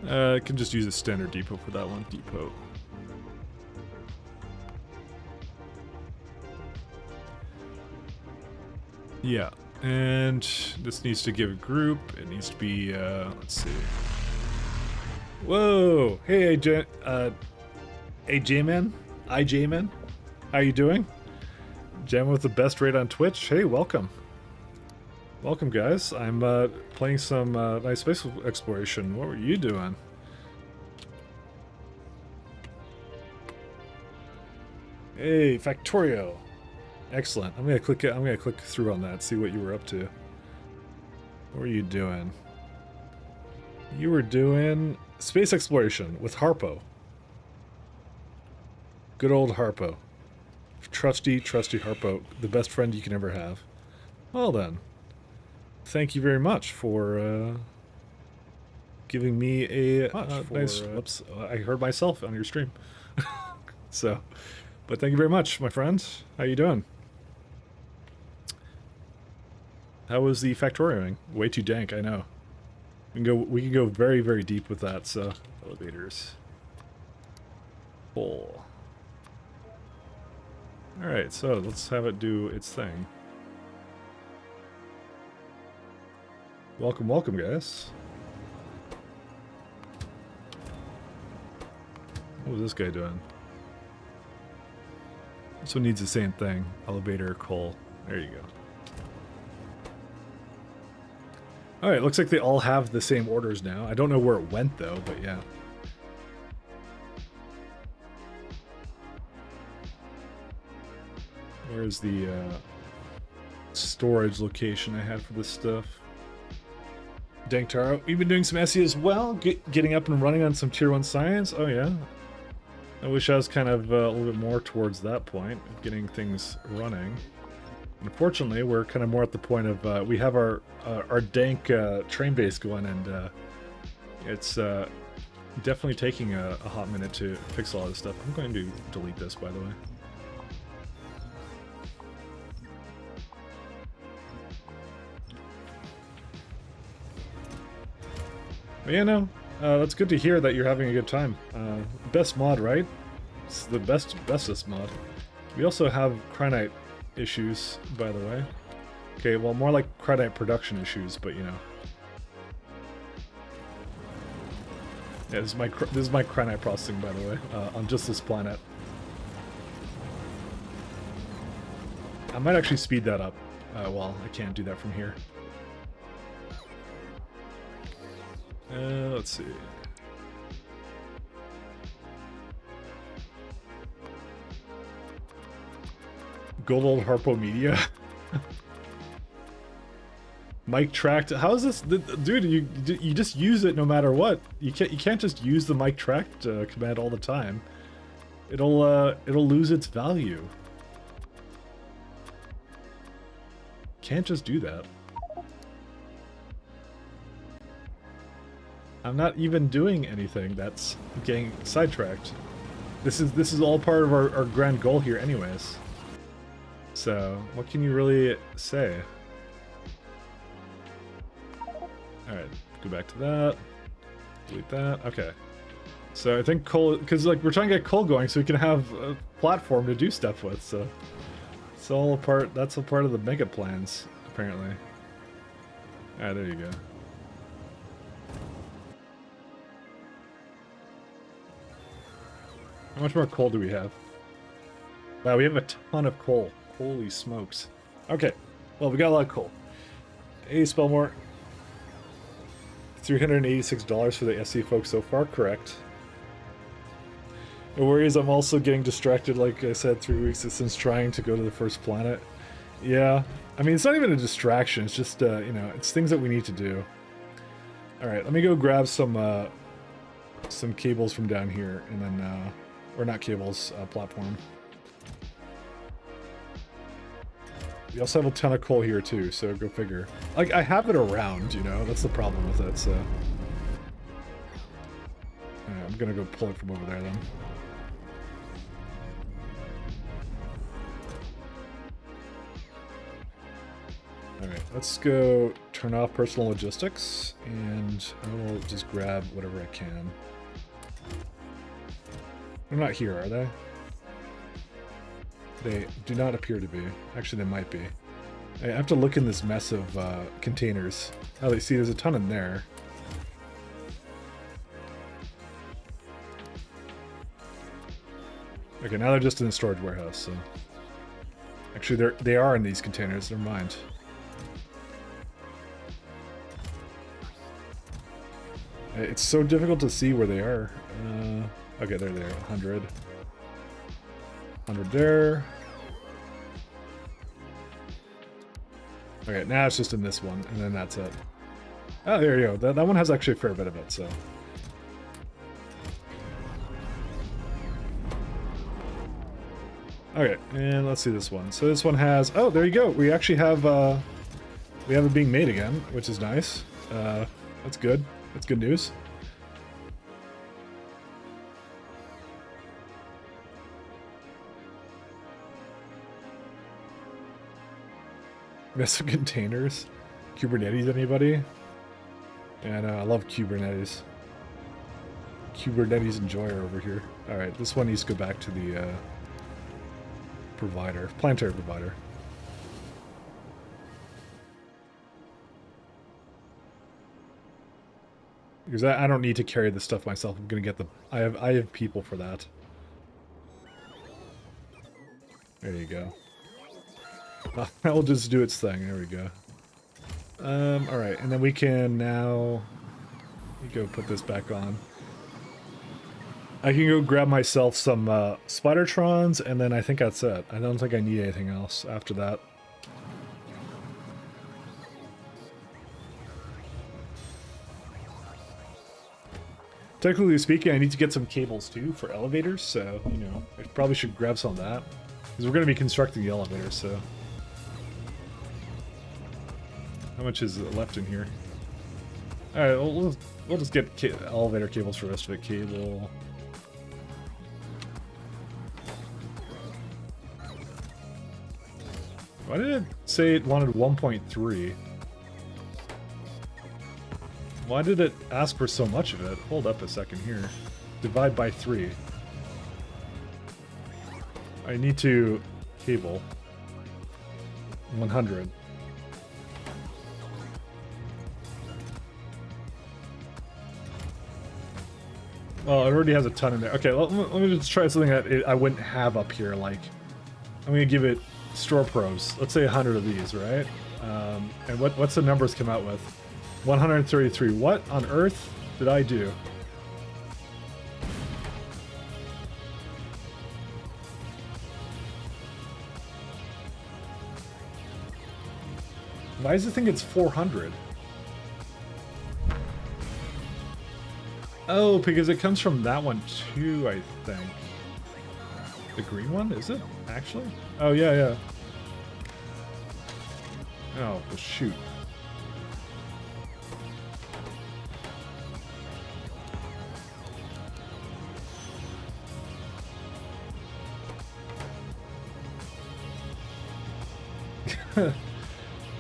I can just use a standard depot for that one. Depot. Yeah, and this needs to give a group. It needs to be, let's see. Whoa! Hey, hey, J-Man? J-Man? How you doing? Jam with the best rate on Twitch? Hey, welcome. Welcome, guys. I'm playing some nice space exploration. What were you doing? Hey, Factorio. Excellent. I'm gonna click through on that, see what you were up to. What were you doing? You were doing space exploration with Harpo. Good old Harpo. trusty Harpo, the best friend you can ever have. Well then, thank you very much for giving me a nice. Whoops, I heard myself on your stream. So, but thank you very much, my friend. How you doing? How was the factorioing? Way too dank, I know. We can go very, very deep with that. So, elevators. Full. All right, so let's have it do its thing. Welcome, welcome, guys. What was this guy doing? This one needs the same thing. Elevator, coal. There you go. Alright, looks like they all have the same orders now. I don't know where it went though, but yeah. Where's the storage location I had for this stuff? Danktaro, we've been doing some SE as well, getting up and running on some tier 1 science. Oh yeah. I wish I was kind of a little bit more towards that point, of getting things running. Unfortunately, we're kind of more at the point of we have our dank train base going, and it's definitely taking a hot minute to fix a lot of this stuff. I'm going to delete this, by the way. But yeah, no, that's good to hear that you're having a good time. Best mod, right? It's the bestest mod. We also have Cryonite issues, by the way. Okay, well, more like Cryonite production issues, but you know. Yeah, this is my Cryonite processing, by the way, on just this planet. I might actually speed that up. Well, I can't do that from here. Let's see. Good old Harpo Media. Mic tracked. How is this, dude? You just use it no matter what. You can't just use the mic tracked command all the time. It'll lose its value. Can't just do that. I'm not even doing anything that's getting sidetracked. This is all part of our grand goal here anyways. So, what can you really say? Alright, go back to that. Delete that. Okay. So I think coal, because like we're trying to get coal going so we can have a platform to do stuff with, so it's all a part, that's a part of the mega plans, apparently. Alright, there you go. How much more coal do we have? Wow, we have a ton of coal. Holy smokes. Okay, well, we got a lot of coal. Hey, Spellmore. $386 for the SE folks so far, correct. No worries, I'm also getting distracted, like I said, 3 weeks since trying to go to the first planet. Yeah, I mean, it's not even a distraction, it's just, you know, it's things that we need to do. Alright, let me go grab some cables from down here, and then, or not cables, platform. We also have a ton of coal here too, so go figure. Like, I have it around, you know, that's the problem with it, so... Yeah, I'm gonna go pull it from over there then. Alright, let's go turn off personal logistics, and I will just grab whatever I can. They're not here, are they? They do not appear to be. Actually, they might be. I have to look in this mess of containers. Oh, they see there's a ton in there. Okay, now they're just in the storage warehouse, so... Actually, they are in these containers, never mind. It's so difficult to see where they are. Okay, they're there. 100. 100 there. Okay, now it's just in this one, and then that's it. Oh, there you go. That one has actually a fair bit of it, so... Okay, and let's see this one. So this one has, oh, there you go. We actually have it being made again, which is nice. That's good. That's good news. Mess with containers. Kubernetes, anybody? Yeah, no, I love Kubernetes. Kubernetes enjoyer over here. Alright, this one needs to go back to the provider, planetary provider. Because I don't need to carry this stuff myself. I'm gonna get the. I have people for that. There you go. That will just do its thing. There we go. All right, and then we can now. Let me go put this back on. I can go grab myself some Spidertrons, and then I think that's it. I don't think I need anything else after that. Technically speaking, I need to get some cables too for elevators, so, you know, I probably should grab some of that. Because we're going to be constructing the elevators, so. How much is left in here? Alright, we'll just get elevator cables for the rest of it. Cable. Why did it say it wanted 1.3? Why did it ask for so much of it? Hold up a second here. Divide by 3. I need to cable 100. Well, it already has a ton in there. Okay, let me just try something that I wouldn't have up here. Like, I'm gonna give it store probes. Let's say 100 of these, right? And what's the numbers come out with? 133. What on earth did I do? Why does it think it's 400? Oh, because it comes from that one too, I think. The green one, is it? Actually? Oh, yeah, yeah. Oh, well, shoot.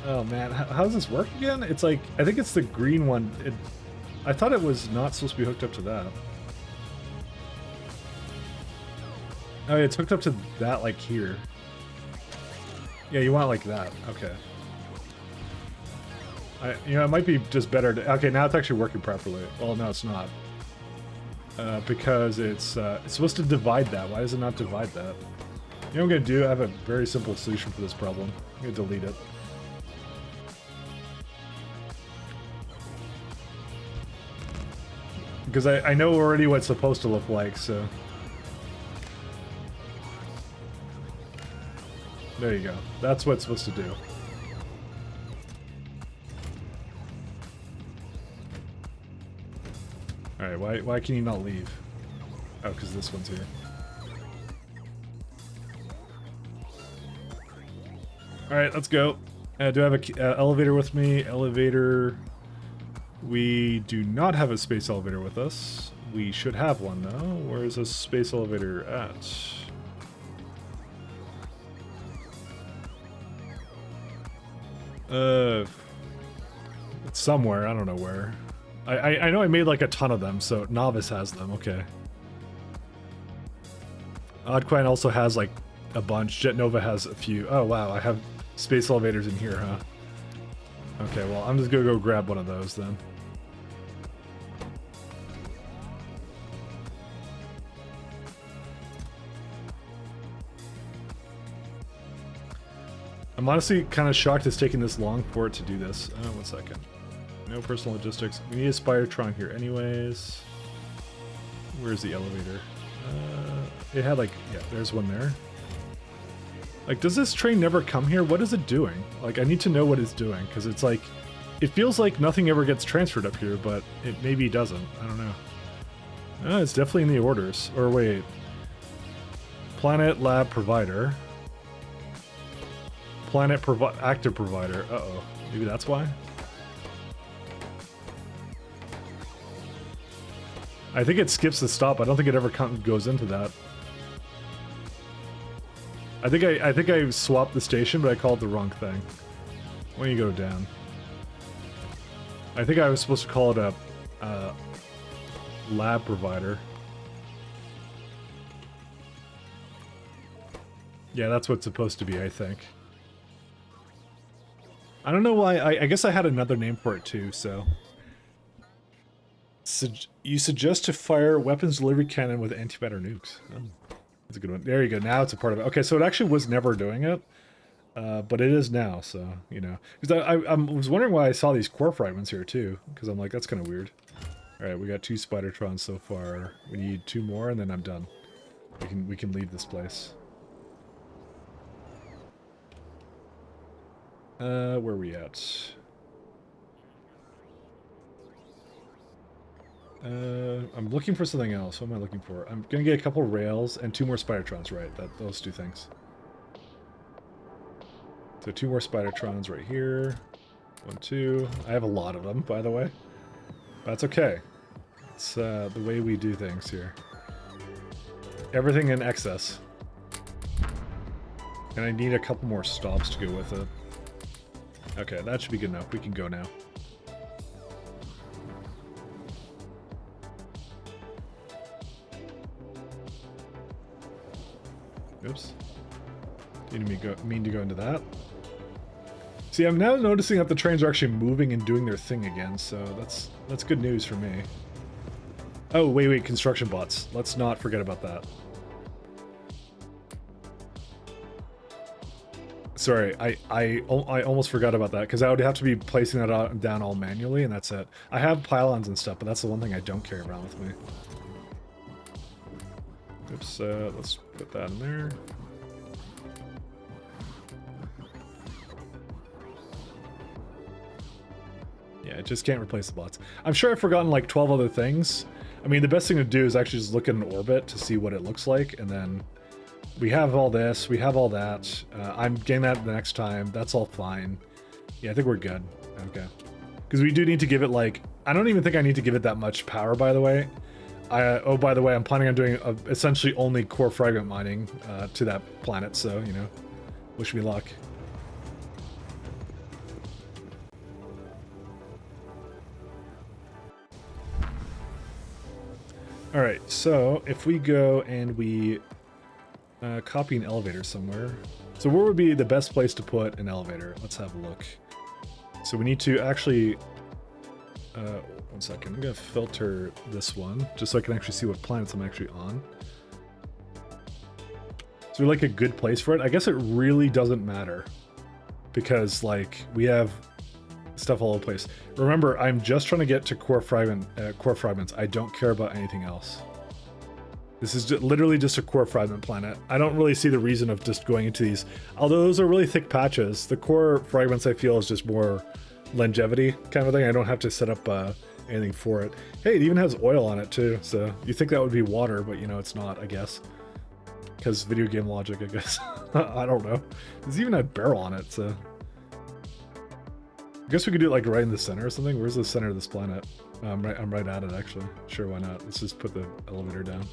Oh man, how does this work again? It's like, I think it's the green one. I thought it was not supposed to be hooked up to that. Oh yeah, it's hooked up to that, like here. Yeah, you want it like that. Okay. You know, it might be just better to... Okay, now it's actually working properly. Well, no, it's not. Because it's supposed to divide that. Why does it not divide that? You know what I'm going to do? I have a very simple solution for this problem. I'm going to delete it. Because I know already what it's supposed to look like, so... There you go. That's what it's supposed to do. Alright, why can you not leave? Oh, because this one's here. Alright, let's go. Do I have an elevator with me? Elevator... We do not have a space elevator with us. We should have one, though. Where is a space elevator at? It's somewhere. I don't know where. I know I made like a ton of them, so Novice has them. Okay. Oddquine also has like a bunch. Jet Nova has a few. Oh wow, I have space elevators in here, huh? Okay, well I'm just gonna go grab one of those then. I'm honestly kind of shocked it's taking this long for it to do this. Oh, 1 second. No personal logistics. We need a Spidertron here anyways. Where's the elevator? It had like, yeah, there's one there. Like, does this train never come here? What is it doing? Like, I need to know what it's doing, because it's like, it feels like nothing ever gets transferred up here, but it maybe doesn't. I don't know. It's definitely in the orders. Or wait. Planet lab provider. Planet active provider. Uh-oh. Maybe that's why? I think it skips the stop. I don't think it ever goes into that. I think I swapped the station, but I called the wrong thing. When you go down. I think I was supposed to call it a lab provider. Yeah, that's what's supposed to be, I think. I don't know why. I guess I had another name for it too, so. You suggest to fire weapons delivery cannon with antimatter nukes. Oh, that's a good one. There you go. Now it's a part of it. Okay, so it actually was never doing it. But it is now, so, you know. Because I was wondering why I saw these core fragments here too. Because I'm like, that's kind of weird. Alright, we got 2 Spidertrons so far. We need 2 more and then I'm done. We can leave this place. Where are we at? I'm looking for something else. What am I looking for? I'm gonna get a couple rails and 2 more Spidertrons, right? Those 2 things. So 2 more Spidertrons right here. 1, 2. I have a lot of them, by the way. That's okay. It's the way we do things here. Everything in excess. And I need a couple more stops to go with it. Okay, that should be good enough. We can go now. Oops. Didn't mean to go into that. See, I'm now noticing that the trains are actually moving and doing their thing again, so that's good news for me. Oh, wait, construction bots. Let's not forget about that. Sorry, I almost forgot about that, because I would have to be placing that down all manually, and that's it. I have pylons and stuff, but that's the one thing I don't carry around with me. Oops, let's put that in there. Yeah, I just can't replace the bots. I'm sure I've forgotten like 12 other things. I mean, the best thing to do is actually just look at an orbit to see what it looks like, and then we have all this, we have all that. I'm getting that the next time. That's all fine. Yeah, I think we're good. Okay. Because we do need to give it like... I don't even think I need to give it that much power, by the way. Oh, by the way, I'm planning on doing essentially only core fragment mining to that planet, so, you know, wish me luck. Alright, so if we go and we copy an elevator somewhere. So where would be the best place to put an elevator? Let's have a look. So we need to actually... one second, I'm going to filter this one, just so I can actually see what planets I'm actually on. Is there like a good place for it? I guess it really doesn't matter. Because, like, we have stuff all over the place. Remember, I'm just trying to get to core fragments. I don't care about anything else. This is literally just a core fragment planet. I don't really see the reason of just going into these. Although those are really thick patches, the core fragments I feel is just more longevity kind of thing. I don't have to set up anything for it. Hey, it even has oil on it too, so you think that would be water, but you know it's not, I guess. Because video game logic, I guess. I don't know. There's even a barrel on it, so... I guess we could do it like right in the center or something. Where's the center of this planet? I'm right at it, actually. Sure, why not? Let's just put the elevator down.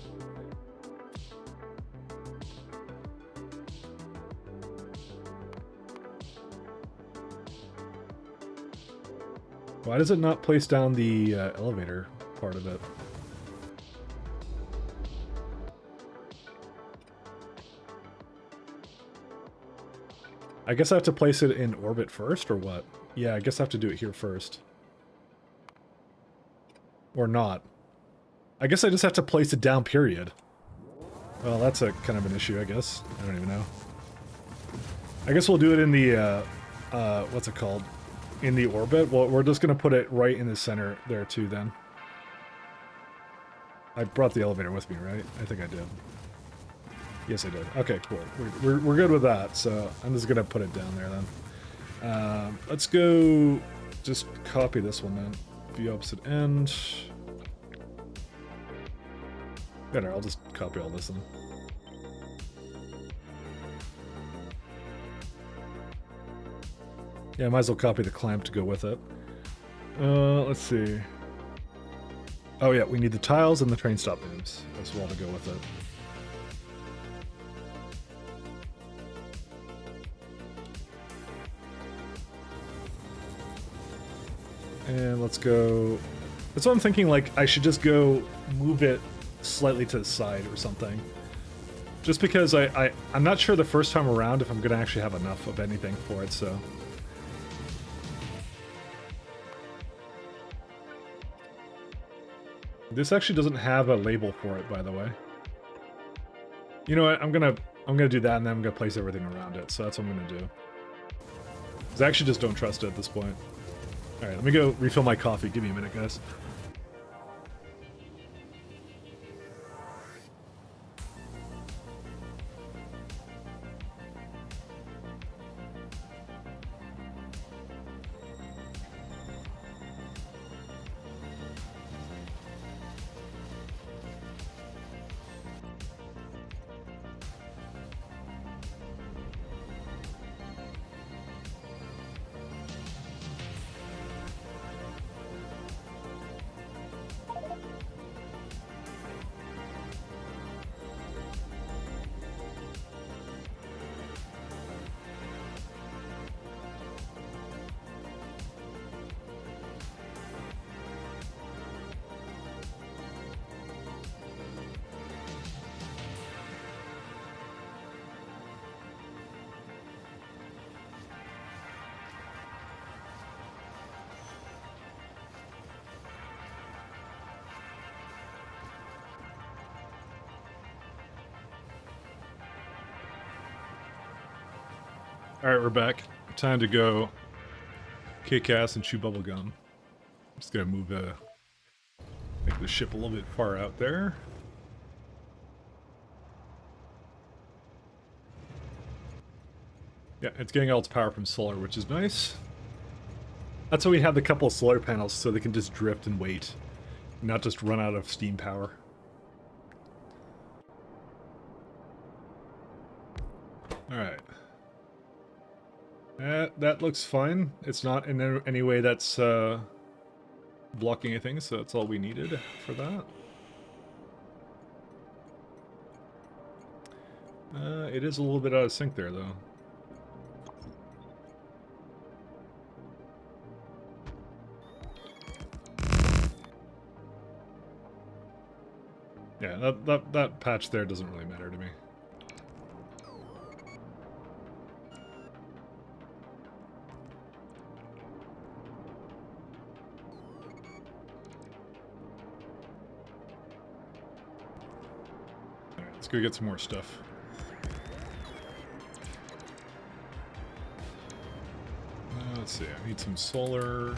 Why does it not place down the elevator part of it? I guess I have to place it in orbit first, or what? Yeah, I guess I have to do it here first. Or not. I guess I just have to place it down, period. Well, that's a kind of an issue, I guess. I don't even know. I guess we'll do it in the, what's it called? In the orbit? Well, we're just gonna put it right in the center there too, then. I brought the elevator with me, right? I think I did. Yes, I did. Okay, cool. We're good with that, so I'm just gonna put it down there, then. Let's go... just copy this one, then. View opposite end. Better, I'll just copy all this, then. Yeah, I might as well copy the clamp to go with it. Let's see. Oh yeah, we need the tiles and the train stop booms as well to go with it. And let's go... That's what I'm thinking, like, I should just go move it slightly to the side or something. Just because I'm not sure the first time around if I'm going to actually have enough of anything for it, so... This actually doesn't have a label for it, by the way. You know what? I'm gonna do that, and then I'm gonna place everything around it. So that's what I'm gonna do. Because I actually just don't trust it at this point. All right, let me go refill my coffee. Give me a minute, guys. Alright, we're back. Time to go kick ass and chew bubblegum. Just gonna move make the ship a little bit far out there. Yeah, it's getting all its power from solar, which is nice. That's why we have the couple of solar panels, so they can just drift and wait, not just run out of steam power. Alright. That looks fine. It's not in any way that's blocking anything, so that's all we needed for that. It is a little bit out of sync there, though. Yeah, that patch there doesn't really matter to me. Alright, let's go get some more stuff. Let's see, I need some solar.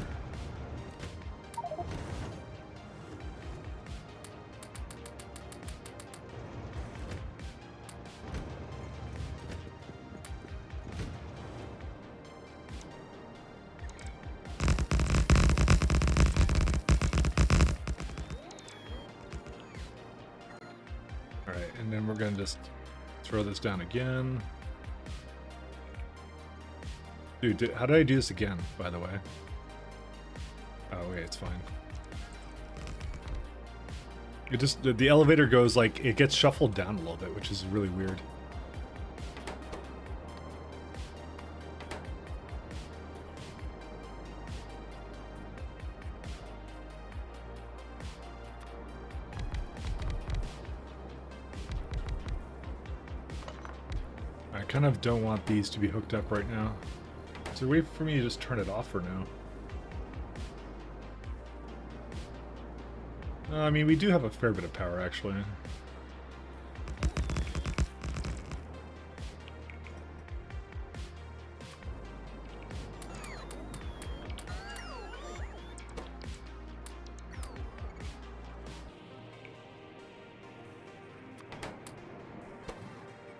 Alright, and then we're gonna just throw this down again. Dude, how did I do this again, by the way? Oh, okay, it's fine. It just, the elevator goes like, it gets shuffled down a little bit, which is really weird. I kind of don't want these to be hooked up right now. Is there a way for me to just turn it off for now? I mean, we do have a fair bit of power, actually.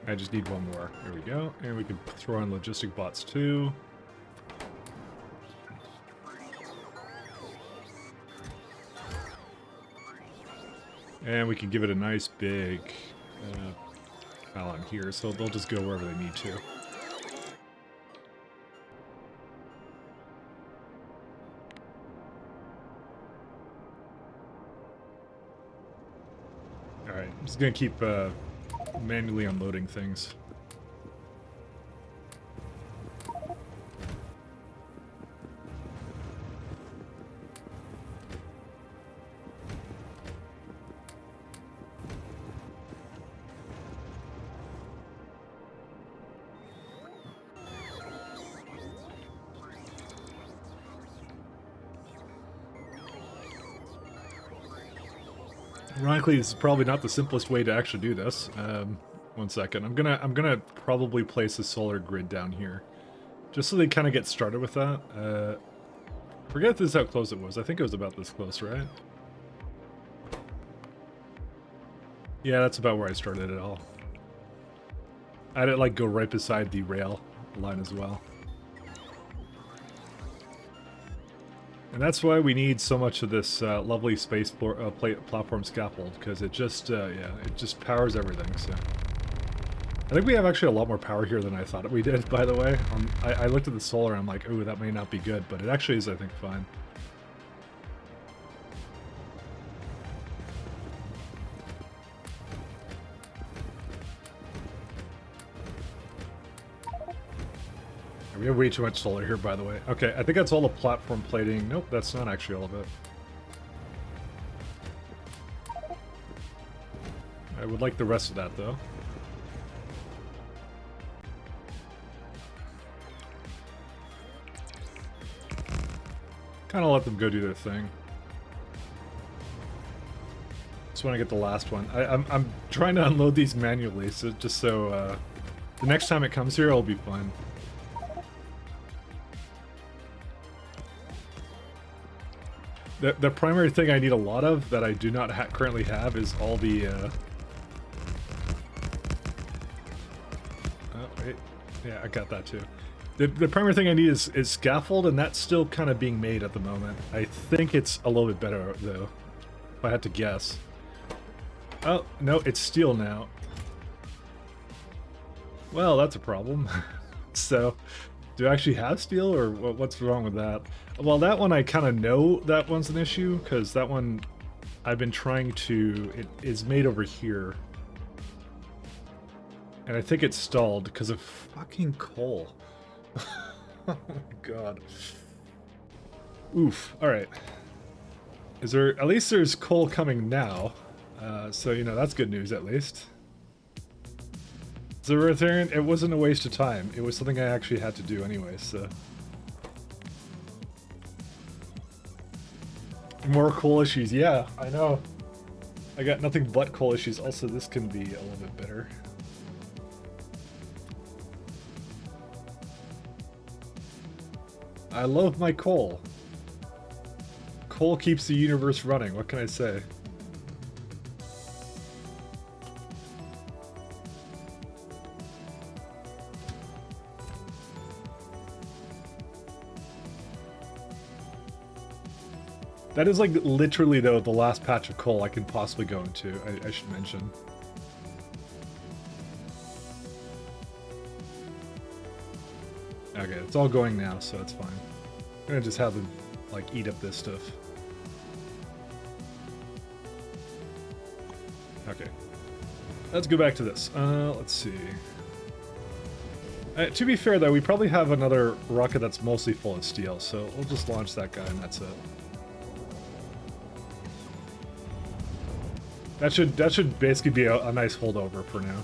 I just need one more. There we go. And we can throw on logistic bots too. And we can give it a nice big pylon here, so they'll just go wherever they need to. just gonna keep manually unloading things. Ironically, this is probably not the simplest way to actually do this. 1 second. I'm gonna probably place a solar grid down here, just so they kind of get started with that. Forget if this is how close it was. I think it was about this close, right? Yeah, that's about where I started it all. I had it like go right beside the rail line as well. And that's why we need so much of this lovely space platform scaffold, because it just, yeah, it just powers everything, so. I think we have actually a lot more power here than I thought we did, by the way. I looked at the solar and I'm like, ooh, that may not be good, but it actually is, I think, fine. We have way too much solar here, by the way. Okay, I think that's all the platform plating. Nope, that's not actually all of it. I would like the rest of that, though. Kind of let them go do their thing. Just want to get the last one. I'm trying to unload these manually, so just so the next time it comes here, it'll be fine. The primary thing I need a lot of that I do not currently have is all the oh wait, yeah, I got that too. The primary thing I need is scaffold, and that's still kind of being made at the moment. I think it's a little bit better though, if I had to guess. Oh no, it's steel now. Well, that's a problem. So, do I actually have steel, or what's wrong with that? Well, that one I kind of know that one's an issue, because that one I've been trying to... It is made over here. And I think it's stalled because of fucking coal. Oh my god. Oof. Alright. Is there... At least there's coal coming now. So, you know, that's good news at least. So, Rotarian, it wasn't a waste of time. It was something I actually had to do anyway, so... More coal issues, yeah, I know. I got nothing but coal issues. Also, this can be a little bit better. I love my coal. Coal keeps the universe running, what can I say? That is like literally though the last patch of coal I can possibly go into, I should mention. Okay, it's all going now, so it's fine. I'm gonna just have them like eat up this stuff. Okay. Let's go back to this. Let's see. To be fair though, we probably have another rocket that's mostly full of steel, so we'll just launch that guy and that's it. That should basically be a nice holdover for now.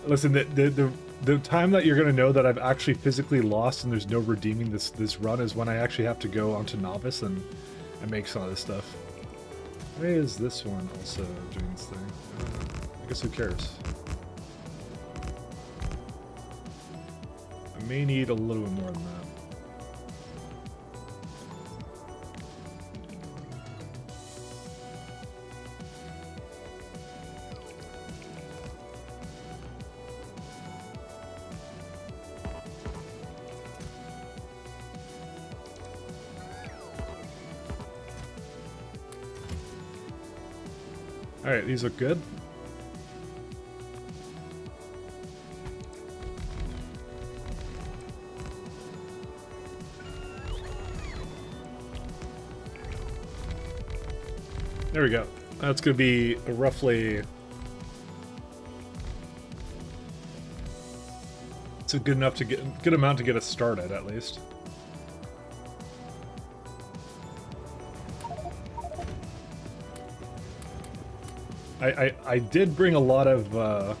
Listen, the time that you're gonna know that I've actually physically lost and there's no redeeming this run is when I actually have to go onto novice and make some of this stuff. Why is this one also doing this thing? I guess who cares? I may need a little bit more than that. Alright, these look good. There we go. That's going to be a roughly... It's a good enough to get good amount to get us started, at least. I did bring a lot of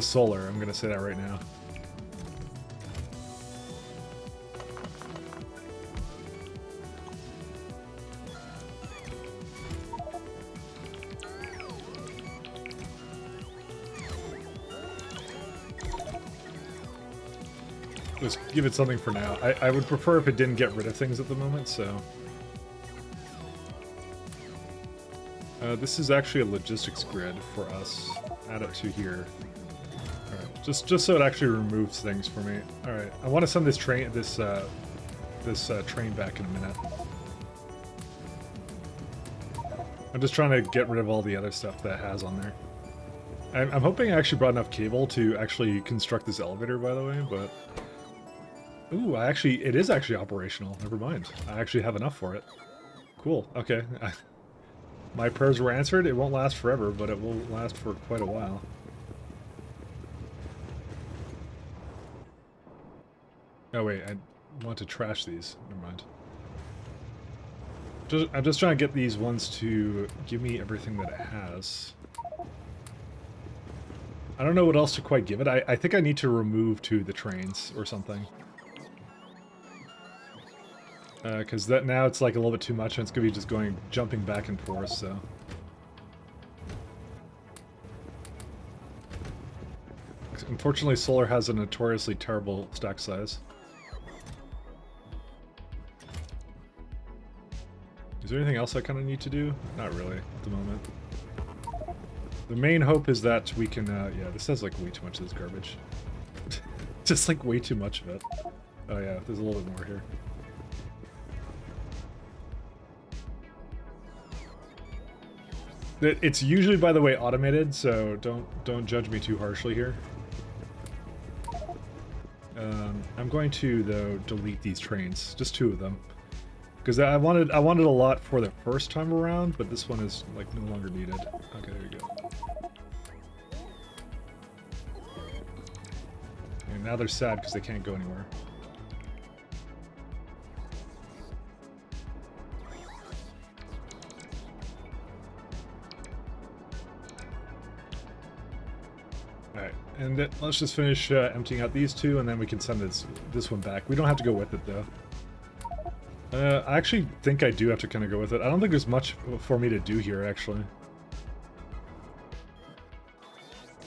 solar. I'm gonna say that right now. Let's give it something for now. I would prefer if it didn't get rid of things at the moment, so... this is actually a logistics grid for us. Add it to here. Alright, just so it actually removes things for me. Alright, I want to send this train train back in a minute. I'm just trying to get rid of all the other stuff that it has on there. I'm hoping I actually brought enough cable to actually construct this elevator, by the way, but... Ooh, it is actually operational. Never mind. I actually have enough for it. Cool. Okay. My prayers were answered. It won't last forever, but it will last for quite a while. Oh wait, I want to trash these. Never mind. I'm just trying to get these ones to give me everything that it has. I don't know what else to quite give it. I think I need to remove the trains or something. Because now it's like a little bit too much and it's going to be just jumping back and forth, so... Unfortunately, solar has a notoriously terrible stack size. Is there anything else I kind of need to do? Not really, at the moment. The main hope is that we can, yeah, this has like way too much of this garbage. Just like way too much of it. Oh yeah, there's a little bit more here. It's usually, by the way, automated, so don't judge me too harshly here. I'm going to, though, delete these trains, just 2 of them, because I wanted a lot for the first time around, but this one is like no longer needed. Okay, there you go. And now they're sad because they can't go anywhere. Alright, and let's just finish emptying out these 2, and then we can send this one back. We don't have to go with it, though. I actually think I do have to kind of go with it. I don't think there's much for me to do here, actually.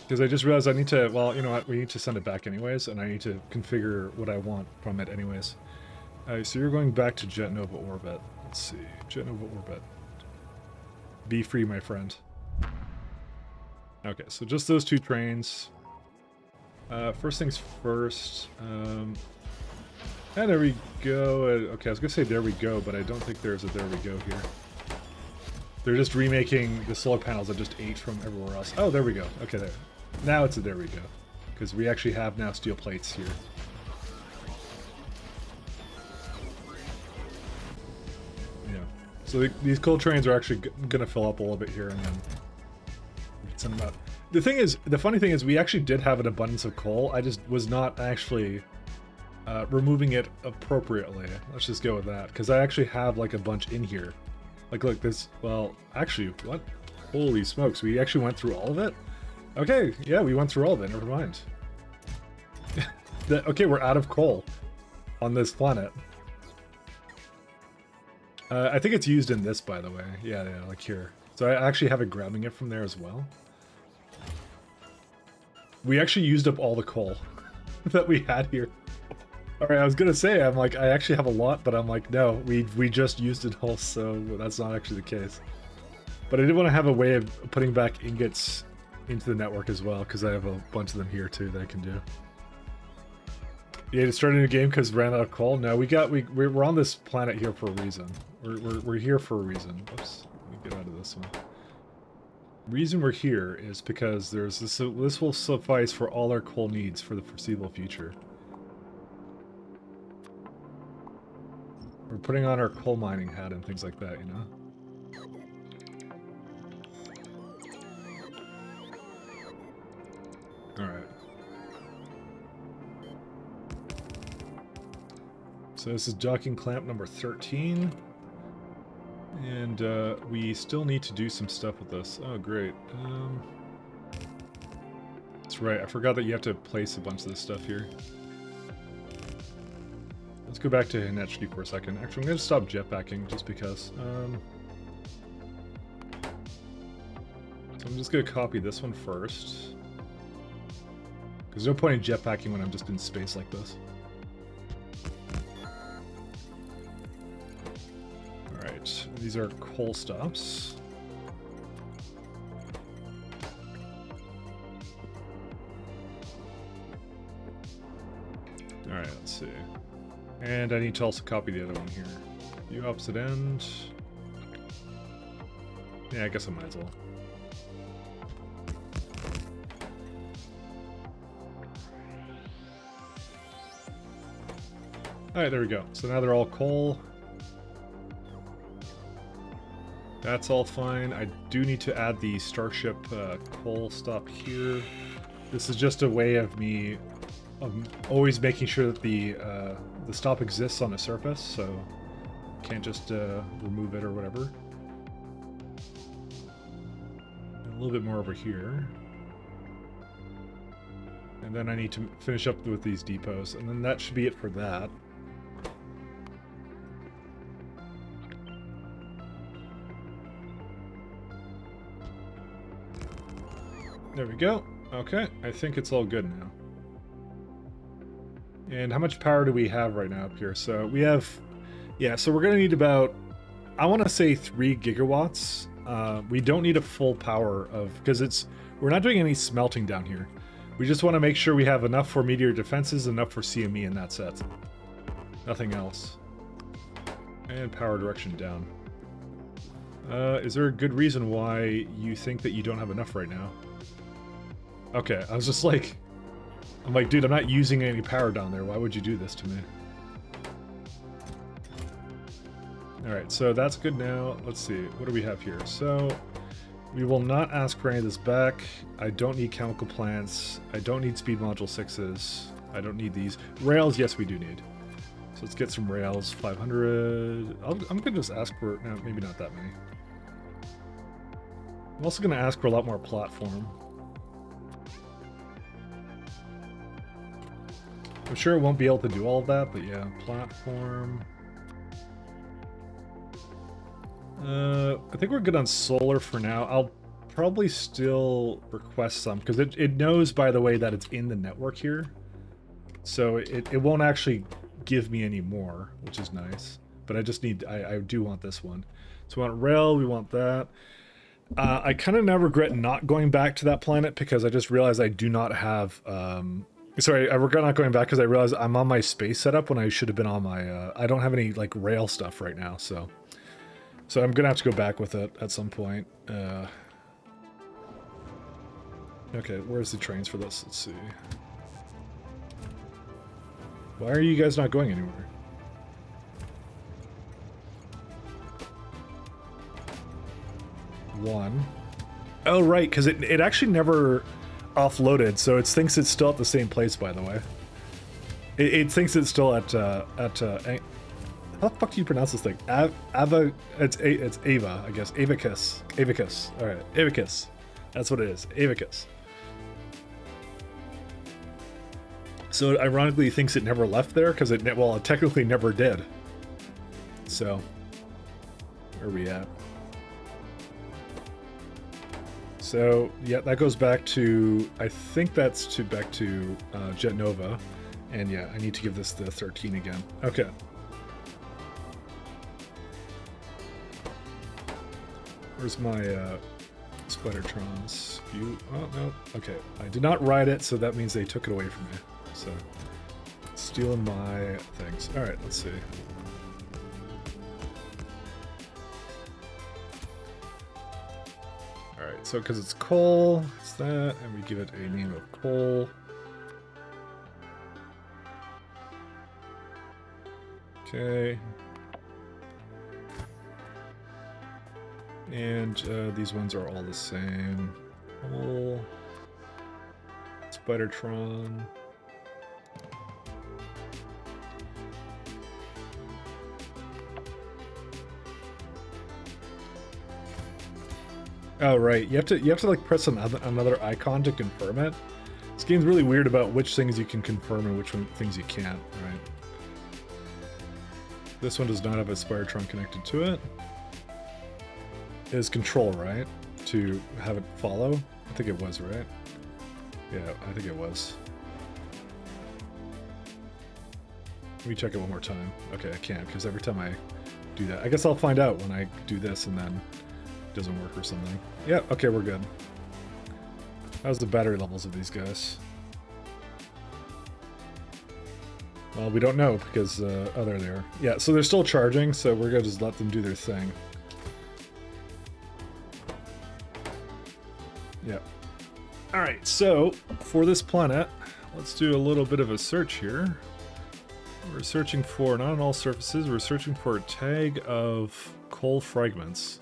Because I just realized I need to, well, you know what, we need to send it back anyways, and I need to configure what I want from it anyways. Alright, so you're going back to Jet Nova Orbit. Let's see, Jet Nova Orbit. Be free, my friend. Okay, so just those 2 trains. First things first. And there we go. Okay, I was gonna say there we go, but I don't think there's a there we go here. They're just remaking the solar panels I just ate from everywhere else. Oh, there we go. Okay, there. Now it's a there we go. Because we actually have now steel plates here. Yeah. So these coal trains are actually gonna fill up a little bit here and then send them out. The funny thing is we actually did have an abundance of coal. I just was not actually removing it appropriately. Let's just go with that. Because I actually have like a bunch in here. Like, look, this, well, actually, what? Holy smokes, we actually went through all of it? Okay, yeah, we went through all of it, never mind. Okay, we're out of coal on this planet. I think it's used in this, by the way. Yeah, like here. So I actually have it grabbing it from there as well. We actually used up all the coal that we had here. Alright, I was gonna say, I'm like, I actually have a lot, but I'm like, no, we just used it all, so that's not actually the case. But I did want to have a way of putting back ingots into the network as well, because I have a bunch of them here too that I can do. Yeah, to start a new game because ran out of coal? No, we're on this planet here for a reason. We're here for a reason. Oops, let me get out of this one. Reason we're here is because there's this will suffice for all our coal needs for the foreseeable future. We're putting on our coal mining hat and things like that, you know? So this is docking clamp number 13. And we still need to do some stuff with this. Oh, great. That's right, I forgot that you have to place a bunch of this stuff here. Let's go back to Hinechki for a second. Actually, I'm going to stop jetpacking just because. So I'm just going to copy this one first. There's no point in jetpacking when I'm just in space like this. Alright, these are coal stops. Alright, let's see. And I need to also copy the other one here. View opposite end. Yeah, I guess I might as well. Alright, there we go. So now they're all coal. That's all fine. I do need to add the Starship coal stop here. This is just a way of me always making sure that the stop exists on the surface, so can't just remove it or whatever. And a little bit more over here. And then I need to finish up with these depots, and then that should be it for that. There we go. Okay, I think it's all good now. And how much power do we have right now up here? So we have, yeah, so we're going to need about, I want to say 3 gigawatts. We don't need a full power of, because we're not doing any smelting down here. We just want to make sure we have enough for meteor defenses, enough for CME, and that's it. Nothing else. And power direction down. Is there a good reason why you think that you don't have enough right now? Okay, I was just like, I'm like, dude, I'm not using any power down there. Why would you do this to me? Alright, so that's good now. Let's see, what do we have here? So, we will not ask for any of this back. I don't need chemical plants. I don't need speed module 6s. I don't need these. Rails, yes, we do need. So let's get some rails. 500. I'm going to just ask for, no, maybe not that many. I'm also going to ask for a lot more platform. I'm sure it won't be able to do all of that, but yeah, platform. I think we're good on solar for now. I'll probably still request some, because it knows, by the way, that it's in the network here. So it won't actually give me any more, which is nice. But I just need, I do want this one. So we want rail, we want that. I kind of now regret not going back to that planet, because I just realized I do not have... Sorry, I regret not going back because I realized I'm on my space setup when I should have been on my... I don't have any, like, rail stuff right now, so... So I'm gonna have to go back with it at some point. Okay, where's the trains for this? Let's see. Why are you guys not going anywhere? One. Oh, right, because it actually never offloaded, so it thinks it's still at the same place, by the way. It thinks it's still at how the fuck do you pronounce this thing? It's Ava, I guess. Avicus. Avicus. Alright, Avicus. That's what it is. Avicus. So it ironically thinks it never left there, because it technically never did. So, where are we at? So, yeah, that goes back to, I think that's back to Jet Nova. And yeah, I need to give this the 13 again. Okay. Where's my Spidertrons? Oh, no. Okay. I did not ride it, so that means they took it away from me. So, stealing my things. Alright, let's see. Alright, so because it's coal, it's that, and we give it a name of coal. Okay. And these ones are all the same. Coal. Spidertron. Oh right, you have to like press another icon to confirm it. This game's really weird about which things you can confirm and which things you can't. Right. This one does not have a spire trunk connected to it. It is control, right? To have it follow. I think it was, right? Yeah, I think it was. Let me check it one more time. Okay, I can't because every time I do that, I guess I'll find out when I do this and then it doesn't work or something. Yeah, okay, we're good. How's the battery levels of these guys? Well, we don't know because, oh, they're there. Yeah, so they're still charging, so we're gonna just let them do their thing. Yeah. Alright, so for this planet, let's do a little bit of a search here. We're searching for, not on all surfaces, we're searching for a tag of coal fragments.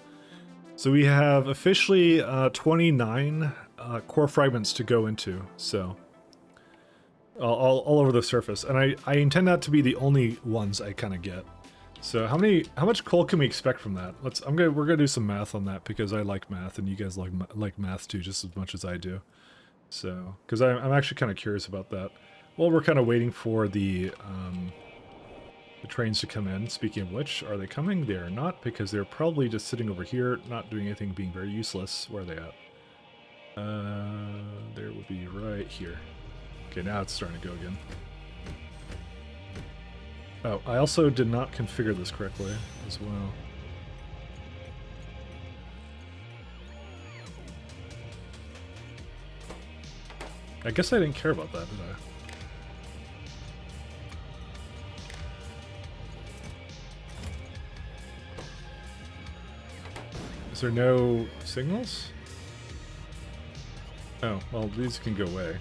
So we have officially 29 core fragments to go into, so all over the surface. And I intend that to be the only ones I kind of get. So how much coal can we expect from that? We're gonna do some math on that because I like math and you guys like math too, just as much as I do. So, because I'm actually kind of curious about that. Well, we're kind of waiting for the trains to come in. Speaking of which, are they coming? They are not, because they're probably just sitting over here, not doing anything, being very useless. Where are they at? There would be right here. Okay, now it's starting to go again. Oh, I also did not configure this correctly as well. I guess I didn't care about that, did I? Is there no signals? Oh, well, these can go away.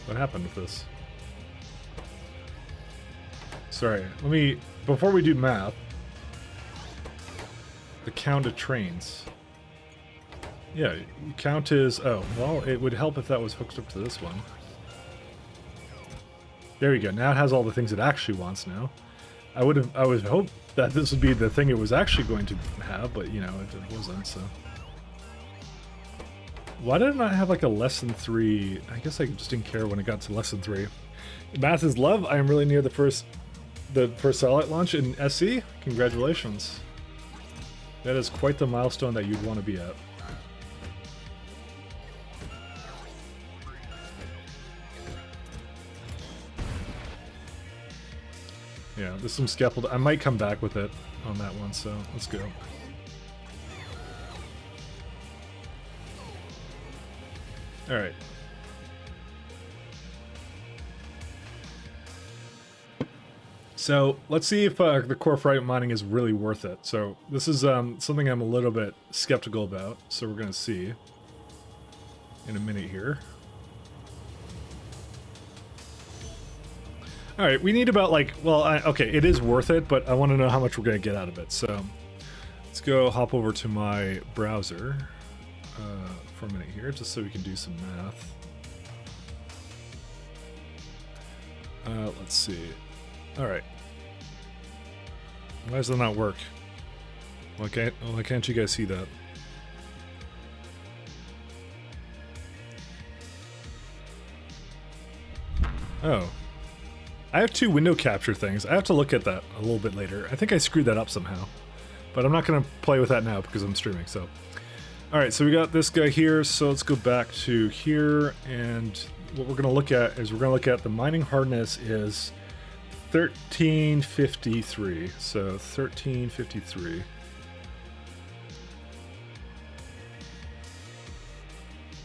What happened with this? Sorry, before we do math, the count of trains. Yeah, count is, oh, well, it would help if that was hooked up to this one. There we go, now it has all the things it actually wants now. I would hope that this would be the thing it was actually going to have, but, you know, it wasn't, so. Why did it not have, like, a less than 3? I guess I just didn't care when it got to less than 3. Math is love. I am really near the first satellite launch in SE. Congratulations. That is quite the milestone that you'd want to be at. Yeah, there's some scaffold. I might come back with it on that one, so let's go. Alright. So, let's see if the core fragment mining is really worth it. So, this is something I'm a little bit skeptical about, so we're going to see in a minute here. Alright, we need about like, well, okay, it is worth it, but I want to know how much we're going to get out of it. So, let's go hop over to my browser for a minute here, just so we can do some math. Let's see. Alright. Why does that not work? Why can't you guys see that? Oh. I have 2 window capture things. I have to look at that a little bit later. I think I screwed that up somehow. But I'm not going to play with that now because I'm streaming, so. Alright, so we got this guy here, so let's go back to here, and what we're going to look at is the mining hardness is 1353. So 1353.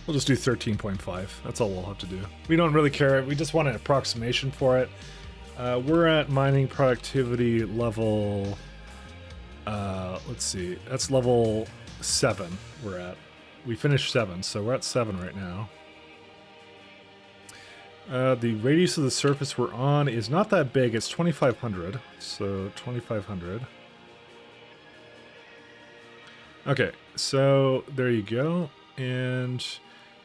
We'll just do 13.5. That's all we'll have to do. We don't really care. We just want an approximation for it. We're at mining productivity level... let's see. That's level 7 we're at. We finished 7, so we're at 7 right now. The radius of the surface we're on is not that big. It's 2,500. So 2,500. Okay, so there you go. And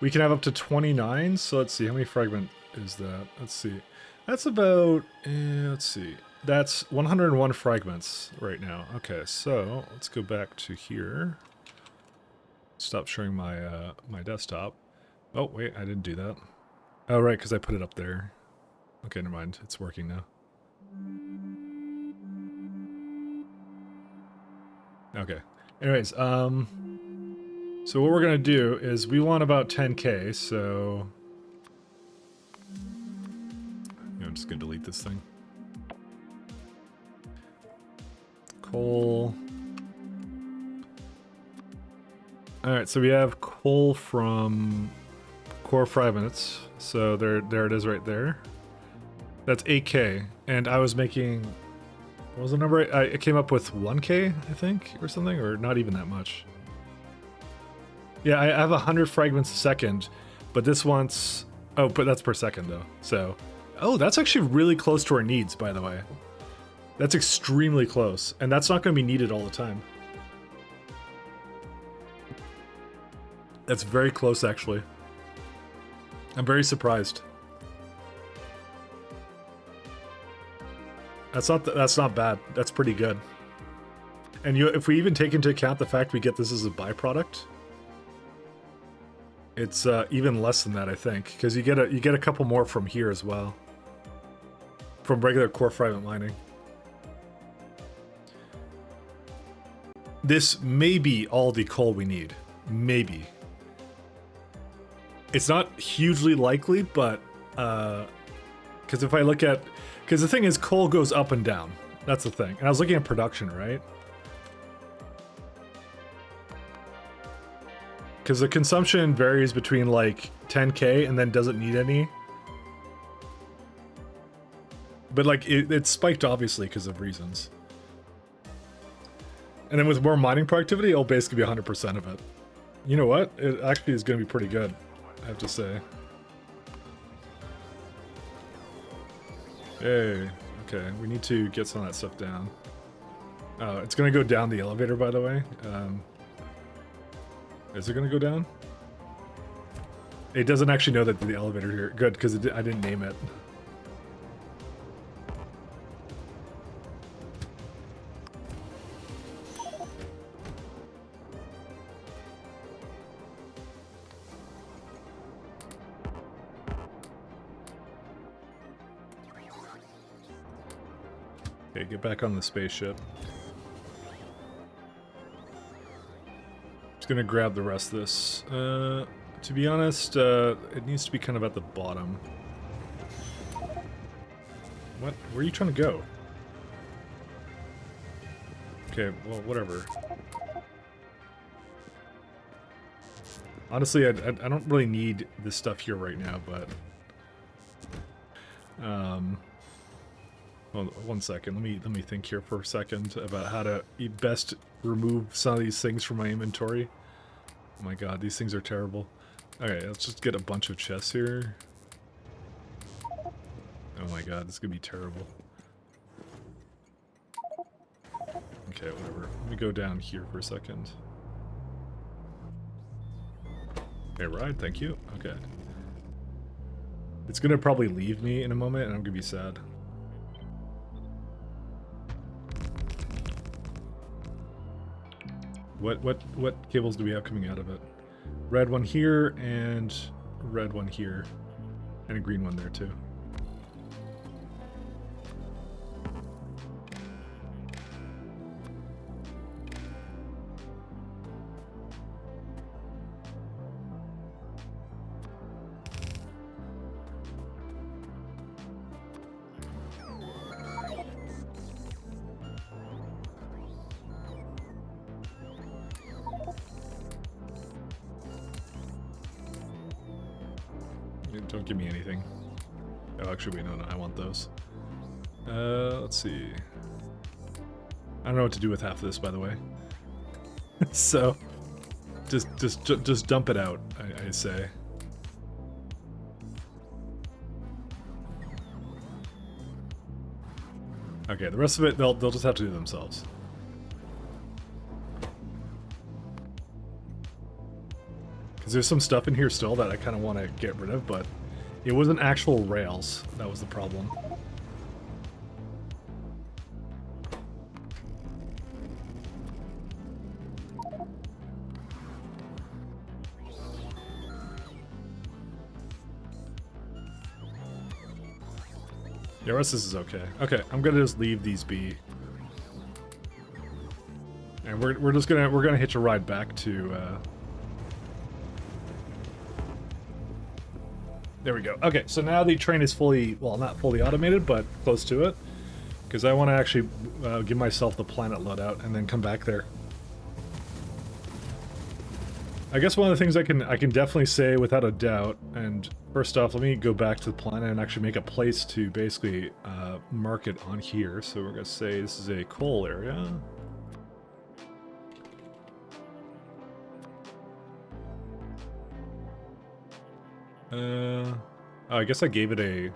we can have up to 29. So let's see, how many fragment is that? Let's see. That's about, let's see. That's 101 fragments right now. Okay, so let's go back to here. Stop showing my my desktop. Oh wait, I didn't do that. Oh right, because I put it up there. Okay, never mind. It's working now. Okay. Anyways, so what we're gonna do is we want about 10k. So I'm just gonna delete this thing. Coal. Alright, so we have coal from core fragments. So there it is right there. That's 8k. And I was making, what was the number? I came up with 1k, I think, or something, or not even that much. Yeah, I have 100 fragments a second, but this wants, oh, but that's per second though. So, oh, that's actually really close to our needs, by the way. That's extremely close, and that's not going to be needed all the time. That's very close, actually. I'm very surprised. That's not bad. That's pretty good. And if we even take into account the fact we get this as a byproduct, it's even less than that, I think, because you get a couple more from here as well, from regular core fragment mining. This may be all the coal we need. Maybe. It's not hugely likely, but because if I look at, because the thing is, coal goes up and down. That's the thing. And I was looking at production, right? Because the consumption varies between like 10k and then doesn't need any. But like it spiked obviously because of reasons. And then with more mining productivity, it'll basically be 100% of it. You know what? It actually is going to be pretty good, I have to say. Hey, okay, we need to get some of that stuff down. It's going to go down the elevator, by the way. Is it going to go down? It doesn't actually know that the elevator here. Good, because I didn't name it. Okay, get back on the spaceship. Just gonna grab the rest of this. To be honest, it needs to be kind of at the bottom. What? Where are you trying to go? Okay, well, whatever. Honestly, I don't really need this stuff here right now, but... Well, 1 second. Let me think here for a second about how to best remove some of these things from my inventory. Oh my god, these things are terrible. Okay, let's just get a bunch of chests here. Oh my god, this is gonna be terrible. Okay, whatever. Let me go down here for a second. Okay, ride, thank you. Okay. It's gonna probably leave me in a moment and I'm gonna be sad. What cables do we have coming out of it? Red one here and red one here. And a green one there too. Don't give me anything. Oh, actually, wait, no, I want those. Let's see. I don't know what to do with half of this, by the way. So, just dump it out, I say. Okay, the rest of it, they'll just have to do themselves. Because there's some stuff in here still that I kind of want to get rid of, but it wasn't actual rails. That was the problem. The rest of this is okay. Okay, I'm gonna just leave these be. And we're gonna hitch a ride back to there we go. Okay, so now the train is fully, well, not fully automated, but close to it. Because I want to actually give myself the planet loadout and then come back there. I guess one of the things I can definitely say without a doubt, and first off, let me go back to the planet and actually make a place to basically mark it on here. So we're going to say this is a coal area. Oh, I guess I gave it a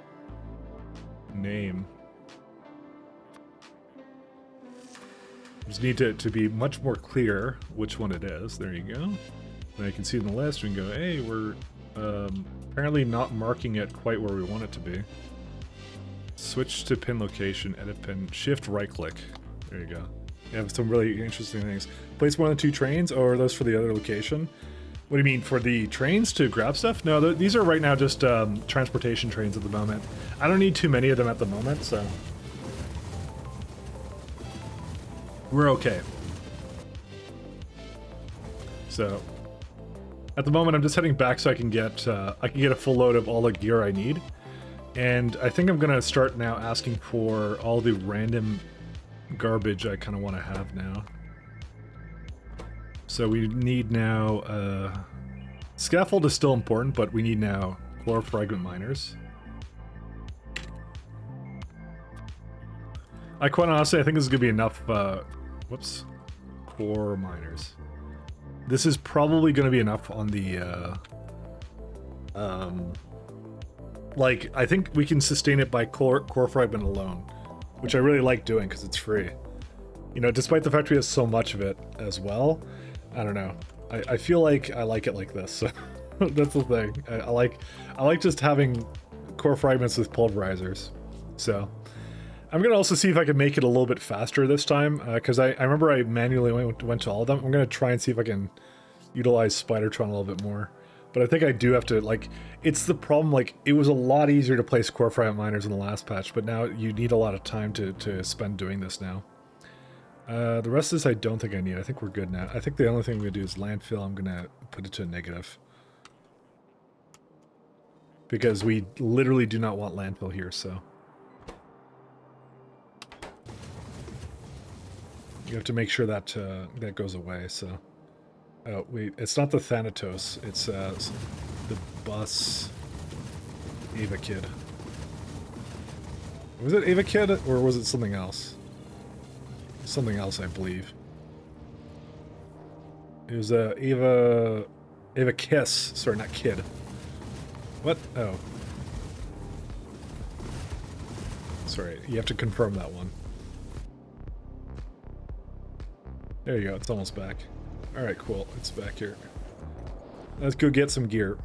name. Just need to be much more clear which one it is. There you go. Now you can see in the list, we can go, hey, we're apparently not marking it quite where we want it to be. Switch to pin location, edit pin, shift right click. There you go. You have some really interesting things. Place one of the 2 trains, or are those for the other location? What do you mean, for the trains to grab stuff? No, these are right now just transportation trains at the moment. I don't need too many of them at the moment, so we're okay. So at the moment, I'm just heading back so I can get a full load of all the gear I need, and I think I'm gonna start now asking for all the random garbage I kind of want to have now. So we need now, scaffold is still important, but we need now core fragment miners. Quite honestly, I think this is going to be enough, whoops, core miners. This is probably going to be enough on the, like, I think we can sustain it by core fragment alone, which I really like doing because it's free. You know, despite the fact we have so much of it as well, I don't know. I feel like I like it like this, so that's the thing. I like just having core fragments with pulverizers. So I'm gonna also see if I can make it a little bit faster this time, because I remember I manually went to all of them. I'm gonna try and see if I can utilize Spidertron a little bit more. But I think I do have to, like, it's the problem, like, it was a lot easier to place core fragment miners in the last patch, but now you need a lot of time to spend doing this now. The rest of this I don't think I need. I think we're good now. I think the only thing I'm going to do is landfill. I'm going to put it to a negative. Because we literally do not want landfill here, so. You have to make sure that that goes away, so. Oh, wait. It's not the Thanatos. It's the bus Ava Kid. Was it Ava Kid, or was it something else? Something else, I believe. It was Ava Kiss. Sorry, not Kid. What? Oh. Sorry, you have to confirm that one. There you go, it's almost back. Alright, cool, it's back here. Let's go get some gear.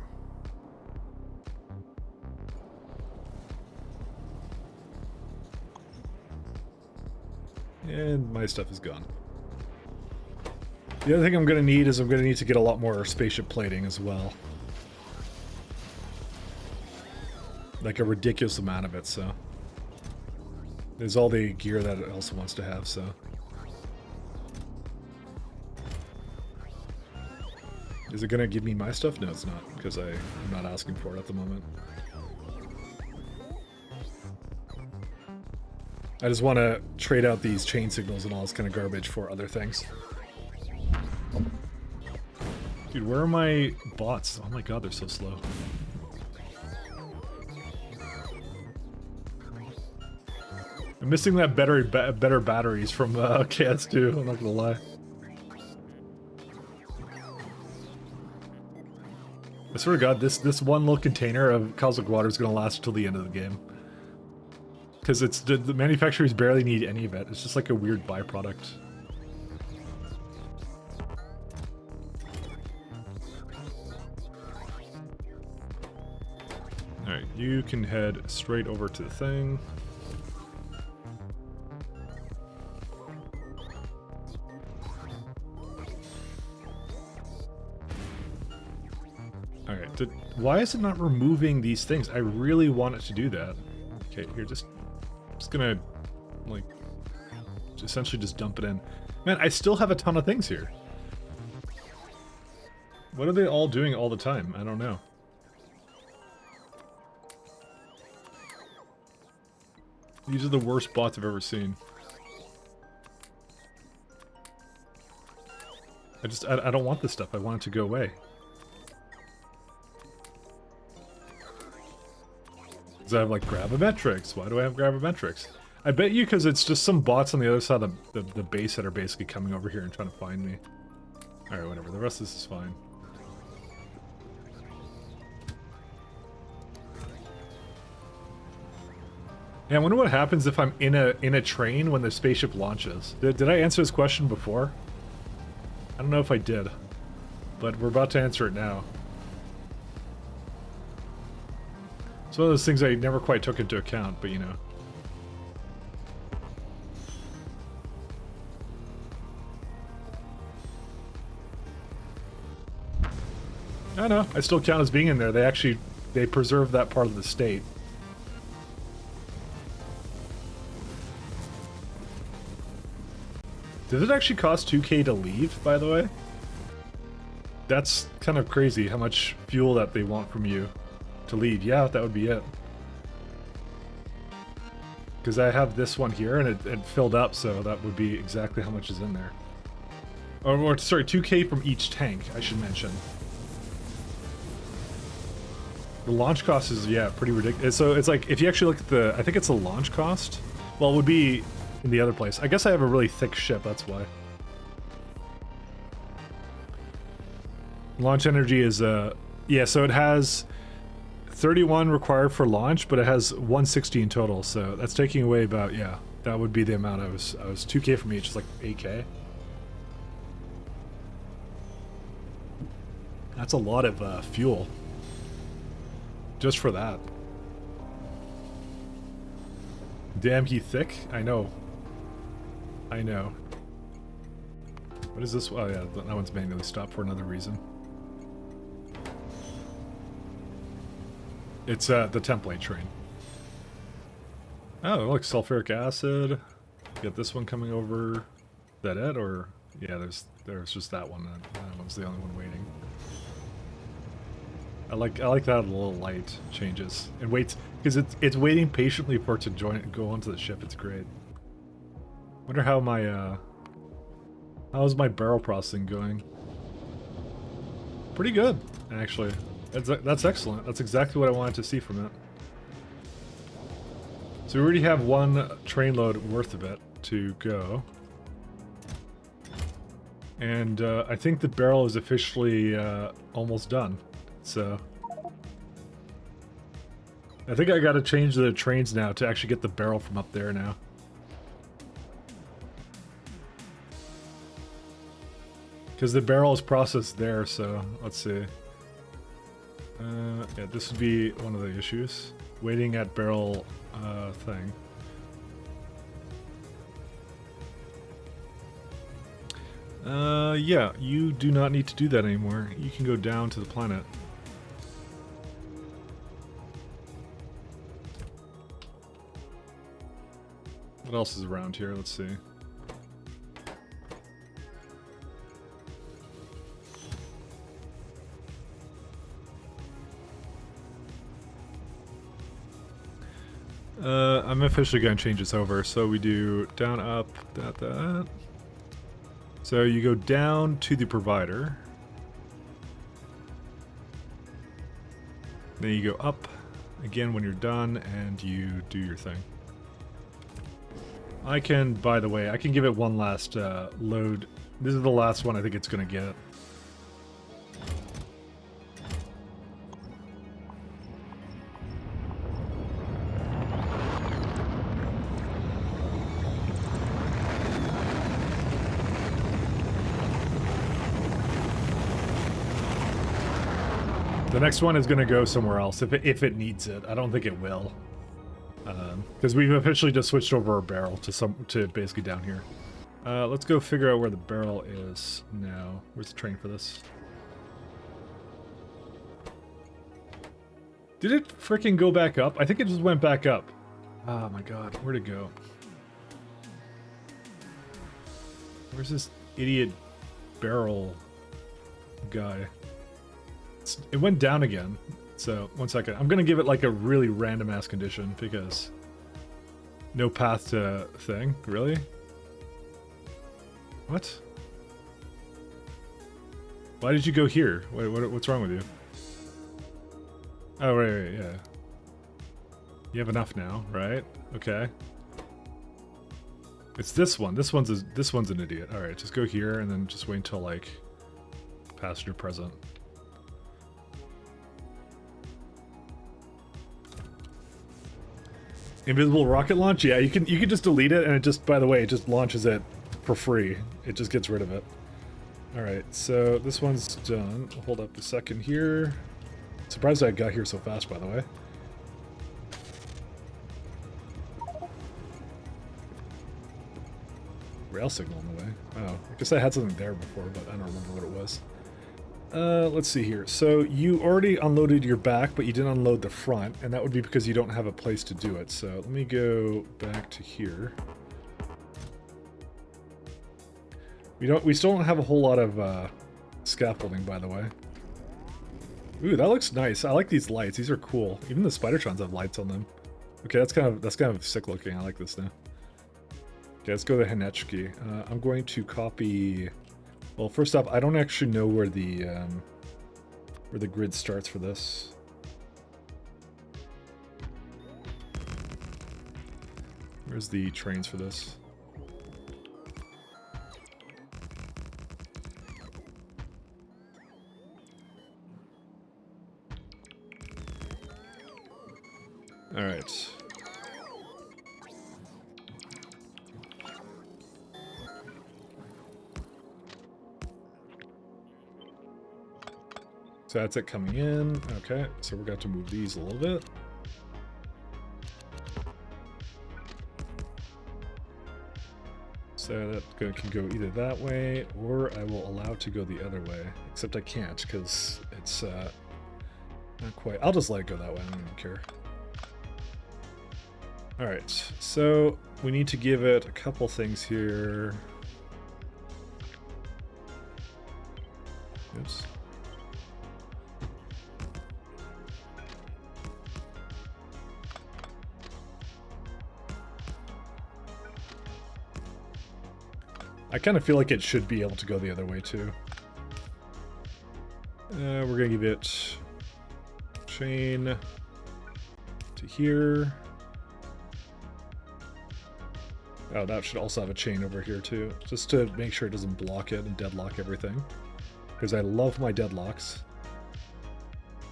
And my stuff is gone. The other thing I'm going to need is I'm going to need to get a lot more spaceship plating as well. Like a ridiculous amount of it, so. There's all the gear that it also wants to have, so. Is it going to give me my stuff? No, it's not, because I'm not asking for it at the moment. I just want to trade out these chain signals and all this kind of garbage for other things. Dude, where are my bots? Oh my god, they're so slow. I'm missing that better batteries from KS2, I'm not gonna lie. I swear to god, this one little container of cosmic water is gonna last till the end of the game. Because it's the manufacturers barely need any of it. It's just like a weird byproduct. Alright, you can head straight over to the thing. Alright, why is it not removing these things? I really want it to do that. Okay, here, just Just gonna, like, essentially just dump it in. Man, I still have a ton of things here. What are they all doing all the time? I don't know. These are the worst bots I've ever seen. I don't want this stuff. I want it to go away. Because I have, like, gravimetrics. Why do I have gravimetrics? I bet you because it's just some bots on the other side of the base that are basically coming over here and trying to find me. Alright, whatever. The rest of this is fine. Yeah, I wonder what happens if I'm in a train when the spaceship launches. Did I answer this question before? I don't know if I did, but we're about to answer it now. It's one of those things I never quite took into account, but you know. I know, I still count as being in there. They preserve that part of the state. Does it actually cost 2k to leave, by the way? That's kind of crazy how much fuel that they want from you to leave. Yeah, that would be it. Because I have this one here and it filled up, so that would be exactly how much is in there. Or sorry, 2k from each tank, I should mention. The launch cost is, yeah, pretty ridiculous. So it's like, if you actually look at the, I think it's a launch cost. Well, it would be in the other place. I guess I have a really thick ship, that's why. Launch energy is, yeah, so it has 31 required for launch, but it has 160 in total, so that's taking away about, yeah, that would be the amount I was 2k from each, it's like 8k. That's a lot of fuel. Just for that. Damn, he thick? I know. I know. What is this? Oh yeah, that one's manually stopped for another reason. It's the template train. Oh, look, sulfuric acid. Get this one coming over. Is that it? Or yeah, there's just that one. That one's the only one waiting. I like that little light changes and waits because it's waiting patiently for it to go onto the ship. It's great. Wonder how my how's my barrel processing going? Pretty good, actually. That's excellent. That's exactly what I wanted to see from it. So we already have one train load worth of it to go. And I think the barrel is officially almost done. So I think I gotta change the trains now to actually get the barrel from up there now. Because the barrel is processed there, so let's see. Yeah, this would be one of the issues. Waiting at barrel thing. Yeah, you do not need to do that anymore. You can go down to the planet. What else is around here? Let's see. I'm officially going to change this over. So we do down, up, that. So you go down to the provider. Then you go up again when you're done and you do your thing. I can, by the way, I can give it one last load. This is the last one I think it's going to get. The next one is going to go somewhere else if it needs it. I don't think it will. Because we've officially just switched over our barrel to basically down here. Let's go figure out where the barrel is now. Where's the train for this? Did it freaking go back up? I think it just went back up. Oh my god, where'd it go? Where's this idiot barrel guy? It went down again. So, 1 second. I'm gonna give it like a really random ass condition because no path to thing. Really? What? Why did you go here? Wait, what's wrong with you? Oh, wait, yeah. You have enough now, right? Okay. It's this one. This one's an idiot. All right, just go here and then just wait until like passenger present. Invisible rocket launch? Yeah, you can just delete it and it just, by the way, it just launches it for free. It just gets rid of it. All right, so this one's done. Hold up a second here. Surprised I got here so fast, by the way. Rail signal in the way. Oh, I guess I had something there before, but I don't remember what it was. Let's see here. So you already unloaded your back, but you didn't unload the front, and that would be because you don't have a place to do it. So let me go back to here. We still don't have a whole lot of scaffolding, by the way. Ooh, that looks nice. I like these lights. These are cool. Even the Spidertrons have lights on them. Okay, that's kind of sick looking. I like this now. Okay, let's go to Hanechki. I'm going to copy. Well, first off, I don't actually know where the grid starts for this. Where's the trains for this? All right. So that's it coming in. Okay, so we're going to move these a little bit. So that can go either that way, or I will allow it to go the other way. Except I can't, because it's not quite. I'll just let it go that way, I don't even care. Alright, so we need to give it a couple things here. Oops. I kind of feel like it should be able to go the other way too. We're gonna give it chain to here. Oh, that should also have a chain over here too, just to make sure it doesn't block it and deadlock everything. Because I love my deadlocks.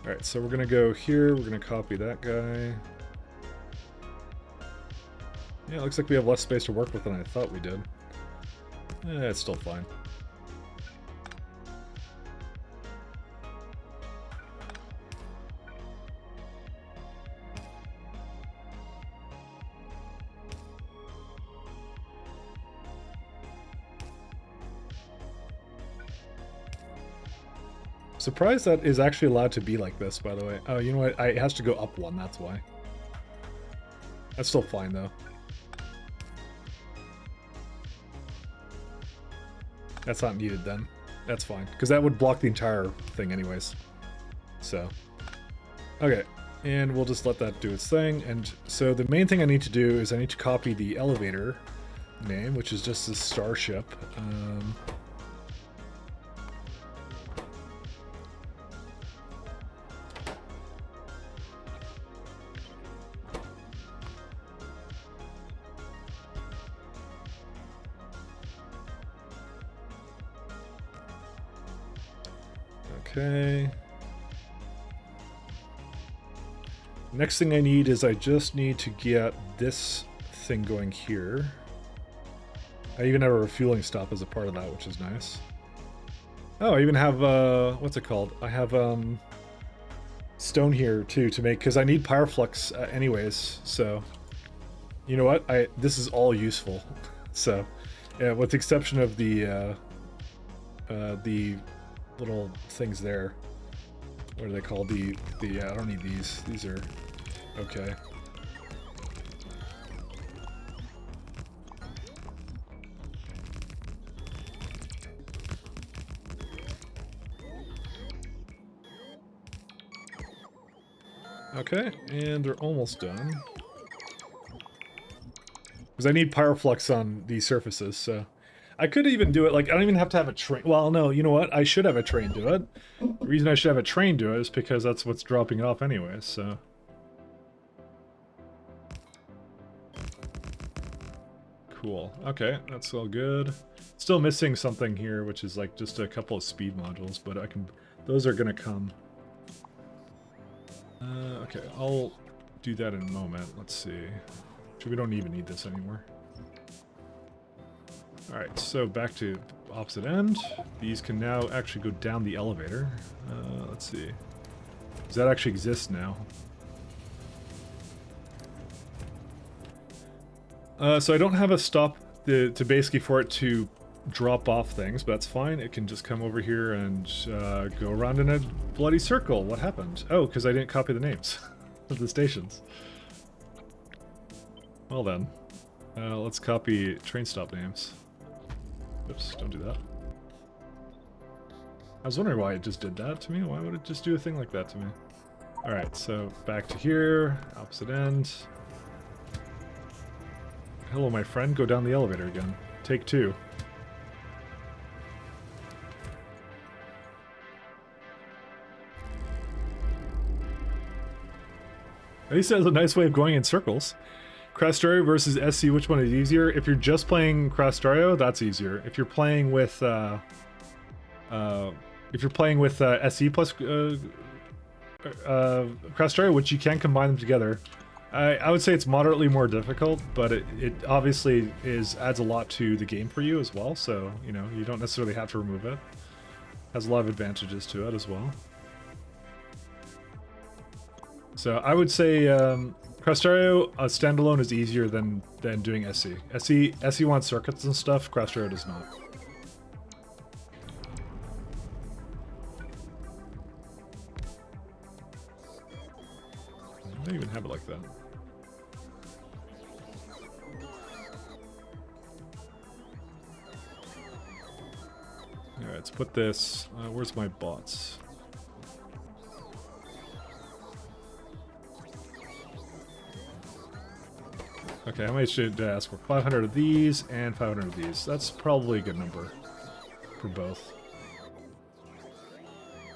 Alright, so we're gonna go here, we're gonna copy that guy. Yeah, it looks like we have less space to work with than I thought we did. It's still fine. Surprised that is actually allowed to be like this, by the way. Oh, you know what? It has to go up one, that's why. That's still fine, though. That's not needed then. That's fine, because that would block the entire thing anyways. So, okay, and we'll just let that do its thing. And so the main thing I need to do is I need to copy the elevator name, which is just this starship. Okay. Next thing I need is I just need to get this thing going here. I even have a refueling stop as a part of that, which is nice. Oh, I even have, what's it called? I have, stone here, too, to make, because I need Pyroflux anyways, so... You know what? This is all useful. So, yeah, with the exception of the little things there. What are they called? I don't need these. These are okay. Okay, and they're almost done. Because I need pyroflux on these surfaces, so... I could even do it, like, I don't even have to have a train... Well, no, you know what? I should have a train do it. The reason I should have a train do it is because that's what's dropping it off anyways, so... Cool. Okay, that's all good. Still missing something here, which is like just a couple of speed modules, but I can... Those are gonna come. Okay, I'll do that in a moment. Let's see. We don't even need this anymore. Alright, so back to opposite end. These can now actually go down the elevator. Let's see. Does that actually exist now? So I don't have a stop to basically for it to drop off things, but that's fine. It can just come over here and go around in a bloody circle. What happened? Oh, because I didn't copy the names of the stations. Well then, let's copy train stop names. Oops, don't do that. I was wondering why it just did that to me. Why would it just do a thing like that to me? Alright, so back to here, opposite end. Hello, my friend. Go down the elevator again. Take 2. At least it has a nice way of going in circles. Crastario versus SC, which one is easier? If you're just playing Crastario, that's easier. If you're playing with SE plus Crastario, which you can combine them together, I would say it's moderately more difficult, but it obviously adds a lot to the game for you as well. So you know you don't necessarily have to remove it. Has a lot of advantages to it as well. So I would say Crastario standalone is easier than doing SE. SE wants circuits and stuff. Crastario does not. I don't even have it like that. Alright, let's put this... where's my bots? Okay, I might should ask for 500 of these and 500 of these. That's probably a good number for both.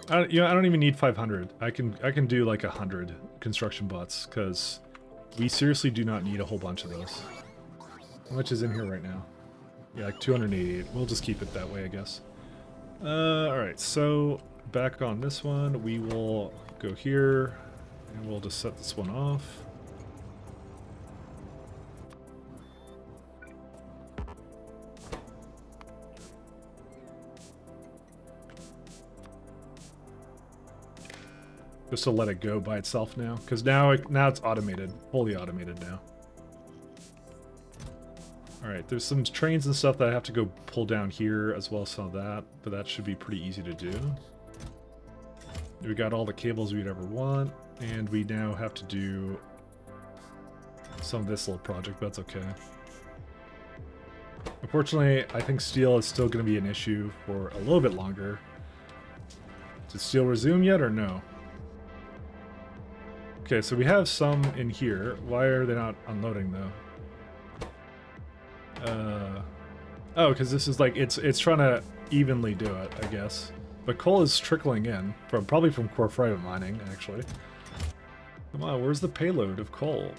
I don't even need 500. I can do like 100 construction bots because we seriously do not need a whole bunch of those. How much is in here right now? Yeah, like 288. We'll just keep it that way, I guess. Alright, so back on this one, we will go here and we'll just set this one off. Just to let it go by itself now, because now it's automated, fully automated now. All right, there's some trains and stuff that I have to go pull down here as well as some of that, but that should be pretty easy to do. We got all the cables we'd ever want, and we now have to do some of this little project, but that's okay. Unfortunately, I think steel is still going to be an issue for a little bit longer. Did steel resume yet or no? Okay, so we have some in here. Why are they not unloading though? Oh, because this is like it's trying to evenly do it, I guess. But coal is trickling in from probably from core private mining, actually. Come on, where's the payload of coal?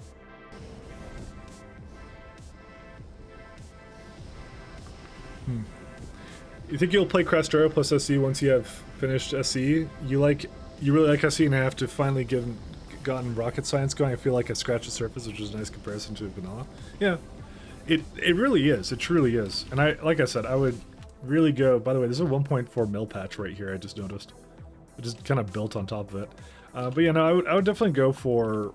You think you'll play Crastario plus SE once you have finished SE? You really like SE and have to finally gotten rocket science going. I feel like I scratched the surface, which is a nice comparison to vanilla. Yeah, it really is. It truly is. And like I said, I would really go. By the way, there's a 1.4 mil patch right here. I just noticed. It just kind of built on top of it. But yeah, no, I would definitely go for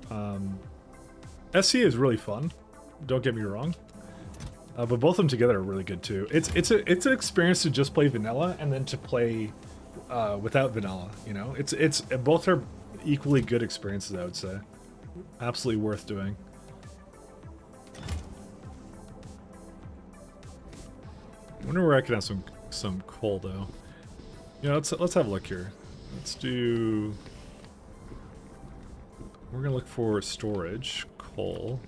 SE is really fun. Don't get me wrong. But both of them together are really good too. It's an experience to just play vanilla and then to play without vanilla. You know, it's both are equally good experiences, I would say. Absolutely worth doing. I wonder where I can have some coal though. You know, let's have a look here. Let's do We're gonna look for storage, coal.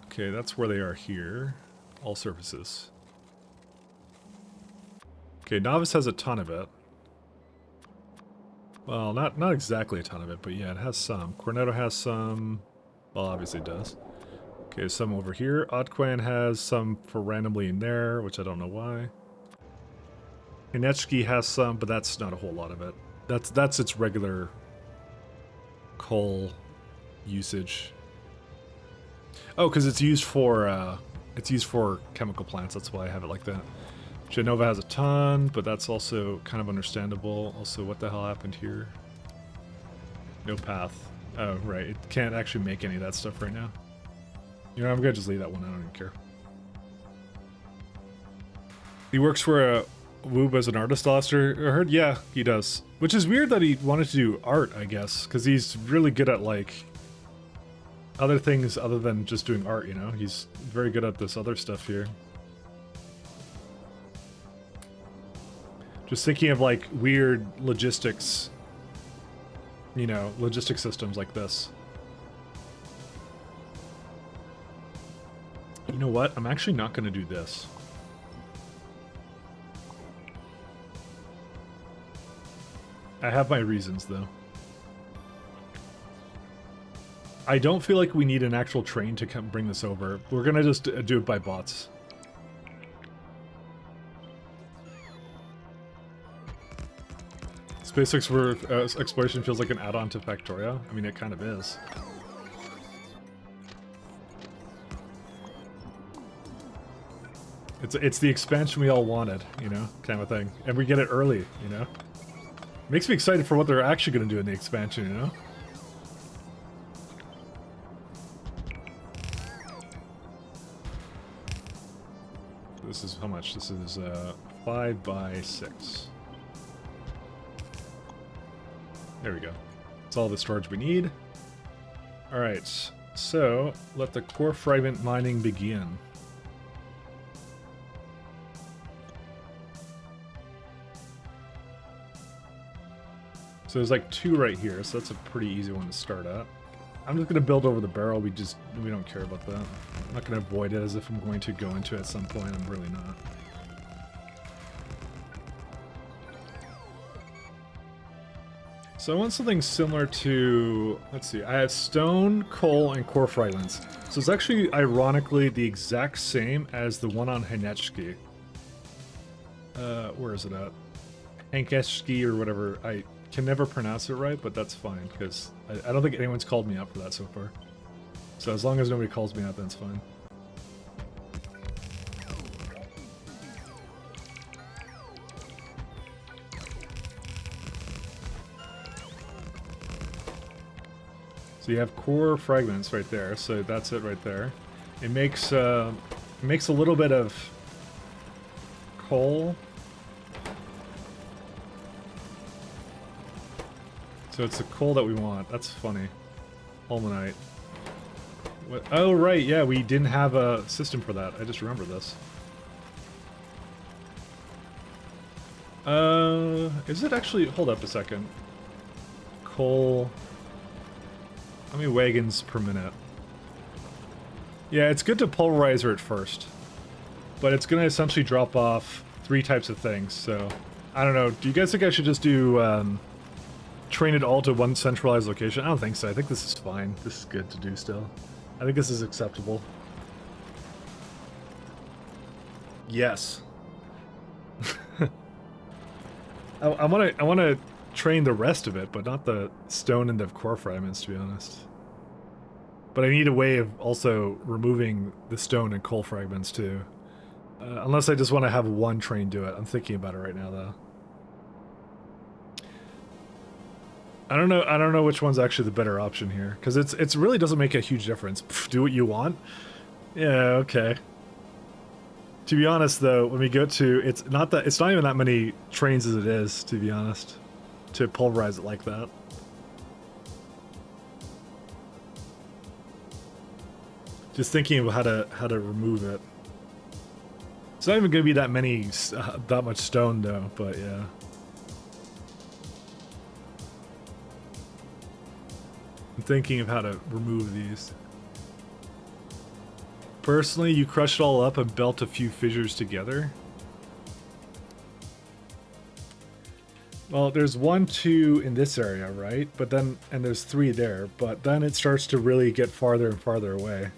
Okay, that's where they are here. All surfaces. Okay, Novice has a ton of it. Well, not exactly a ton of it, but yeah, it has some. Cornetto has some. Well, obviously it does. Okay, some over here. Otquan has some for randomly in there, which I don't know why. Hinechki has some, but that's not a whole lot of it. That's its regular coal usage. Oh, because it's used for chemical plants. That's why I have it like that. Genova has a ton, but that's also kind of understandable. Also, what the hell happened here? No path. Oh, right. It can't actually make any of that stuff right now. You know, I'm gonna just leave that one. I don't even care. He works for a Woob as an artist, Alistair. I heard, yeah, he does. Which is weird that he wanted to do art, I guess, because he's really good at, like, other things other than just doing art, you know? He's very good at this other stuff here. Just thinking of, like, weird logistics, you know, logistic systems like this. You know what? I'm actually not going to do this. I have my reasons, though. I don't feel like we need an actual train to come bring this over. We're going to just do it by bots. Space exploration feels like an add-on to Factorio. I mean, it kind of is. It's the expansion we all wanted, you know, kind of thing. And we get it early, you know? Makes me excited for what they're actually going to do in the expansion, you know? This is how much? This is 5 by 6. There we go. That's all the storage we need. Alright, so let the core fragment mining begin. So there's like 2 right here, so that's a pretty easy one to start at. I'm just gonna build over the barrel, we don't care about that. I'm not gonna avoid it as if I'm going to go into it at some point, I'm really not. So I want something similar to, let's see, I have stone, coal, and core fragments. So it's actually, ironically, the exact same as the one on Hinechki. Where is it at? Hankeshki or whatever, I can never pronounce it right, but that's fine, because I don't think anyone's called me out for that so far. So as long as nobody calls me out, then it's fine. So you have core fragments right there, so that's it right there. It makes a little bit of coal. So it's the coal that we want. That's funny. Almanite. What? Oh, right, yeah, we didn't have a system for that. I just remember this. Is it actually... Hold up a second. Coal... How many wagons per minute? Yeah, it's good to pulverize her at first. But it's going to essentially drop off 3 types of things, so... I don't know. Do you guys think I should just do... train it all to one centralized location? I don't think so. I think this is fine. This is good to do still. I think this is acceptable. Yes. I want to train the rest of it, but not the stone and the core fragments, to be honest. But I need a way of also removing the stone and coal fragments too. Unless I just want to have one train do it. I'm thinking about it right now, though. I don't know which one's actually the better option here, because it really doesn't make a huge difference. Pff, do what you want? Yeah, okay. To be honest, though, when we go to it's not even that many trains as it is, to be honest, to pulverize it like that. Just thinking of how to remove it. It's not even going to be that much stone though, but yeah. I'm thinking of how to remove these. Personally, you crush it all up and belt a few fissures together. Well, there's 1, 2 in this area, right? But then, and there's 3 there, but then it starts to really get farther and farther away.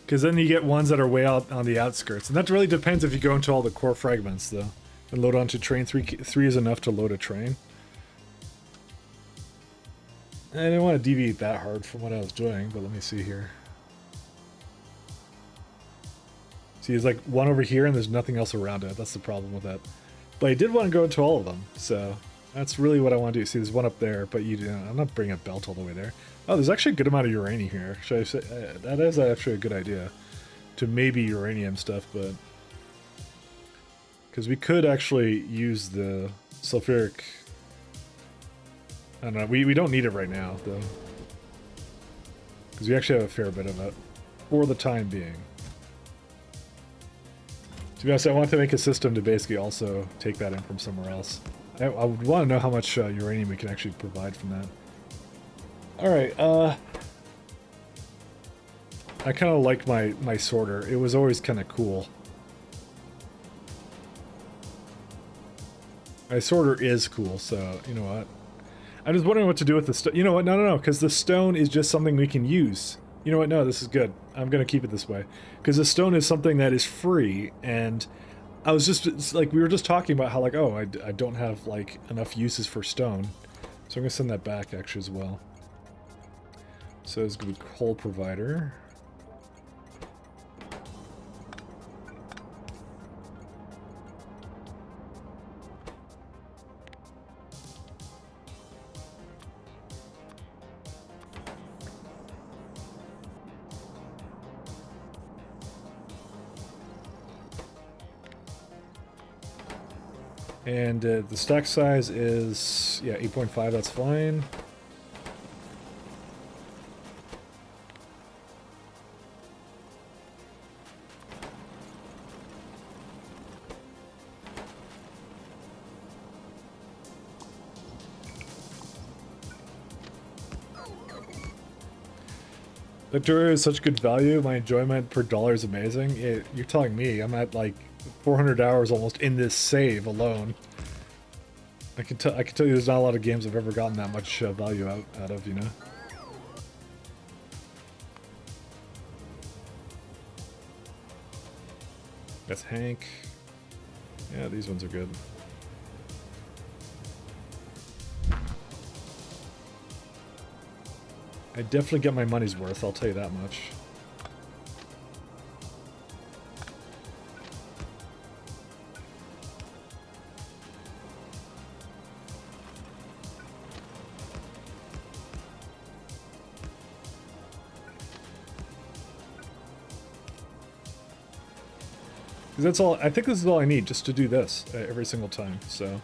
Because then you get ones that are way out on the outskirts. And that really depends if you go into all the core fragments, though. And load onto train. 3 is enough to load a train. I didn't want to deviate that hard from what I was doing, but let me see here. See, there's like one over here and there's nothing else around it. That's the problem with that. But I did want to go into all of them, so that's really what I want to do. See, there's one up there, but I'm not bringing a belt all the way there. Oh, there's actually a good amount of uranium here. Should I say that is actually a good idea to maybe uranium stuff, but because we could actually use the sulfuric. I don't know. We don't need it right now though, because we actually have a fair bit of it for the time being. To be honest, I want to make a system to basically also take that in from somewhere else. I would want to know how much uranium we can actually provide from that. Alright, I kind of like my sorter. It was always kind of cool. My sorter is cool, so you know what? I'm just wondering what to do with the stone. You know what? No, because the stone is just something we can use. You know what? No, this is good. I'm going to keep it this way. Because the stone is something that is free, and I was just, like, we were just talking about how, like, oh, I don't have, like, enough uses for stone. So I'm going to send that back, actually, as well. So it's going to be coal provider. And the stack size is, yeah, 8.5, that's fine. Factorio is such good value. My enjoyment per dollar is amazing. You're telling me. I'm at like 400 hours almost in this save alone. I can tell you there's not a lot of games I've ever gotten that much value out of, you know. That's Hank. Yeah, these ones are good. I definitely get my money's worth, I'll tell you that much. Because that's all, I think this is all I need just to do this every single time, so.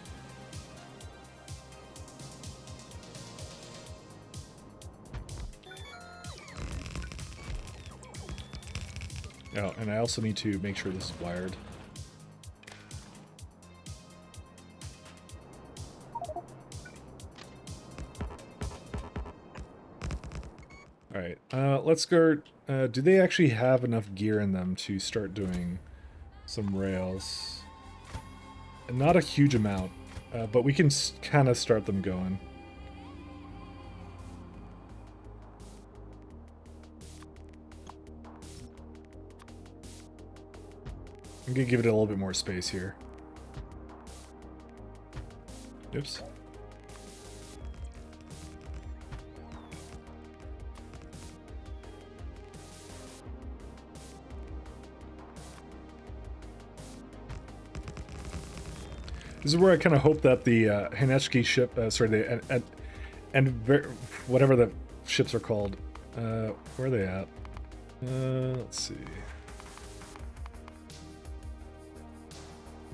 Oh, and I also need to make sure this is wired. Alright, let's go. Do they actually have enough gear in them to start doing some rails? Not a huge amount, but we can kind of start them going. I'm gonna give it a little bit more space here. Oops. This is where I kind of hope that the Hanechki ship, whatever the ships are called, where are they at? Let's see.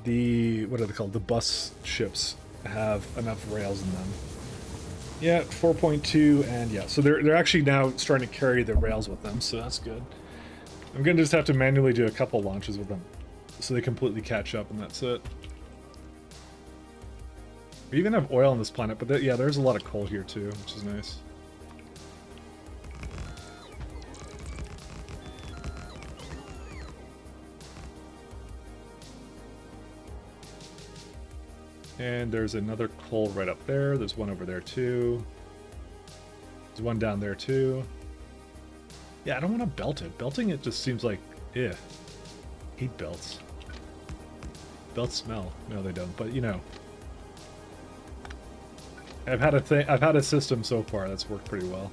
What are they called? The bus ships have enough rails in them. Yeah, 4.2, and yeah, so they're actually now starting to carry the rails with them, so that's good. I'm gonna just have to manually do a couple launches with them, so they completely catch up, and that's it. We even have oil on this planet, but yeah, there's a lot of coal here too, which is nice. And there's another coal right up there. There's one over there too. There's one down there too. Yeah, I don't want to belt it. Belting it just seems like, eh. Hate belts. Belts smell. No, they don't. But you know, I've had a system so far that's worked pretty well.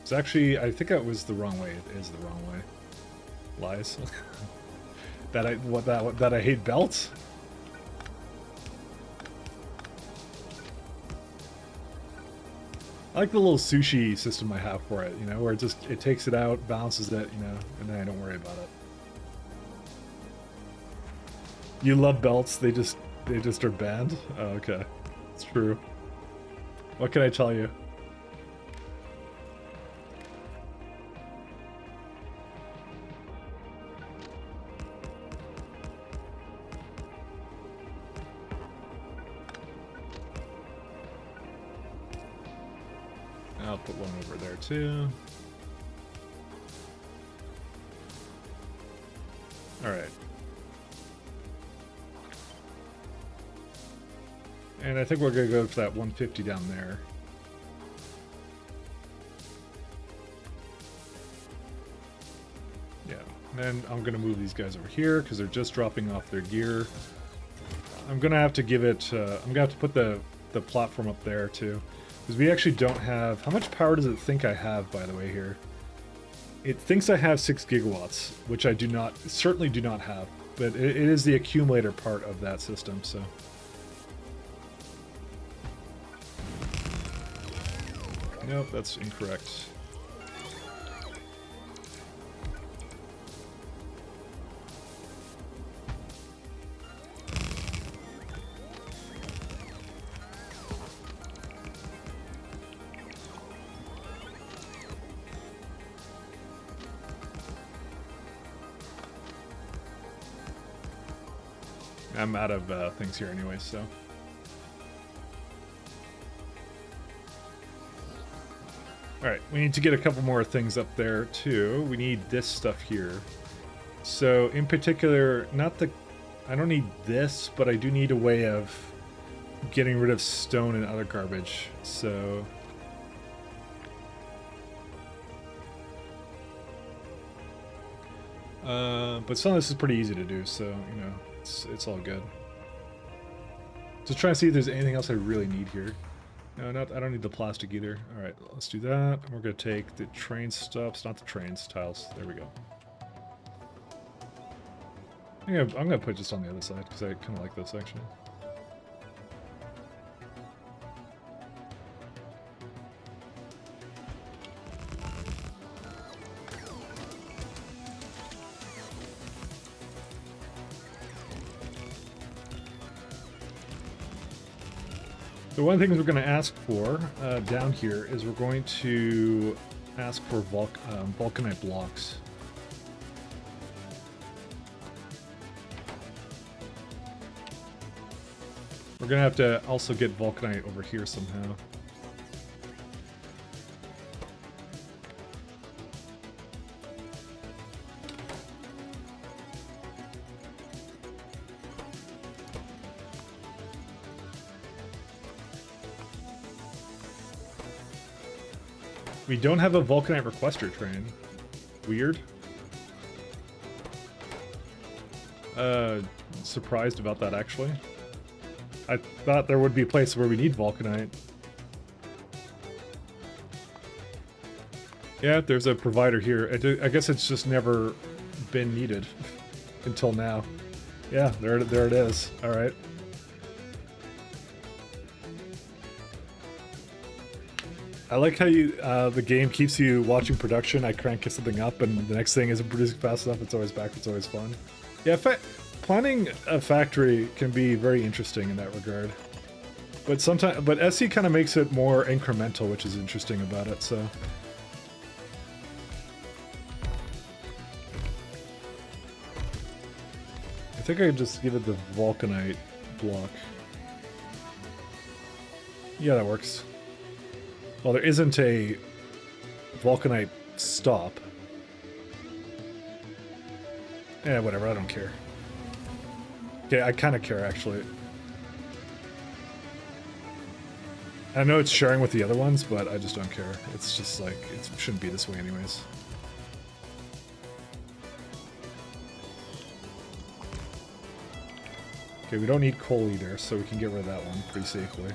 It's actually, I think it was the wrong way. It is the wrong way. Lies. that I hate belts. I like the little sushi system I have for it, you know, where it takes it out, balances it, you know, and then I don't worry about it. You love belts, they just are banned? Oh, okay. It's true. What can I tell you? I'll put one over there too. All right. And I think we're gonna go to that 150 down there. Yeah, and then I'm gonna move these guys over here because they're just dropping off their gear. I'm gonna have to give it, I'm gonna have to put the platform up there too. Because we actually don't have... How much power does it think I have, by the way, here? It thinks I have 6 gigawatts, which I do not, certainly do not have. But it is the accumulator part of that system, so... Nope, that's incorrect. I'm out of things here anyway, so... Alright, we need to get a couple more things up there, too. We need this stuff here. So, in particular, I don't need this, but I do need a way of getting rid of stone and other garbage, so... But some of this is pretty easy to do, so, you know... It's all good. Just trying to see if there's anything else I really need here. No, I don't need the plastic either. Alright, let's do that. We're going to take the train stops, not the trains, tiles. There we go. I'm going to put this on the other side, because I kind of like this, actually. So one of the things we're going to ask for down here is we're going to ask for vulcanite blocks. We're going to have to also get vulcanite over here somehow. We don't have a vulcanite requester train. Weird. Surprised about that, actually. I thought there would be a place where we need vulcanite. Yeah, there's a provider here. I guess it's just never been needed until now. Yeah, there it is. All right. I like how the game keeps you watching production. I crank something up, and the next thing isn't producing fast enough. It's always back. It's always fun. Yeah, planning a factory can be very interesting in that regard. But SE kind of makes it more incremental, which is interesting about it. So. I think I could just give it the vulcanite block. Yeah, that works. Well, there isn't a vulcanite stop. Eh, whatever, I don't care. Okay, I kind of care, actually. I know it's sharing with the other ones, but I just don't care. It's just like, it shouldn't be this way anyways. Okay, we don't need coal either, so we can get rid of that one pretty safely.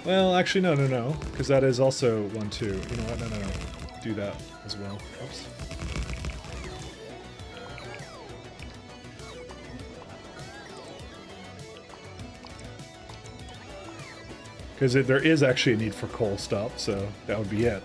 Well, actually, no, because that is also 1, 2. You know what? No. Do that as well. Oops. Because there is actually a need for coal stop, so that would be it.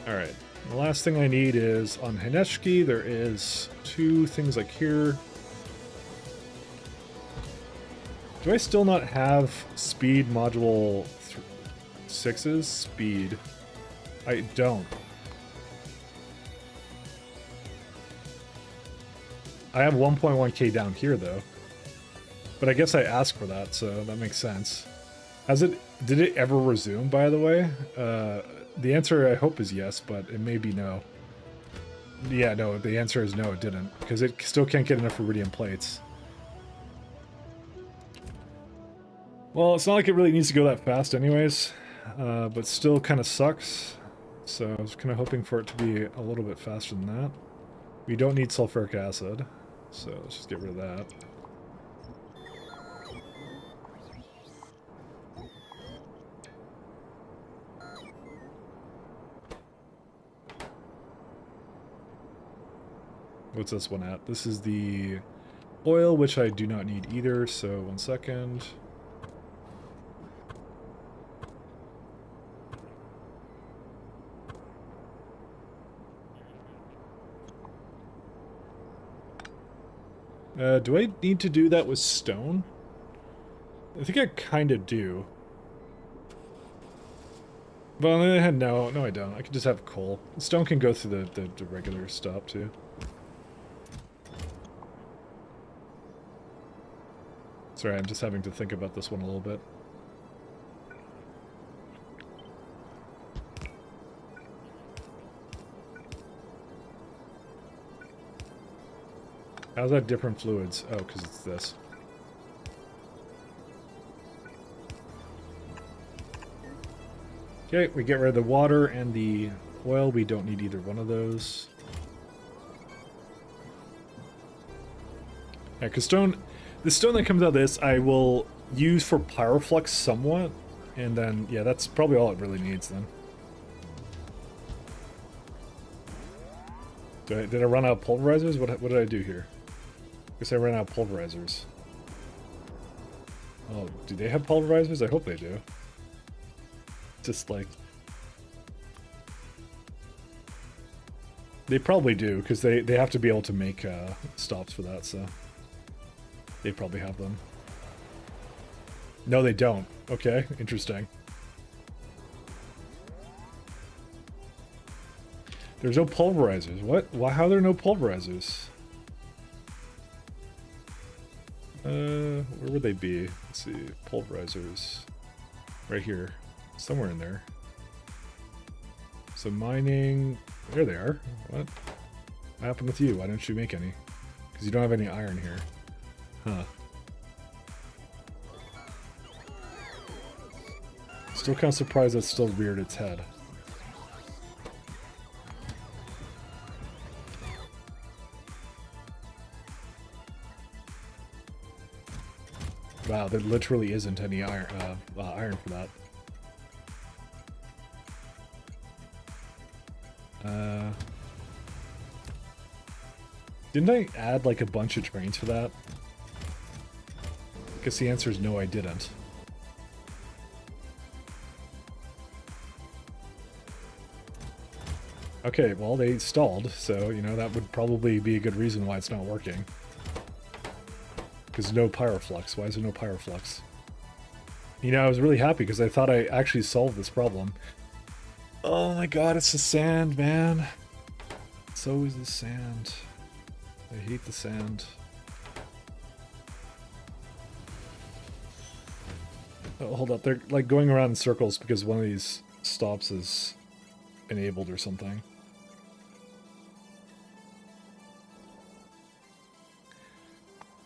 Alright, the last thing I need is on Hineshki, there is 2 things like here. Do I still not have speed module 6's? Speed. I don't. I have 1.1k down here though. But I guess I asked for that, so that makes sense. Did it ever resume, by the way? The answer I hope is yes, but it may be no. Yeah, no, the answer is no, it didn't. Because it still can't get enough iridium plates. Well, it's not like it really needs to go that fast anyways, but still kind of sucks. So I was kind of hoping for it to be a little bit faster than that. We don't need sulfuric acid, so let's just get rid of that. What's this one at? This is the oil, which I do not need either, so 1 second. Do I need to do that with stone? I think I kind of do. But on the other hand, no, I don't. I can just have coal. Stone can go through the regular stop, too. Sorry, I'm just having to think about this one a little bit. How's that different fluids? Oh, because it's this. Okay, we get rid of the water and the oil. We don't need either one of those. Yeah, because the stone that comes out of this, I will use for pyroflux somewhat. And then, yeah, that's probably all it really needs then. Did I run out of pulverizers? What did I do here? Guess I ran out of pulverizers. Oh, do they have pulverizers? I hope they do. Just like... They probably do, because they have to be able to make stops for that, so... They probably have them. No, they don't. Okay, interesting. There's no pulverizers. What? Why? How are there no pulverizers? Where would they be? Let's see. Pulverizers. Right here. Somewhere in there. So mining... There they are. What happened with you? Why don't you make any? Because you don't have any iron here. Huh. Still kind of surprised that still reared its head. Wow, there literally isn't any iron for that. Didn't I add like a bunch of trains for that? I guess the answer is no, I didn't. Okay, well, they stalled, so, you know, that would probably be a good reason why it's not working. Because no pyroflux. Why is there no pyroflux? You know, I was really happy because I thought I actually solved this problem. Oh my god, it's the sand, man. It's always the sand. I hate the sand. Oh, hold up. They're like going around in circles because one of these stops is enabled or something.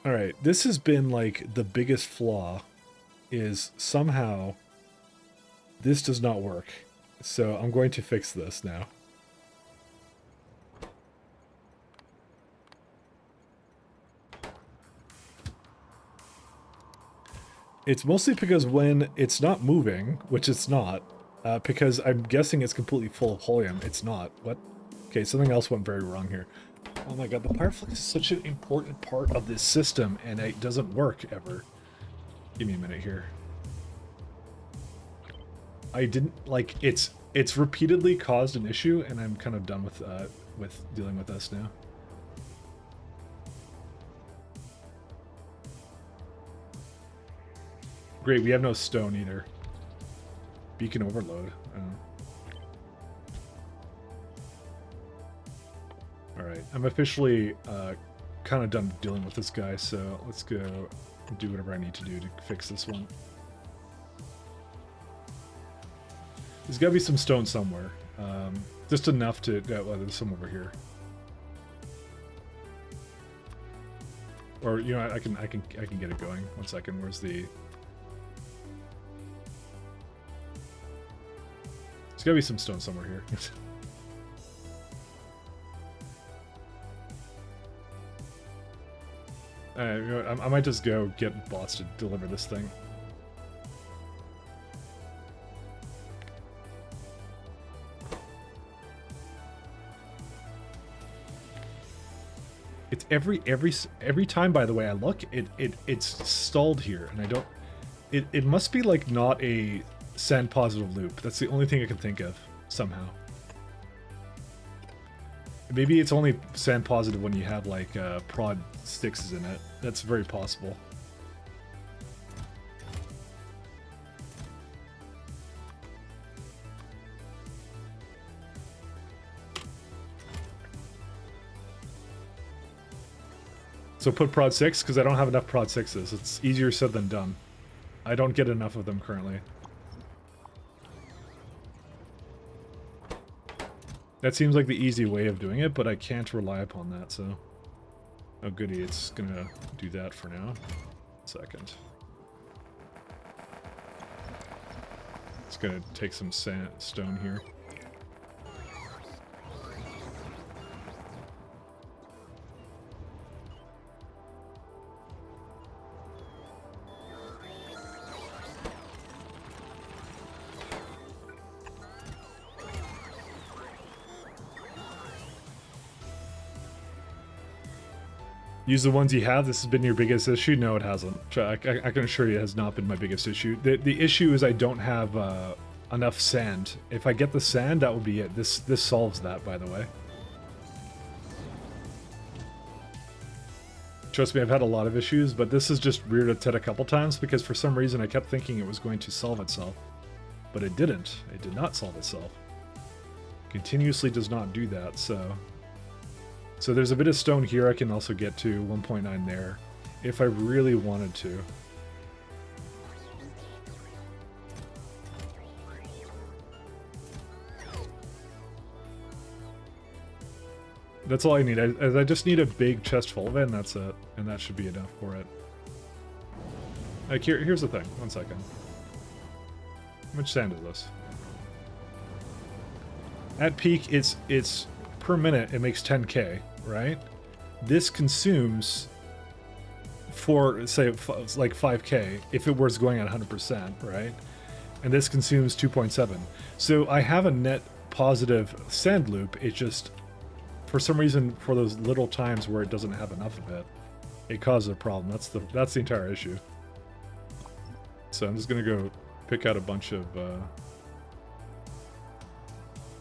Alright, this has been like the biggest flaw is somehow this does not work. So I'm going to fix this now. It's mostly because when it's not moving, which it's not, because I'm guessing it's completely full of helium. It's not. What? Okay, something else went very wrong here. Oh my god, the pyroflux is such an important part of this system, and it doesn't work ever. Give me a minute here. I didn't, like, it's repeatedly caused an issue, and I'm kind of done with dealing with this now. Great, we have no stone either. Beacon overload. Alright, I'm officially kind of done dealing with this guy, so let's go do whatever I need to do to fix this one. There's got to be some stone somewhere. Just enough to... well, there's some over here. Or, you know, I can get it going. 1 second, where's the... There's got to be some stone somewhere here. You know, I might just go get bots to deliver this thing. It's every time, by the way, I look, it's stalled here, and I don't. It must be like not a sand positive loop. That's the only thing I can think of somehow. Maybe it's only sand positive when you have like prod sticks in it. That's very possible. So put prod 6 because I don't have enough prod 6s. It's easier said than done. I don't get enough of them currently. That seems like the easy way of doing it, but I can't rely upon that, so... Oh goody, it's gonna do that for now. 1 second. It's gonna take some stone here. Use the ones you have. This has been your biggest issue? No, it hasn't. I can assure you it has not been my biggest issue. The issue is I don't have enough sand. If I get the sand, that would be it. This solves that, by the way. Trust me, I've had a lot of issues, but this has just reared its head a couple times because for some reason I kept thinking it was going to solve itself. But it didn't. It did not solve itself. Continuously does not do that, so... So there's a bit of stone here I can also get to, 1.9 there, if I really wanted to. That's all I need. I just need a big chest full of it, and that's it. And that should be enough for it. Like, here's the thing. 1 second. How much sand is this? At peak, it's per minute, it makes 10k, right? This consumes for, say, like 5k, if it was going at 100%, right? And this consumes 2.7. So I have a net positive sand loop. It just, for some reason, for those little times where it doesn't have enough of it, it causes a problem. That's the entire issue. So I'm just gonna go pick out a bunch of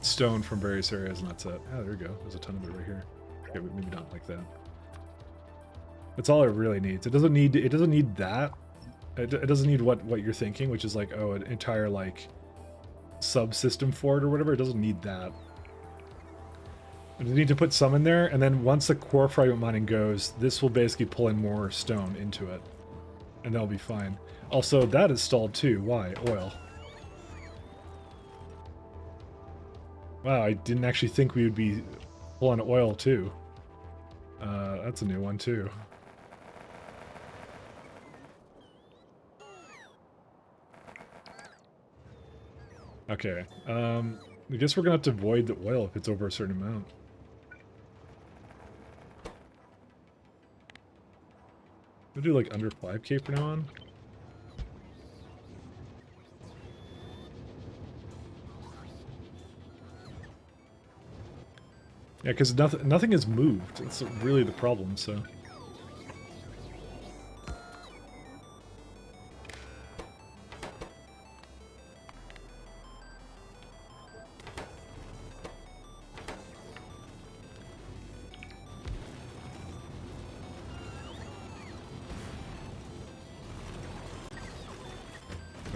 stone from various areas, and that's it. Oh, there we go. There's a ton of it right here. Okay, maybe not like that. That's all it really needs. It doesn't need. It doesn't need that. It doesn't need what you're thinking, which is like, oh, an entire like subsystem for it or whatever. It doesn't need that. You need to put some in there, and then once the core fragment mining goes, this will basically pull in more stone into it, and that'll be fine. Also, that is stalled too. Why? Oil. Wow, I didn't actually think we would be pulling oil too. That's a new one too. Okay, I guess we're gonna have to void the oil if it's over a certain amount. We'll do like under 5k for now on. Yeah, because nothing has moved. That's really the problem, so...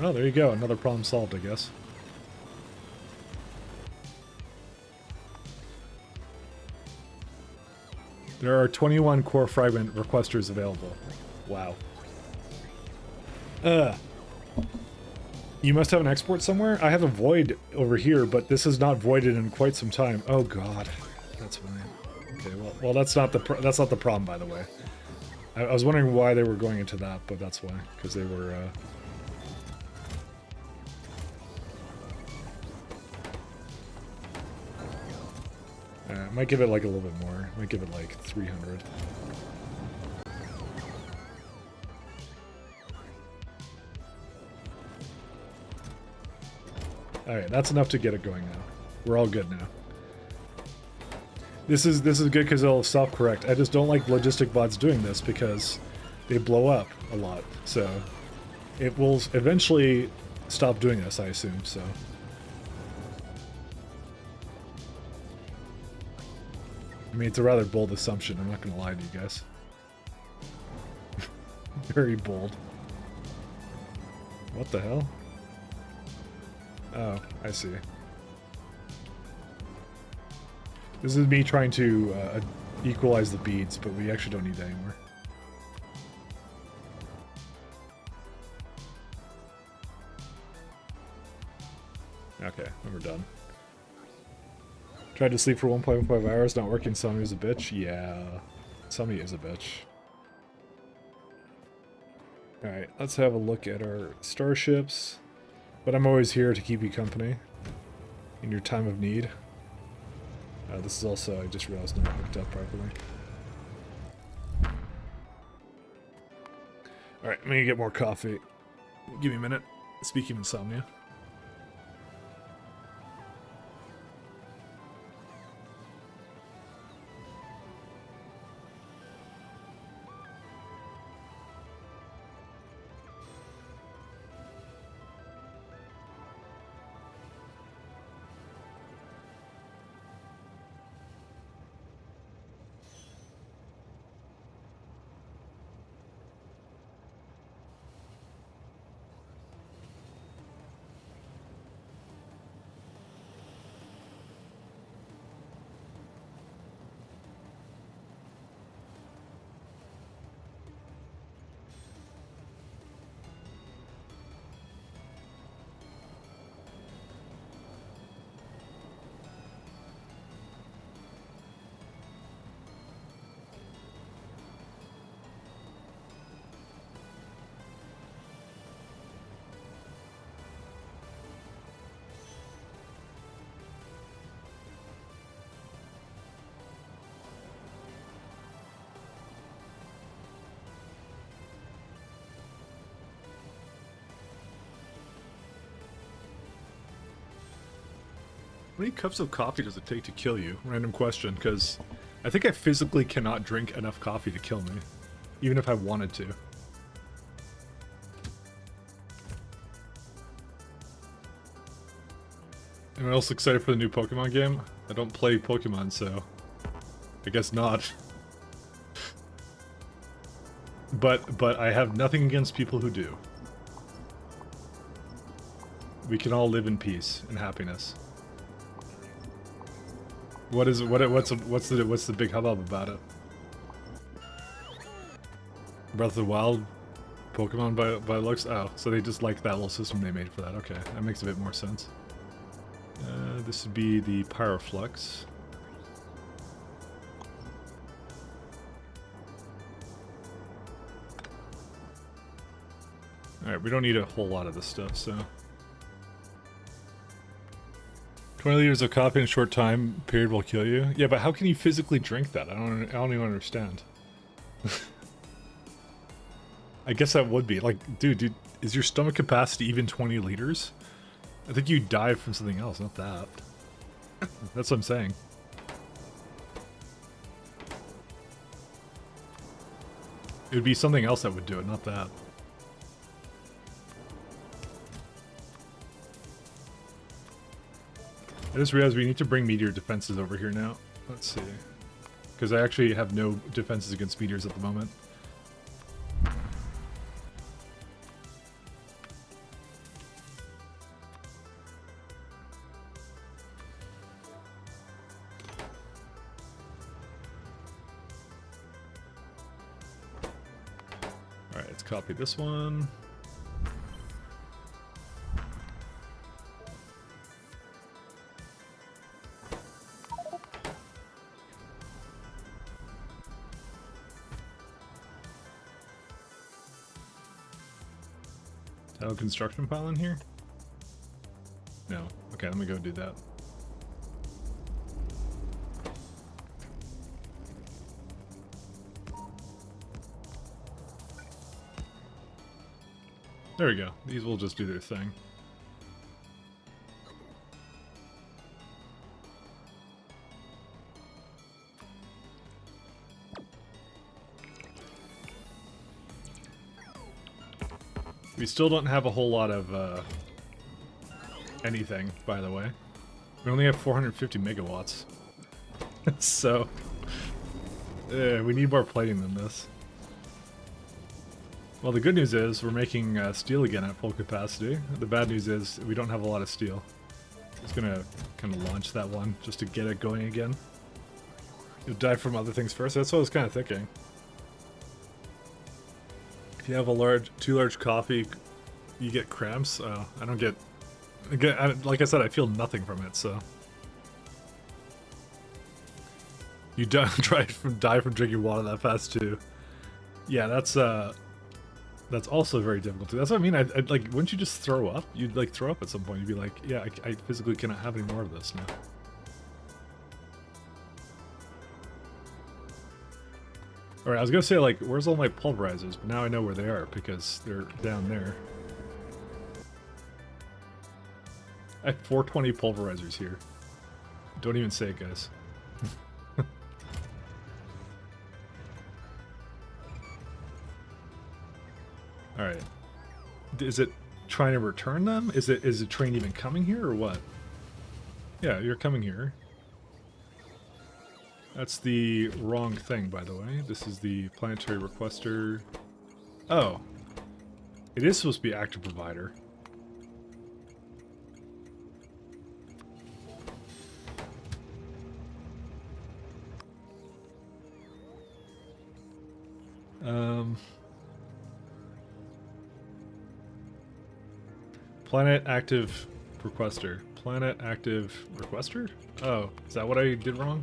Well, there you go. Another problem solved, I guess. There are 21 core fragment requesters available. Wow. You must have an export somewhere? I have a void over here, but this is not voided in quite some time. Oh god. That's fine. Okay, well that's not the problem, by the way. I was wondering why they were going into that, but that's why, because they were might give it like a little bit more. Might give it like 300. Alright, that's enough to get it going now. We're all good now. This is good because it'll self-correct. I just don't like logistic bots doing this because they blow up a lot. So it will eventually stop doing this, I assume, so... I mean, it's a rather bold assumption, I'm not gonna lie to you guys. Very bold. What the hell? Oh, I see. This is me trying to equalize the beads, but we actually don't need that anymore. Okay, then we're done. Tried to sleep for 1.5 hours, not working, Sony is a bitch? Yeah, Sony is a bitch. Alright, let's have a look at our starships. But I'm always here to keep you company in your time of need. This is also, I just realized, not hooked up properly. Alright, I'm gonna get more coffee. Give me a minute. Speaking of insomnia. How many cups of coffee does it take to kill you? Random question, because I think I physically cannot drink enough coffee to kill me, even if I wanted to. Anyone else excited for the new Pokemon game? I don't play Pokemon, so I guess not. But I have nothing against people who do. We can all live in peace and happiness. What's the big hubbub about it? Breath of the Wild Pokemon by looks? Oh, so they just like that little system they made for that. Okay, that makes a bit more sense. This would be the Pyroflux. Alright, we don't need a whole lot of this stuff, so... 20 liters of coffee in a short time period will kill you. Yeah, but how can you physically drink that? I don't even understand. I guess that would be like, dude, is your stomach capacity even 20 liters? I think you die from something else, not that. That's what I'm saying. It would be something else that would do it, not that. I just realized we need to bring meteor defenses over here now. Let's see. Because I actually have no defenses against meteors at the moment. Alright, let's copy this one. Tile construction pile in here? No. Okay, let me go do that. There we go. These will just do their thing. We still don't have a whole lot of anything, by the way. We only have 450 megawatts. So, we need more plating than this. Well, the good news is we're making steel again at full capacity. The bad news is we don't have a lot of steel. Just gonna kind of launch that one just to get it going again. You'll die from other things first. That's what I was kind of thinking. If you have a too large coffee, you get cramps. Oh, I don't get. Like I said, I feel nothing from it. So you die from drinking water that fast too. Yeah, that's also very difficult. That's what I mean. I'd like, wouldn't you just throw up? You'd like throw up at some point. You'd be like, yeah, I physically cannot have any more of this now. Alright, I was gonna say, like, where's all my pulverizers? But now I know where they are, because they're down there. I have 420 pulverizers here. Don't even say it, guys. Alright. Is it trying to return them? Is the train even coming here, or what? Yeah, you're coming here. That's the wrong thing, by the way. This is the planetary requester. Oh. It is supposed to be active provider. Planet active requester. Planet active requester? Oh, is that what I did wrong?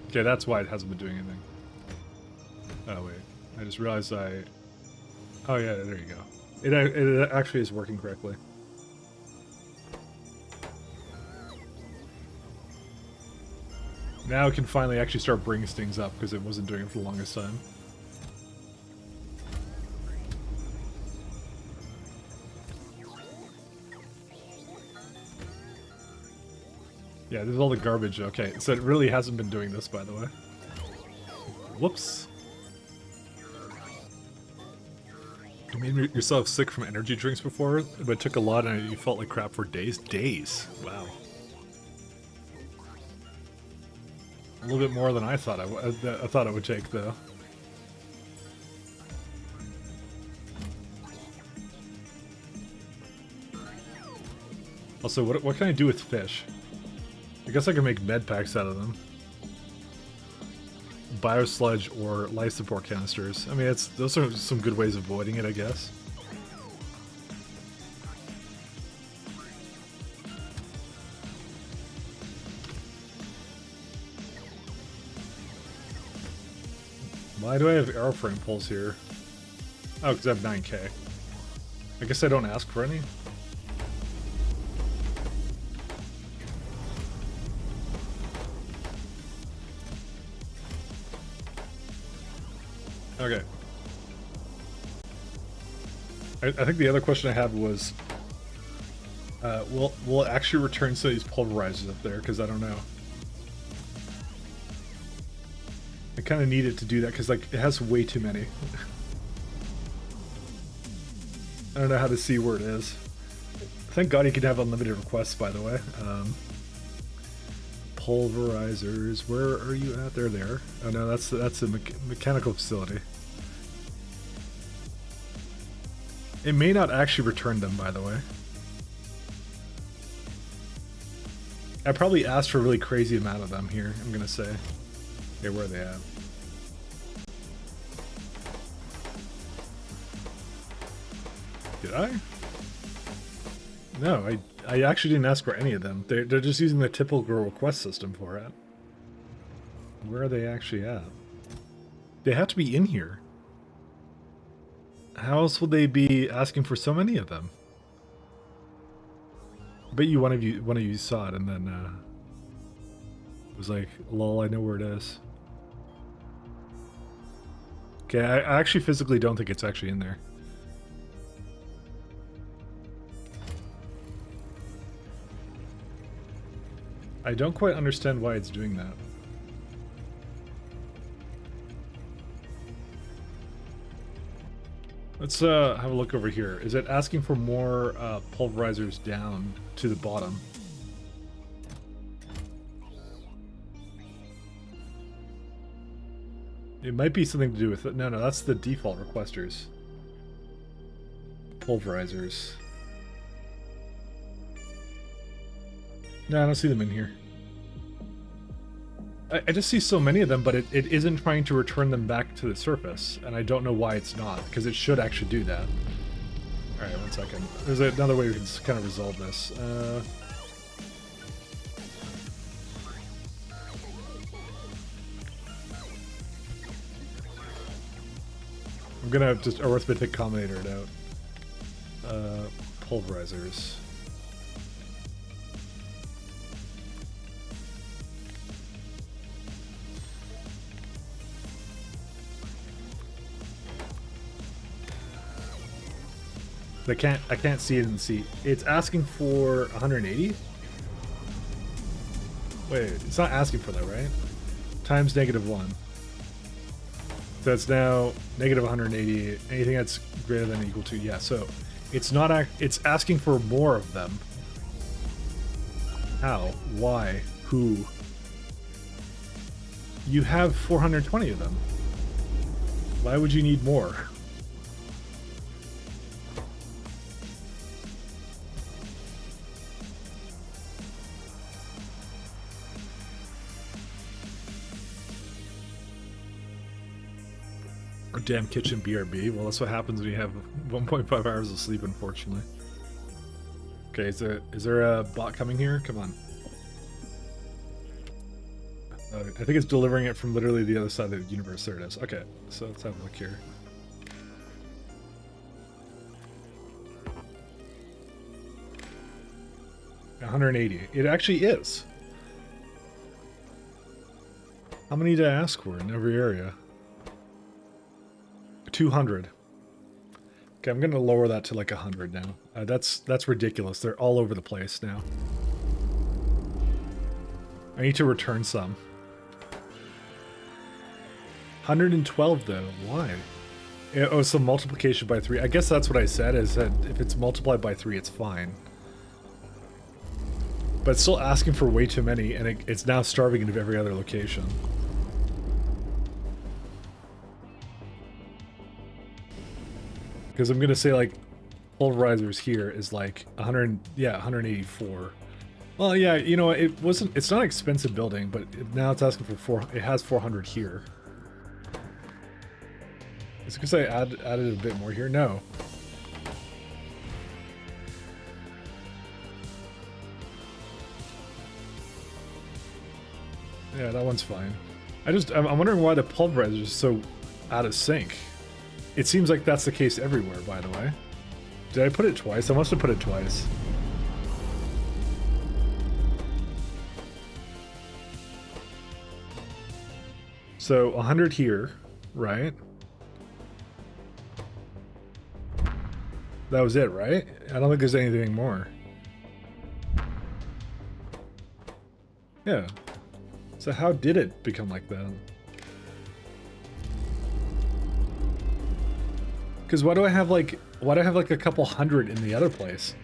Okay, that's why it hasn't been doing anything. Oh, wait. I just realized I... Oh, yeah, there you go. It actually is working correctly. Now it can finally actually start bringing things up, because it wasn't doing it for the longest time. Yeah, this is all the garbage. Okay, so it really hasn't been doing this, by the way. Whoops. You made yourself sick from energy drinks before, but it took a lot and you felt like crap for days? Days? Wow. A little bit more than I thought I thought it would take, though. Also, what can I do with fish? I guess I can make med packs out of them. Biosludge or life support canisters. I mean, those are some good ways of avoiding it, I guess. Why do I have airframe pulls here? Oh, because I have 9K. I guess I don't ask for any. Okay. I think the other question I had was, will it actually return some of these pulverizers up there? Because I don't know. I kind of need it to do that because like it has way too many. I don't know how to see where it is. Thank God you can have unlimited requests, by the way. Pulverizers, where are you at? They're there. Oh no, that's a mechanical facility. It may not actually return them, by the way. I probably asked for a really crazy amount of them here, I'm gonna say. Okay, where are they at? Did I? No, I actually didn't ask for any of them. They're just using the typical request system for it. Where are they actually at? They have to be in here. How else would they be asking for so many of them? I bet you one of you saw it and then was like, lol, I know where it is. Okay, I actually physically don't think it's actually in there. I don't quite understand why it's doing that. Let's have a look over here. Is it asking for more pulverizers down to the bottom? It might be something to do with it. No, that's the default requesters. Pulverizers. No, I don't see them in here. I just see so many of them, but it isn't trying to return them back to the surface, and I don't know why it's not, because it should actually do that. Alright, 1 second. There's another way we can kind of resolve this. I'm gonna just arithmetic combinator it out. Pulverizers. I can't see it in the seat. It's asking for 180? Wait, it's not asking for that, right? Times -1. So it's now negative 180. Anything that's greater than or equal to, yeah. So it's not. It's asking for more of them. How? Why? Who? You have 420 of them. Why would you need more? Damn kitchen BRB. Well, that's what happens when you have 1.5 hours of sleep, unfortunately. Okay, is there a bot coming here? Come on. I think it's delivering it from literally the other side of the universe. There it is. Okay, so let's have a look here. $180. It actually is. How many did I ask for in every area? 200. Okay, I'm gonna lower that to like 100 now. That's ridiculous. They're all over the place now. I need to return some. 112 though. Why? Oh, so multiplication by 3. I guess that's what I said, is that if it's multiplied by 3, it's fine. But it's still asking for way too many, and it's now starving into every other location. Because I'm going to say, like, pulverizers here is like 100, yeah, 184. Well, yeah, you know, it's not an expensive building, but now it's asking for it has 400 here. Is it because I added a bit more here? No. Yeah, that one's fine. I'm wondering why the pulverizer is so out of sync. It seems like that's the case everywhere, by the way. Did I put it twice? I must have put it twice. So 100 here, right? That was it, right? I don't think there's anything more. Yeah. So how did it become like that? Because why do I have like a couple hundred in the other place?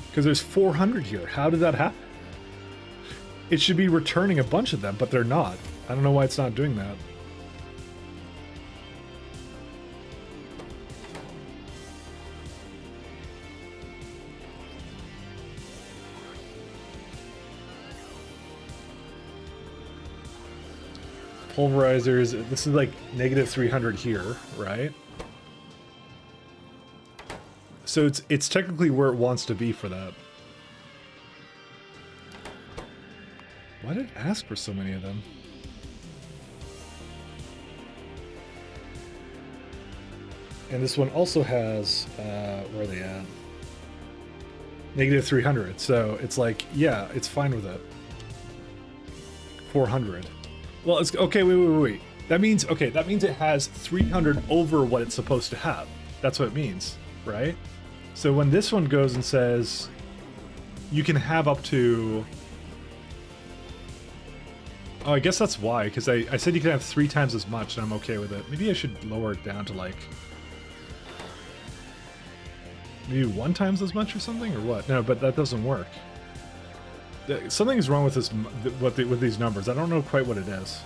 Because there's 400 here. How did that happen? It should be returning a bunch of them, but they're not. I don't know why it's not doing that. Pulverizers, this is like negative 300 here, right? So it's technically where it wants to be for that. Why did it ask for so many of them? And this one also has, where are they at? Negative 300, so it's like, yeah, it's fine with it. 400. Well, it's, okay, wait. That means it has 300 over what it's supposed to have. That's what it means, right? So when this one goes and says, you can have up to... Oh, I guess that's why, because I said you can have 3 times as much, and I'm okay with it. Maybe I should lower it down to, like... maybe 1 times as much or something, or what? No, but that doesn't work. Something's wrong with this, with these numbers. I don't know quite what it is.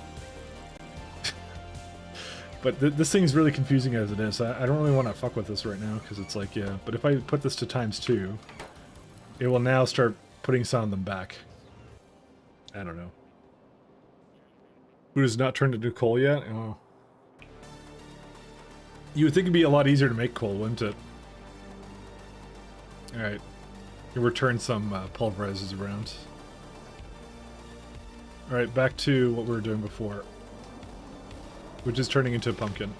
But this thing's really confusing as it is. I don't really want to fuck with this right now, because it's like, yeah. But if I put this to ×2, it will now start putting some of them back. I don't know. Food has not turned into coal yet? Oh. You would think it'd be a lot easier to make coal, wouldn't it? Alright. You'll return some pulverizers around. Alright, back to what we were doing before. Which is turning into a pumpkin.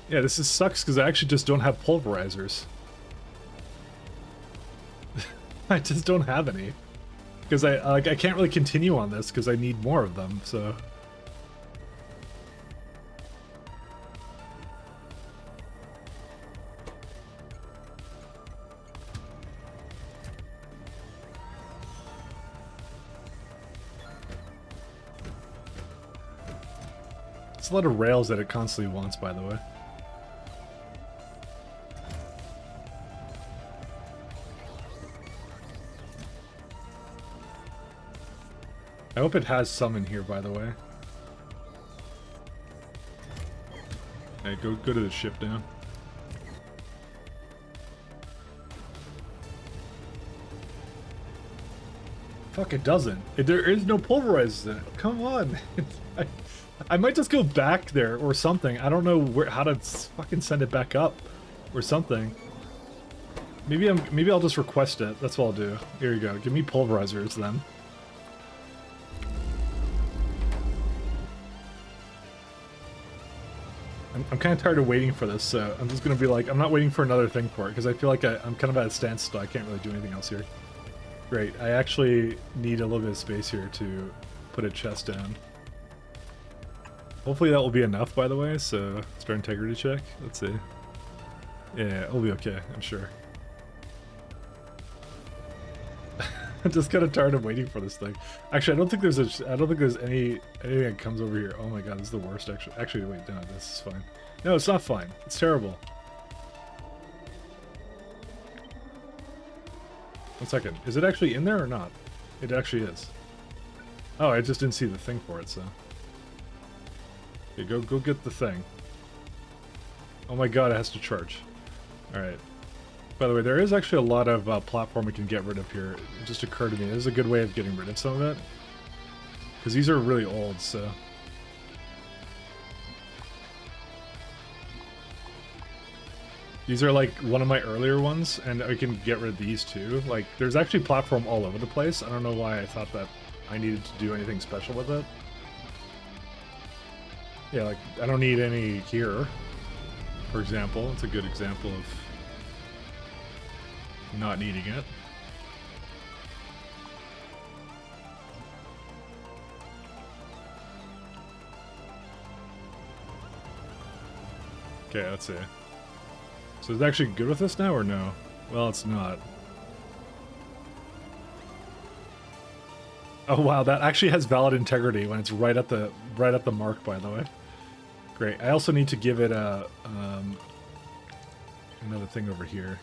Yeah, this sucks because I actually just don't have pulverizers. I just don't have any. Because I can't really continue on this because I need more of them, so... It's a lot of rails that it constantly wants, by the way. I hope it has some in here, by the way. Hey, go to the ship now. Fuck, it doesn't. There is no pulverizers in it. Come on. I might just go back there or something. I don't know how to fucking send it back up or something. Maybe I'll just request it. That's what I'll do. Here you go. Give me pulverizers then. I'm kind of tired of waiting for this, so I'm just gonna be like, I'm not waiting for another thing for it because I feel like I'm kind of at a standstill. I can't really do anything else here. Great. I actually need a little bit of space here to put a chest down. Hopefully that will be enough, by the way, so start integrity check. Let's see. Yeah, it'll be okay, I'm sure. I'm just kind of tired of waiting for this thing. Actually, I don't think there's anything that comes over here. Oh my god, this is the worst. Actually, wait, no, this is fine. No, it's not fine. It's terrible. 1 second. Is it actually in there or not? It actually is. Oh, I just didn't see the thing for it, so. Okay, go get the thing. Oh my god, it has to charge. Alright. By the way, there is actually a lot of platform we can get rid of here. It just occurred to me. This is a good way of getting rid of some of it. Because these are really old, so... These are like one of my earlier ones, and I can get rid of these too. Like, there's actually platform all over the place. I don't know why I thought that I needed to do anything special with it. Yeah, like, I don't need any here, for example. It's a good example of not needing it. Okay, let's see. So is it actually good with this now or no? Well, it's not. Oh wow, that actually has valid integrity when it's right at the mark, by the way. Great. I also need to give it a another thing over here.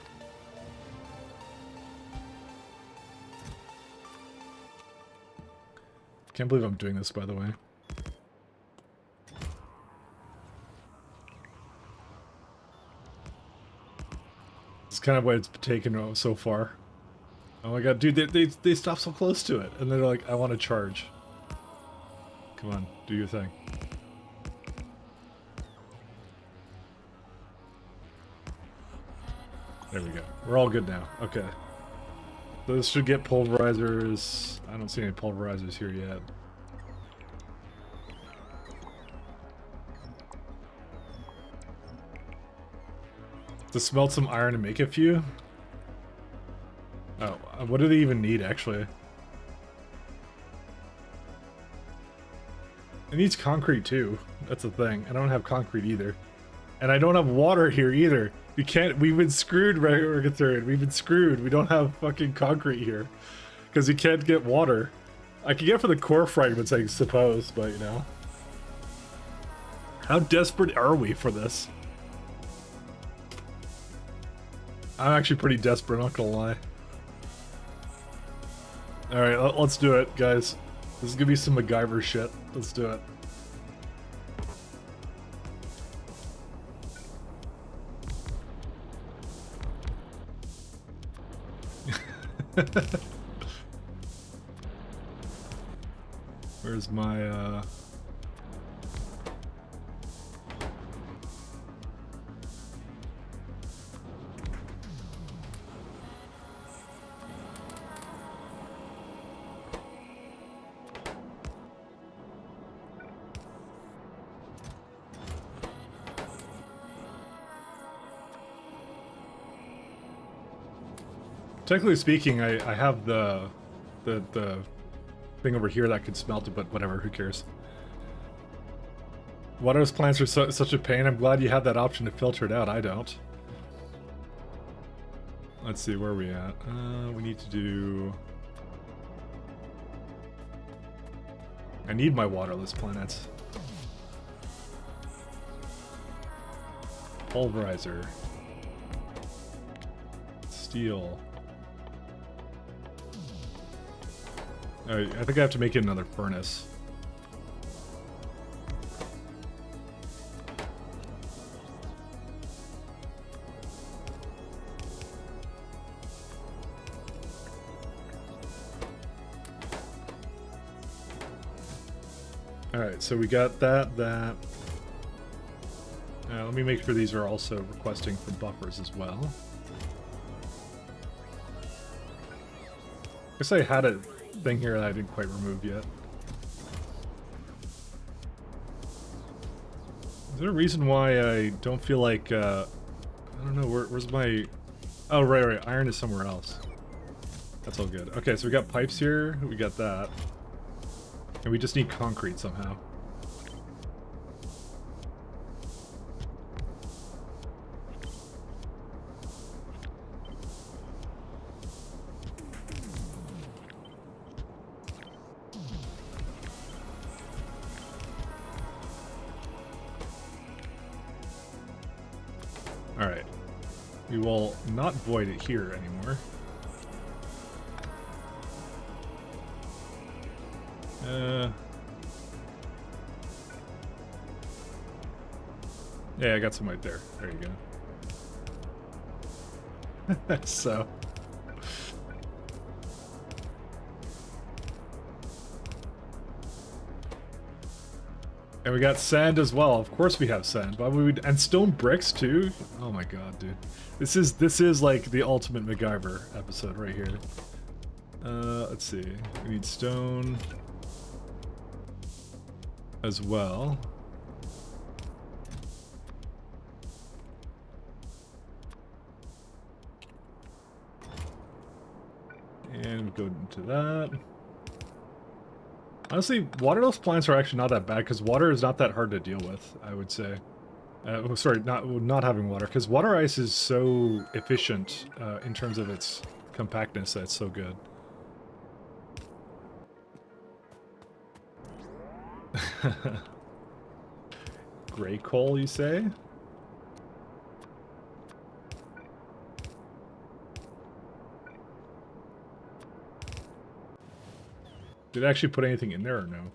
Can't believe I'm doing this, by the way. It's kind of what it's taken so far. Oh my god, dude, they stop so close to it, and they're like, I want to charge. Come on, do your thing. There we go. We're all good now. Okay. So this should get pulverizers. I don't see any pulverizers here yet. To smelt some iron and make a few? Oh, what do they even need, actually? It needs concrete, too. That's the thing. I don't have concrete, either. And I don't have water here, either. We can't... We've been screwed, Regathurian. We've been screwed. We don't have fucking concrete here. Because we can't get water. I could get for the core fragments, I suppose, but, you know. How desperate are we for this? I'm actually pretty desperate, not gonna lie. Alright, let's do it, guys. This is gonna be some MacGyver shit. Let's do it. Where's my, Technically speaking, I have the thing over here that could smelt it, but whatever, who cares? Waterless plants are such a pain. I'm glad you have that option to filter it out. I don't. Let's see, where are we at? We need to do... I need my waterless planets. Pulverizer. Steel. I think I have to make it another furnace. Alright, so we got that. Let me make sure these are also requesting for buffers as well. I guess I had a thing here that I didn't quite remove yet. Is there a reason why I don't feel like, I don't know, where's my... Oh, right, iron is somewhere else. That's all good. Okay, so we got pipes here, we got that. And we just need concrete somehow. We will not void it here anymore. Yeah, I got some right there. There you go. So. And we got sand as well. Of course we have sand. Why would we? And stone bricks too? Oh my god, dude. This is like the ultimate MacGyver episode right here. Let's see. We need stone as well. And we go into that. Honestly, waterless plants are actually not that bad because water is not that hard to deal with, I would say. Sorry, not having water, because water ice is so efficient in terms of its compactness that it's so good. Gray coal, you say? Did it actually put anything in there or no?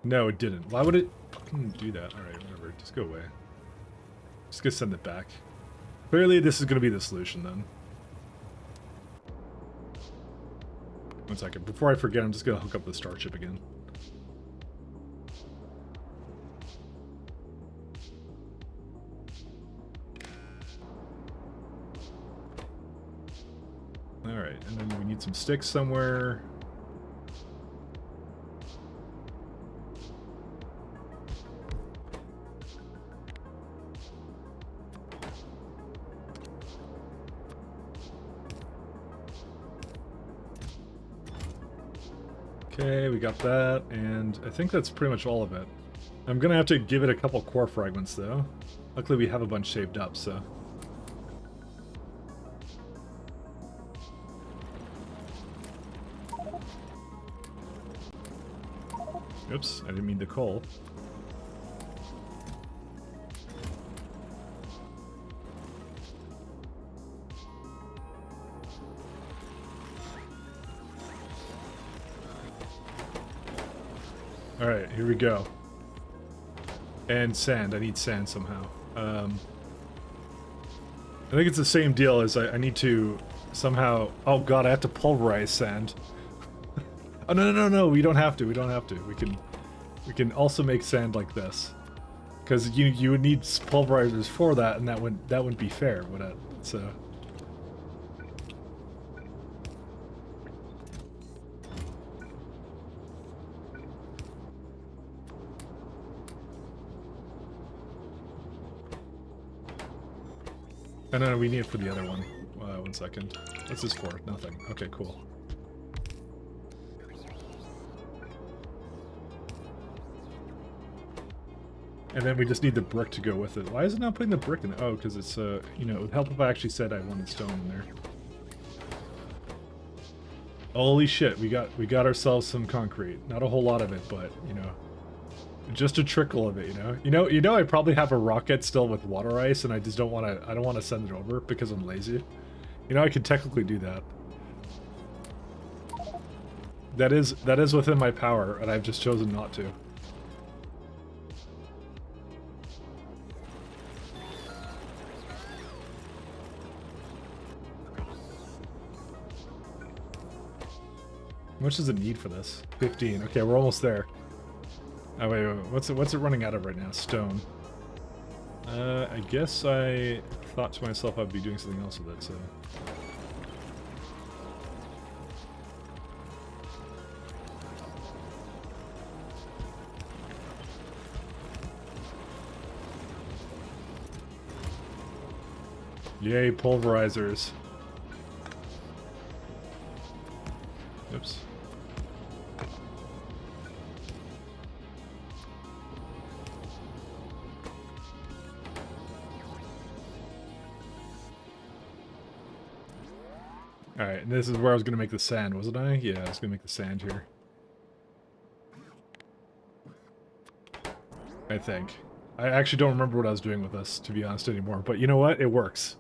No, it didn't. Why would it fucking do that? Alright, whatever. Just go away. Just gonna send it back. Clearly this is gonna be the solution then. One second. Before I forget, I'm just gonna hook up the starship again. Alright, and then we need some sticks somewhere. Okay, we got that, and I think that's pretty much all of it. I'm gonna have to give it a couple core fragments, though. Luckily, we have a bunch saved up, so... Oops, I didn't mean the coal. Alright, here we go. And sand. I need sand somehow. I think it's the same deal as I need to somehow... Oh god, I have to pulverize sand. Oh, no, we don't have to. We don't have to. We can also make sand like this. Because you would need pulverizers for that, and that wouldn't be fair, would it? So... Oh, no, we need it for the other one. 1 second. What's this for? Nothing. Okay, cool. And then we just need the brick to go with it. Why is it not putting the brick in it? Oh, because it's, you know, it would help if I actually said I wanted stone in there. Holy shit, we got ourselves some concrete. Not a whole lot of it, but, you know, just a trickle of it, you know? You know I probably have a rocket still with water ice, and I just don't want to, I don't want to send it over because I'm lazy. You know, I could technically do that. That is within my power, and I've just chosen not to. How much does it need for this? 15. Okay, we're almost there. Oh, wait. What's it running out of right now? Stone. I guess I thought to myself I'd be doing something else with it, so... Yay, pulverizers. Oops. Alright, and this is where I was going to make the sand, wasn't I? Yeah, I was going to make the sand here. I think. I actually don't remember what I was doing with this, to be honest, anymore. But you know what? It works.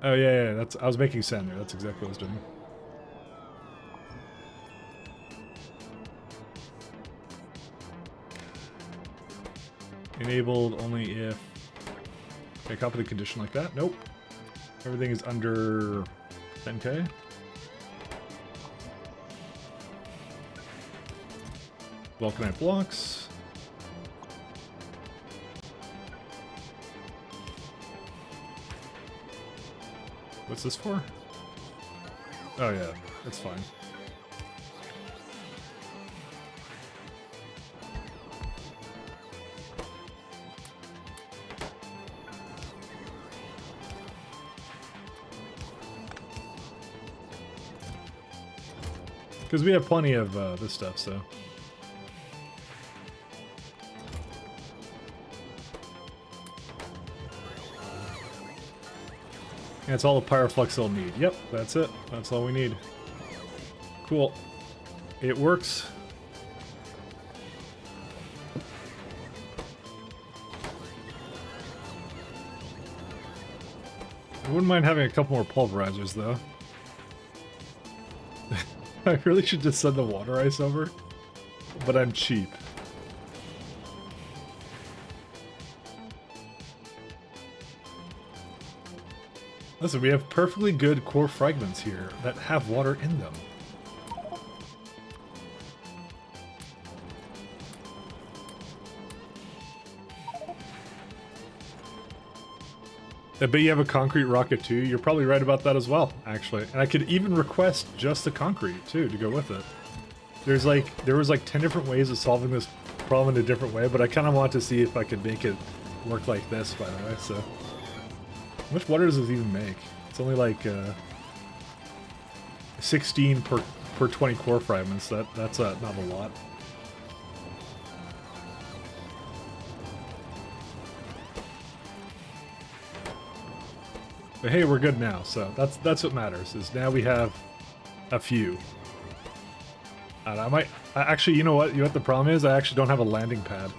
Oh, yeah, that's... I was making sand there. That's exactly what I was doing. Enabled only if... Can I copy the condition like that? Nope. Everything is under 10k. Vulcanite blocks. What's this for? Oh yeah, that's fine. Because we have plenty of this stuff, so. That's all the Pyroflux will need. Yep, that's it. That's all we need. Cool. It works. I wouldn't mind having a couple more pulverizers, though. I really should just send the water ice over, but I'm cheap. Listen, we have perfectly good core fragments here that have water in them. I bet you have a concrete rocket too. You're probably right about that as well, actually. And I could even request just the concrete too to go with it. There was like 10 different ways of solving this problem in a different way, but I kind of want to see if I could make it work like this, by the way. So, how much water does this even make? It's only like 16 per 20 core fragments. That's not a lot. But hey, we're good now, so that's what matters, is now we have a few. And actually, you know what the problem is? I actually don't have a landing pad.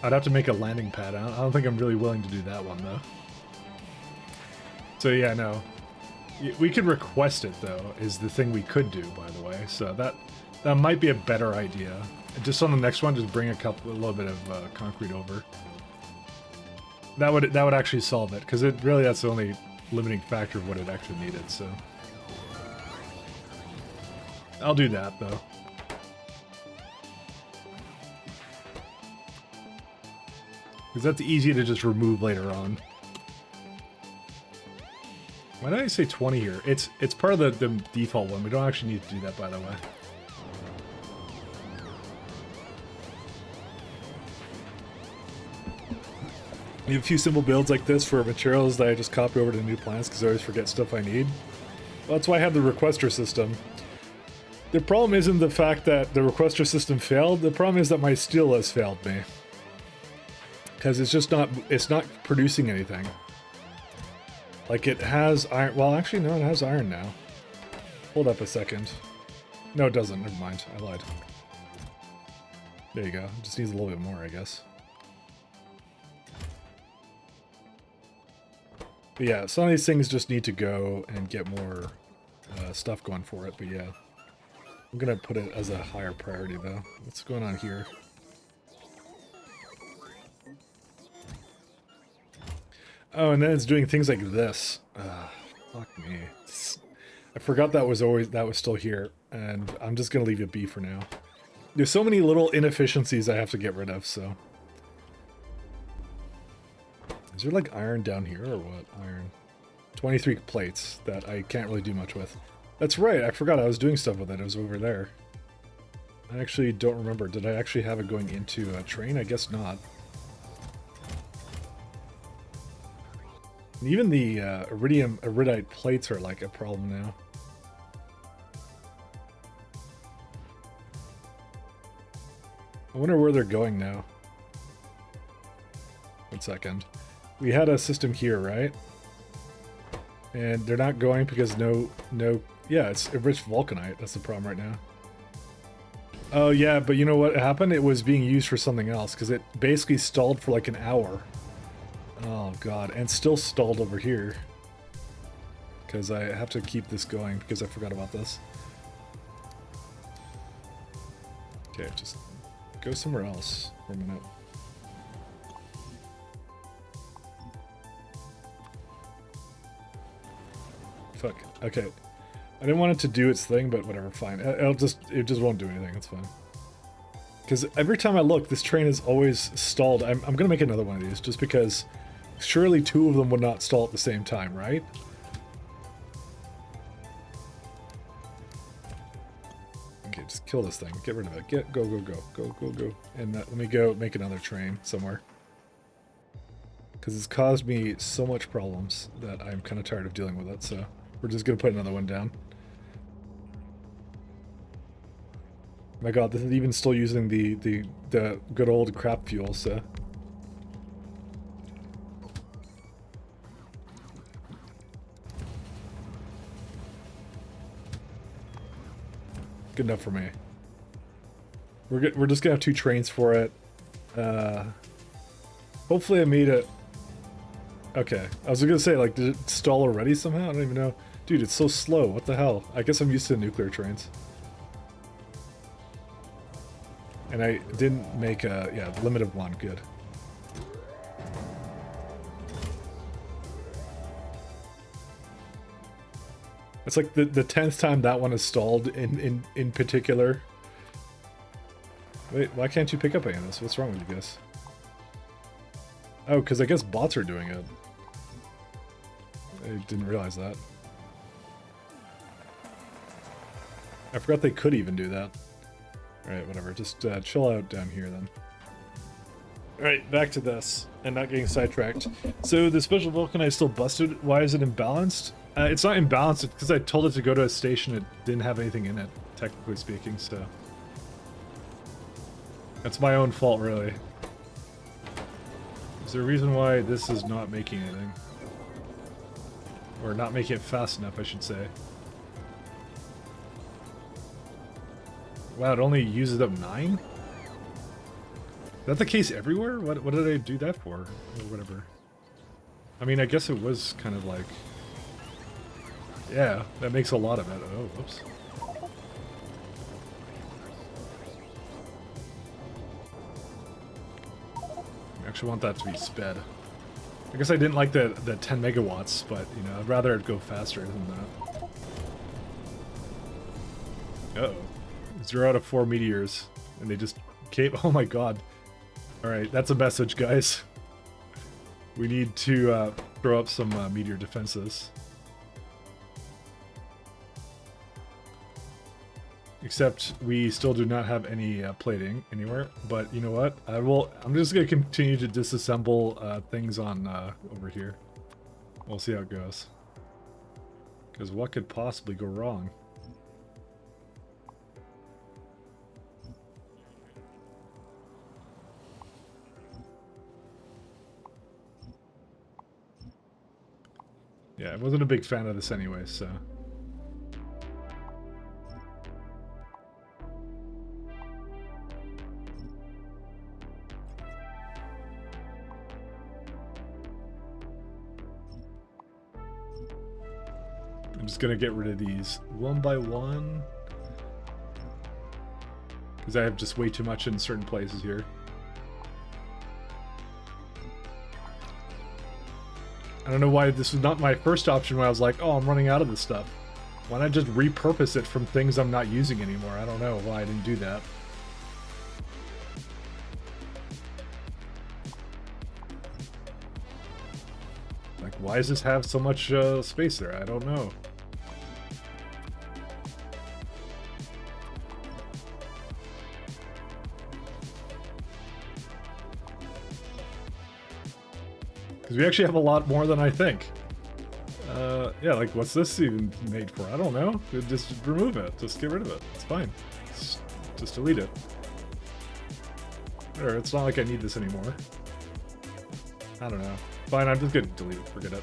I'd have to make a landing pad. I don't think I'm really willing to do that one, though. So yeah, no. We could request it, though, is the thing we could do, by the way. So that might be a better idea. Just on the next one, just bring a little bit of concrete over. That would actually solve it, because that's the only limiting factor of what it actually needed, so. I'll do that, though. Because that's easy to just remove later on. Why did I say 20 here? It's part of the default one. We don't actually need to do that, by the way. I have a few simple builds like this for materials that I just copy over to new plants because I always forget stuff I need. Well, that's why I have the requester system. The problem isn't the fact that the requester system failed. The problem is that my steel has failed me. Because it's not producing anything. Like it has iron. Well, actually, no, it has iron now. Hold up a second. No, it doesn't. Never mind. I lied. There you go. It just needs a little bit more, I guess. But yeah, some of these things just need to go and get more stuff going for it. But yeah, I'm gonna put it as a higher priority though. What's going on here? Oh, and then it's doing things like this. Fuck me. I forgot that was still here, and I'm just gonna leave it be for now. There's so many little inefficiencies I have to get rid of, so. Is there like iron down here or what? Iron. 23 plates that I can't really do much with. That's right, I forgot I was doing stuff with it. It was over there. I actually don't remember. Did I actually have it going into a train? I guess not. And even the iridite plates are like a problem now. I wonder where they're going now. 1 second. We had a system here, right? And they're not going because yeah, it's enriched vulcanite. That's the problem right now. Oh yeah, but you know what happened? It was being used for something else because it basically stalled for like an hour. Oh god, and still stalled over here. Because I have to keep this going because I forgot about this. Okay, just go somewhere else for a minute. Fuck. Okay. I didn't want it to do its thing, but whatever, fine. It just won't do anything, it's fine. Because every time I look, this train is always stalled. I'm gonna make another one of these, just because surely two of them would not stall at the same time, right? Okay, just kill this thing. Get rid of it. Go. And let me go make another train somewhere. Because it's caused me so much problems that I'm kind of tired of dealing with it, so we're just gonna put another one down. My god, this is even still using the good old crap fuel, so. Good enough for me. We're just gonna have two trains for it. Hopefully I made it. Okay, I was gonna say, like, did it stall already somehow? I don't even know. Dude, it's so slow. What the hell? I guess I'm used to nuclear trains. And I didn't make a, yeah, limit of one. Good. It's like the 10th time that one has stalled in particular. Wait, why can't you pick up any of this? What's wrong with you guys? Oh, because I guess bots are doing it. I didn't realize that. I forgot they could even do that. Alright, whatever. Just chill out down here then. Alright, back to this. And not getting sidetracked. So the special vulcanite still busted. Why is it imbalanced? It's not imbalanced because I told it to go to a station. It didn't have anything in it, technically speaking, so. That's my own fault, really. Is there a reason why this is not making anything? Or not making it fast enough, I should say. Wow, it only uses up 9? Is that the case everywhere? What did I do that for? Or whatever. I mean, I guess it was kind of like... Yeah, that makes a lot of it. Oh, whoops. I actually want that to be sped. I guess I didn't like the 10 megawatts, but, you know, I'd rather it go faster than that. Uh-oh. 0 out of 4 meteors, and they just came. Oh my god. Alright, that's a message, guys. We need to throw up some meteor defenses. Except we still do not have any plating anywhere, but you know what? I'm just gonna continue to disassemble things on over here. We'll see how it goes. Because what could possibly go wrong? Yeah, I wasn't a big fan of this anyway, so... I'm just gonna get rid of these one by one. Because I have just way too much in certain places here. I don't know why this was not my first option when I was like, oh, I'm running out of this stuff. Why not just repurpose it from things I'm not using anymore? I don't know why I didn't do that. Like, why does this have so much space there? I don't know. Because we actually have a lot more than I think. Yeah, like, what's this even made for? I don't know. Just remove it. Just get rid of it. It's fine. Just delete it. Or it's not like I need this anymore. I don't know. Fine, I'm just gonna delete it. Forget it.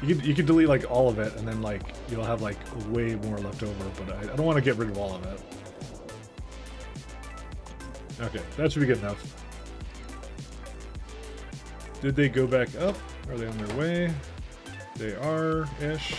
You could delete, like, all of it, and then, like, you'll have, like, way more left over, but I don't want to get rid of all of it. Okay, that should be good enough. Did they go back up? Are they on their way? They are-ish.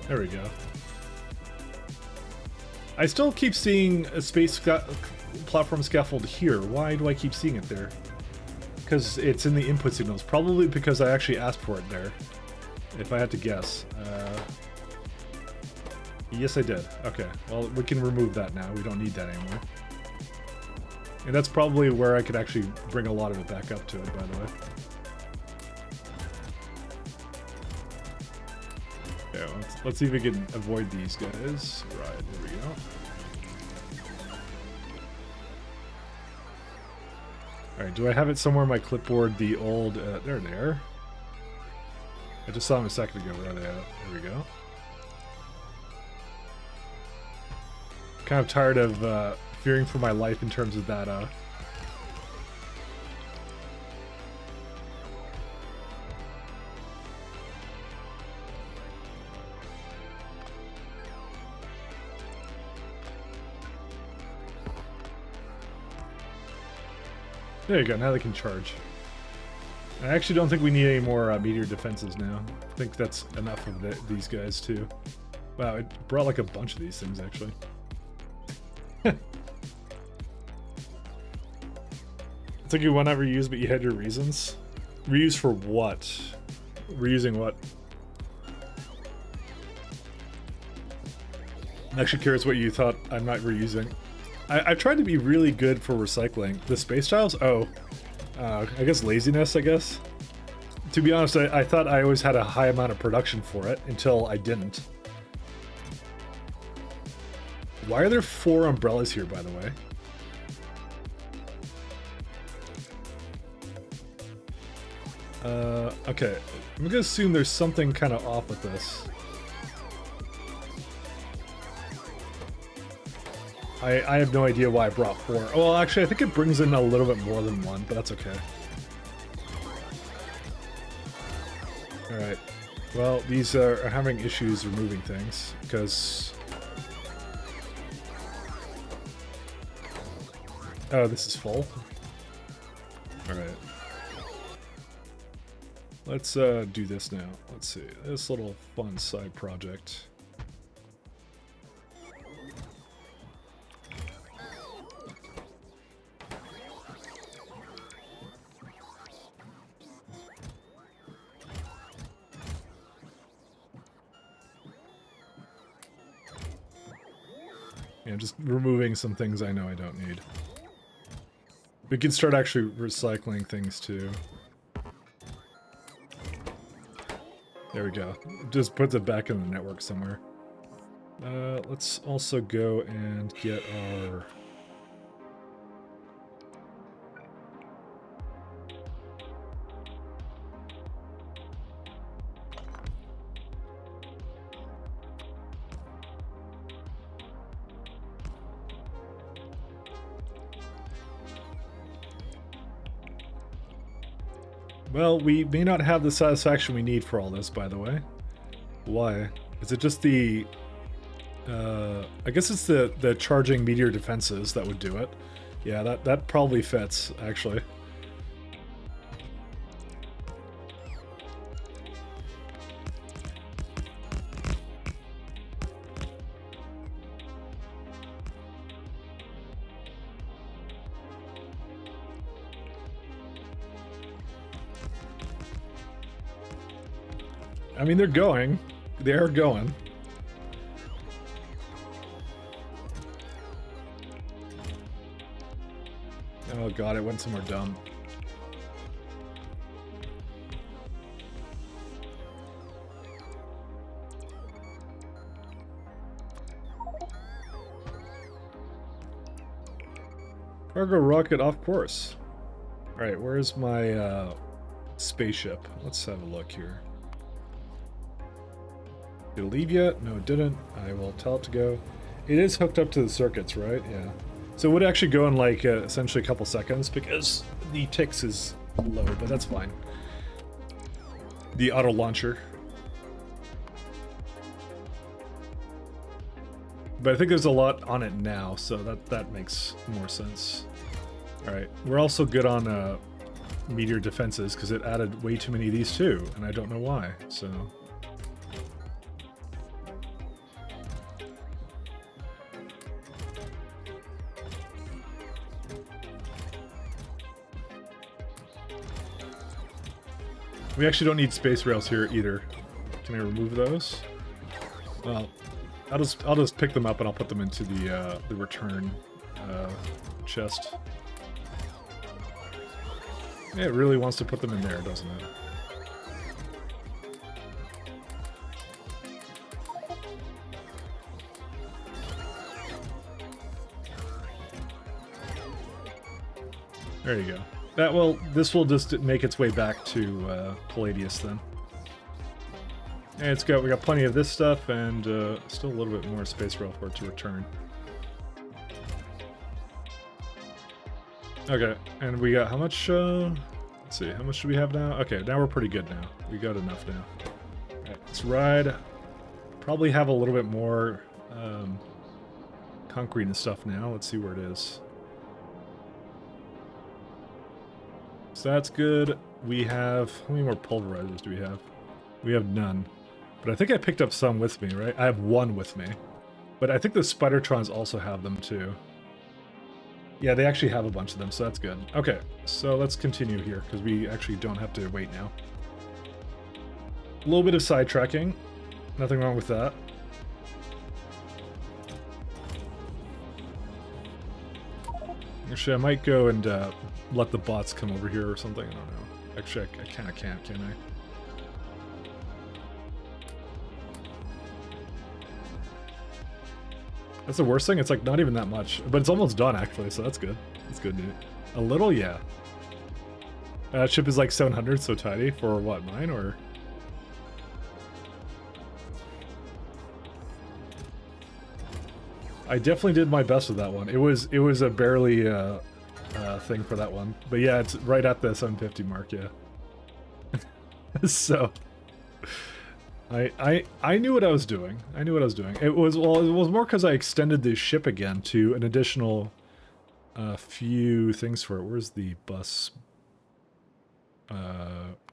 There we go. I still keep seeing a platform scaffold here. Why do I keep seeing it there? Because it's in the input signals. Probably because I actually asked for it there. If I had to guess. Yes, I did. Okay. Well, we can remove that now. We don't need that anymore. And that's probably where I could actually bring a lot of it back up to it, by the way. Okay, let's see if we can avoid these guys. Right, there we go. Alright, do I have it somewhere on my clipboard, the old... there they are. I just saw them a second ago. Where are they at? There we go. Kind of tired of fearing for my life in terms of that... There you go, now they can charge. I actually don't think we need any more meteor defenses now. I think that's enough of these guys too. Wow, it brought like a bunch of these things actually. It's like you want to reuse, but you had your reasons. Reuse for what? Reusing what? I'm actually curious what you thought I'm not reusing. I've tried to be really good for recycling. The space tiles? Oh. I guess laziness, I guess. To be honest, I thought I always had a high amount of production for it until I didn't. Why are there 4 umbrellas here, by the way? Okay. I'm gonna assume there's something kind of off with this. I have no idea why I brought 4. Well, actually, I think it brings in a little bit more than 1, but that's okay. Alright. Well, these are having issues removing things, because... Oh, this is full? Alright. Let's do this now. Let's see. This little fun side project. Yeah, just removing some things I know I don't need. We can start actually recycling things too. There we go. Just puts it back in the network somewhere. Let's also go and get our... Well, we may not have the satisfaction we need for all this, by the way. Why? Is it just the... I guess it's the charging meteor defenses that would do it. Yeah, that probably fits, actually. I mean, they're going. They are going. Oh god, it went somewhere dumb. Cargo rocket off course. Alright, where's my spaceship? Let's have a look here. Did it leave yet? No, it didn't. I will tell it to go. It is hooked up to the circuits, right? Yeah. So it would actually go in like essentially a couple seconds because the ticks is low, but that's fine. The auto launcher. But I think there's a lot on it now, so that makes more sense. Alright, we're also good on meteor defenses because it added way too many of these too, and I don't know why, so... We actually don't need space rails here either. Can I remove those? Well, I'll just pick them up and I'll put them into the return chest. Yeah, it really wants to put them in there, doesn't it? There you go. This will just make its way back to Palladius then. And we got plenty of this stuff and still a little bit more space rail for it to return. Okay, and we got how much? Let's see, how much do we have now? Okay, now we're pretty good now. We got enough now. Alright, let's ride. Probably have a little bit more concrete and stuff now. Let's see where it is. So that's good. We have... How many more pulverizers do we have? We have none. But I think I picked up some with me, right? I have one with me. But I think the Spidertrons also have them too. Yeah, they actually have a bunch of them, so that's good. Okay, so let's continue here, because we actually don't have to wait now. A little bit of sidetracking. Nothing wrong with that. Actually, I might go and let the bots come over here or something. I don't know. Actually, I kind of can't, can I? That's the worst thing. It's like not even that much, but it's almost done actually, so that's good. That's good, dude. A little, yeah. Chip is like 700, so tidy for what, mine or? I definitely did my best with that one. It was a barely thing for that one, but yeah, it's right at the 750 mark, yeah. So. I knew what I was doing. I knew what I was doing. It was more because I extended the ship again to an additional few things for it. Where's the bus?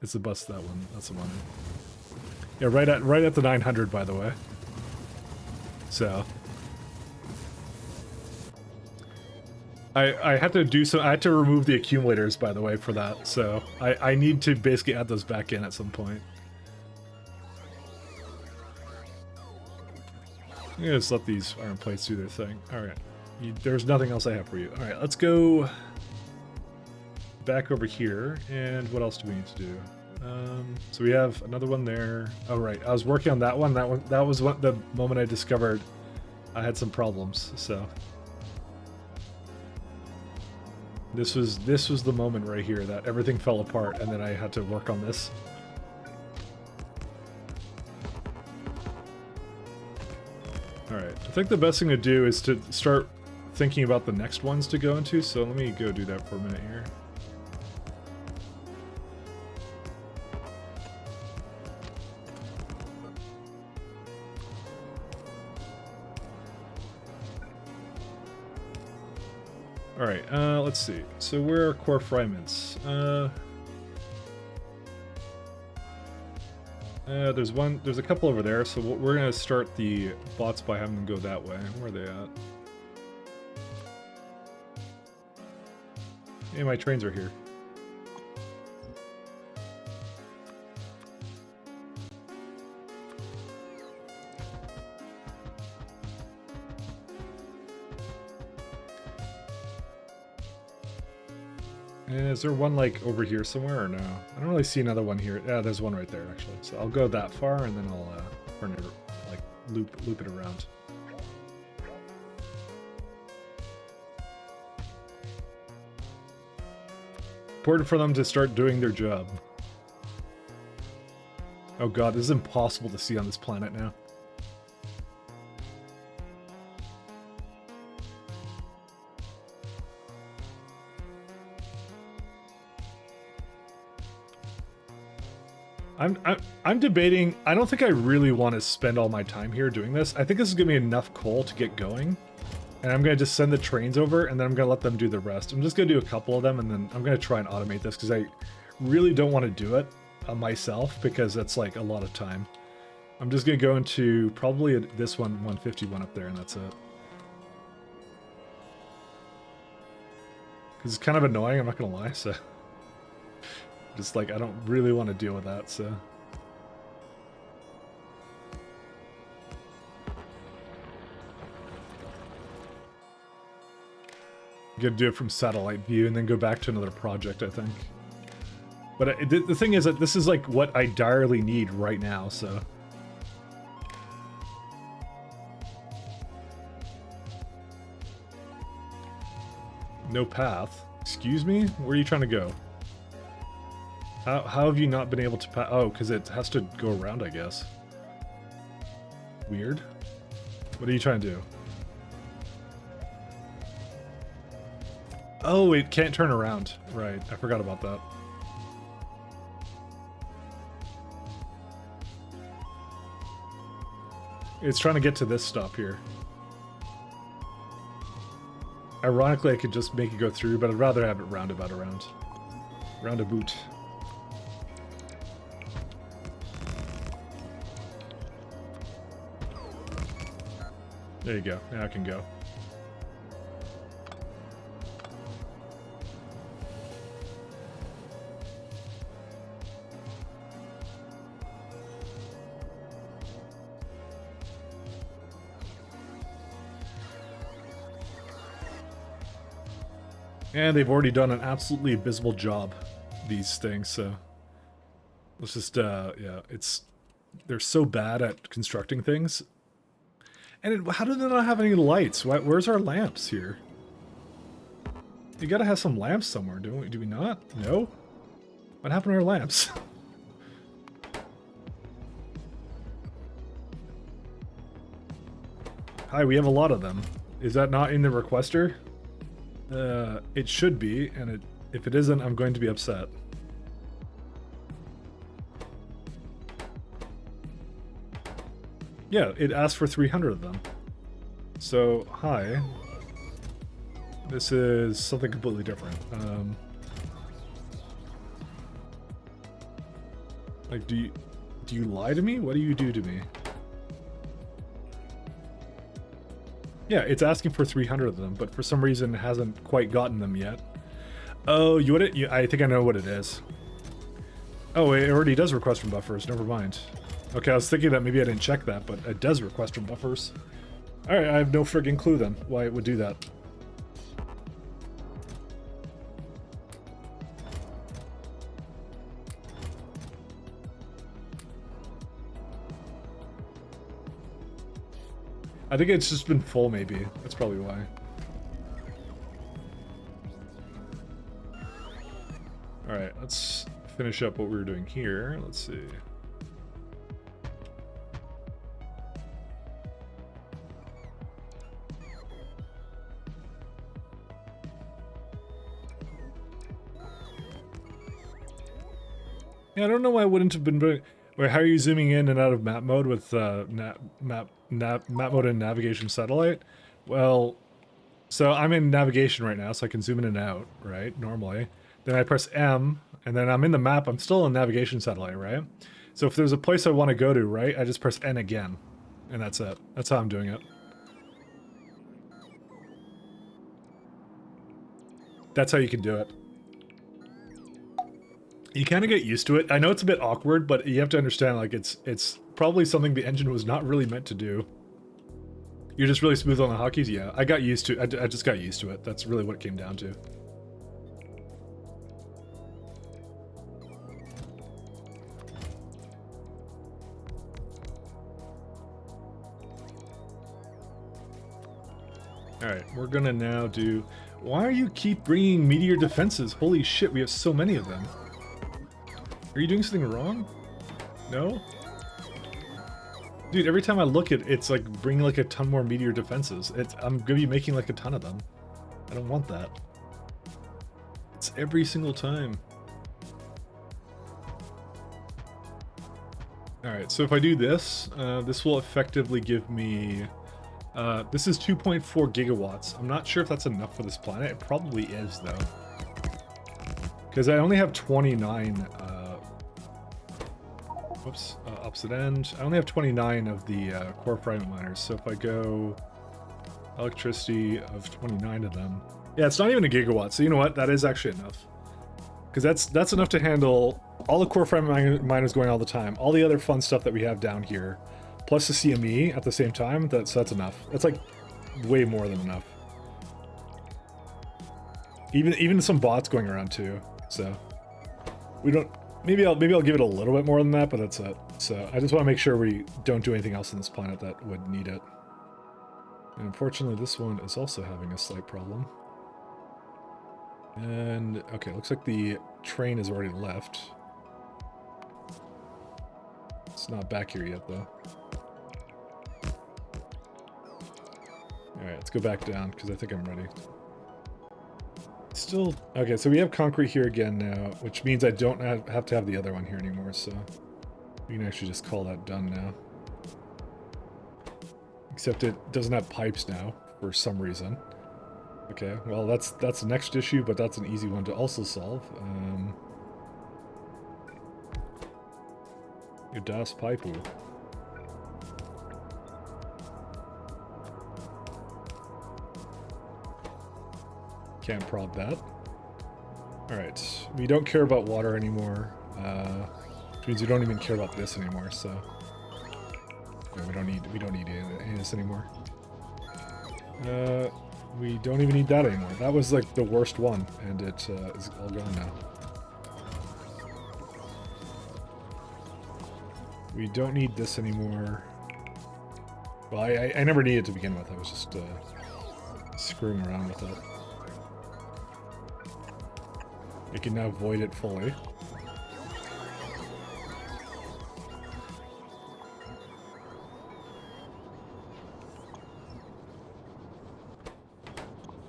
It's the bus, that one. That's the one. Yeah, right at the 900, by the way. So I had to do some. I had to remove the accumulators, by the way, for that. So I need to basically add those back in at some point. I'm gonna just let these iron plates do their thing. Alright. There's nothing else I have for you. Alright, let's go back over here. And what else do we need to do? So we have another one there. Oh, right. I was working on that one. That was the moment I discovered I had some problems. So this was the moment right here that everything fell apart, and then I had to work on this. Alright, I think the best thing to do is to start thinking about the next ones to go into, so let me go do that for a minute here. Alright, let's see. So where are core fragments? There's a couple over there, so we're gonna start the bots by having them go that way. Where are they at? Hey, my trains are here. Is there one like over here somewhere or no? I don't really see another one here. Yeah, there's one right there actually. So I'll go that far and then I'll turn it, like loop it around. Important for them to start doing their job. Oh god, this is impossible to see on this planet now. I'm debating. I don't think I really want to spend all my time here doing this. I think this is gonna be enough coal to get going, and I'm gonna just send the trains over, and then I'm gonna let them do the rest. I'm just gonna do a couple of them, and then I'm gonna try and automate this because I really don't want to do it myself because that's like a lot of time. I'm just gonna go into probably this 151 up there, and that's it. Because it's kind of annoying. I'm not gonna lie. So. Just like, I don't really want to deal with that, so. You gotta do it from satellite view and then go back to another project, I think. But the thing is that this is like what I direly need right now, so. No path. Excuse me? Where are you trying to go? How have you not been able to pass? Oh, because it has to go around, I guess. Weird. What are you trying to do? Oh, it can't turn around. Right, I forgot about that. It's trying to get to this stop here. Ironically, I could just make it go through, but I'd rather have it roundabout around. Roundabout. There you go. Now I can go. And they've already done an absolutely abysmal job, these things, so... Let's just, yeah, they're so bad at constructing things. And how do they not have any lights? Where's our lamps here? You gotta have some lamps somewhere, do we not? No? What happened to our lamps? Hi, we have a lot of them. Is that not in the requester? It should be, and if it isn't, I'm going to be upset. Yeah, it asked for 300 of them. So, hi. This is something completely different. Like, do you lie to me? What do you do to me? Yeah, it's asking for 300 of them, but for some reason it hasn't quite gotten them yet. Oh, I think I know what it is. Oh, it already does request from buffers. Never mind. Okay, I was thinking that maybe I didn't check that, but it does request from buffers. Alright, I have no friggin' clue then why it would do that. I think it's just been full, maybe. That's probably why. Alright, let's finish up what we were doing here. Let's see. Yeah, I don't know why I wouldn't have been... Wait, how are you zooming in and out of map mode with map mode and navigation satellite? Well, so I'm in navigation right now, so I can zoom in and out, right, normally. Then I press M, and then I'm in the map. I'm still in navigation satellite, right? So if there's a place I want to go to, right, I just press N again, and that's it. That's how I'm doing it. That's how you can do it. You kind of get used to it. I know it's a bit awkward, but you have to understand, like, it's probably something the engine was not really meant to do. You're just really smooth on the hotkeys? Yeah, I got used to it. I just got used to it. That's really what it came down to. Alright, we're gonna now do... Why are you keep bringing meteor defenses? Holy shit, we have so many of them. Are you doing something wrong? No? Dude, every time I look at it, it's like bringing like a ton more meteor defenses. I'm gonna be making like a ton of them. I don't want that. It's every single time. Alright, so if I do this, this will effectively give me... this is 2.4 gigawatts. I'm not sure if that's enough for this planet. It probably is, though. Because I only have 29... opposite end. I only have 29 of the core fragment miners, so if I go electricity of 29 of them... Yeah, it's not even a gigawatt, so you know what? That is actually enough. Because that's enough to handle all the core fragment miners going all the time, all the other fun stuff that we have down here, plus the CME at the same time. So that's enough. That's like way more than enough. Even some bots going around too. So we don't. Maybe I'll give it a little bit more than that, but that's it. So I just want to make sure we don't do anything else on this planet that would need it. And unfortunately, this one is also having a slight problem. And okay, looks like the train has already left. It's not back here yet, though. Alright, let's go back down, because I think I'm ready. Still... Okay, so we have concrete here again now, which means I don't have to have the other one here anymore, so... We can actually just call that done now. Except it doesn't have pipes now, for some reason. Okay, well that's the next issue, but that's an easy one to also solve. Das Pipu. Can't prod that. Alright, we don't care about water anymore, which means we don't even care about this anymore, so... Yeah, we don't need any of this anymore. We don't even need that anymore. That was like the worst one, and it is all gone now. We don't need this anymore. Well, I never needed to begin with. I was just screwing around with it. We can now void it fully.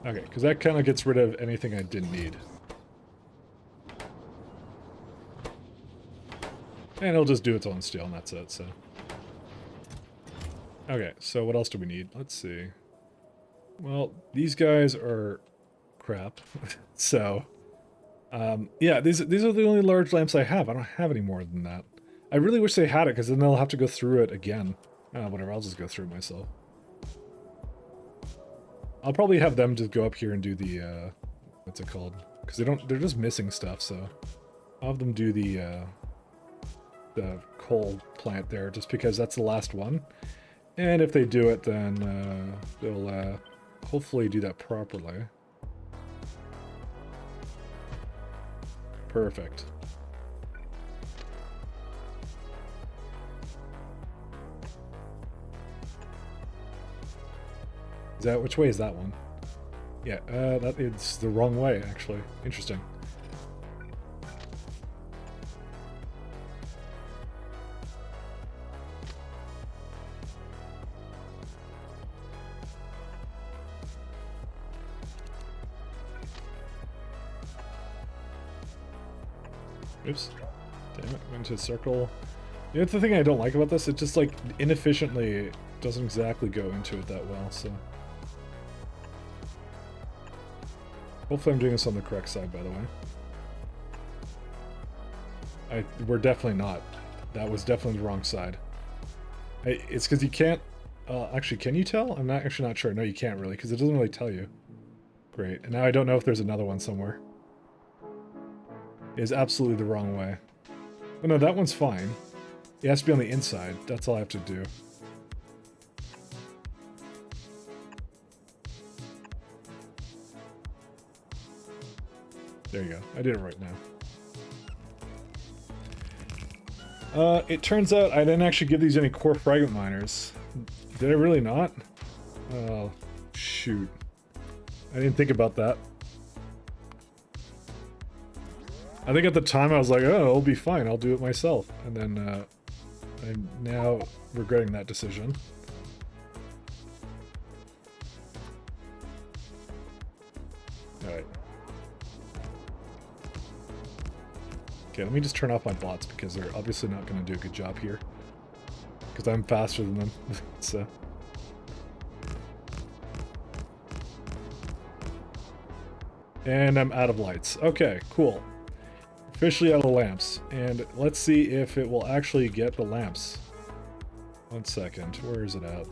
Okay, because that kind of gets rid of anything I didn't need. And it'll just do its own steel, and that's it, so... Okay, so what else do we need? Let's see. Well, these guys are crap. So, yeah, these are the only large lamps I have. I don't have any more than that. I really wish they had it, because then they'll have to go through it again. Whatever, I'll just go through it myself. I'll probably have them just go up here and do the, what's it called? Because they're just missing stuff, so... I'll have them do the coal plant there, just because that's the last one. And if they do it, then they'll hopefully do that properly. Perfect. Is that, which way is that one? Yeah, that is the wrong way, actually. Interesting. Oops. Damn it, went into a circle. You know, the thing I don't like about this, it just, like, inefficiently doesn't exactly go into it that well, so... Hopefully I'm doing this on the correct side, by the way. We're definitely not. That was definitely the wrong side. It's because you can't... actually, can you tell? I'm actually not sure. No, you can't really, because it doesn't really tell you. Great. And now I don't know if there's another one somewhere. It is absolutely the wrong way. Oh no, that one's fine. It has to be on the inside. That's all I have to do. There you go. I did it right now. It turns out I didn't actually give these any core fragment miners. Did I really not? Oh, shoot. I didn't think about that. I think at the time I was like, oh, it'll be fine. I'll do it myself. And then I'm now regretting that decision. Alright. Okay, let me just turn off my bots because they're obviously not going to do a good job here. because I'm faster than them. So. And I'm out of lights. Okay, cool. Officially out of lamps. And let's see if it will actually get the lamps. 1 second. Where is it at?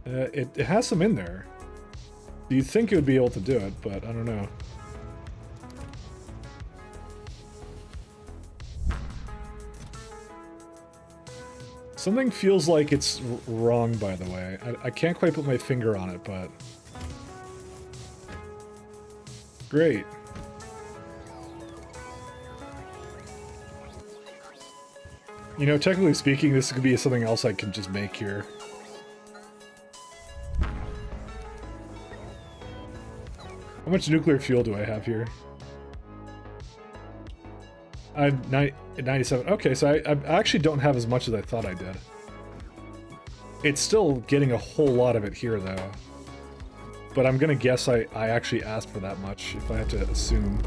It has some in there. You'd think it would be able to do it, but I don't know. Something feels like it's wrong, by the way. I can't quite put my finger on it, but... Great. You know, technically speaking, this could be something else I can just make here. How much nuclear fuel do I have here? I have 97. Okay, so I actually don't have as much as I thought I did. It's still getting a whole lot of it here, though. But I'm gonna guess I actually asked for that much, if I have to assume.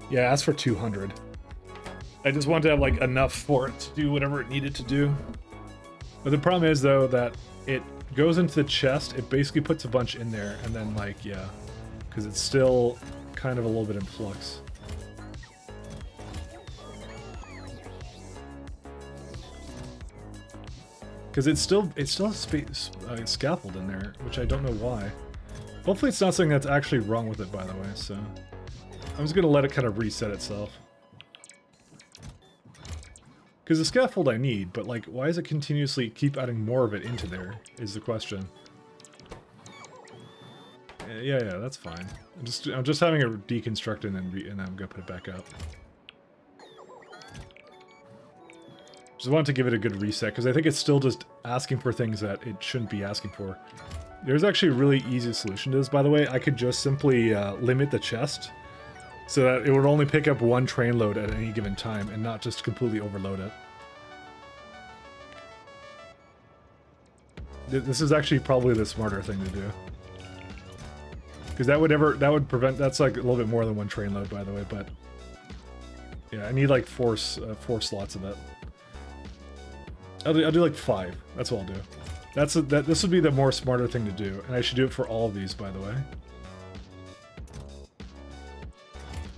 Yeah, I asked for 200. I just wanted to have, like, enough for it to do whatever it needed to do. But the problem is, though, that it goes into the chest, it basically puts a bunch in there, and then, like, yeah. Because it's still kind of a little bit in flux. Because it still has scaffold in there, which I don't know why. Hopefully it's not something that's actually wrong with it, by the way, so... I'm just gonna let it kind of reset itself. Because the scaffold I need, but like, why does it continuously keep adding more of it into there, is the question. Yeah, that's fine. I'm just having it deconstruct and then I'm gonna put it back up. Just wanted to give it a good reset, because I think it's still just asking for things that it shouldn't be asking for. There's actually a really easy solution to this, by the way. I could just simply limit the chest, so that it would only pick up one train load at any given time, and not just completely overload it. This is actually probably the smarter thing to do. Because that would prevent, that's like a little bit more than one train load, by the way, but... Yeah, I need like four slots of that. I'll do like 5. That's what I'll do. This would be the more smarter thing to do, and I should do it for all of these, by the way.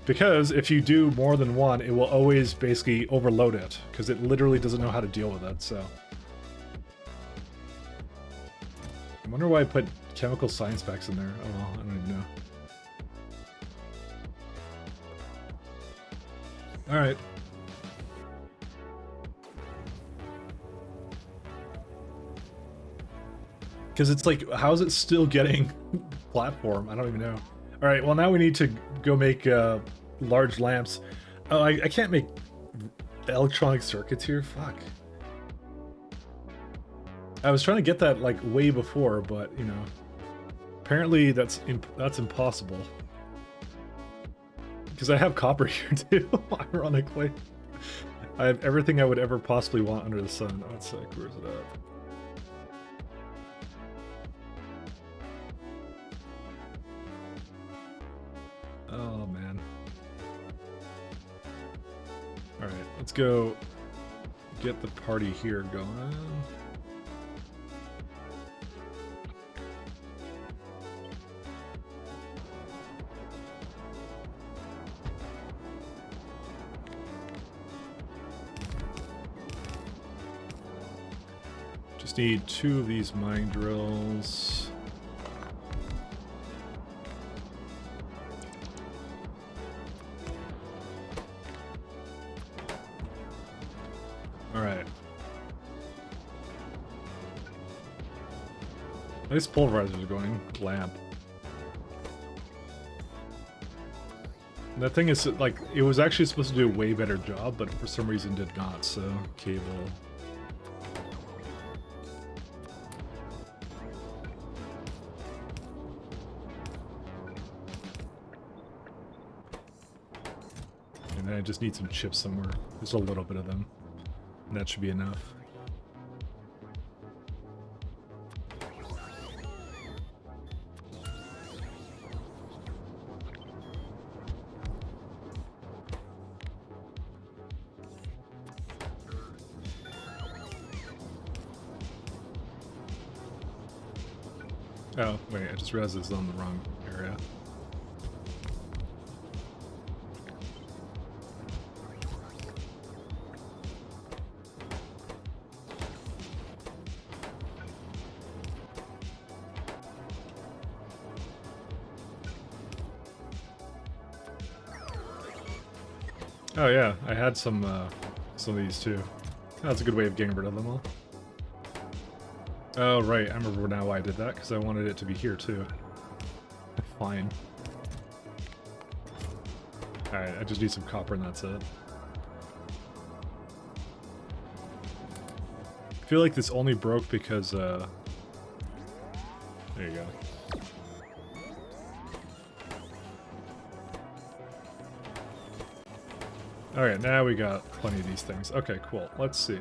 Because if you do more than one, it will always basically overload it, because it literally doesn't know how to deal with it, so... I wonder why I put chemical science packs in there. Oh well, I don't even know. Alright. Because it's like, how is it still getting platform? I don't even know. Alright, well now we need to go make large lamps. Oh, I can't make electronic circuits here? Fuck. I was trying to get that like way before, but you know, apparently that's impossible. Because I have copper here too, ironically. I have everything I would ever possibly want under the sun. Oh, it's like, where's it at? Oh man. Alright, let's go get the party here going. Just need 2 of these mine drills. Alright. Nice pulverizers going. Lamp. And that thing is, like, it was actually supposed to do a way better job, but for some reason did not, so... Cable. And then I just need some chips somewhere. There's a little bit of them. And that should be enough. Oh, wait, I just realized it's on the wrong area. Oh yeah, I had some of these too. That's a good way of getting rid of them all. Oh right, I remember now why I did that, because I wanted it to be here too. Fine. Alright, I just need some copper and that's it. I feel like this only broke because, there you go. Alright, now we got plenty of these things. Okay, cool. Let's see.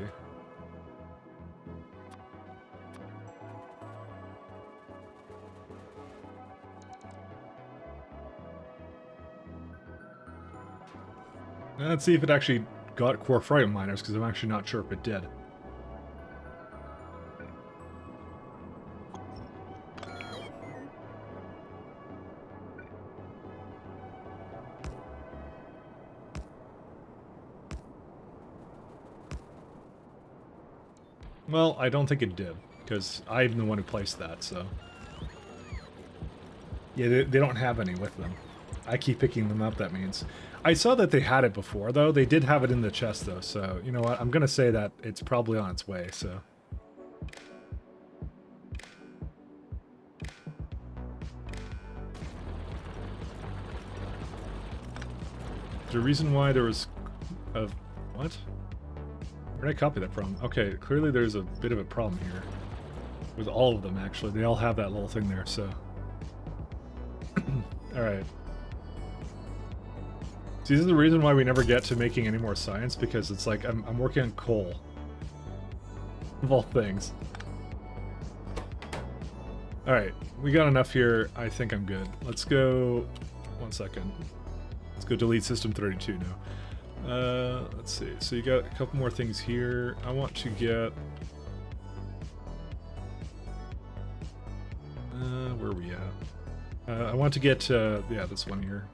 Let's see if it actually got core fragment miners, because I'm actually not sure if it did. Well, I don't think it did, because I'm the one who placed that, so... Yeah, they don't have any with them. I keep picking them up, that means. I saw that they had it before, though. They did have it in the chest, though, so... You know what? I'm gonna say that it's probably on its way, so... Is there a reason why there was... what? Where did I copy that from? Okay, clearly there's a bit of a problem here. With all of them, actually. They all have that little thing there, so... Alright. See, this is the reason why we never get to making any more science, because it's like, I'm working on coal. Of all things. Alright, we got enough here. I think I'm good. Let's go... 1 second. Let's go delete system 32 now. Let's see. So you got a couple more things here. I want to get... where are we at? I want to get, yeah, this one here.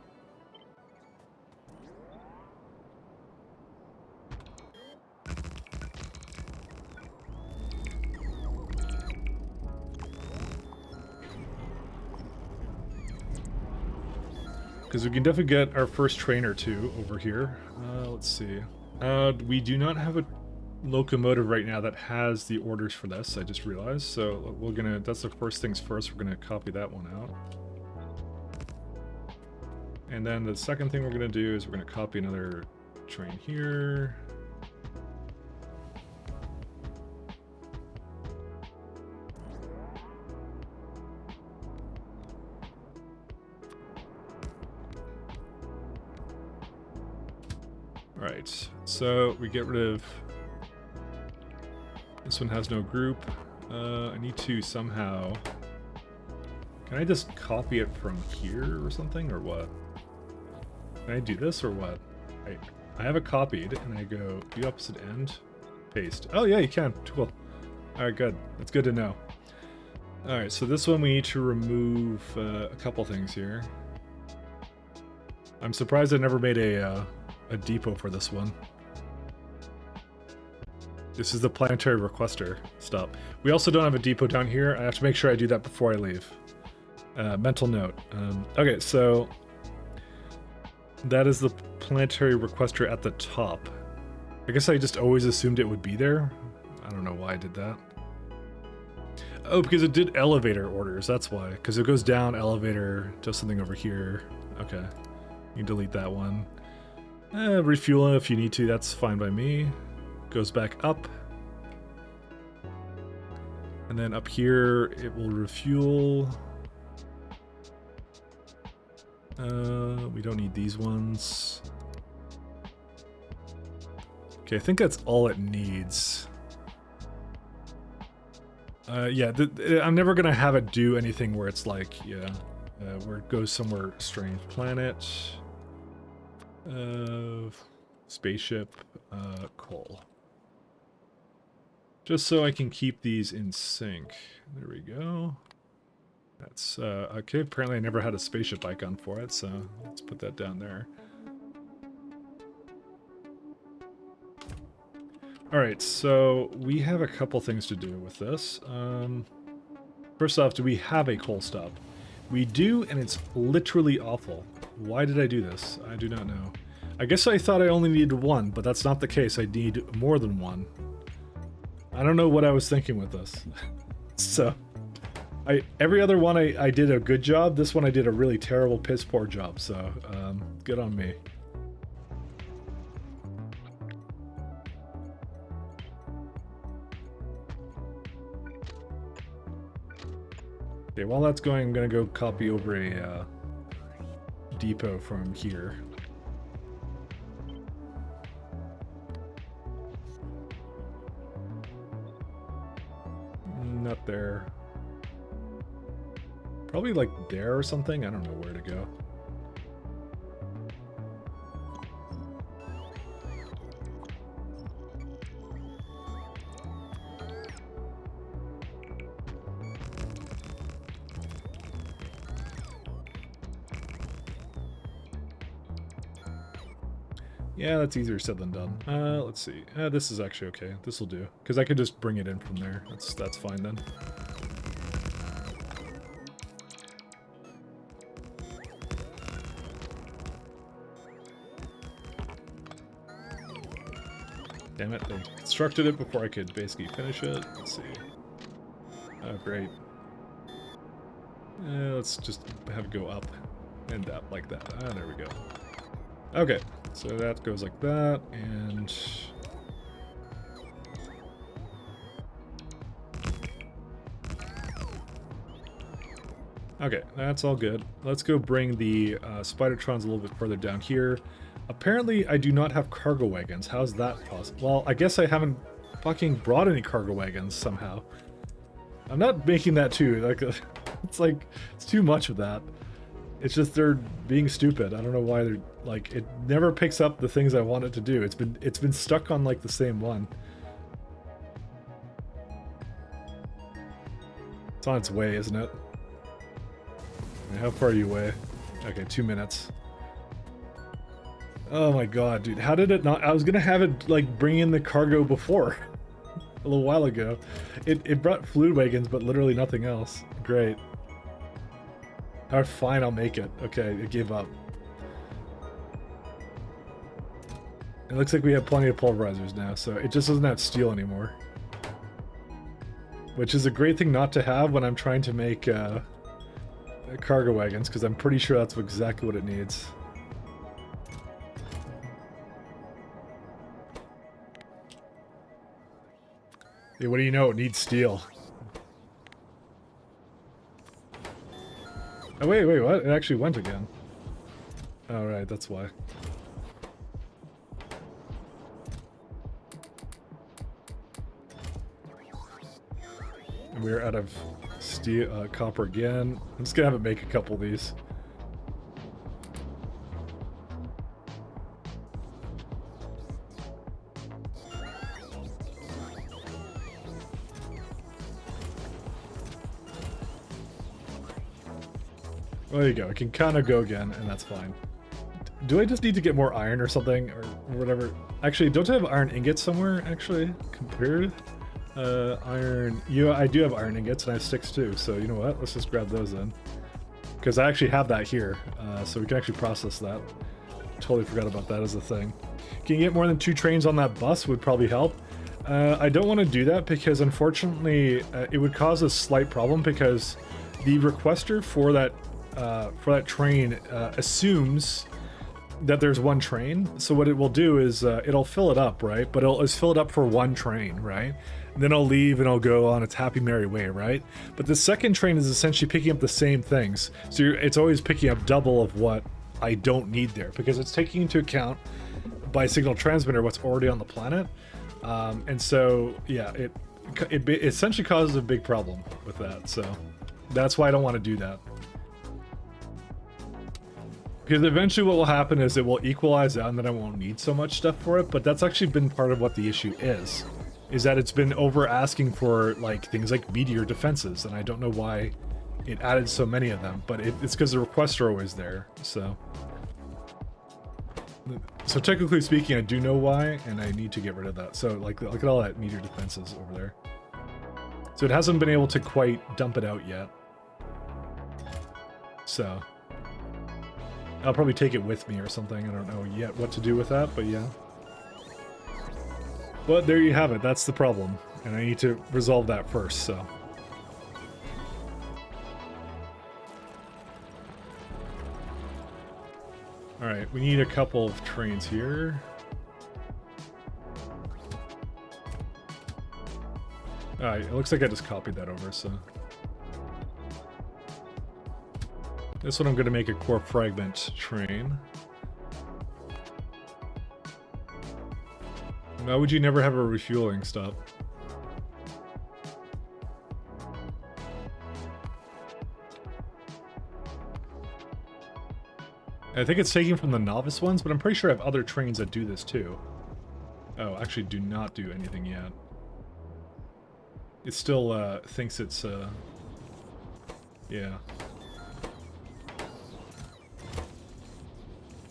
Because we can definitely get our first train or two over here. Let's see. We do not have a locomotive right now that has the orders for this, I just realized. So we're gonna, that's the first things first, we're gonna copy that one out. And then the second thing we're gonna do is we're gonna copy another train here. Alright, so we get rid of... This one has no group. I need to somehow... Can I just copy it from here or something, or what? Can I do this, or what? I have it copied, and I go view opposite end, paste. Oh yeah, you can. Cool. Alright, good. That's good to know. Alright, so this one we need to remove a couple things here. I'm surprised I never made a depot for this one. This is the planetary requester. Stop. We also don't have a depot down here. I have to make sure I do that before I leave. Mental note. Okay, so that is the planetary requester at the top. I guess I just always assumed it would be there. I don't know why I did that. Oh, because it did elevator orders. That's why. Because it goes down, elevator, does something over here. Okay. You can delete that one. Refuel if you need to, that's fine by me. Goes back up. And then up here, it will refuel. We don't need these ones. Okay, I think that's all it needs. Yeah, I'm never gonna have it do anything where it's like, yeah, where it goes somewhere strange. Planet. Spaceship, coal. Just so I can keep these in sync. There we go. That's okay. Apparently I never had a spaceship icon for it, so let's put that down there. Alright, so we have a couple things to do with this. First off, do we have a coal stop? We do, and it's literally awful. Why did I do this? I do not know. I guess I thought I only needed one, but that's not the case. I need more than one. I don't know what I was thinking with this. So, every other one I did a good job. This one I did a really terrible, piss poor job, so good on me. Okay, while that's going, I'm gonna go copy over a depot from here. Not there. Probably like there or something. I don't know where to go. Yeah, that's easier said than done. Let's see. This is actually okay. This will do. Because I could just bring it in from there. That's fine then. Damn it, they constructed it before I could basically finish it. Let's see. Oh, great. Let's just have it go up and up like that. Ah, there we go. Okay, so that goes like that, and... Okay, that's all good. Let's go bring the Spidertrons a little bit further down here. Apparently, I do not have cargo wagons. How's that possible? Well, I guess I haven't fucking brought any cargo wagons somehow. I'm not making that too. Like, it's too much of that. It's just they're being stupid. I don't know why they're like, it never picks up the things I want it to do. It's been stuck on like the same one. It's on its way, isn't it? How far are you away? Okay, 2 minutes. Oh my god, dude. How did it not... I was gonna have it, like, bring in the cargo before. A little while ago. It brought fluid wagons, but literally nothing else. Great. Alright, fine, I'll make it. Okay, I gave up. It looks like we have plenty of pulverizers now, so it just doesn't have steel anymore. Which is a great thing not to have when I'm trying to make, cargo wagons, because I'm pretty sure that's exactly what it needs. Hey, what do you know? It needs steel. Oh, wait, what? It actually went again. Oh, right, that's why. And we're out of steel, copper again. I'm just gonna have it make a couple of these. Well, there you go. I can kind of go again, and that's fine. Do I just need to get more iron or something, or whatever? Actually, don't I have iron ingots somewhere, actually, compared? Iron... Yeah, I do have iron ingots, and I have sticks too, so you know what? Let's just grab those then. Because I actually have that here, so we can actually process that. Totally forgot about that as a thing. Can you get more than 2 trains on that bus would probably help. I don't want to do that because, unfortunately, it would cause a slight problem because the requester for that train assumes that there's one train. So what it will do is it'll fill it up, right? But it'll fill it up for one train, right? And then it'll leave and it'll go on its happy merry way, right? But the second train is essentially picking up the same things. So it's always picking up double of what I don't need there because it's taking into account by signal transmitter what's already on the planet. And so, yeah, it essentially causes a big problem with that. So that's why I don't want to do that. Because eventually what will happen is it will equalize out and then I won't need so much stuff for it, but that's actually been part of what the issue is that it's been over asking for like things like meteor defenses, and I don't know why it added so many of them, but it's because the requests are always there, so. So technically speaking, I do know why, and I need to get rid of that. So like, look at all that meteor defenses over there. So it hasn't been able to quite dump it out yet. So I'll probably take it with me or something. I don't know yet what to do with that, but yeah. But there you have it. That's the problem, and I need to resolve that first, so. Alright, we need a couple of trains here. Alright, it looks like I just copied that over, so. This one I'm going to make a core fragment train. Why would you never have a refueling stop? I think it's taken from the novice ones, but I'm pretty sure I have other trains that do this too. Oh, actually do not do anything yet. It still thinks it's yeah.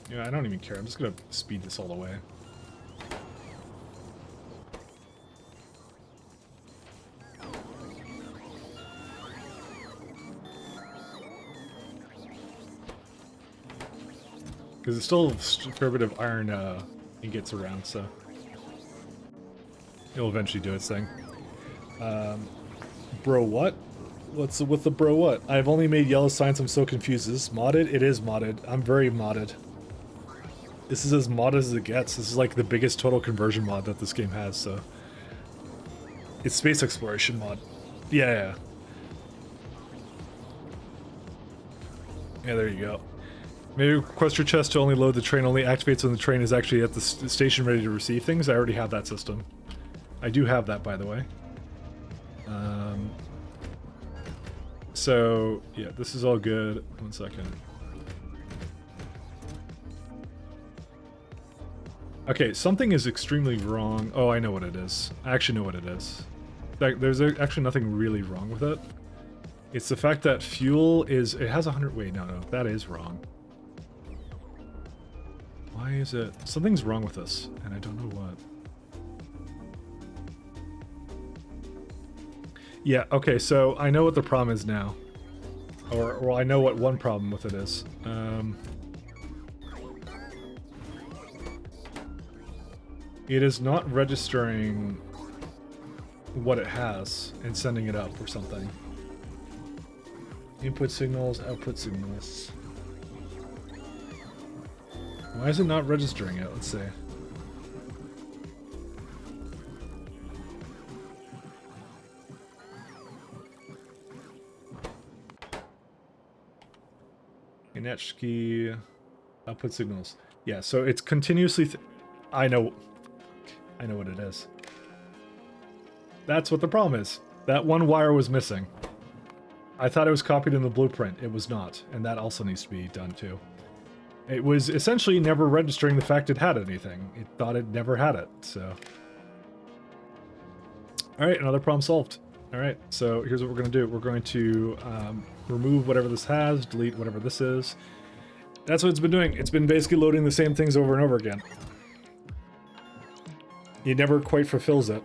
Yeah, I don't even care. I'm just gonna speed this all the way. Because it's still a fair bit of iron ingots around, so it'll eventually do its thing. Bro, what? What's with the bro what? I've only made yellow signs, I'm so confused. Is this modded? It is modded. I'm very modded. This is as modded as it gets. This is like the biggest total conversion mod that this game has, so. It's space exploration mod. Yeah. Yeah, there you go. Maybe request your chest to only load the train only activates when the train is actually at the station ready to receive things. I already have that system. I do have that, by the way. So, yeah, this is all good. 1 second. Okay, something is extremely wrong. Oh, I know what it is. I actually know what it is. In fact, there's actually nothing really wrong with it. It's the fact that fuel is... It has 100... Wait, no, that is wrong. Why is it... Something's wrong with this, and I don't know what. Yeah, okay, so I know what the problem is now. Or I know what one problem with it is. It is not registering what it has and sending it up or something. Input signals, output signals. Why is it not registering it? Let's see. Inetchkey, output signals. Yeah, so it's continuously... I know what it is. That's what the problem is. That one wire was missing. I thought it was copied in the blueprint. It was not, and that also needs to be done too. It was essentially never registering the fact it had anything. It thought it never had it, so... Alright, another problem solved. Alright, so here's what we're going to do. We're going to remove whatever this has, delete whatever this is. That's what it's been doing. It's been basically loading the same things over and over again. It never quite fulfills it.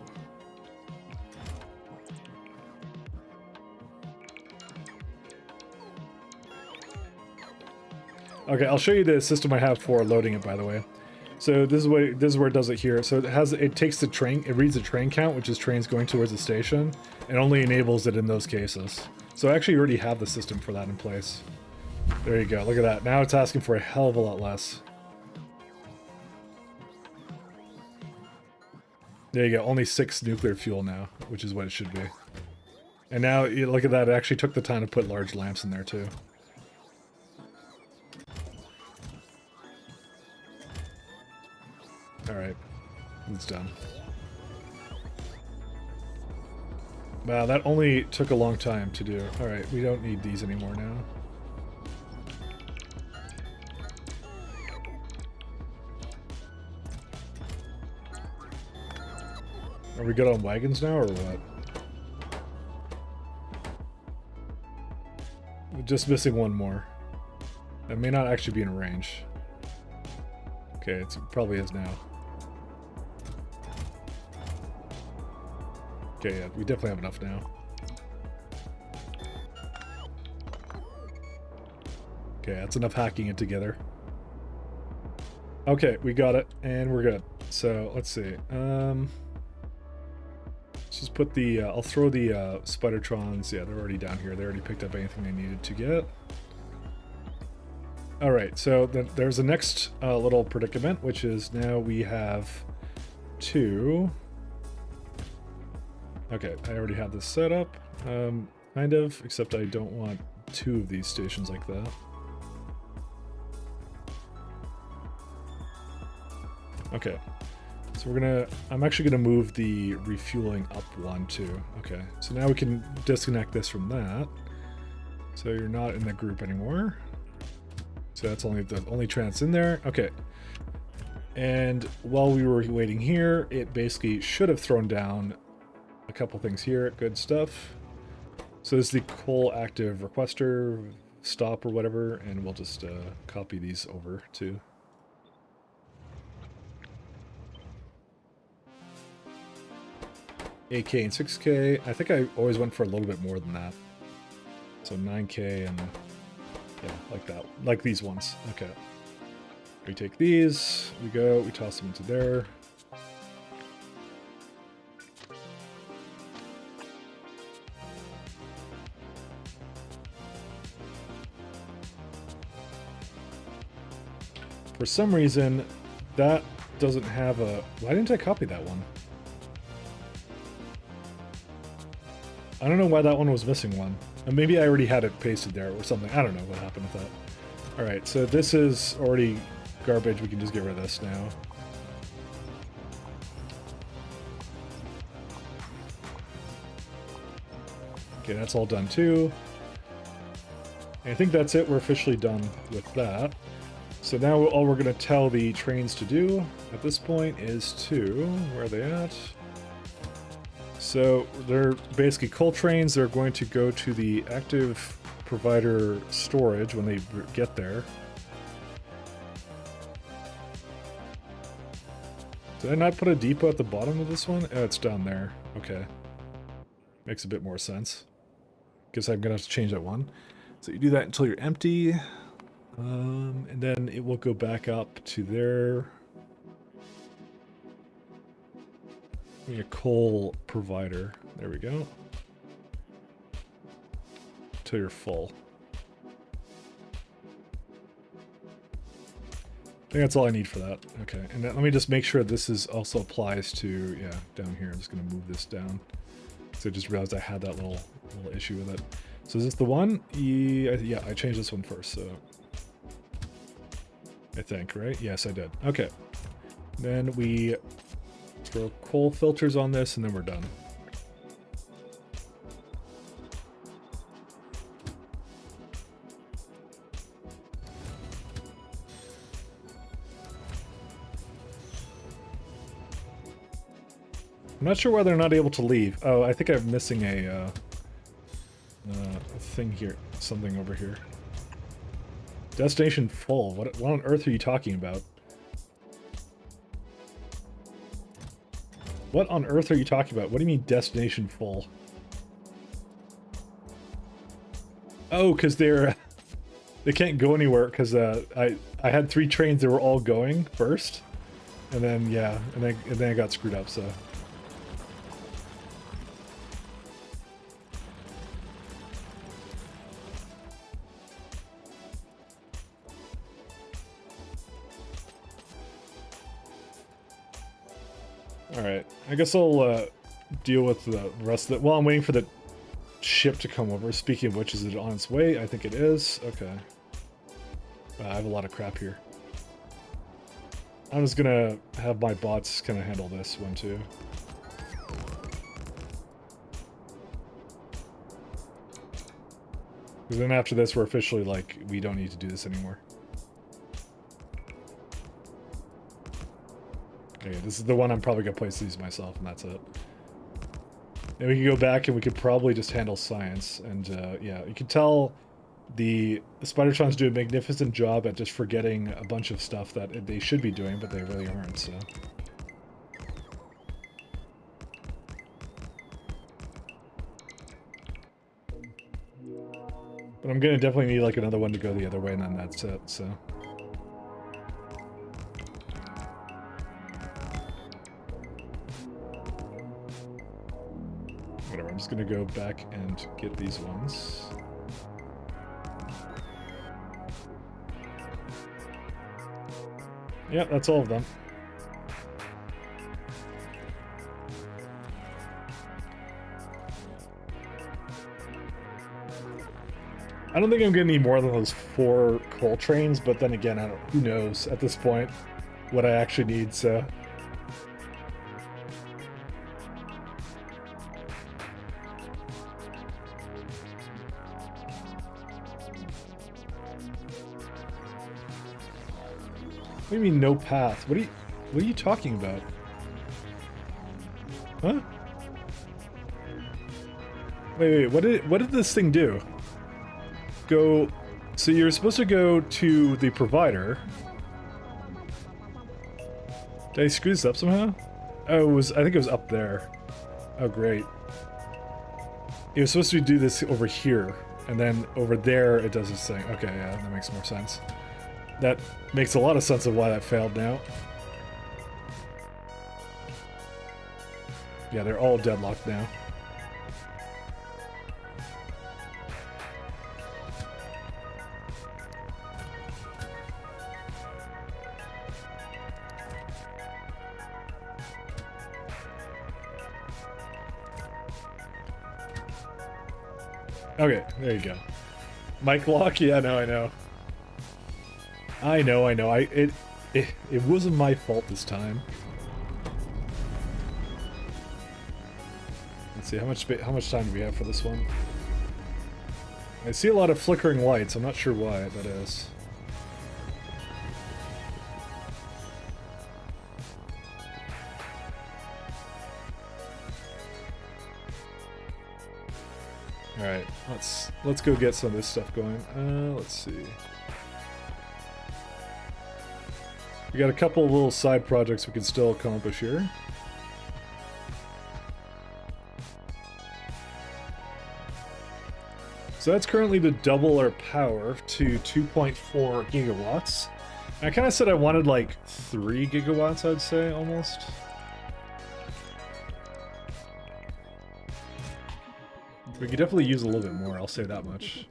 Okay, I'll show you the system I have for loading it, by the way. So this is where it does it here. So it takes the train, it reads the train count, which is trains going towards the station, and only enables it in those cases. So I actually already have the system for that in place. There you go, look at that. Now it's asking for a hell of a lot less. There you go, only 6 nuclear fuel now, which is what it should be. And now, you look at that, it actually took the time to put large lamps in there too. Alright, it's done. Wow, that only took a long time to do. Alright, we don't need these anymore now. Are we good on wagons now, or what? just missing one more. That may not actually be in range. Okay, it probably is now. Okay, yeah, we definitely have enough now. Okay, that's enough hacking it together. Okay, we got it, and we're good. So, let's see. Let's just put the... I'll throw the Spidertrons. Yeah, they're already down here. They already picked up anything they needed to get. Alright, so there's the next little predicament, which is now we have 2... Okay, I already have this set up. Kind of, except I don't want 2 of these stations like that. Okay, so I'm actually gonna move the refueling up 1 too. Okay, so now we can disconnect this from that. So you're not in the group anymore. So that's the only train that's in there. Okay. And while we were waiting here, it basically should have thrown down a couple things here. Good stuff. So this is the coal active requester stop or whatever, and we'll just copy these over too. $8K and $6K. I think I always went for a little bit more than that. So $9K and yeah, like that. Like these ones. Okay. We take these, we toss them into there. For some reason, that doesn't have a... Why didn't I copy that one? I don't know why that one was missing one. And maybe I already had it pasted there or something. I don't know what happened with that. Alright, so this is already garbage. We can just get rid of this now. Okay, that's all done too. And I think that's it. We're officially done with that. So now all we're going to tell the trains to do at this point is to... Where are they at? So they're basically coal trains. They're going to go to the active provider storage when they get there. Did I not put a depot at the bottom of this one? Oh, it's down there. Okay. Makes a bit more sense. Guess I'm going to have to change that one. So you do that until you're empty. And then it will go back up to there. A coal provider. There we go. Till you're full. I think that's all I need for that. Okay, and then let me just make sure this is also applies to, yeah, down here. I'm just going to move this down. So I just realized I had that little issue with it. So is this the one? Yeah, I changed this one first, so... I think, right? Yes, I did. Okay. Then we throw coal filters on this, and then we're done. I'm not sure why they're not able to leave. Oh, I think I'm missing a thing here. Something over here. Destination full. What on earth are you talking about? What on earth are you talking about? What do you mean destination full? Oh, because they can't go anywhere because I had 3 trains that were all going first, and then yeah, and then I got screwed up. So. Alright, I guess I'll deal with the rest of it. Well, I'm waiting for the ship to come over. Speaking of which, is it on its way? I think it is. Okay. I have a lot of crap here. I'm just gonna have my bots kind of handle this one too. Because then after this, we're officially like, we don't need to do this anymore. Okay, this is the one I'm probably going to place these myself, and that's it. And we can go back and we could probably just handle science. And yeah, you can tell The Spidertrons do a magnificent job at just forgetting a bunch of stuff that they should be doing, but they really aren't, so... But I'm gonna definitely need like another one to go the other way, and then that's it, so... Whatever, I'm just gonna go back and get these ones. Yeah, that's all of them. I don't think I'm gonna need more than those 4 coal trains, but then again, who knows at this point what I actually need, so... What do you mean no path? What are you talking about? Huh? Wait, what did this thing do? Go, so you're supposed to go to the provider. Did I screw this up somehow? Oh, I think it was up there. Oh, great. It was supposed to do this over here, and then over there it does this thing. Okay, yeah, that makes more sense. That makes a lot of sense of why that failed now. Yeah, they're all deadlocked now. Okay, there you go. Mic lock? Yeah, no, I know. I know. It wasn't my fault this time. Let's see how much time do we have for this one? I see a lot of flickering lights. I'm not sure why that is. All right, let's go get some of this stuff going. Let's see. We got a couple of little side projects we can still accomplish here. So that's currently to double our power to 2.4 gigawatts. I kind of said I wanted like 3 gigawatts, I'd say, almost. We could definitely use a little bit more, I'll say that much.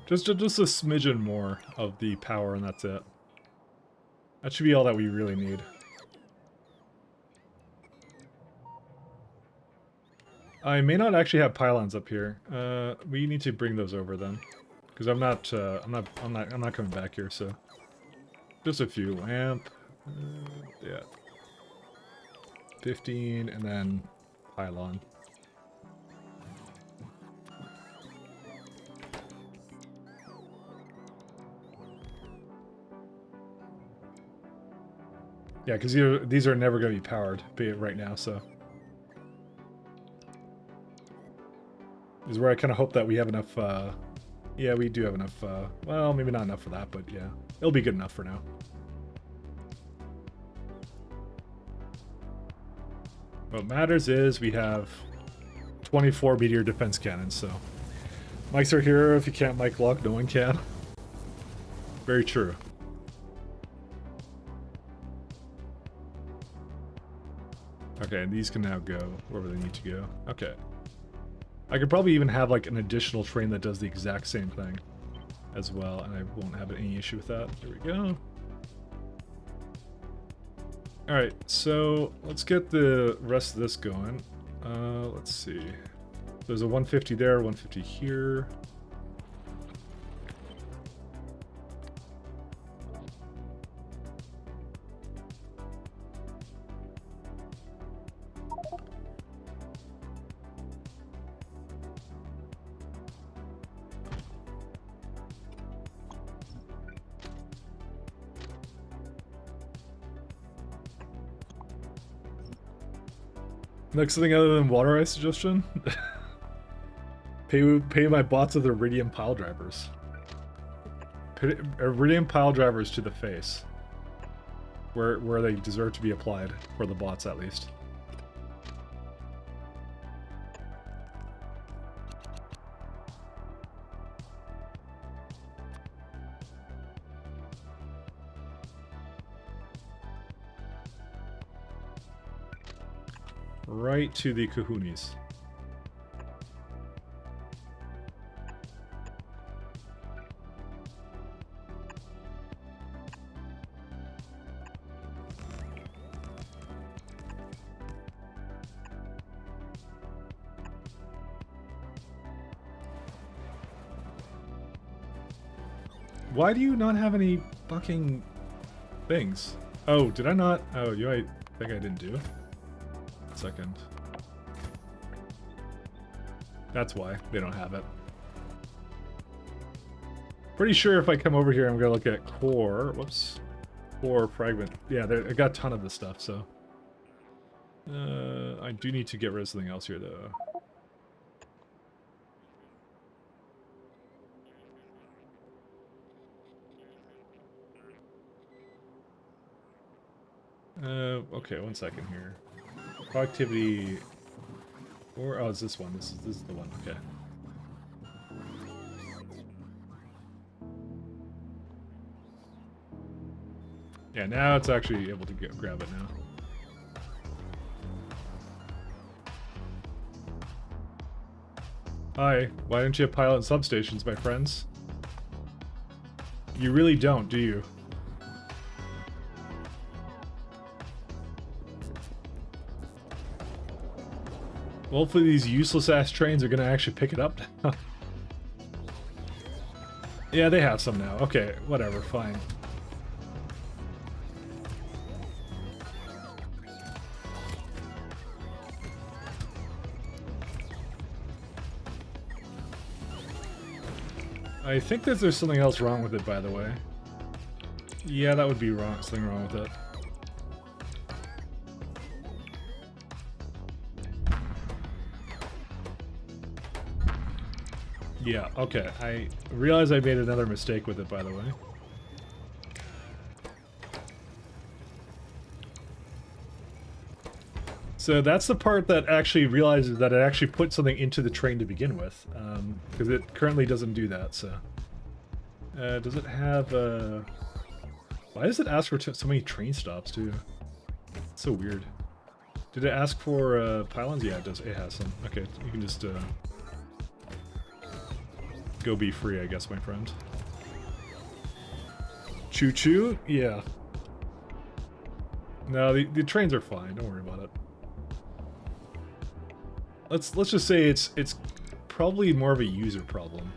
Just a smidgen more of the power, and that's it. That should be all that we really need. I may not actually have pylons up here. We need to bring those over then, because I'm not coming back here. So just a few lamp, yeah, 15, and then pylon. Yeah, because these are never going to be powered right now, so. This is where I kind of hope that we have enough, yeah, we do have enough, well, maybe not enough for that, but yeah. It'll be good enough for now. What matters is we have 24 meteor defense cannons, so. Mics are here. If you can't mic lock, no one can. Very true. Okay, and these can now go wherever they need to go. Okay. I could probably even have like an additional train that does the exact same thing as well, and I won't have any issue with that. There we go. Alright, so let's get the rest of this going. Let's see. There's a 150 there, 150 here. Next thing other than water ice suggestion? pay my bots with iridium pile drivers. Put iridium pile drivers to the face. Where they deserve to be applied, for the bots at least. Right to the kahunis. Why do you not have any fucking things? Oh, did I not? Oh, I think I didn't do. Second. That's why they don't have it. Pretty sure if I come over here, I'm gonna look at core. Whoops. Core fragment. Yeah, I got a ton of this stuff, so. I do need to get rid of something else here, though. Okay, 1 second here. Productivity, or oh, it's this one. This is the one. Okay. Yeah, now it's actually able to grab it now. Hi, why don't you have pilot substations, my friends? You really don't, do you? Hopefully these useless-ass trains are gonna actually pick it up now. Yeah, they have some now. Okay, whatever, fine. I think that there's something else wrong with it, by the way. Yeah, that would be wrong. Something wrong with it. Yeah, okay. I realize I made another mistake with it, by the way. So that's the part that actually realizes that it actually put something into the train to begin with. Because it currently doesn't do that, so... does it have, why does it ask for so many train stops, too? It's so weird. Did it ask for, pylons? Yeah, it does. It has some. Okay, you can just, go be free, I guess, my friend. Choo-choo? Yeah. No, the trains are fine. Don't worry about it. Let's just say it's probably more of a user problem.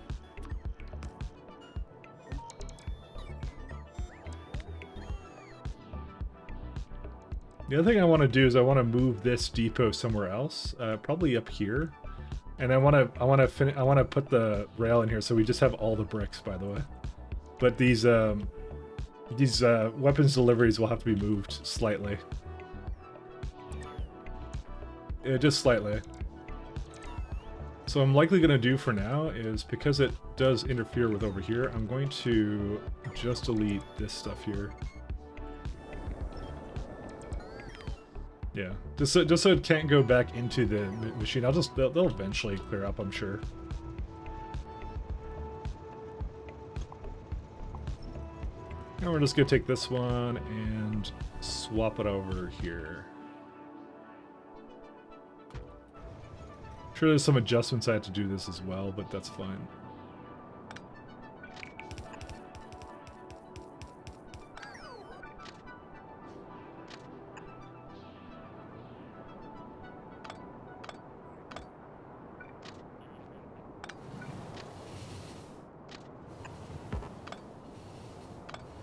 The other thing I want to do is I want to move this depot somewhere else, probably up here. And I want to put the rail in here so we just have all the bricks, by the way. But these weapons deliveries will have to be moved slightly. Yeah, just slightly. So I'm likely going to do for now is, because it does interfere with over here, I'm going to just delete this stuff here. Yeah, just so it can't go back into the machine. They'll eventually clear up, I'm sure. And we're just gonna take this one and swap it over here. Sure, there's some adjustments I had to do this as well, but that's fine.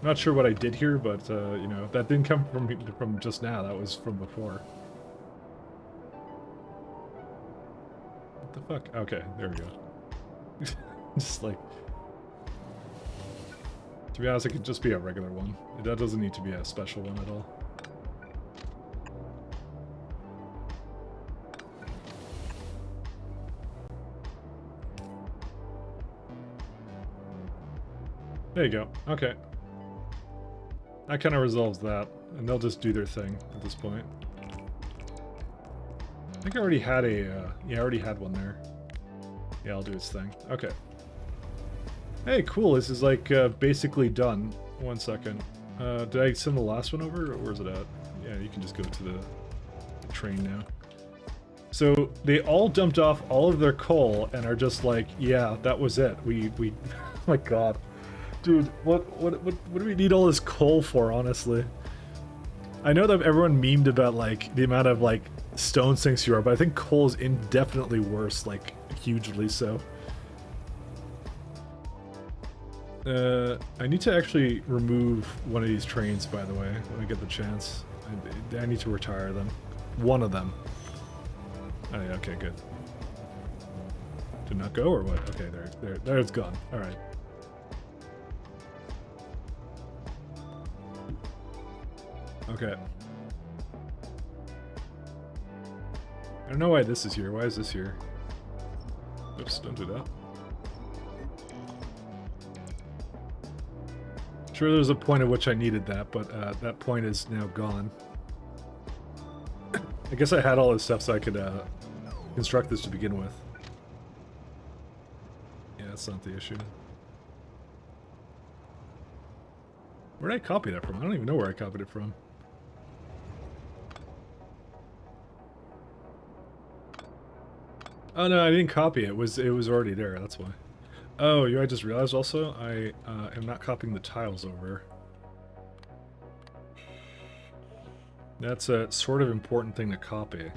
Not sure what I did here, but, you know, that didn't come from just now. That was from before. What the fuck? Okay, there we go. Just like... To be honest, it could just be a regular one. That doesn't need to be a special one at all. There you go. Okay. That kind of resolves that, and they'll just do their thing at this point. I think I already had a, yeah, I already had one there. Yeah, I'll do its thing. Okay. Hey, cool. This is like basically done. 1 second. Did I send the last one over, or where's it at? Yeah, you can just go to the train now. So they all dumped off all of their coal and are just like, yeah, that was it. We oh my god. Dude, what do we need all this coal for, honestly? I know that everyone memed about, like, the amount of, like, stone sinks you are, but I think coal is indefinitely worse, like, hugely so. I need to actually remove one of these trains, by the way, when I get the chance. I need to retire them. One of them. Oh, yeah, okay, good. Did not go, or what? Okay, there it's gone. Alright. Okay. I don't know why this is here. Why is this here? Oops, don't do that. Sure, there's a point at which I needed that, but that point is now gone. I guess I had all this stuff so I could construct this to begin with. Yeah, that's not the issue. Where did I copy that from? I don't even know where I copied it from. Oh no, I didn't copy it. It was already there, that's why. Oh, you know, I just realized also, I am not copying the tiles over. That's a sort of important thing to copy.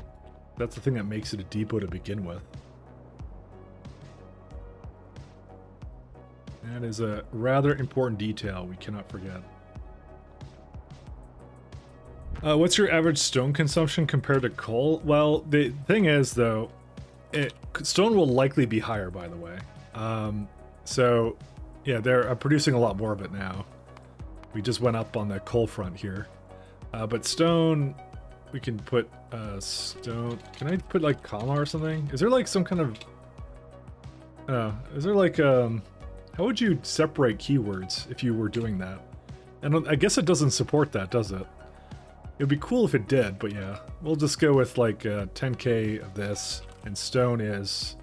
That's the thing that makes it a depot to begin with. That is a rather important detail we cannot forget. What's your average stone consumption compared to coal? Well, the thing is, though, stone will likely be higher, by the way. So, yeah, they're producing a lot more of it now. We just went up on the coal front here. But stone, we can put stone. Can I put like comma or something? Is there like some kind of... is there like... how would you separate keywords if you were doing that? And I guess it doesn't support that, does it? It would be cool if it did, but yeah. We'll just go with like 10k of this, and stone is...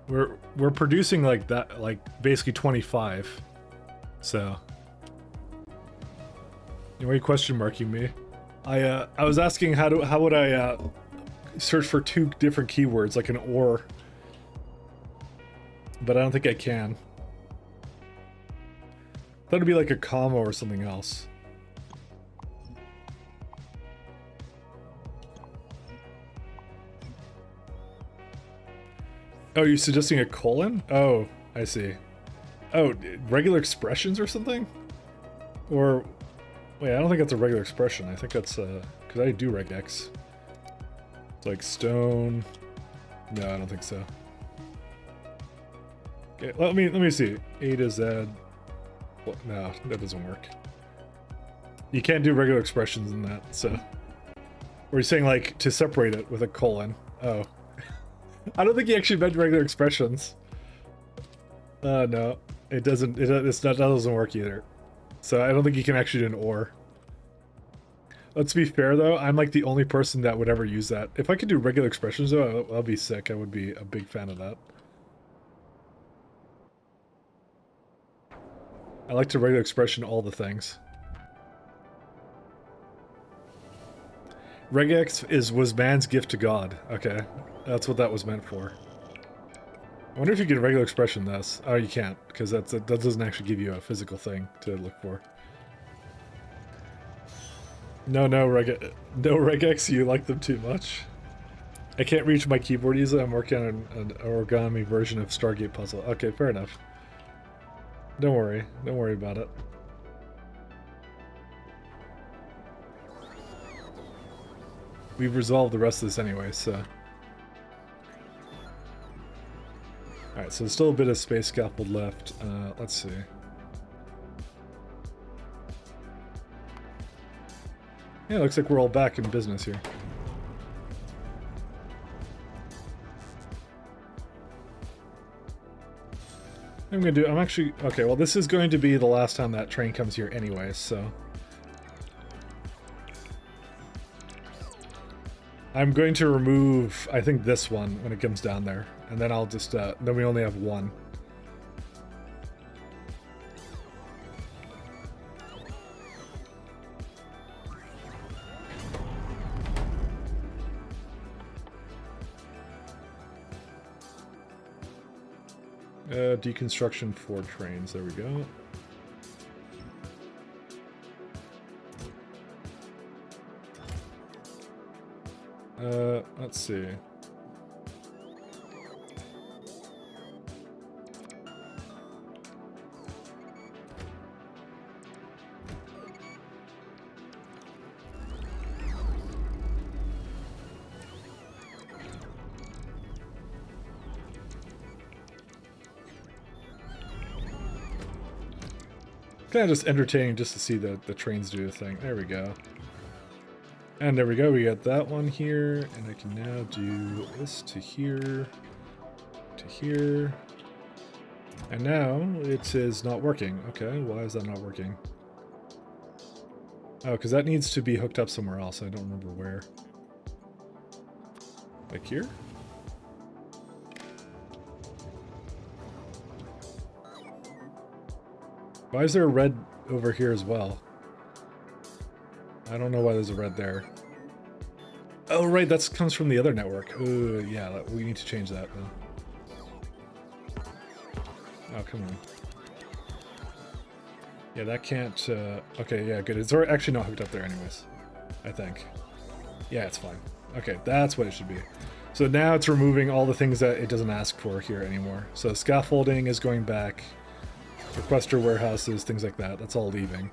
We're producing like that, like basically 25. So... Why are you question marking me? I was asking how would I search for 2 different keywords, like an or. But I don't think I can. Thought it'd be like a comma or something else. Oh, you're suggesting a colon? Oh, I see. Oh, regular expressions or something? Or... Wait, I don't think that's a regular expression. I think that's, because I do regex. It's like stone... No, I don't think so. Okay, let me see. A to Z... Well, no, that doesn't work. You can't do regular expressions in that, so... Or you're saying, like, to separate it with a colon. Oh. I don't think he actually meant regular expressions. No. It doesn't, that doesn't work either. So I don't think you can actually do an or. Let's be fair though, I'm like the only person that would ever use that. If I could do regular expressions though, I'll be sick. I would be a big fan of that. I like to regular expression all the things. Regex was man's gift to God. Okay, that's what that was meant for. I wonder if you can regular expression this. Oh, you can't, because that doesn't actually give you a physical thing to look for. No regex, you like them too much. I can't reach my keyboard easily. I'm working on an origami version of Stargate Puzzle. Okay, fair enough. Don't worry about it. We've resolved the rest of this anyway, so... Alright, so there's still a bit of space scaffold left. Let's see. Yeah, looks like we're all back in business here. I'm actually, okay, well this is going to be the last time that train comes here anyway, so. I'm going to remove, I think, this one when it comes down there. And then I'll just, then we only have one. Deconstruction for trains, there we go. Let's see. Kind of just entertaining just to see the trains do the thing. There we go. And there we go, we got that one here, and I can now do this to here, to here. And now it is not working. Okay, why is that not working? Oh, because that needs to be hooked up somewhere else. I don't remember where. Like here? Why is there a red over here as well? I don't know why there's a red there. Oh, right, that comes from the other network. Oh, yeah, we need to change that, though. Oh, come on. Yeah, that can't... okay, yeah, good. It's actually not hooked up there anyways, I think. Yeah, it's fine. Okay, that's what it should be. So now it's removing all the things that it doesn't ask for here anymore. So scaffolding is going back. Requester warehouses, things like that. That's all leaving.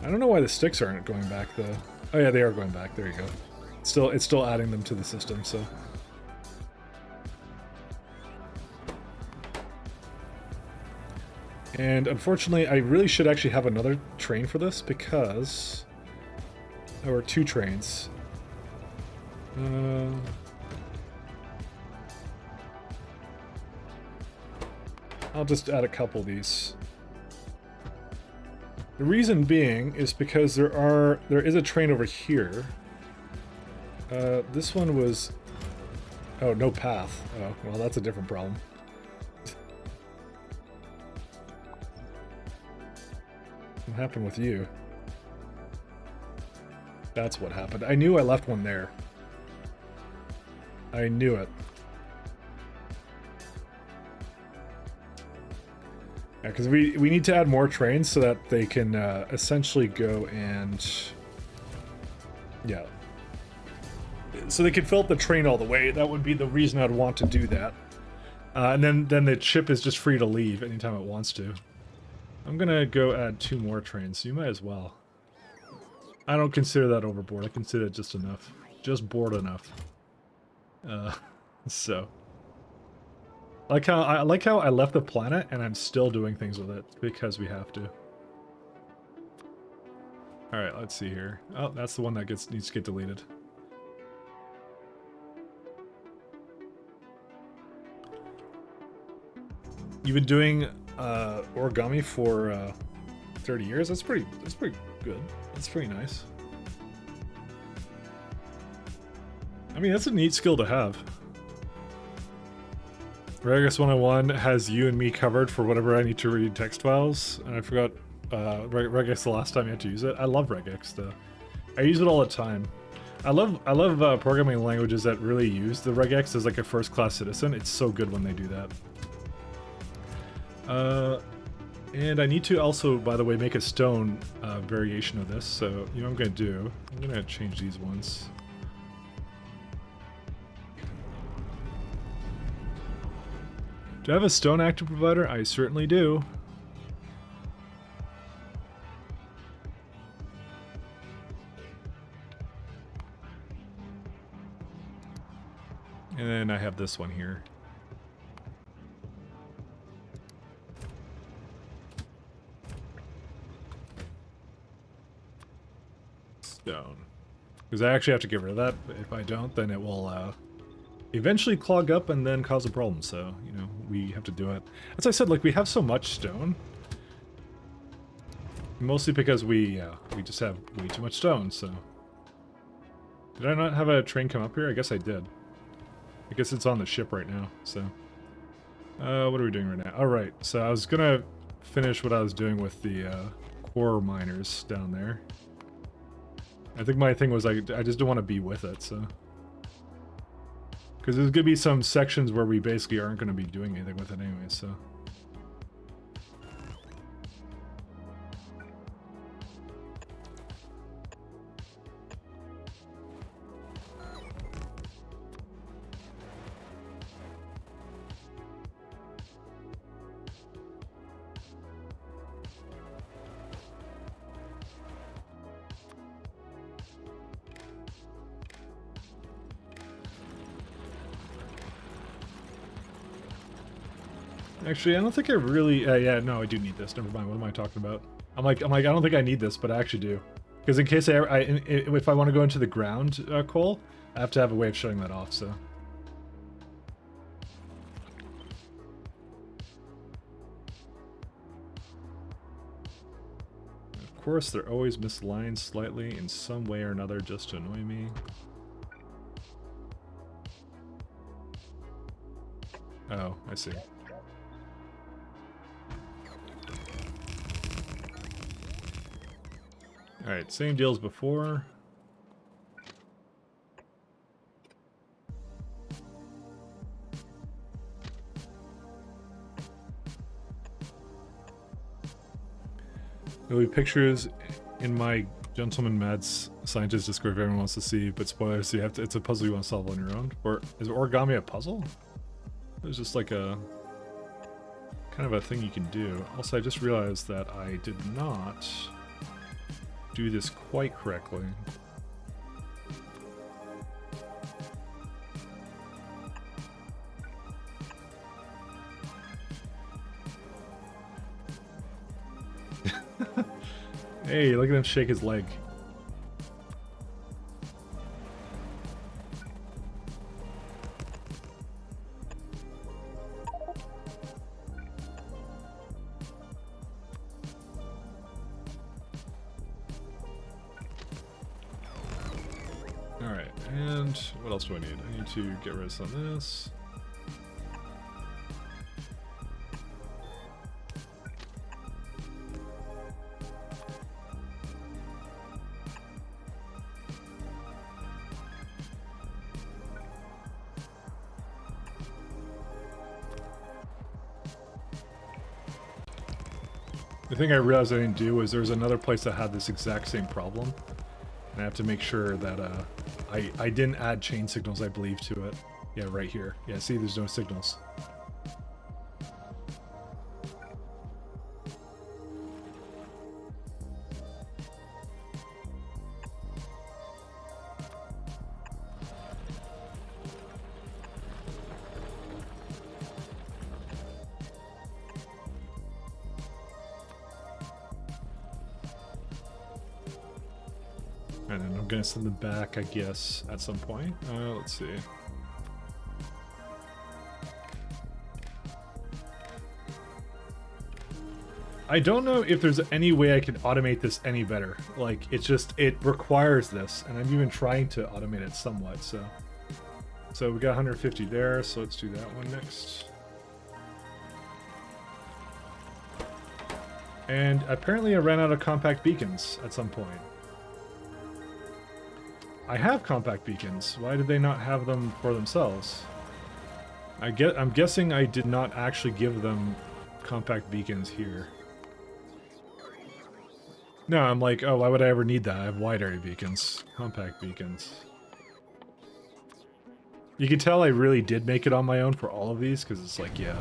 I don't know why the sticks aren't going back though. Oh yeah, they are going back. There you go. It's still adding them to the system, so. And unfortunately, I really should actually have another train for this because there were two trains. I'll just add a couple of these. The reason being is because there is a train over here. This one was... Oh, no path. Oh, well, that's a different problem. What happened with you? That's what happened. I knew I left one there. I knew it. Yeah, because we need to add more trains so that they can essentially go and... Yeah. So they can fill up the train all the way. That would be the reason I'd want to do that. And then the ship is just free to leave anytime it wants to. I'm gonna go add 2 more trains, so you might as well. I don't consider that overboard. I consider it just enough. Just bored enough. So... I like how I left the planet and I'm still doing things with it because we have to. All right, let's see here. Oh, that's the one that needs to get deleted. You've been doing origami for 30 years. That's pretty good. That's pretty nice. I mean, that's a neat skill to have. Regex 101 has you and me covered for whatever I need to read text files, and I forgot Regex the last time you had to use it. I love Regex though. I use it all the time. I love programming languages that really use the Regex as like a first-class citizen. It's so good when they do that. And I need to also, by the way, make a stone variation of this. So you know what I'm gonna do? I'm gonna change these ones. Do I have a stone active provider? I certainly do. And then I have this one here. Stone. Because I actually have to get rid of that. If I don't, then it will eventually clog up and then cause a problem. So, you know, we have to do it. As I said, like, we have so much stone. Mostly because we just have way too much stone, so... Did I not have a train come up here? I guess I did. I guess it's on the ship right now, so... what are we doing right now? Alright, so I was gonna finish what I was doing with the core miners down there. I think my thing was I just don't want to be with it, so... Because there's gonna be some sections where we basically aren't gonna be doing anything with it anyway, so... Actually, I don't think I really... yeah, no, I do need this. Never mind. What am I talking about? I'm like, I don't think I need this, but I actually do. Because in case if I want to go into the ground coal, I have to have a way of shutting that off, so... Of course, they're always misaligned slightly in some way or another just to annoy me. Oh, I see. Alright, same deal as before. There'll be pictures in my Gentleman Mad's Scientist Discord if everyone wants to see, but spoilers, so you have to, it's a puzzle you want to solve on your own. Or is origami a puzzle? It's just like a kind of a thing you can do. Also, I just realized that I did not do this quite correctly. Hey, look at him shake his leg. Alright, and what else do I need? I need to get rid of some of this. The thing I realized I didn't do was there's another place that had this exact same problem. And I have to make sure that I didn't add chain signals, I believe, to it. Yeah, right here. Yeah, see, there's no signals. And then I'm gonna send them back, I guess, at some point. Let's see. I don't know if there's any way I can automate this any better. Like, it's just, it requires this, and I'm even trying to automate it somewhat, so. So we got 150 there, so let's do that one next. And apparently I ran out of compact beacons at some point. I have compact beacons. Why did they not have them for themselves? I'm guessing I did not actually give them compact beacons here. No, I'm like, oh, why would I ever need that? I have wide area beacons. Compact beacons. You can tell I really did make it on my own for all of these, because it's like, yeah.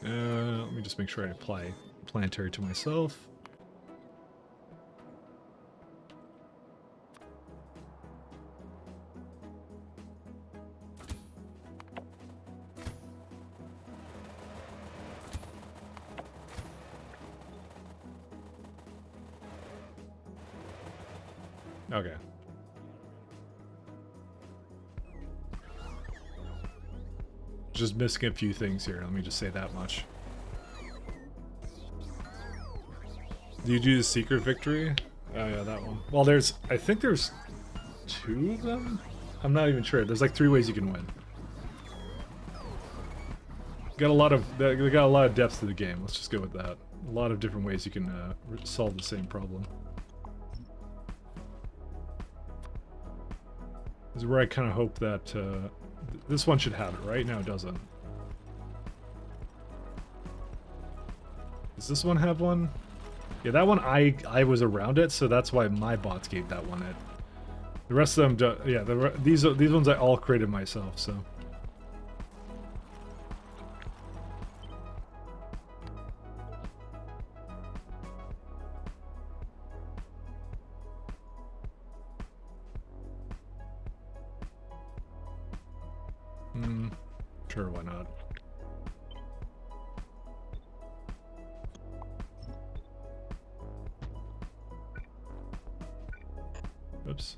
Let me just make sure I apply planetary to myself. Okay. Just missing a few things here. Let me just say that much. Do you do the secret victory? Oh yeah, that one. Well, I think there's 2 of them? I'm not even sure. There's like 3 ways you can win. They got a lot of depth to the game. Let's just go with that. A lot of different ways you can solve the same problem. This is where I kind of hope that this one should have it, right? No, it doesn't. Does this one have one? Yeah, that one I was around it, so that's why my bots gave that one it. The rest of them, yeah, these ones I all created myself, so. Sure, why not? Oops.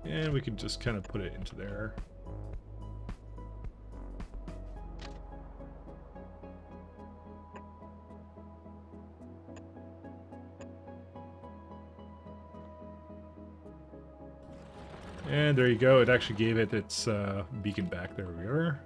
And we can just kind of put it into there. And there you go. It actually gave it its beacon back. There we are.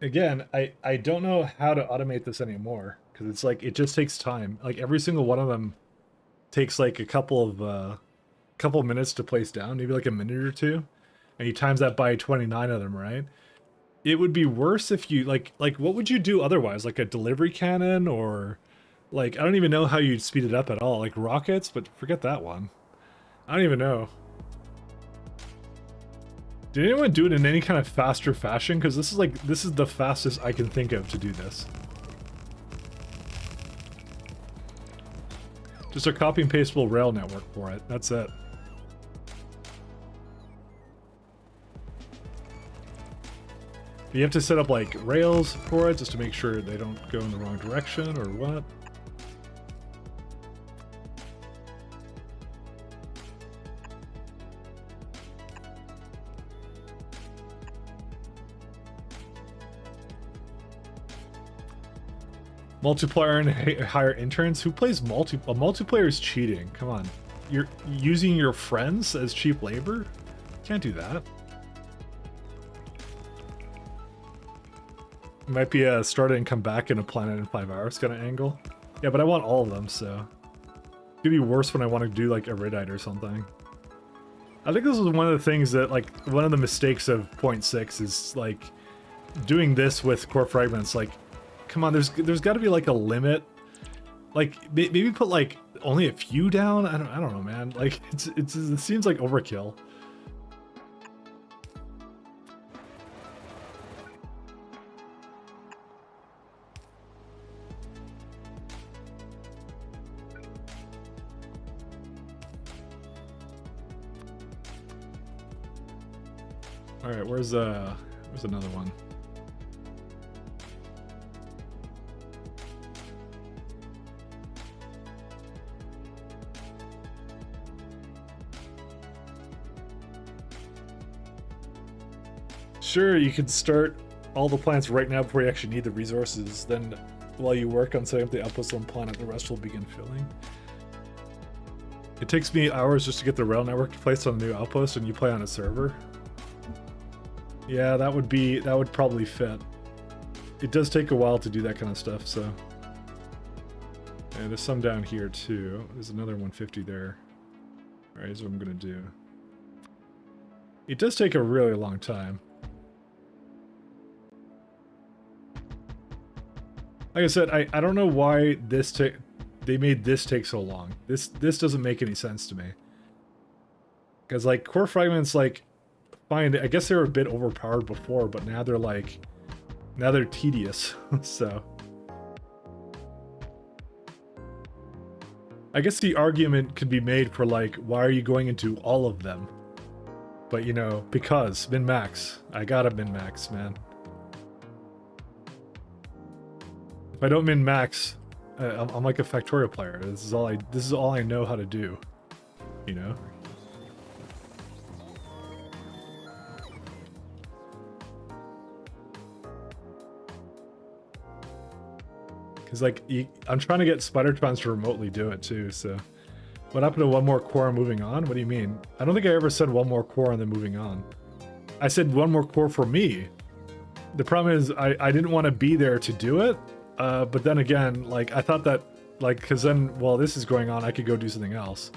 Again, I don't know how to automate this anymore because it's like it just takes time. Like every single one of them takes like a couple of minutes to place down, maybe like a minute or two, and you times that by 29 of them, right? It would be worse if you like what would you do otherwise? Like a delivery cannon or like I don't even know how you'd speed it up at all. Like rockets, but forget that one. I don't even know. Did anyone do it in any kind of faster fashion? Because this is the fastest I can think of to do this. Just a copy and pastable rail network for it. That's it. You have to set up like rails for it just to make sure they don't go in the wrong direction or what. Multiplayer and hire interns? Who plays multiplayer is cheating. Come on. You're using your friends as cheap labor? Can't do that. It might be a start and come back in a planet in 5 hours kind of angle. Yeah, but I want all of them, so. It's gonna be worse when I want to do like Iridite or something. I think this was one of the things that, like, one of the mistakes of 0.6 is, like, doing this with core fragments. Like, come on, there's got to be like a limit. Like, maybe put like only a few down. I don't know, man. Like, it seems like overkill. All right, where's another one? Sure, you could start all the plants right now before you actually need the resources. Then, while you work on setting up the outpost on planet, the rest will begin filling. It takes me hours just to get the rail network placed on the new outpost, and you play on a server. Yeah, that would probably fit. It does take a while to do that kind of stuff, so. And there's some down here too. There's another 150 there. Alright, here's what I'm gonna do. It does take a really long time. Like I said, I don't know why they made this take so long. This doesn't make any sense to me. Because like core fragments, like, fine, I guess they were a bit overpowered before, but now they're tedious. So I guess the argument could be made for like, why are you going into all of them? But you know, because min-max. I gotta min-max, man. If I don't min-max, I'm like a Factorio player. This is all I know how to do. You know? Because like, I'm trying to get Spider-Trons to remotely do it too, so... What happened to one more core and moving on? What do you mean? I don't think I ever said one more core and then moving on. I said one more core for me. The problem is I didn't want to be there to do it, but then again, like, I thought that, like, because then, while this is going on, I could go do something else.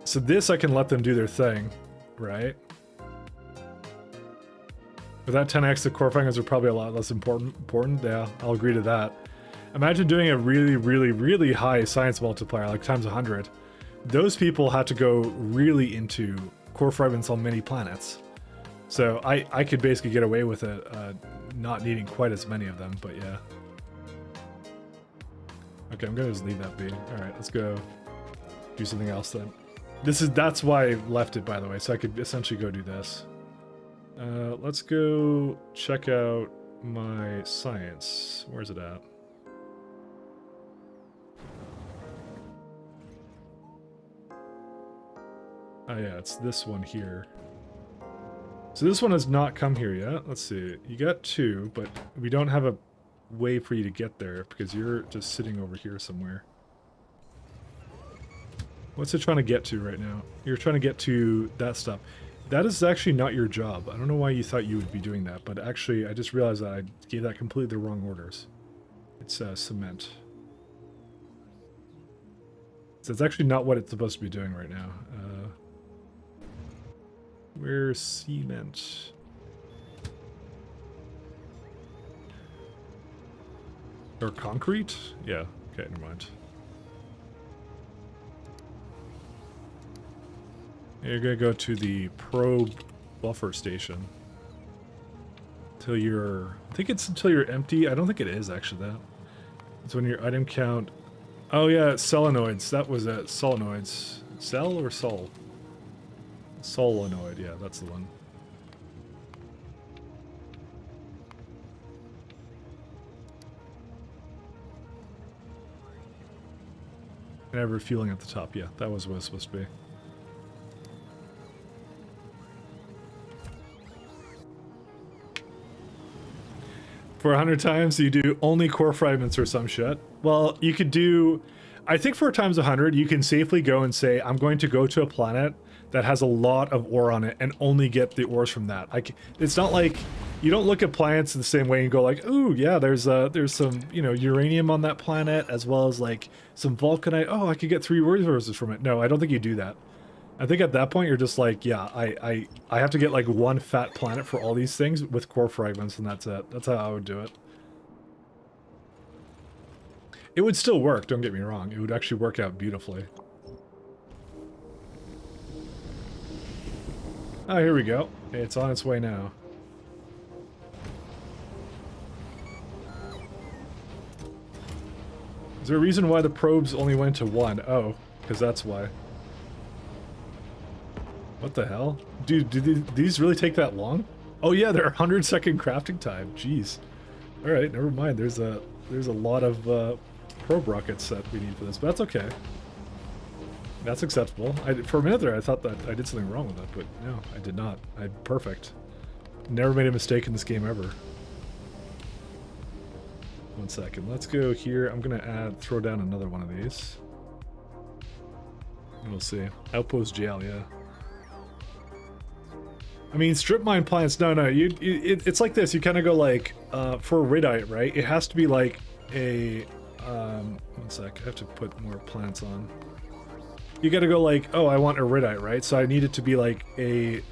So this I can let them do their thing, right? Without 10x, the core fragments are probably a lot less important. Yeah, I'll agree to that. Imagine doing a really, really, really high science multiplier, like times 100. Those people had to go really into core fragments on many planets. So I could basically get away with it, not needing quite as many of them, but yeah. Okay, I'm gonna just leave that be. Alright, let's go do something else then. That's why I left it, by the way, so I could essentially go do this. Let's go check out my science. Where's it at? Oh yeah, it's this one here. So this one has not come here yet. Let's see. You got 2, but we don't have a way for you to get there because you're just sitting over here somewhere. What's it trying to get to right now? You're trying to get to that stuff. That is actually not your job. I don't know why you thought you would be doing that, but actually I just realized that I gave that completely the wrong orders. It's cement. So it's actually not what it's supposed to be doing right now. Where's cement? Or concrete? Yeah, okay, never mind. You're gonna go to the probe buffer station. Until you're... I think it's until you're empty. I don't think it is actually that. It's when your item count... Oh yeah, solenoids. That was it. Solenoids. Cell or sol? Solenoid, yeah, that's the one. And have refueling at the top, yeah, that was what it was supposed to be. For 100 times, you do only core fragments or some shit. Well, you could do... I think for times 100, you can safely go and say, I'm going to go to a planet that has a lot of ore on it and only get the ores from that. It's not like... You don't look at planets in the same way and go like, ooh, yeah, there's some, you know, uranium on that planet, as well as like some vulcanite. Oh, I could get 3 resources from it. No, I don't think you do that. I think at that point, you're just like, yeah, I have to get like one fat planet for all these things with core fragments, and that's it. That's how I would do it. It would still work, don't get me wrong. It would actually work out beautifully. Oh, here we go. It's on its way now. Is there a reason why the probes only went to 1? Oh, because that's why. What the hell? Dude, do these really take that long? Oh yeah, they're 100-second crafting time. Jeez. Alright, never mind. There's a lot of probe rockets that we need for this, but that's okay. That's acceptable. For a minute there, I thought that I did something wrong with that, but no, I did not. I'm perfect. Never made a mistake in this game ever. 1 second. Let's go here. I'm gonna throw down another one of these. And we'll see. Outpost jail, yeah. I mean, strip mine plants. No. It's like this. You kind of go like, for Ridite, right? It has to be like a. 1 sec. I have to put more plants on. You got to go like, oh, I want Iridite, right? So I need it to be like a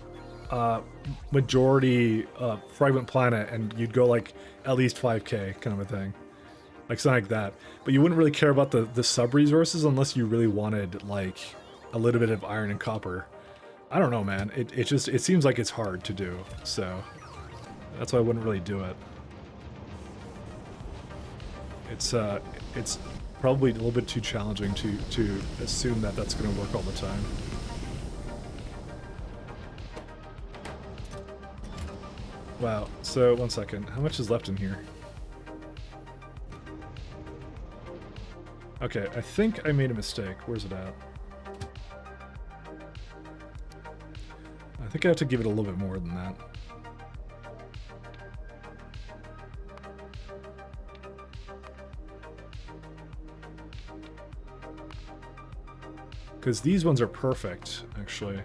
majority fragment planet, and you'd go like at least 5k kind of a thing, like something like that. But you wouldn't really care about the sub resources unless you really wanted like a little bit of iron and copper. I don't know, man. It seems like it's hard to do, so that's why I wouldn't really do it. It's probably a little bit too challenging to assume that that's going to work all the time. Wow. So, one second. How much is left in here? Okay, I think I made a mistake. Where's it at? I think I have to give it a little bit more than that. Because these ones are perfect, actually.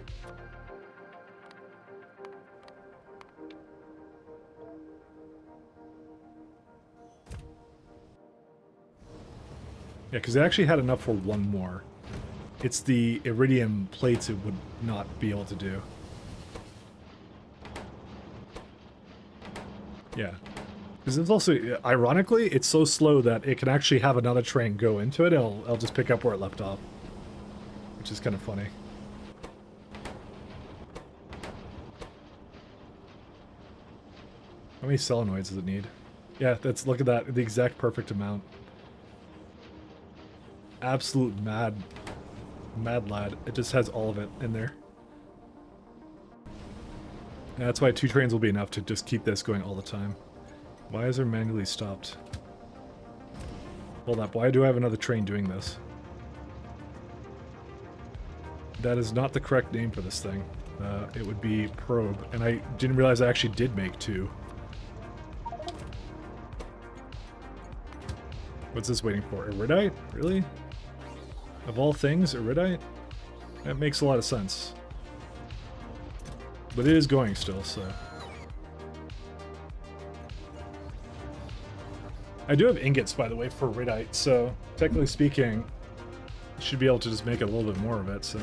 Yeah, because it actually had enough for one more. It's the iridium plates it would not be able to do. Yeah. Because it's also, ironically, it's so slow that it can actually have another train go into it. It'll just pick up where it left off. Which is kind of funny. How many solenoids does it need? Yeah, look at that. The exact perfect amount. Absolute mad lad. It just has all of it in there. And that's why 2 trains will be enough to just keep this going all the time. Why is there manually stopped? Hold up, why do I have another train doing this? That is not the correct name for this thing. It would be probe, and I didn't realize I actually did make 2. What's this waiting for? Iridite? Really? Of all things, Iridite? That makes a lot of sense. But it is going still, so... I do have ingots, by the way, for Iridite, so technically speaking, I should be able to just make a little bit more of it, so...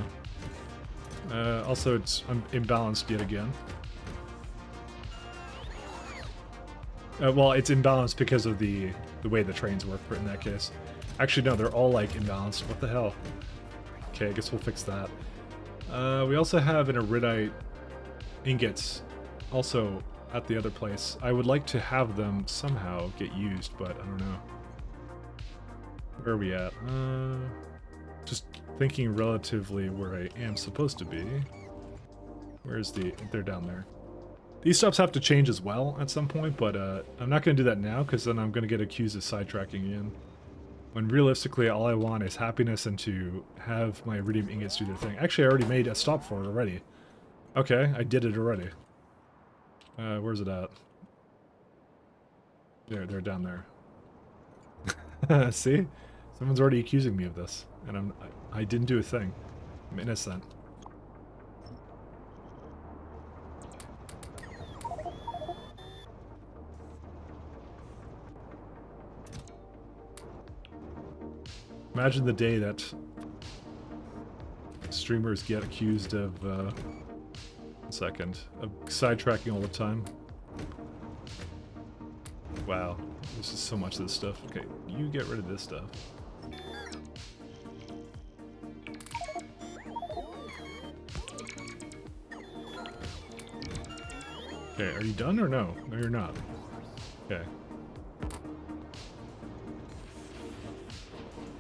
also, it's imbalanced yet again. Well, it's imbalanced because of the way the trains work in that case. Actually, no, they're all, like, imbalanced. What the hell? Okay, I guess we'll fix that. We also have an Iridite ingots also at the other place. I would like to have them somehow get used, but I don't know. Where are we at? Just thinking relatively where I am supposed to be. Where's they're down there. These stops have to change as well at some point, but I'm not going to do that now because then I'm going to get accused of sidetracking again. When realistically, all I want is happiness and to have my iridium ingots do their thing. Actually, I already made a stop for it already. Okay, I did it already. Where's it at? They're down there. See? Someone's already accusing me of this, and I didn't do a thing. I'm innocent. Imagine the day that streamers get accused of, one second, of sidetracking all the time. Wow, there's just so much of this stuff. Okay, you get rid of this stuff. Okay, are you done or no? No, you're not. Okay.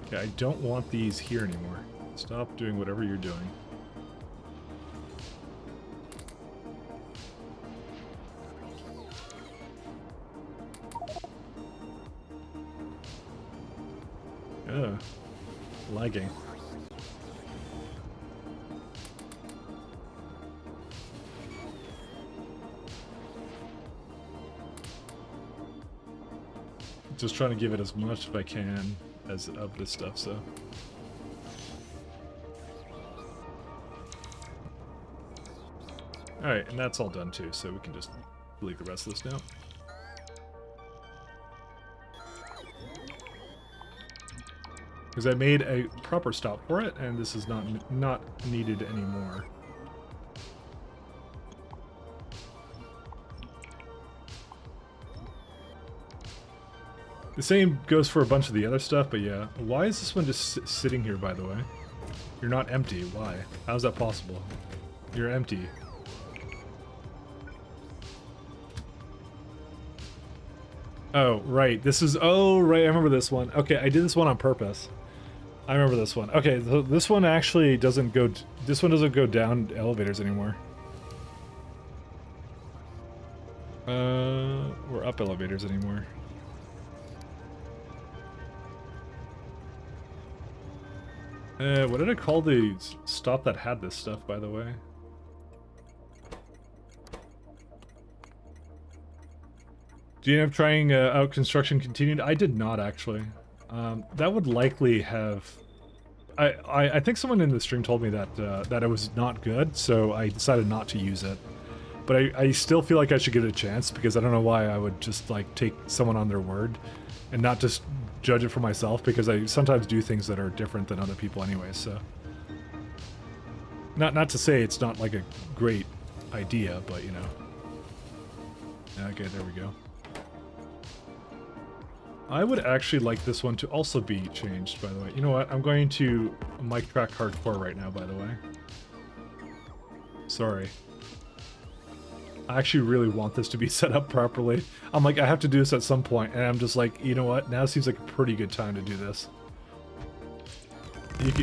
Okay, I don't want these here anymore. Stop doing whatever you're doing. Ugh. Lagging. Just trying to give it as much as I can as of this stuff, so. Alright, and that's all done too, so we can just delete the rest of this now. Because I made a proper stop for it, and this is not needed anymore. The same goes for a bunch of the other stuff, but yeah. Why is this one just sitting here, by the way? You're not empty. Why? How is that possible? You're empty. Oh, right. This is... Oh, right. I remember this one. Okay, I did this one on purpose. I remember this one. Okay, this one actually doesn't go... This one doesn't go down elevators anymore. Or up elevators anymore. What did I call the stop that had this stuff, by the way? Do you end up trying out construction continued? I did not, actually. That would likely have... I think someone in the stream told me that that it was not good, so I decided not to use it. But I still feel like I should give it a chance, because I don't know why I would just, like, take someone on their word and not just judge it for myself, because I sometimes do things that are different than other people anyway, so... Not to say it's not, like, a great idea, but, you know. Okay, there we go. I would actually like this one to also be changed, by the way. You know what? I'm going to mic track hardcore right now, by the way. Sorry. I actually really want this to be set up properly. I'm like, I have to do this at some point, and I'm just like, you know what? Now seems like a pretty good time to do this.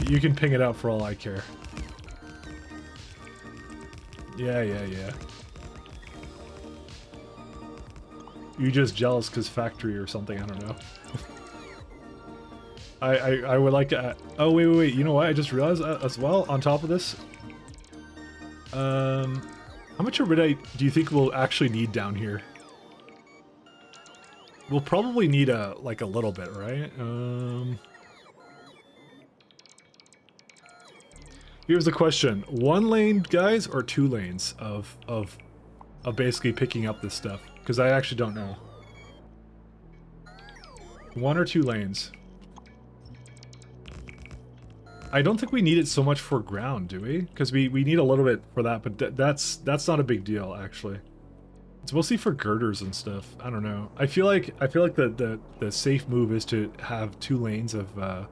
You can ping it out for all I care. Yeah. You just jealous because factory or something, I don't know. I would like to... oh, wait, you know what? I just realized as well, on top of this... how much iridium do you think we'll actually need down here? We'll probably need like a little bit, right? Here's the question. 1 lane, guys, or 2 lanes of basically picking up this stuff? Because I actually don't know. 1 or 2 lanes. I don't think we need it so much for ground, do we? Because we need a little bit for that, but that's not a big deal, actually. It's mostly for girders and stuff. I don't know. I feel like the safe move is to have 2 lanes of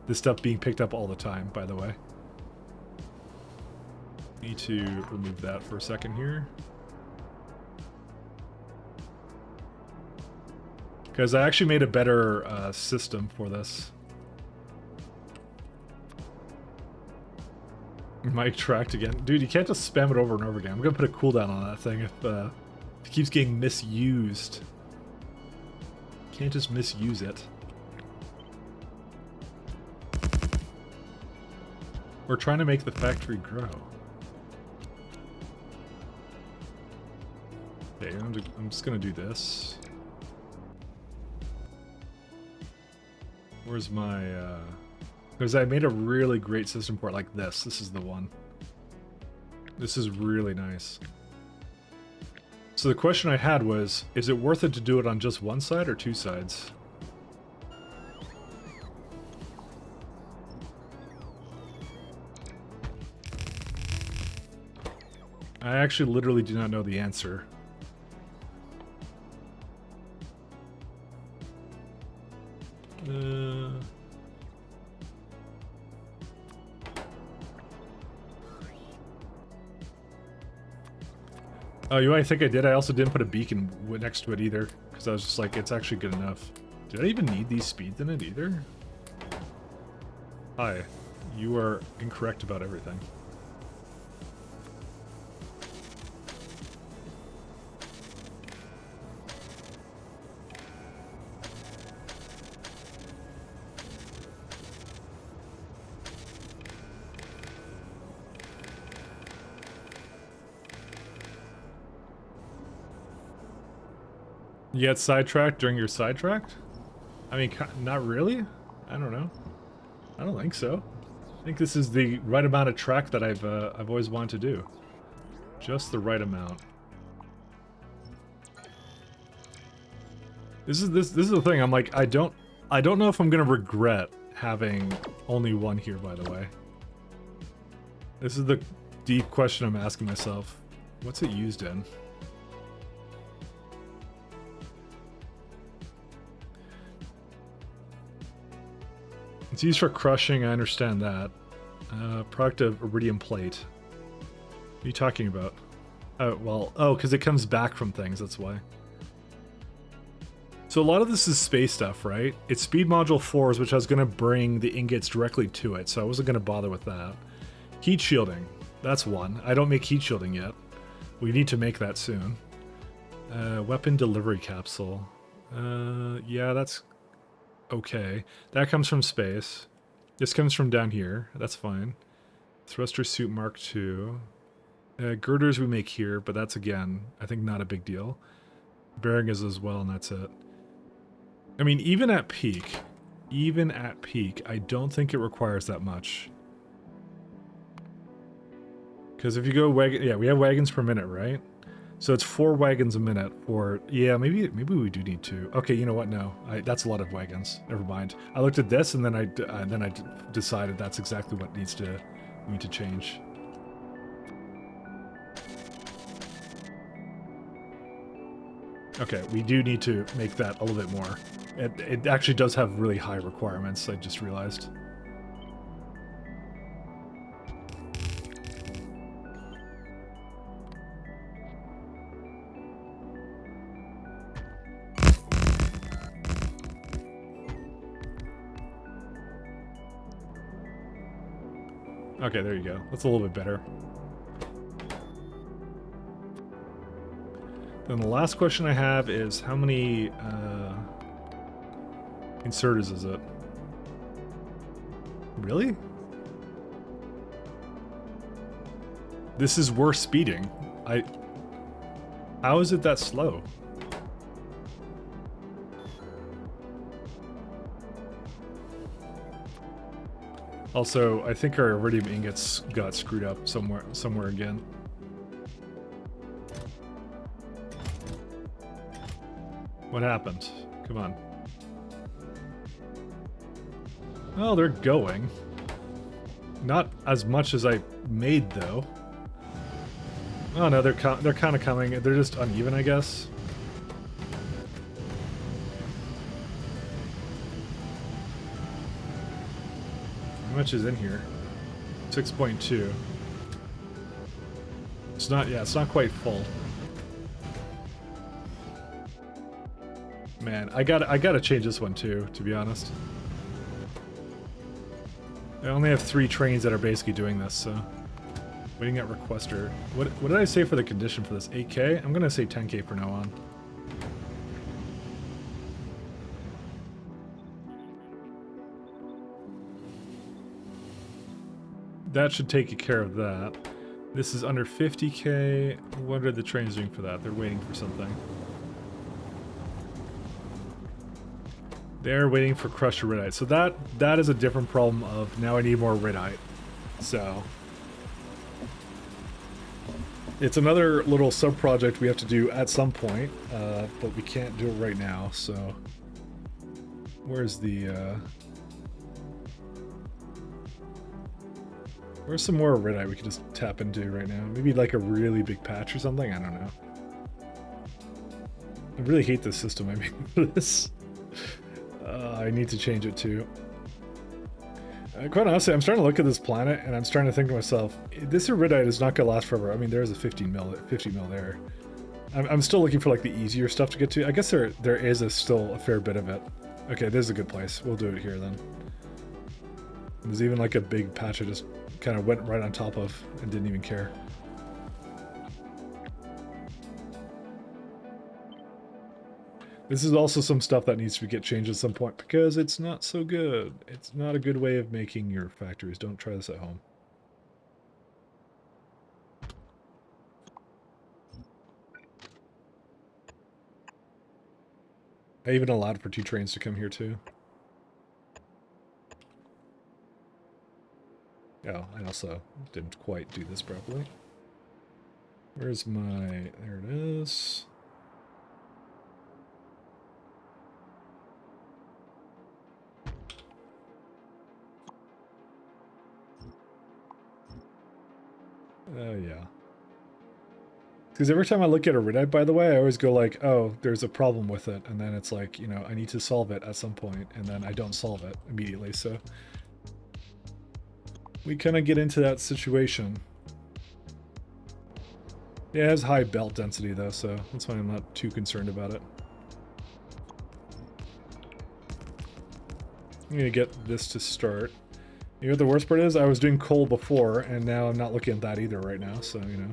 this stuff being picked up all the time, by the way. Need to remove that for a second here. Because I actually made a better system for this. Mic tracked again. Dude, you can't just spam it over and over again. I'm gonna put a cooldown on that thing if it keeps getting misused. Can't just misuse it. We're trying to make the factory grow. Okay, I'm just gonna do this. Where's my, because I made a really great system for it like this. This is the one. This is really nice. So the question I had was, is it worth it to do it on just one side or 2 sides? I actually literally do not know the answer. Oh, you might think I did. I also didn't put a beacon next to it either, because I was just like, it's actually good enough. Did I even need these speeds in it either? Hi. You are incorrect about everything. You got sidetracked during your sidetracked? I mean, not really? I don't know. I don't think so. I think this is the right amount of track that I've always wanted to do. Just the right amount. This is the thing. I'm like, I don't know if I'm gonna regret having only one here, by the way. This is the deep question I'm asking myself. What's it used in? It's used for crushing, I understand that. Product of iridium plate. What are you talking about? Oh, well, oh, because it comes back from things, that's why. So a lot of this is space stuff, right? It's speed module 4s, which I was going to bring the ingots directly to it, so I wasn't going to bother with that. Heat shielding. That's one. I don't make heat shielding yet. We need to make that soon. Weapon delivery capsule. Yeah, that's okay. That comes from space. This comes from down here. That's fine. Thruster suit Mark II. Girders we make here, but that's, again, I think not a big deal. Bearing is as well, and that's it. I mean, even at peak, I don't think it requires that much. Because if you go wagon, yeah, we have wagons per minute, right? So it's 4 wagons a minute for, yeah, maybe we do need 2. Okay, you know what? No, that's a lot of wagons. Never mind. I looked at this and then I decided that's exactly what we need to change. Okay, we do need to make that a little bit more. It actually does have really high requirements, I just realized. Okay, there you go. That's a little bit better. Then the last question I have is how many inserters is it? Really? This is worse speeding. How is it that slow? Also, I think our iridium ingots got screwed up somewhere again. What happened? Come on. Well, they're going. Not as much as I made, though. Oh no, they're kind of coming. They're just uneven, I guess. How much is in here? 6.2. It's not, yeah, it's not quite full. Man, I gotta change this one too, to be honest. I only have 3 trains that are basically doing this, so... Waiting at requester. What did I say for the condition for this? 8K? I'm gonna say 10K from now on. That should take care of that. This is under 50K. What are the trains doing for that? They're waiting for something. They're waiting for crushed Redite. So that is a different problem of now I need more Redite. So it's another little sub-project we have to do at some point, but we can't do it right now, so where's the where's some more Redite we can just tap into right now? Maybe like a really big patch or something? I don't know. I really hate this system I made for this. I need to change it too. Quite honestly, I'm starting to look at this planet and I'm starting to think to myself, this Iridite is not going to last forever. I mean, there's a 50 mil there. I'm still looking for like the easier stuff to get to. I guess there is still a fair bit of it. Okay, this is a good place. We'll do it here then. There's even like a big patch I just kind of went right on top of and didn't even care. This is also some stuff that needs to get changed at some point because it's not so good. It's not a good way of making your factories. Don't try this at home. I even allowed for 2 trains to come here too. Oh, I also didn't quite do this properly. Where's my... There it is. Oh, yeah. Because every time I look at a Redite, by the way, I always go like, oh, there's a problem with it. And then it's like, you know, I need to solve it at some point, and then I don't solve it immediately. So we kind of get into that situation. Yeah, it has high belt density, though, so that's why I'm not too concerned about it. I'm gonna get this to start. You know what the worst part is? I was doing coal before, and now I'm not looking at that either right now, so, you know.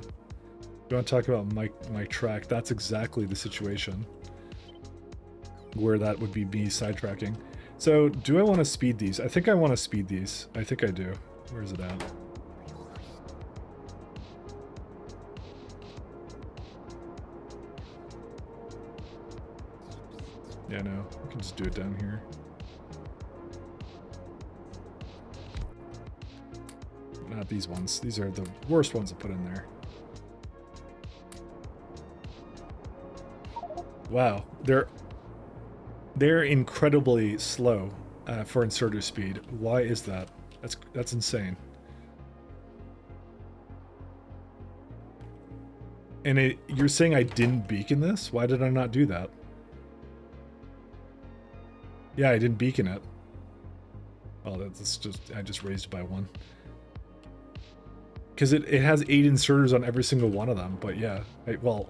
You want to talk about my track, that's exactly the situation. Where that would be me sidetracking. So, do I want to speed these? I think I want to speed these. I think I do. Where is it at? Yeah, no. I can just do it down here. Not these ones. These are the worst ones to put in there. Wow, they're incredibly slow for inserter speed. Why is that? That's insane. And you're saying I didn't beacon this? Why did I not do that? Yeah, I didn't beacon it. Oh, that's just, I just raised it by 1. Because it has 8 inserters on every single one of them, but yeah, well,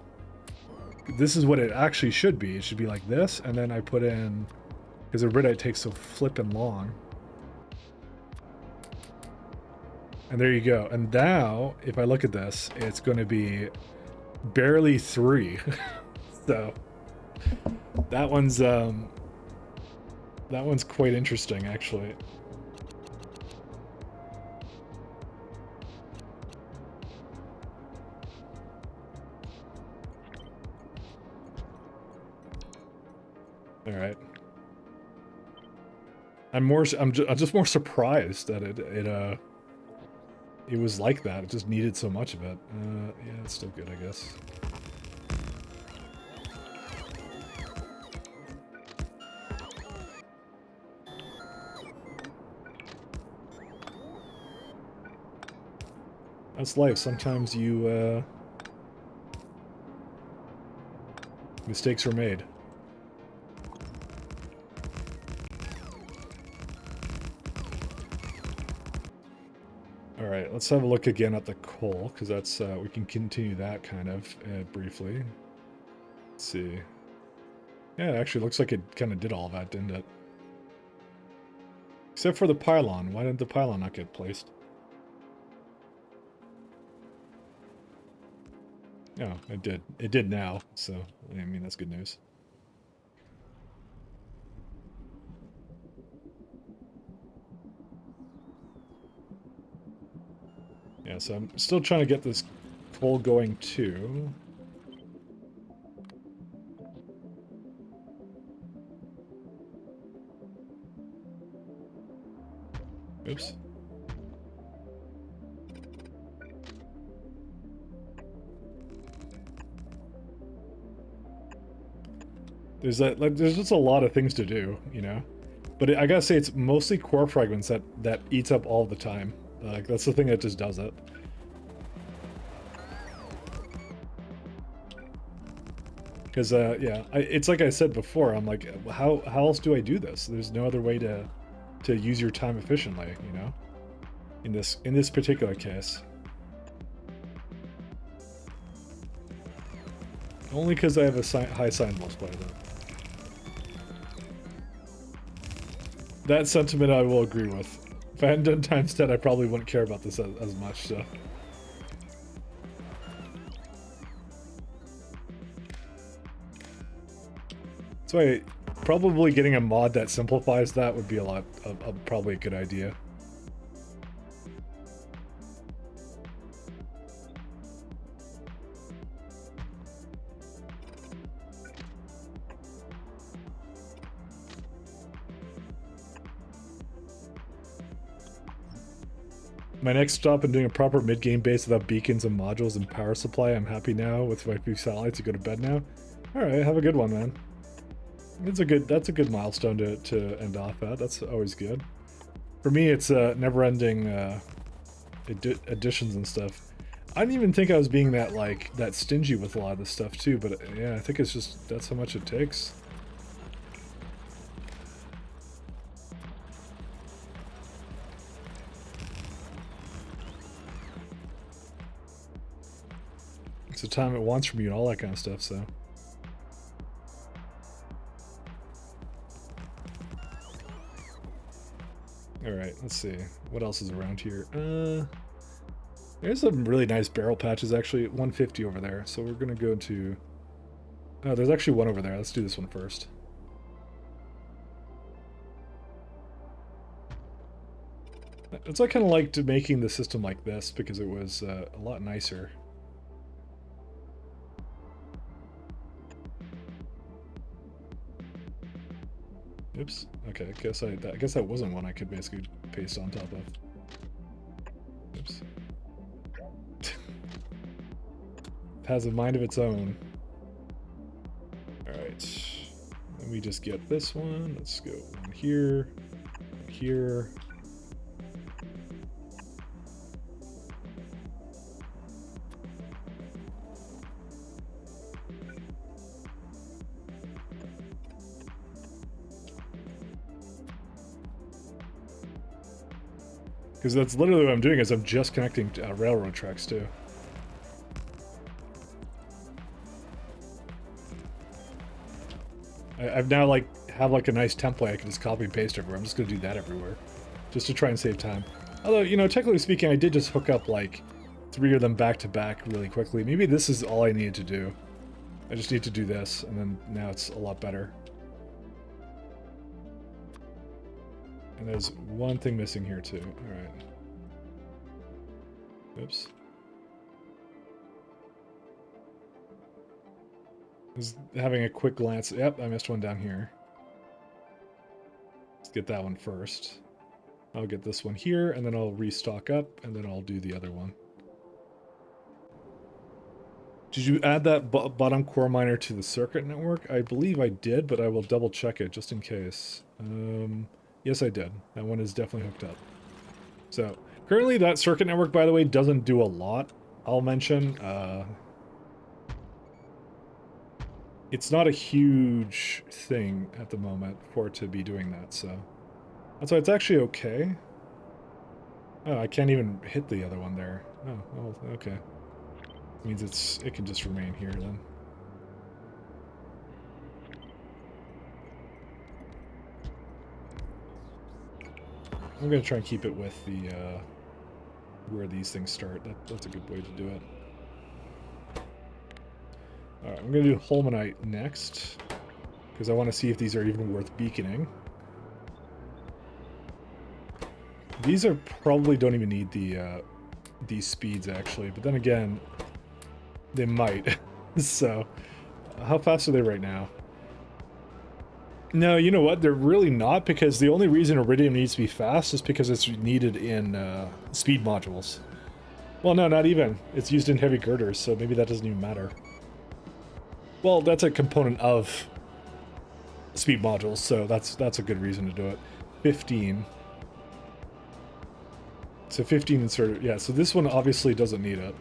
this is what it actually should be. It should be like this, and then I put in, because the ridite takes so flippin' long. And there you go. And now, if I look at this, it's going to be barely 3. So that one's quite interesting, actually. All right. I'm just more surprised that it was like that. It just needed so much of it. Yeah, it's still good, I guess. That's life. Sometimes you mistakes are made. Alright, let's have a look again at the coal, because that's, we can continue that kind of briefly. Let's see. Yeah, it actually looks like it kind of did all that, didn't it? Except for the pylon. Why didn't the pylon not get placed? Oh, it did. It did now, so, I mean, that's good news. Yeah, so I'm still trying to get this coal going too. Oops. There's there's just a lot of things to do, you know? But I gotta say, it's mostly core fragments that eats up all the time. Like, that's the thing that just does it. Because, yeah, it's like I said before, I'm like, how else do I do this? There's no other way to use your time efficiently, you know? In this particular case. Only because I have a high sign multiplier, though. That sentiment I will agree with. If I hadn't done times 10, I probably wouldn't care about this as much, so. So probably getting a mod that simplifies that would be probably a good idea. My next stop in doing a proper mid-game base without beacons and modules and power supply. I'm happy now with my few satellites to go to bed now. Alright, have a good one, man. That's a good milestone to end off at. That's always good. For me, it's never-ending additions and stuff. I didn't even think I was being that stingy with a lot of this stuff too, but yeah, I think it's just that's how much it takes. It's the time it wants from you and all that kind of stuff, so. let's see. What else is around here? There's some really nice barrel patches, actually. 150 over there. So we're going to go to... Oh, there's actually one over there. Let's do this one first. That's why I kind of liked making the system like this, because it was a lot nicer. Oops. Okay, I guess that wasn't one I could basically paste on top of. Oops. It has a mind of its own. Alright. Let me just get this one. Let's go one here. One here. Because that's literally what I'm doing, is I'm just connecting railroad tracks too. I've now have a nice template I can just copy and paste everywhere. I'm just gonna do that everywhere, just to try and save time. Although, you know, technically speaking, I did just hook up like 3 of them back to back really quickly. Maybe this is all I needed to do. I just need to do this, and then now it's a lot better. And there's one thing missing here too. Alright. Oops. Just having a quick glance. Yep, I missed one down here. Let's get that one first. I'll get this one here, and then I'll restock up, and then I'll do the other one. Did you add that bottom core miner to the circuit network? I believe I did, but I will double check it just in case. Yes, I did. That one is definitely hooked up. So, currently that circuit network, by the way, doesn't do a lot, I'll mention. It's not a huge thing at the moment for it to be doing that, so... That's why it's actually okay. Oh, I can't even hit the other one there. Oh, well, okay. Means it can just remain here, then. I'm gonna try and keep it with the, where these things start. That's a good way to do it. Alright, I'm gonna do Holmanite next, because I want to see if these are even worth beaconing. These are probably don't even need the, these speeds, actually, but then again, they might. So, how fast are they right now? No, you know what? They're really not, because the only reason Iridium needs to be fast is because it's needed in speed modules. Well, no, not even. It's used in heavy girders, so maybe that doesn't even matter. Well, that's a component of speed modules, so that's a good reason to do it. 15. So 15 inserted. Yeah, so this one obviously doesn't need it.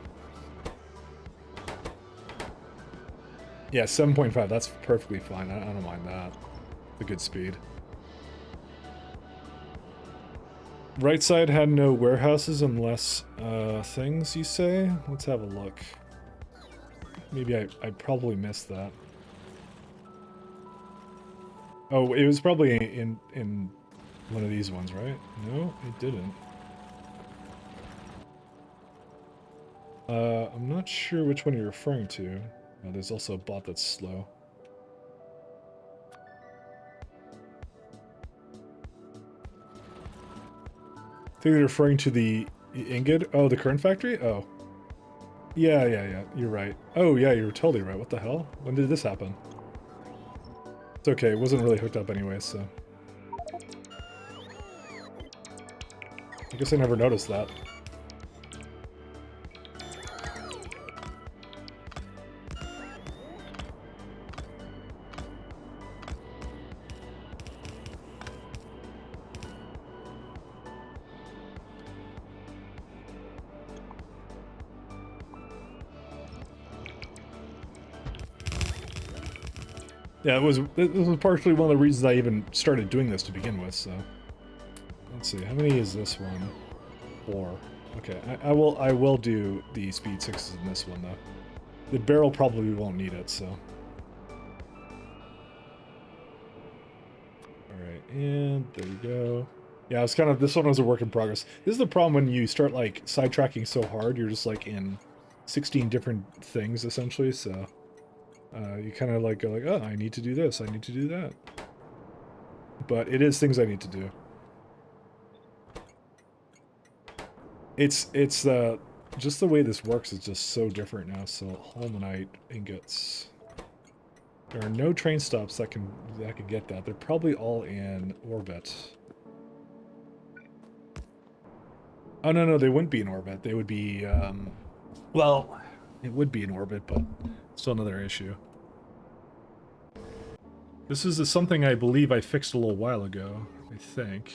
Yeah, 7.5. That's perfectly fine. I don't mind that. A good speed. Right side had no warehouses unless things, you say? Let's have a look. Maybe I probably missed that. Oh, it was probably in one of these ones, right? No, it didn't. I'm not sure which one you're referring to. Oh, there's also a bot that's slow. I think they're referring to the ingot. Oh, the current factory? Oh. Yeah, you're right. Oh, yeah, you're totally right. What the hell? When did this happen? It's okay, it wasn't really hooked up anyway, so... I guess I never noticed that. Yeah, this was partially one of the reasons I even started doing this to begin with, so... Let's see, how many is this one? 4. Okay, I will do the speed 6s in this one, though. The barrel probably won't need it, so... Alright, and there you go. Yeah, it's kind of, this one was a work in progress. This is the problem when you start like sidetracking so hard, you're just like in 16 different things essentially, so you kind of like go like, oh, I need to do this, I need to do that. But it is things I need to do. It's just the way this works is just so different now. So holmanite ingots. There are no train stops that can get that. They're probably all in orbit. Oh no, they wouldn't be in orbit. They would be well, it would be in orbit, but still another issue. This is something I believe I fixed a little while ago, I think.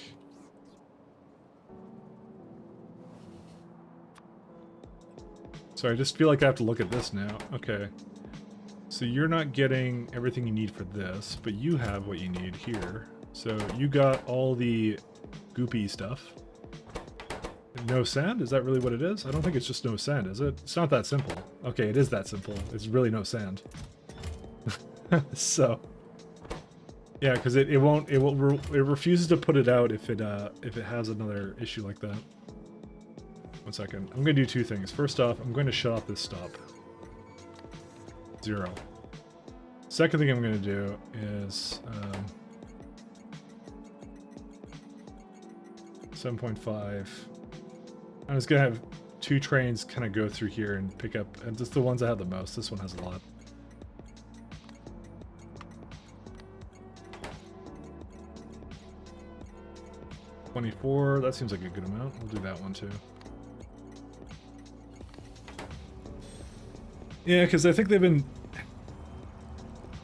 So I just feel like I have to look at this now. Okay. So you're not getting everything you need for this, but you have what you need here. So you got all the goopy stuff. No sand? Is that really what it is? I don't think it's just no sand, is it? It's not that simple. Okay, it is that simple. It's really no sand. So yeah, because it refuses to put it out if it has another issue like that. 1 second. I'm going to do two things. First off, I'm going to shut off this stop. 0. Second thing I'm going to do is 7.5. I'm just going to have 2 trains kind of go through here and pick up, and just the ones that have the most. This one has a lot. $24, that seems like a good amount. We'll do that one too. Yeah, because I think they've been...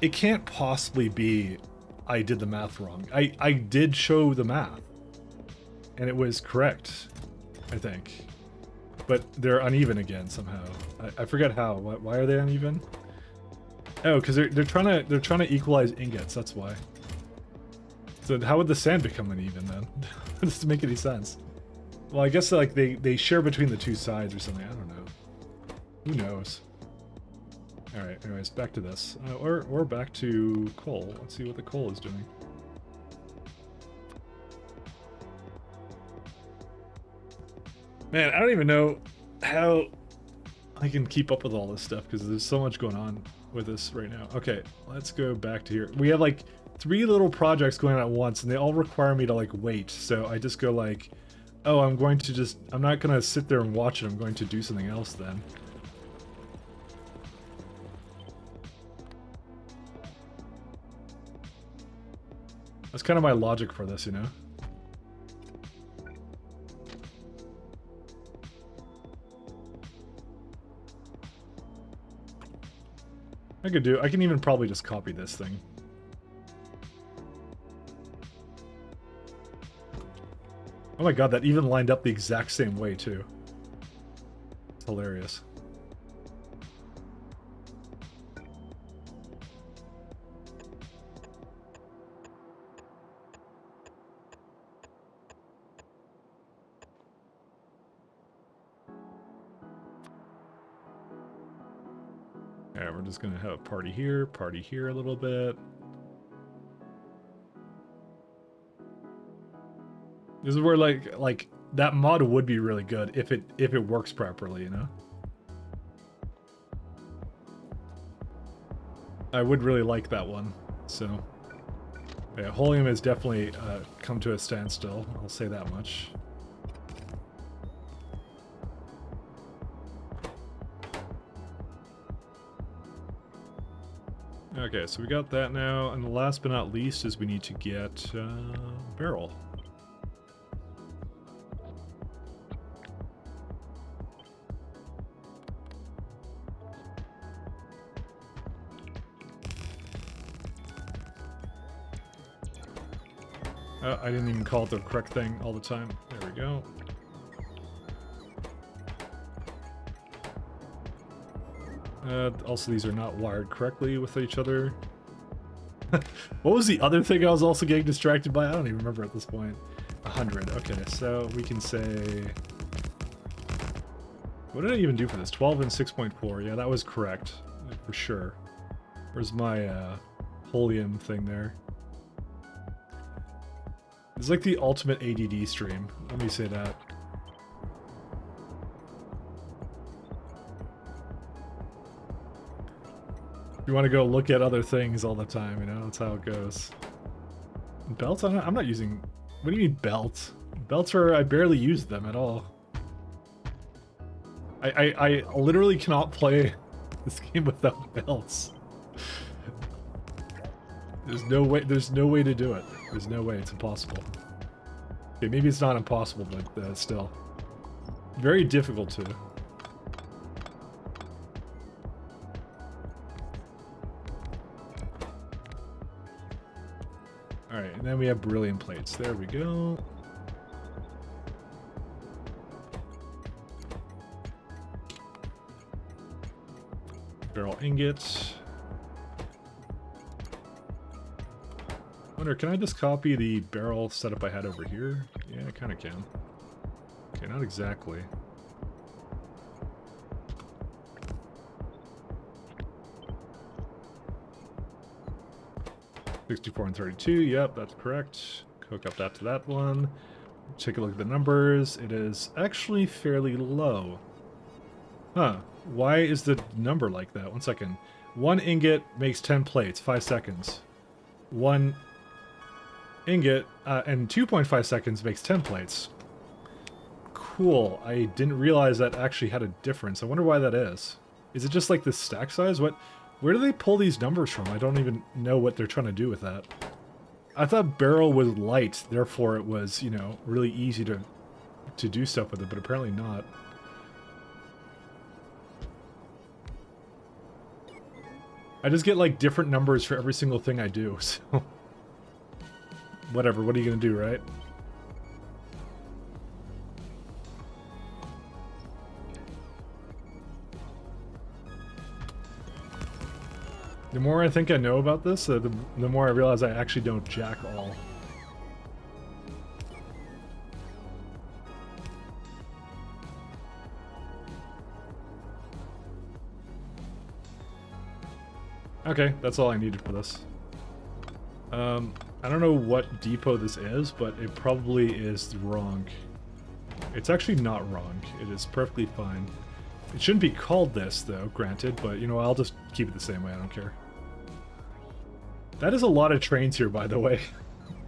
It can't possibly be I did the math wrong. I did show the math. And it was correct, I think. But they're uneven again somehow. I forget how. Why are they uneven? Oh, because they're trying to equalize ingots, that's why. So how would the sand become uneven then? That doesn't make any sense. Well, I guess like they share between the two sides or something. I don't know. Who knows? All right. Anyways, back to this, or back to coal. Let's see what the coal is doing. Man, I don't even know how I can keep up with all this stuff because there's so much going on with this right now. Okay, let's go back to here. We have like 3 little projects going on at once, and they all require me to like wait. So I just go like, oh, I'm not gonna sit there and watch it. I'm going to do something else then. That's kind of my logic for this, you know? I can even probably just copy this thing. Oh my god, that even lined up the exact same way too. It's hilarious. Alright, we're just gonna have a party here a little bit. This is where like that mod would be really good if it works properly, you know? I would really like that one. So yeah, Holium has definitely come to a standstill, I'll say that much. Okay, so we got that now, and the last but not least is we need to get barrel. I didn't even call it the correct thing all the time. There we go. Also, these are not wired correctly with each other. What was the other thing I was also getting distracted by? I don't even remember at this point. 100. Okay, so we can say... What did I even do for this? 12 and 6.4. Yeah, that was correct. For sure. Where's my Holium thing there? It's like the ultimate ADD stream. Let me say that. You want to go look at other things all the time, you know? That's how it goes. Belts? I'm not using... What do you mean belts? Belts are... I barely use them at all. I literally cannot play this game without belts. There's no way to do it. There's no way, it's impossible. Okay, maybe it's not impossible, but still. Very difficult to. Alright, and then we have beryllium plates. There we go. Barrel ingots. Wonder, can I just copy the barrel setup I had over here? Yeah, I kind of can. Okay, not exactly. $64 and $32, yep, that's correct. Hook up that to that one. Take a look at the numbers. It is actually fairly low. Huh, why is the number like that? 1 second. 1 ingot makes 10 plates, 5 seconds. 1 ingot and 2.5 seconds makes 10 plates. Cool, I didn't realize that actually had a difference. I wonder why that is. Is it just like the stack size? Where do they pull these numbers from? I don't even know what they're trying to do with that. I thought barrel was light, therefore it was, you know, really easy to do stuff with it, but apparently not. I just get like different numbers for every single thing I do, so... Whatever, what are you gonna do, right? The more I think I know about this, the more I realize I actually don't jack all. Okay, that's all I needed for this. I don't know what depot this is, but it probably is wrong. It's actually not wrong. It is perfectly fine. It shouldn't be called this, though, granted, but, you know, I'll just keep it the same way, I don't care. That is a lot of trains here, by the way.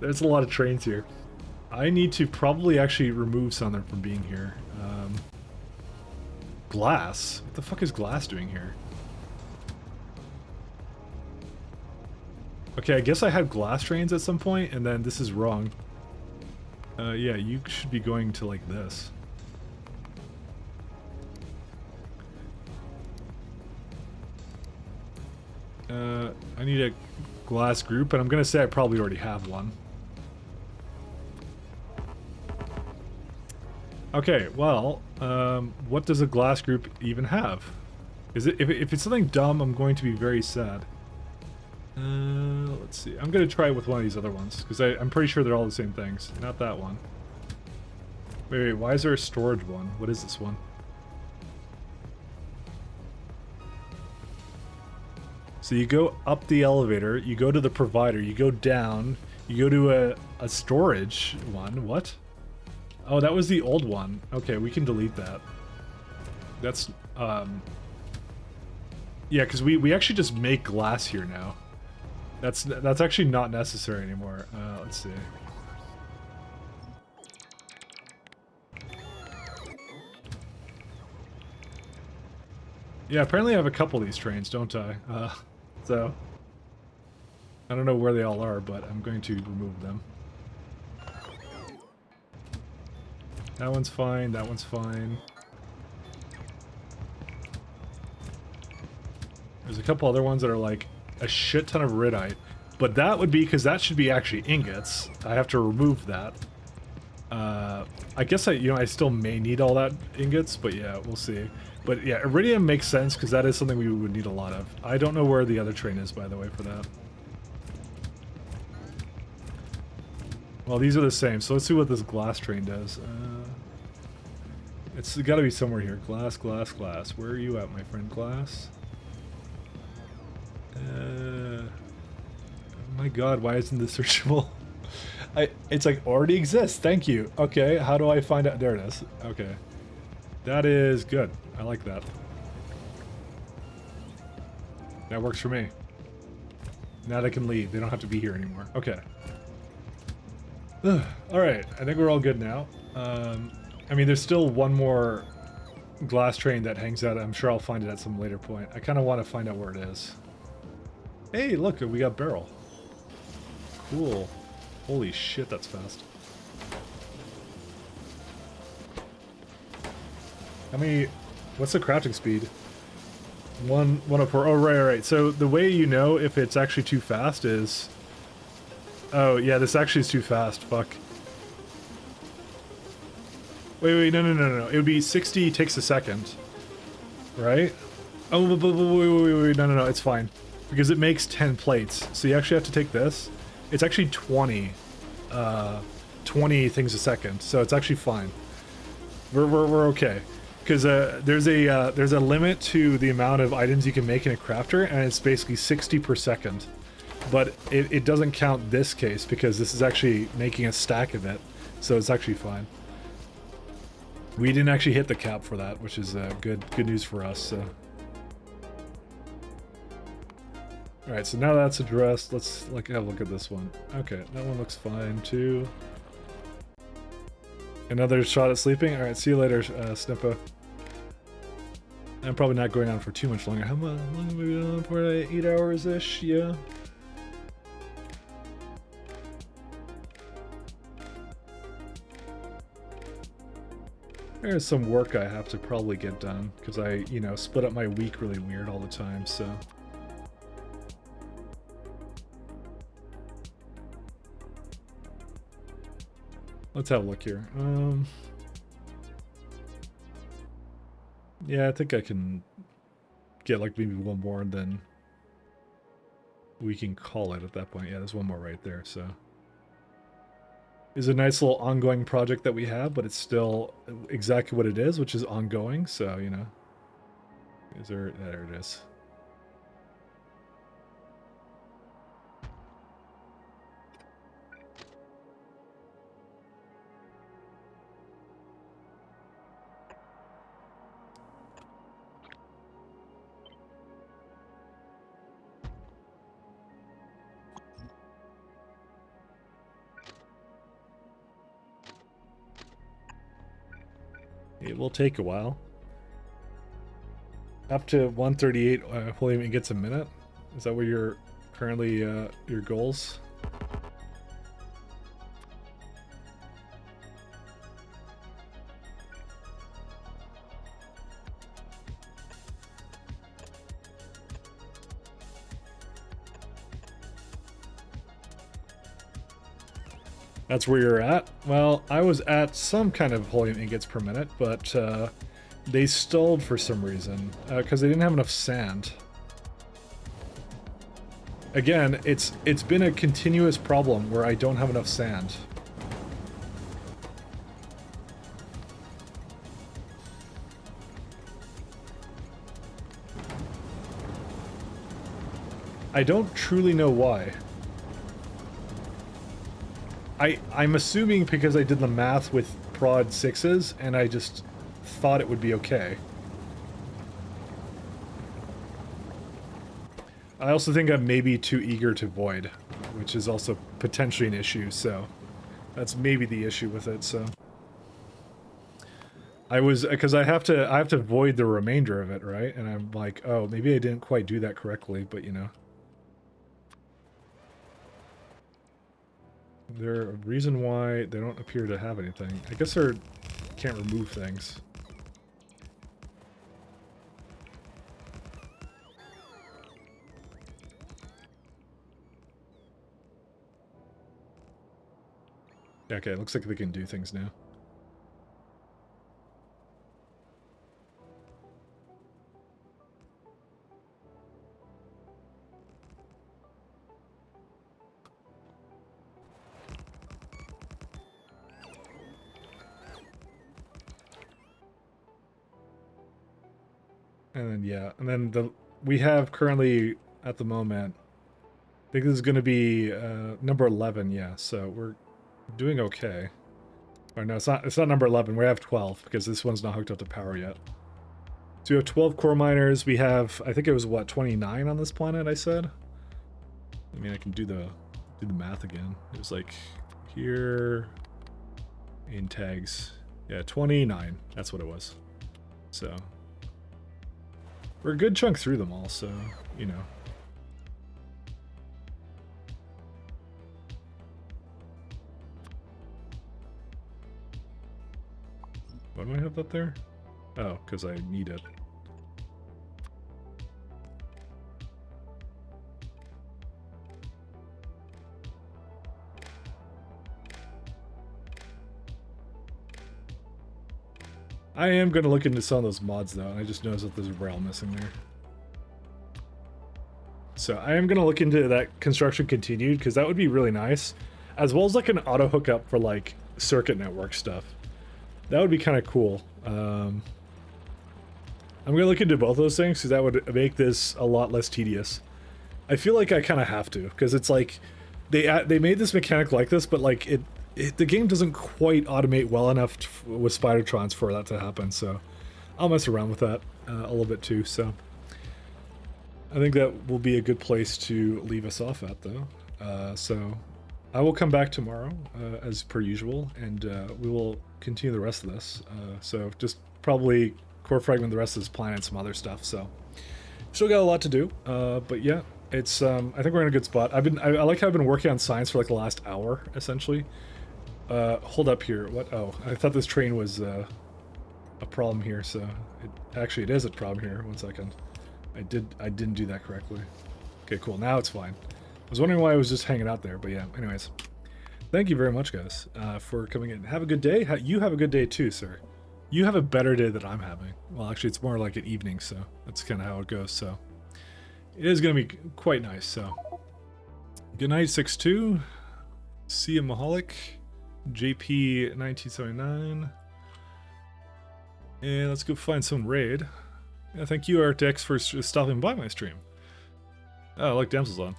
There's a lot of trains here. I need to probably actually remove some of them from being here. Glass? What the fuck is glass doing here? Okay, I guess I had glass trains at some point, and then this is wrong. Yeah, you should be going to, like, this. I need a glass group, and I'm gonna say I probably already have one. Okay, well, what does a glass group even have? Is it if it's something dumb, I'm going to be very sad. Let's see. I'm gonna try it with one of these other ones, because I'm pretty sure they're all the same things. Not that one. Wait, why is there a storage one? What is this one? So you go up the elevator, you go to the provider, you go down, you go to a storage one. What? Oh, that was the old one. Okay, we can delete that. That's, yeah, because we actually just make glass here now. That's actually not necessary anymore. Let's see. Yeah, apparently I have a couple of these trains, don't I? So I don't know where they all are, but I'm going to remove them. That one's fine, that one's fine. There's a couple other ones that are like a shit ton of Ridite, but that would be because that should be actually ingots. I have to remove that. I guess I still may need all that ingots, but yeah, we'll see. But yeah, iridium makes sense because that is something we would need a lot of. I don't know where the other train is, by the way, for that. Well, these are the same, so let's see what this glass train does. It's got to be somewhere here. Glass, glass, glass. Where are you at, my friend? Glass? Oh my god, why isn't this searchable? It's like already exists. Thank you. Okay, how do I find out? There it is. Okay, that is good. I like that. That works for me. Now they can leave. They don't have to be here anymore. Okay. All right. I think we're all good now. I mean, there's still one more glass train that hangs out. I'm sure I'll find it at some later point. I kind of want to find out where it is. Hey, look, we got barrel. Cool. Holy shit, that's fast. How many... What's the crafting speed? 104. Oh, right. So the way you know if it's actually too fast is... Oh, yeah, this actually is too fast. Fuck. Wait, no. It would be 60 takes a second. Right? Oh, wait, no, it's fine. Because it makes 10 plates. So you actually have to take this. It's actually 20 things a second. So it's actually fine. We're okay. Because there's a limit to the amount of items you can make in a crafter, and it's basically 60 per second. But it doesn't count this case, because this is actually making a stack of it. So it's actually fine. We didn't actually hit the cap for that, which is good news for us. So. Alright, so now that's addressed. Let's have a look at this one. Okay, that one looks fine too. Another shot at sleeping? Alright, see you later, Snippo. I'm probably not going on for too much longer. How long have we been on for? 8 hours-ish? Yeah. There's some work I have to probably get done, because I, split up my week really weird all the time, so... Let's have a look here. Yeah, I think I can get like maybe one more, and then we can call it at that point. Yeah, there's one more right there, so... It's a nice little ongoing project that we have, but it's still exactly what it is, which is ongoing, so, there it is. It will take a while. Up to 138 hopefully it gets a minute. Is that where you're currently your goals? That's where you're at? Well, I was at some kind of helium ingots per minute, but they stalled for some reason, because they didn't have enough sand. Again, it's been a continuous problem where I don't have enough sand. I don't truly know why. I'm assuming because I did the math with prod 6s, and I just thought it would be okay. I also think I'm maybe too eager to void, which is also potentially an issue, so that's maybe the issue with it, so. Because I have to void the remainder of it, right? And I'm like, oh, maybe I didn't quite do that correctly, but There's a reason why they don't appear to have anything. I guess they can't remove things. Okay, it looks like they can do things now. And then, yeah, and then we have currently, at the moment, I think this is going to be number 11, yeah, so doing okay. Or no, it's not number 11. We have 12 because this one's not hooked up to power yet. So we have 12 core miners. We have, I think it was what, 29 on this planet, I said? I mean, I can do the math again. It was like here in tags. Yeah, 29. That's what it was. So we're a good chunk through them all, so, you know. Why do I have that there? Oh, because I need it. I am going to look into some of those mods, though, and I just noticed that there's a rail missing there. So I am going to look into that construction continued, because that would be really nice. As well as like an auto hookup for like circuit network stuff. That would be kind of cool. I'm going to look into both those things, because that would make this a lot less tedious. I feel like I kind of have to, because it's like, they made this mechanic like this, but like the game doesn't quite automate well enough with Spidertrons for that to happen, so I'll mess around with that a little bit too. So I think that will be a good place to leave us off at, though. So I will come back tomorrow as per usual, and we will continue the rest of this. So just probably core fragment the rest of this planet and some other stuff. So still got a lot to do, but yeah, it's I think we're in a good spot. I like how I've been working on science for like the last hour essentially. Hold up here. What? Oh, I thought this train was a problem here. So it is a problem here. 1 second. I didn't do that correctly. Okay, cool. Now it's fine. I was wondering why I was just hanging out there, but yeah. Anyways, thank you very much, guys, for coming in. Have a good day. You have a good day too, sir. You have a better day than I'm having. Well, actually, it's more like an evening, so that's kind of how it goes. So it is going to be quite nice. So good night, 6-2. See you, Mahalik. JP 1979. And let's go find some raid. Yeah, thank you, Artex, for stopping by my stream. Oh, look, Damsel's on.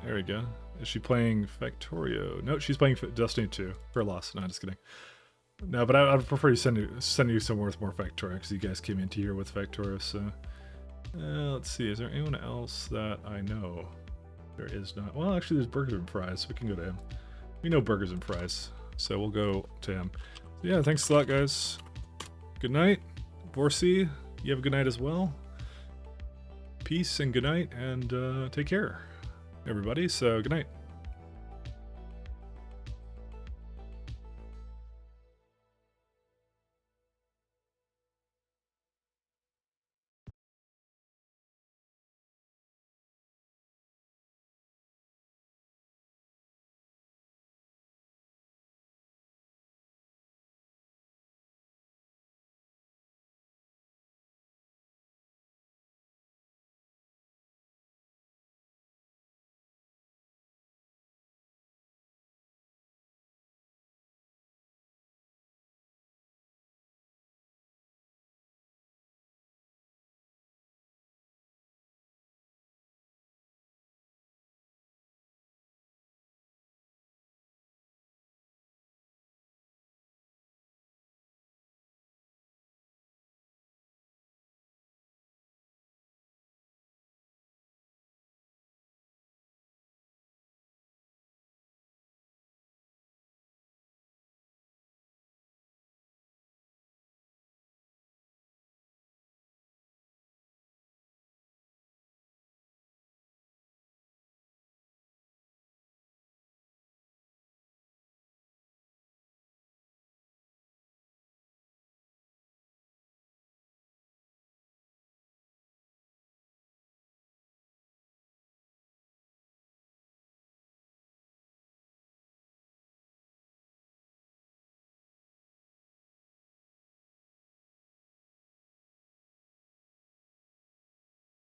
There we go. Is she playing Factorio? No, she's playing Destiny 2. For loss. No, just kidding. No, but I would prefer to send you somewhere with more Factorio, because you guys came into here with Factorio, so... let's see, is there anyone else that I know? There is not. Well, actually, there's Burgers and Fries. We can go to him. We know Burgers and Fries, so we'll go to him. So yeah, thanks a lot, guys. Good night. Borsi, you have a good night as well. Peace and good night, and take care, everybody. So good night.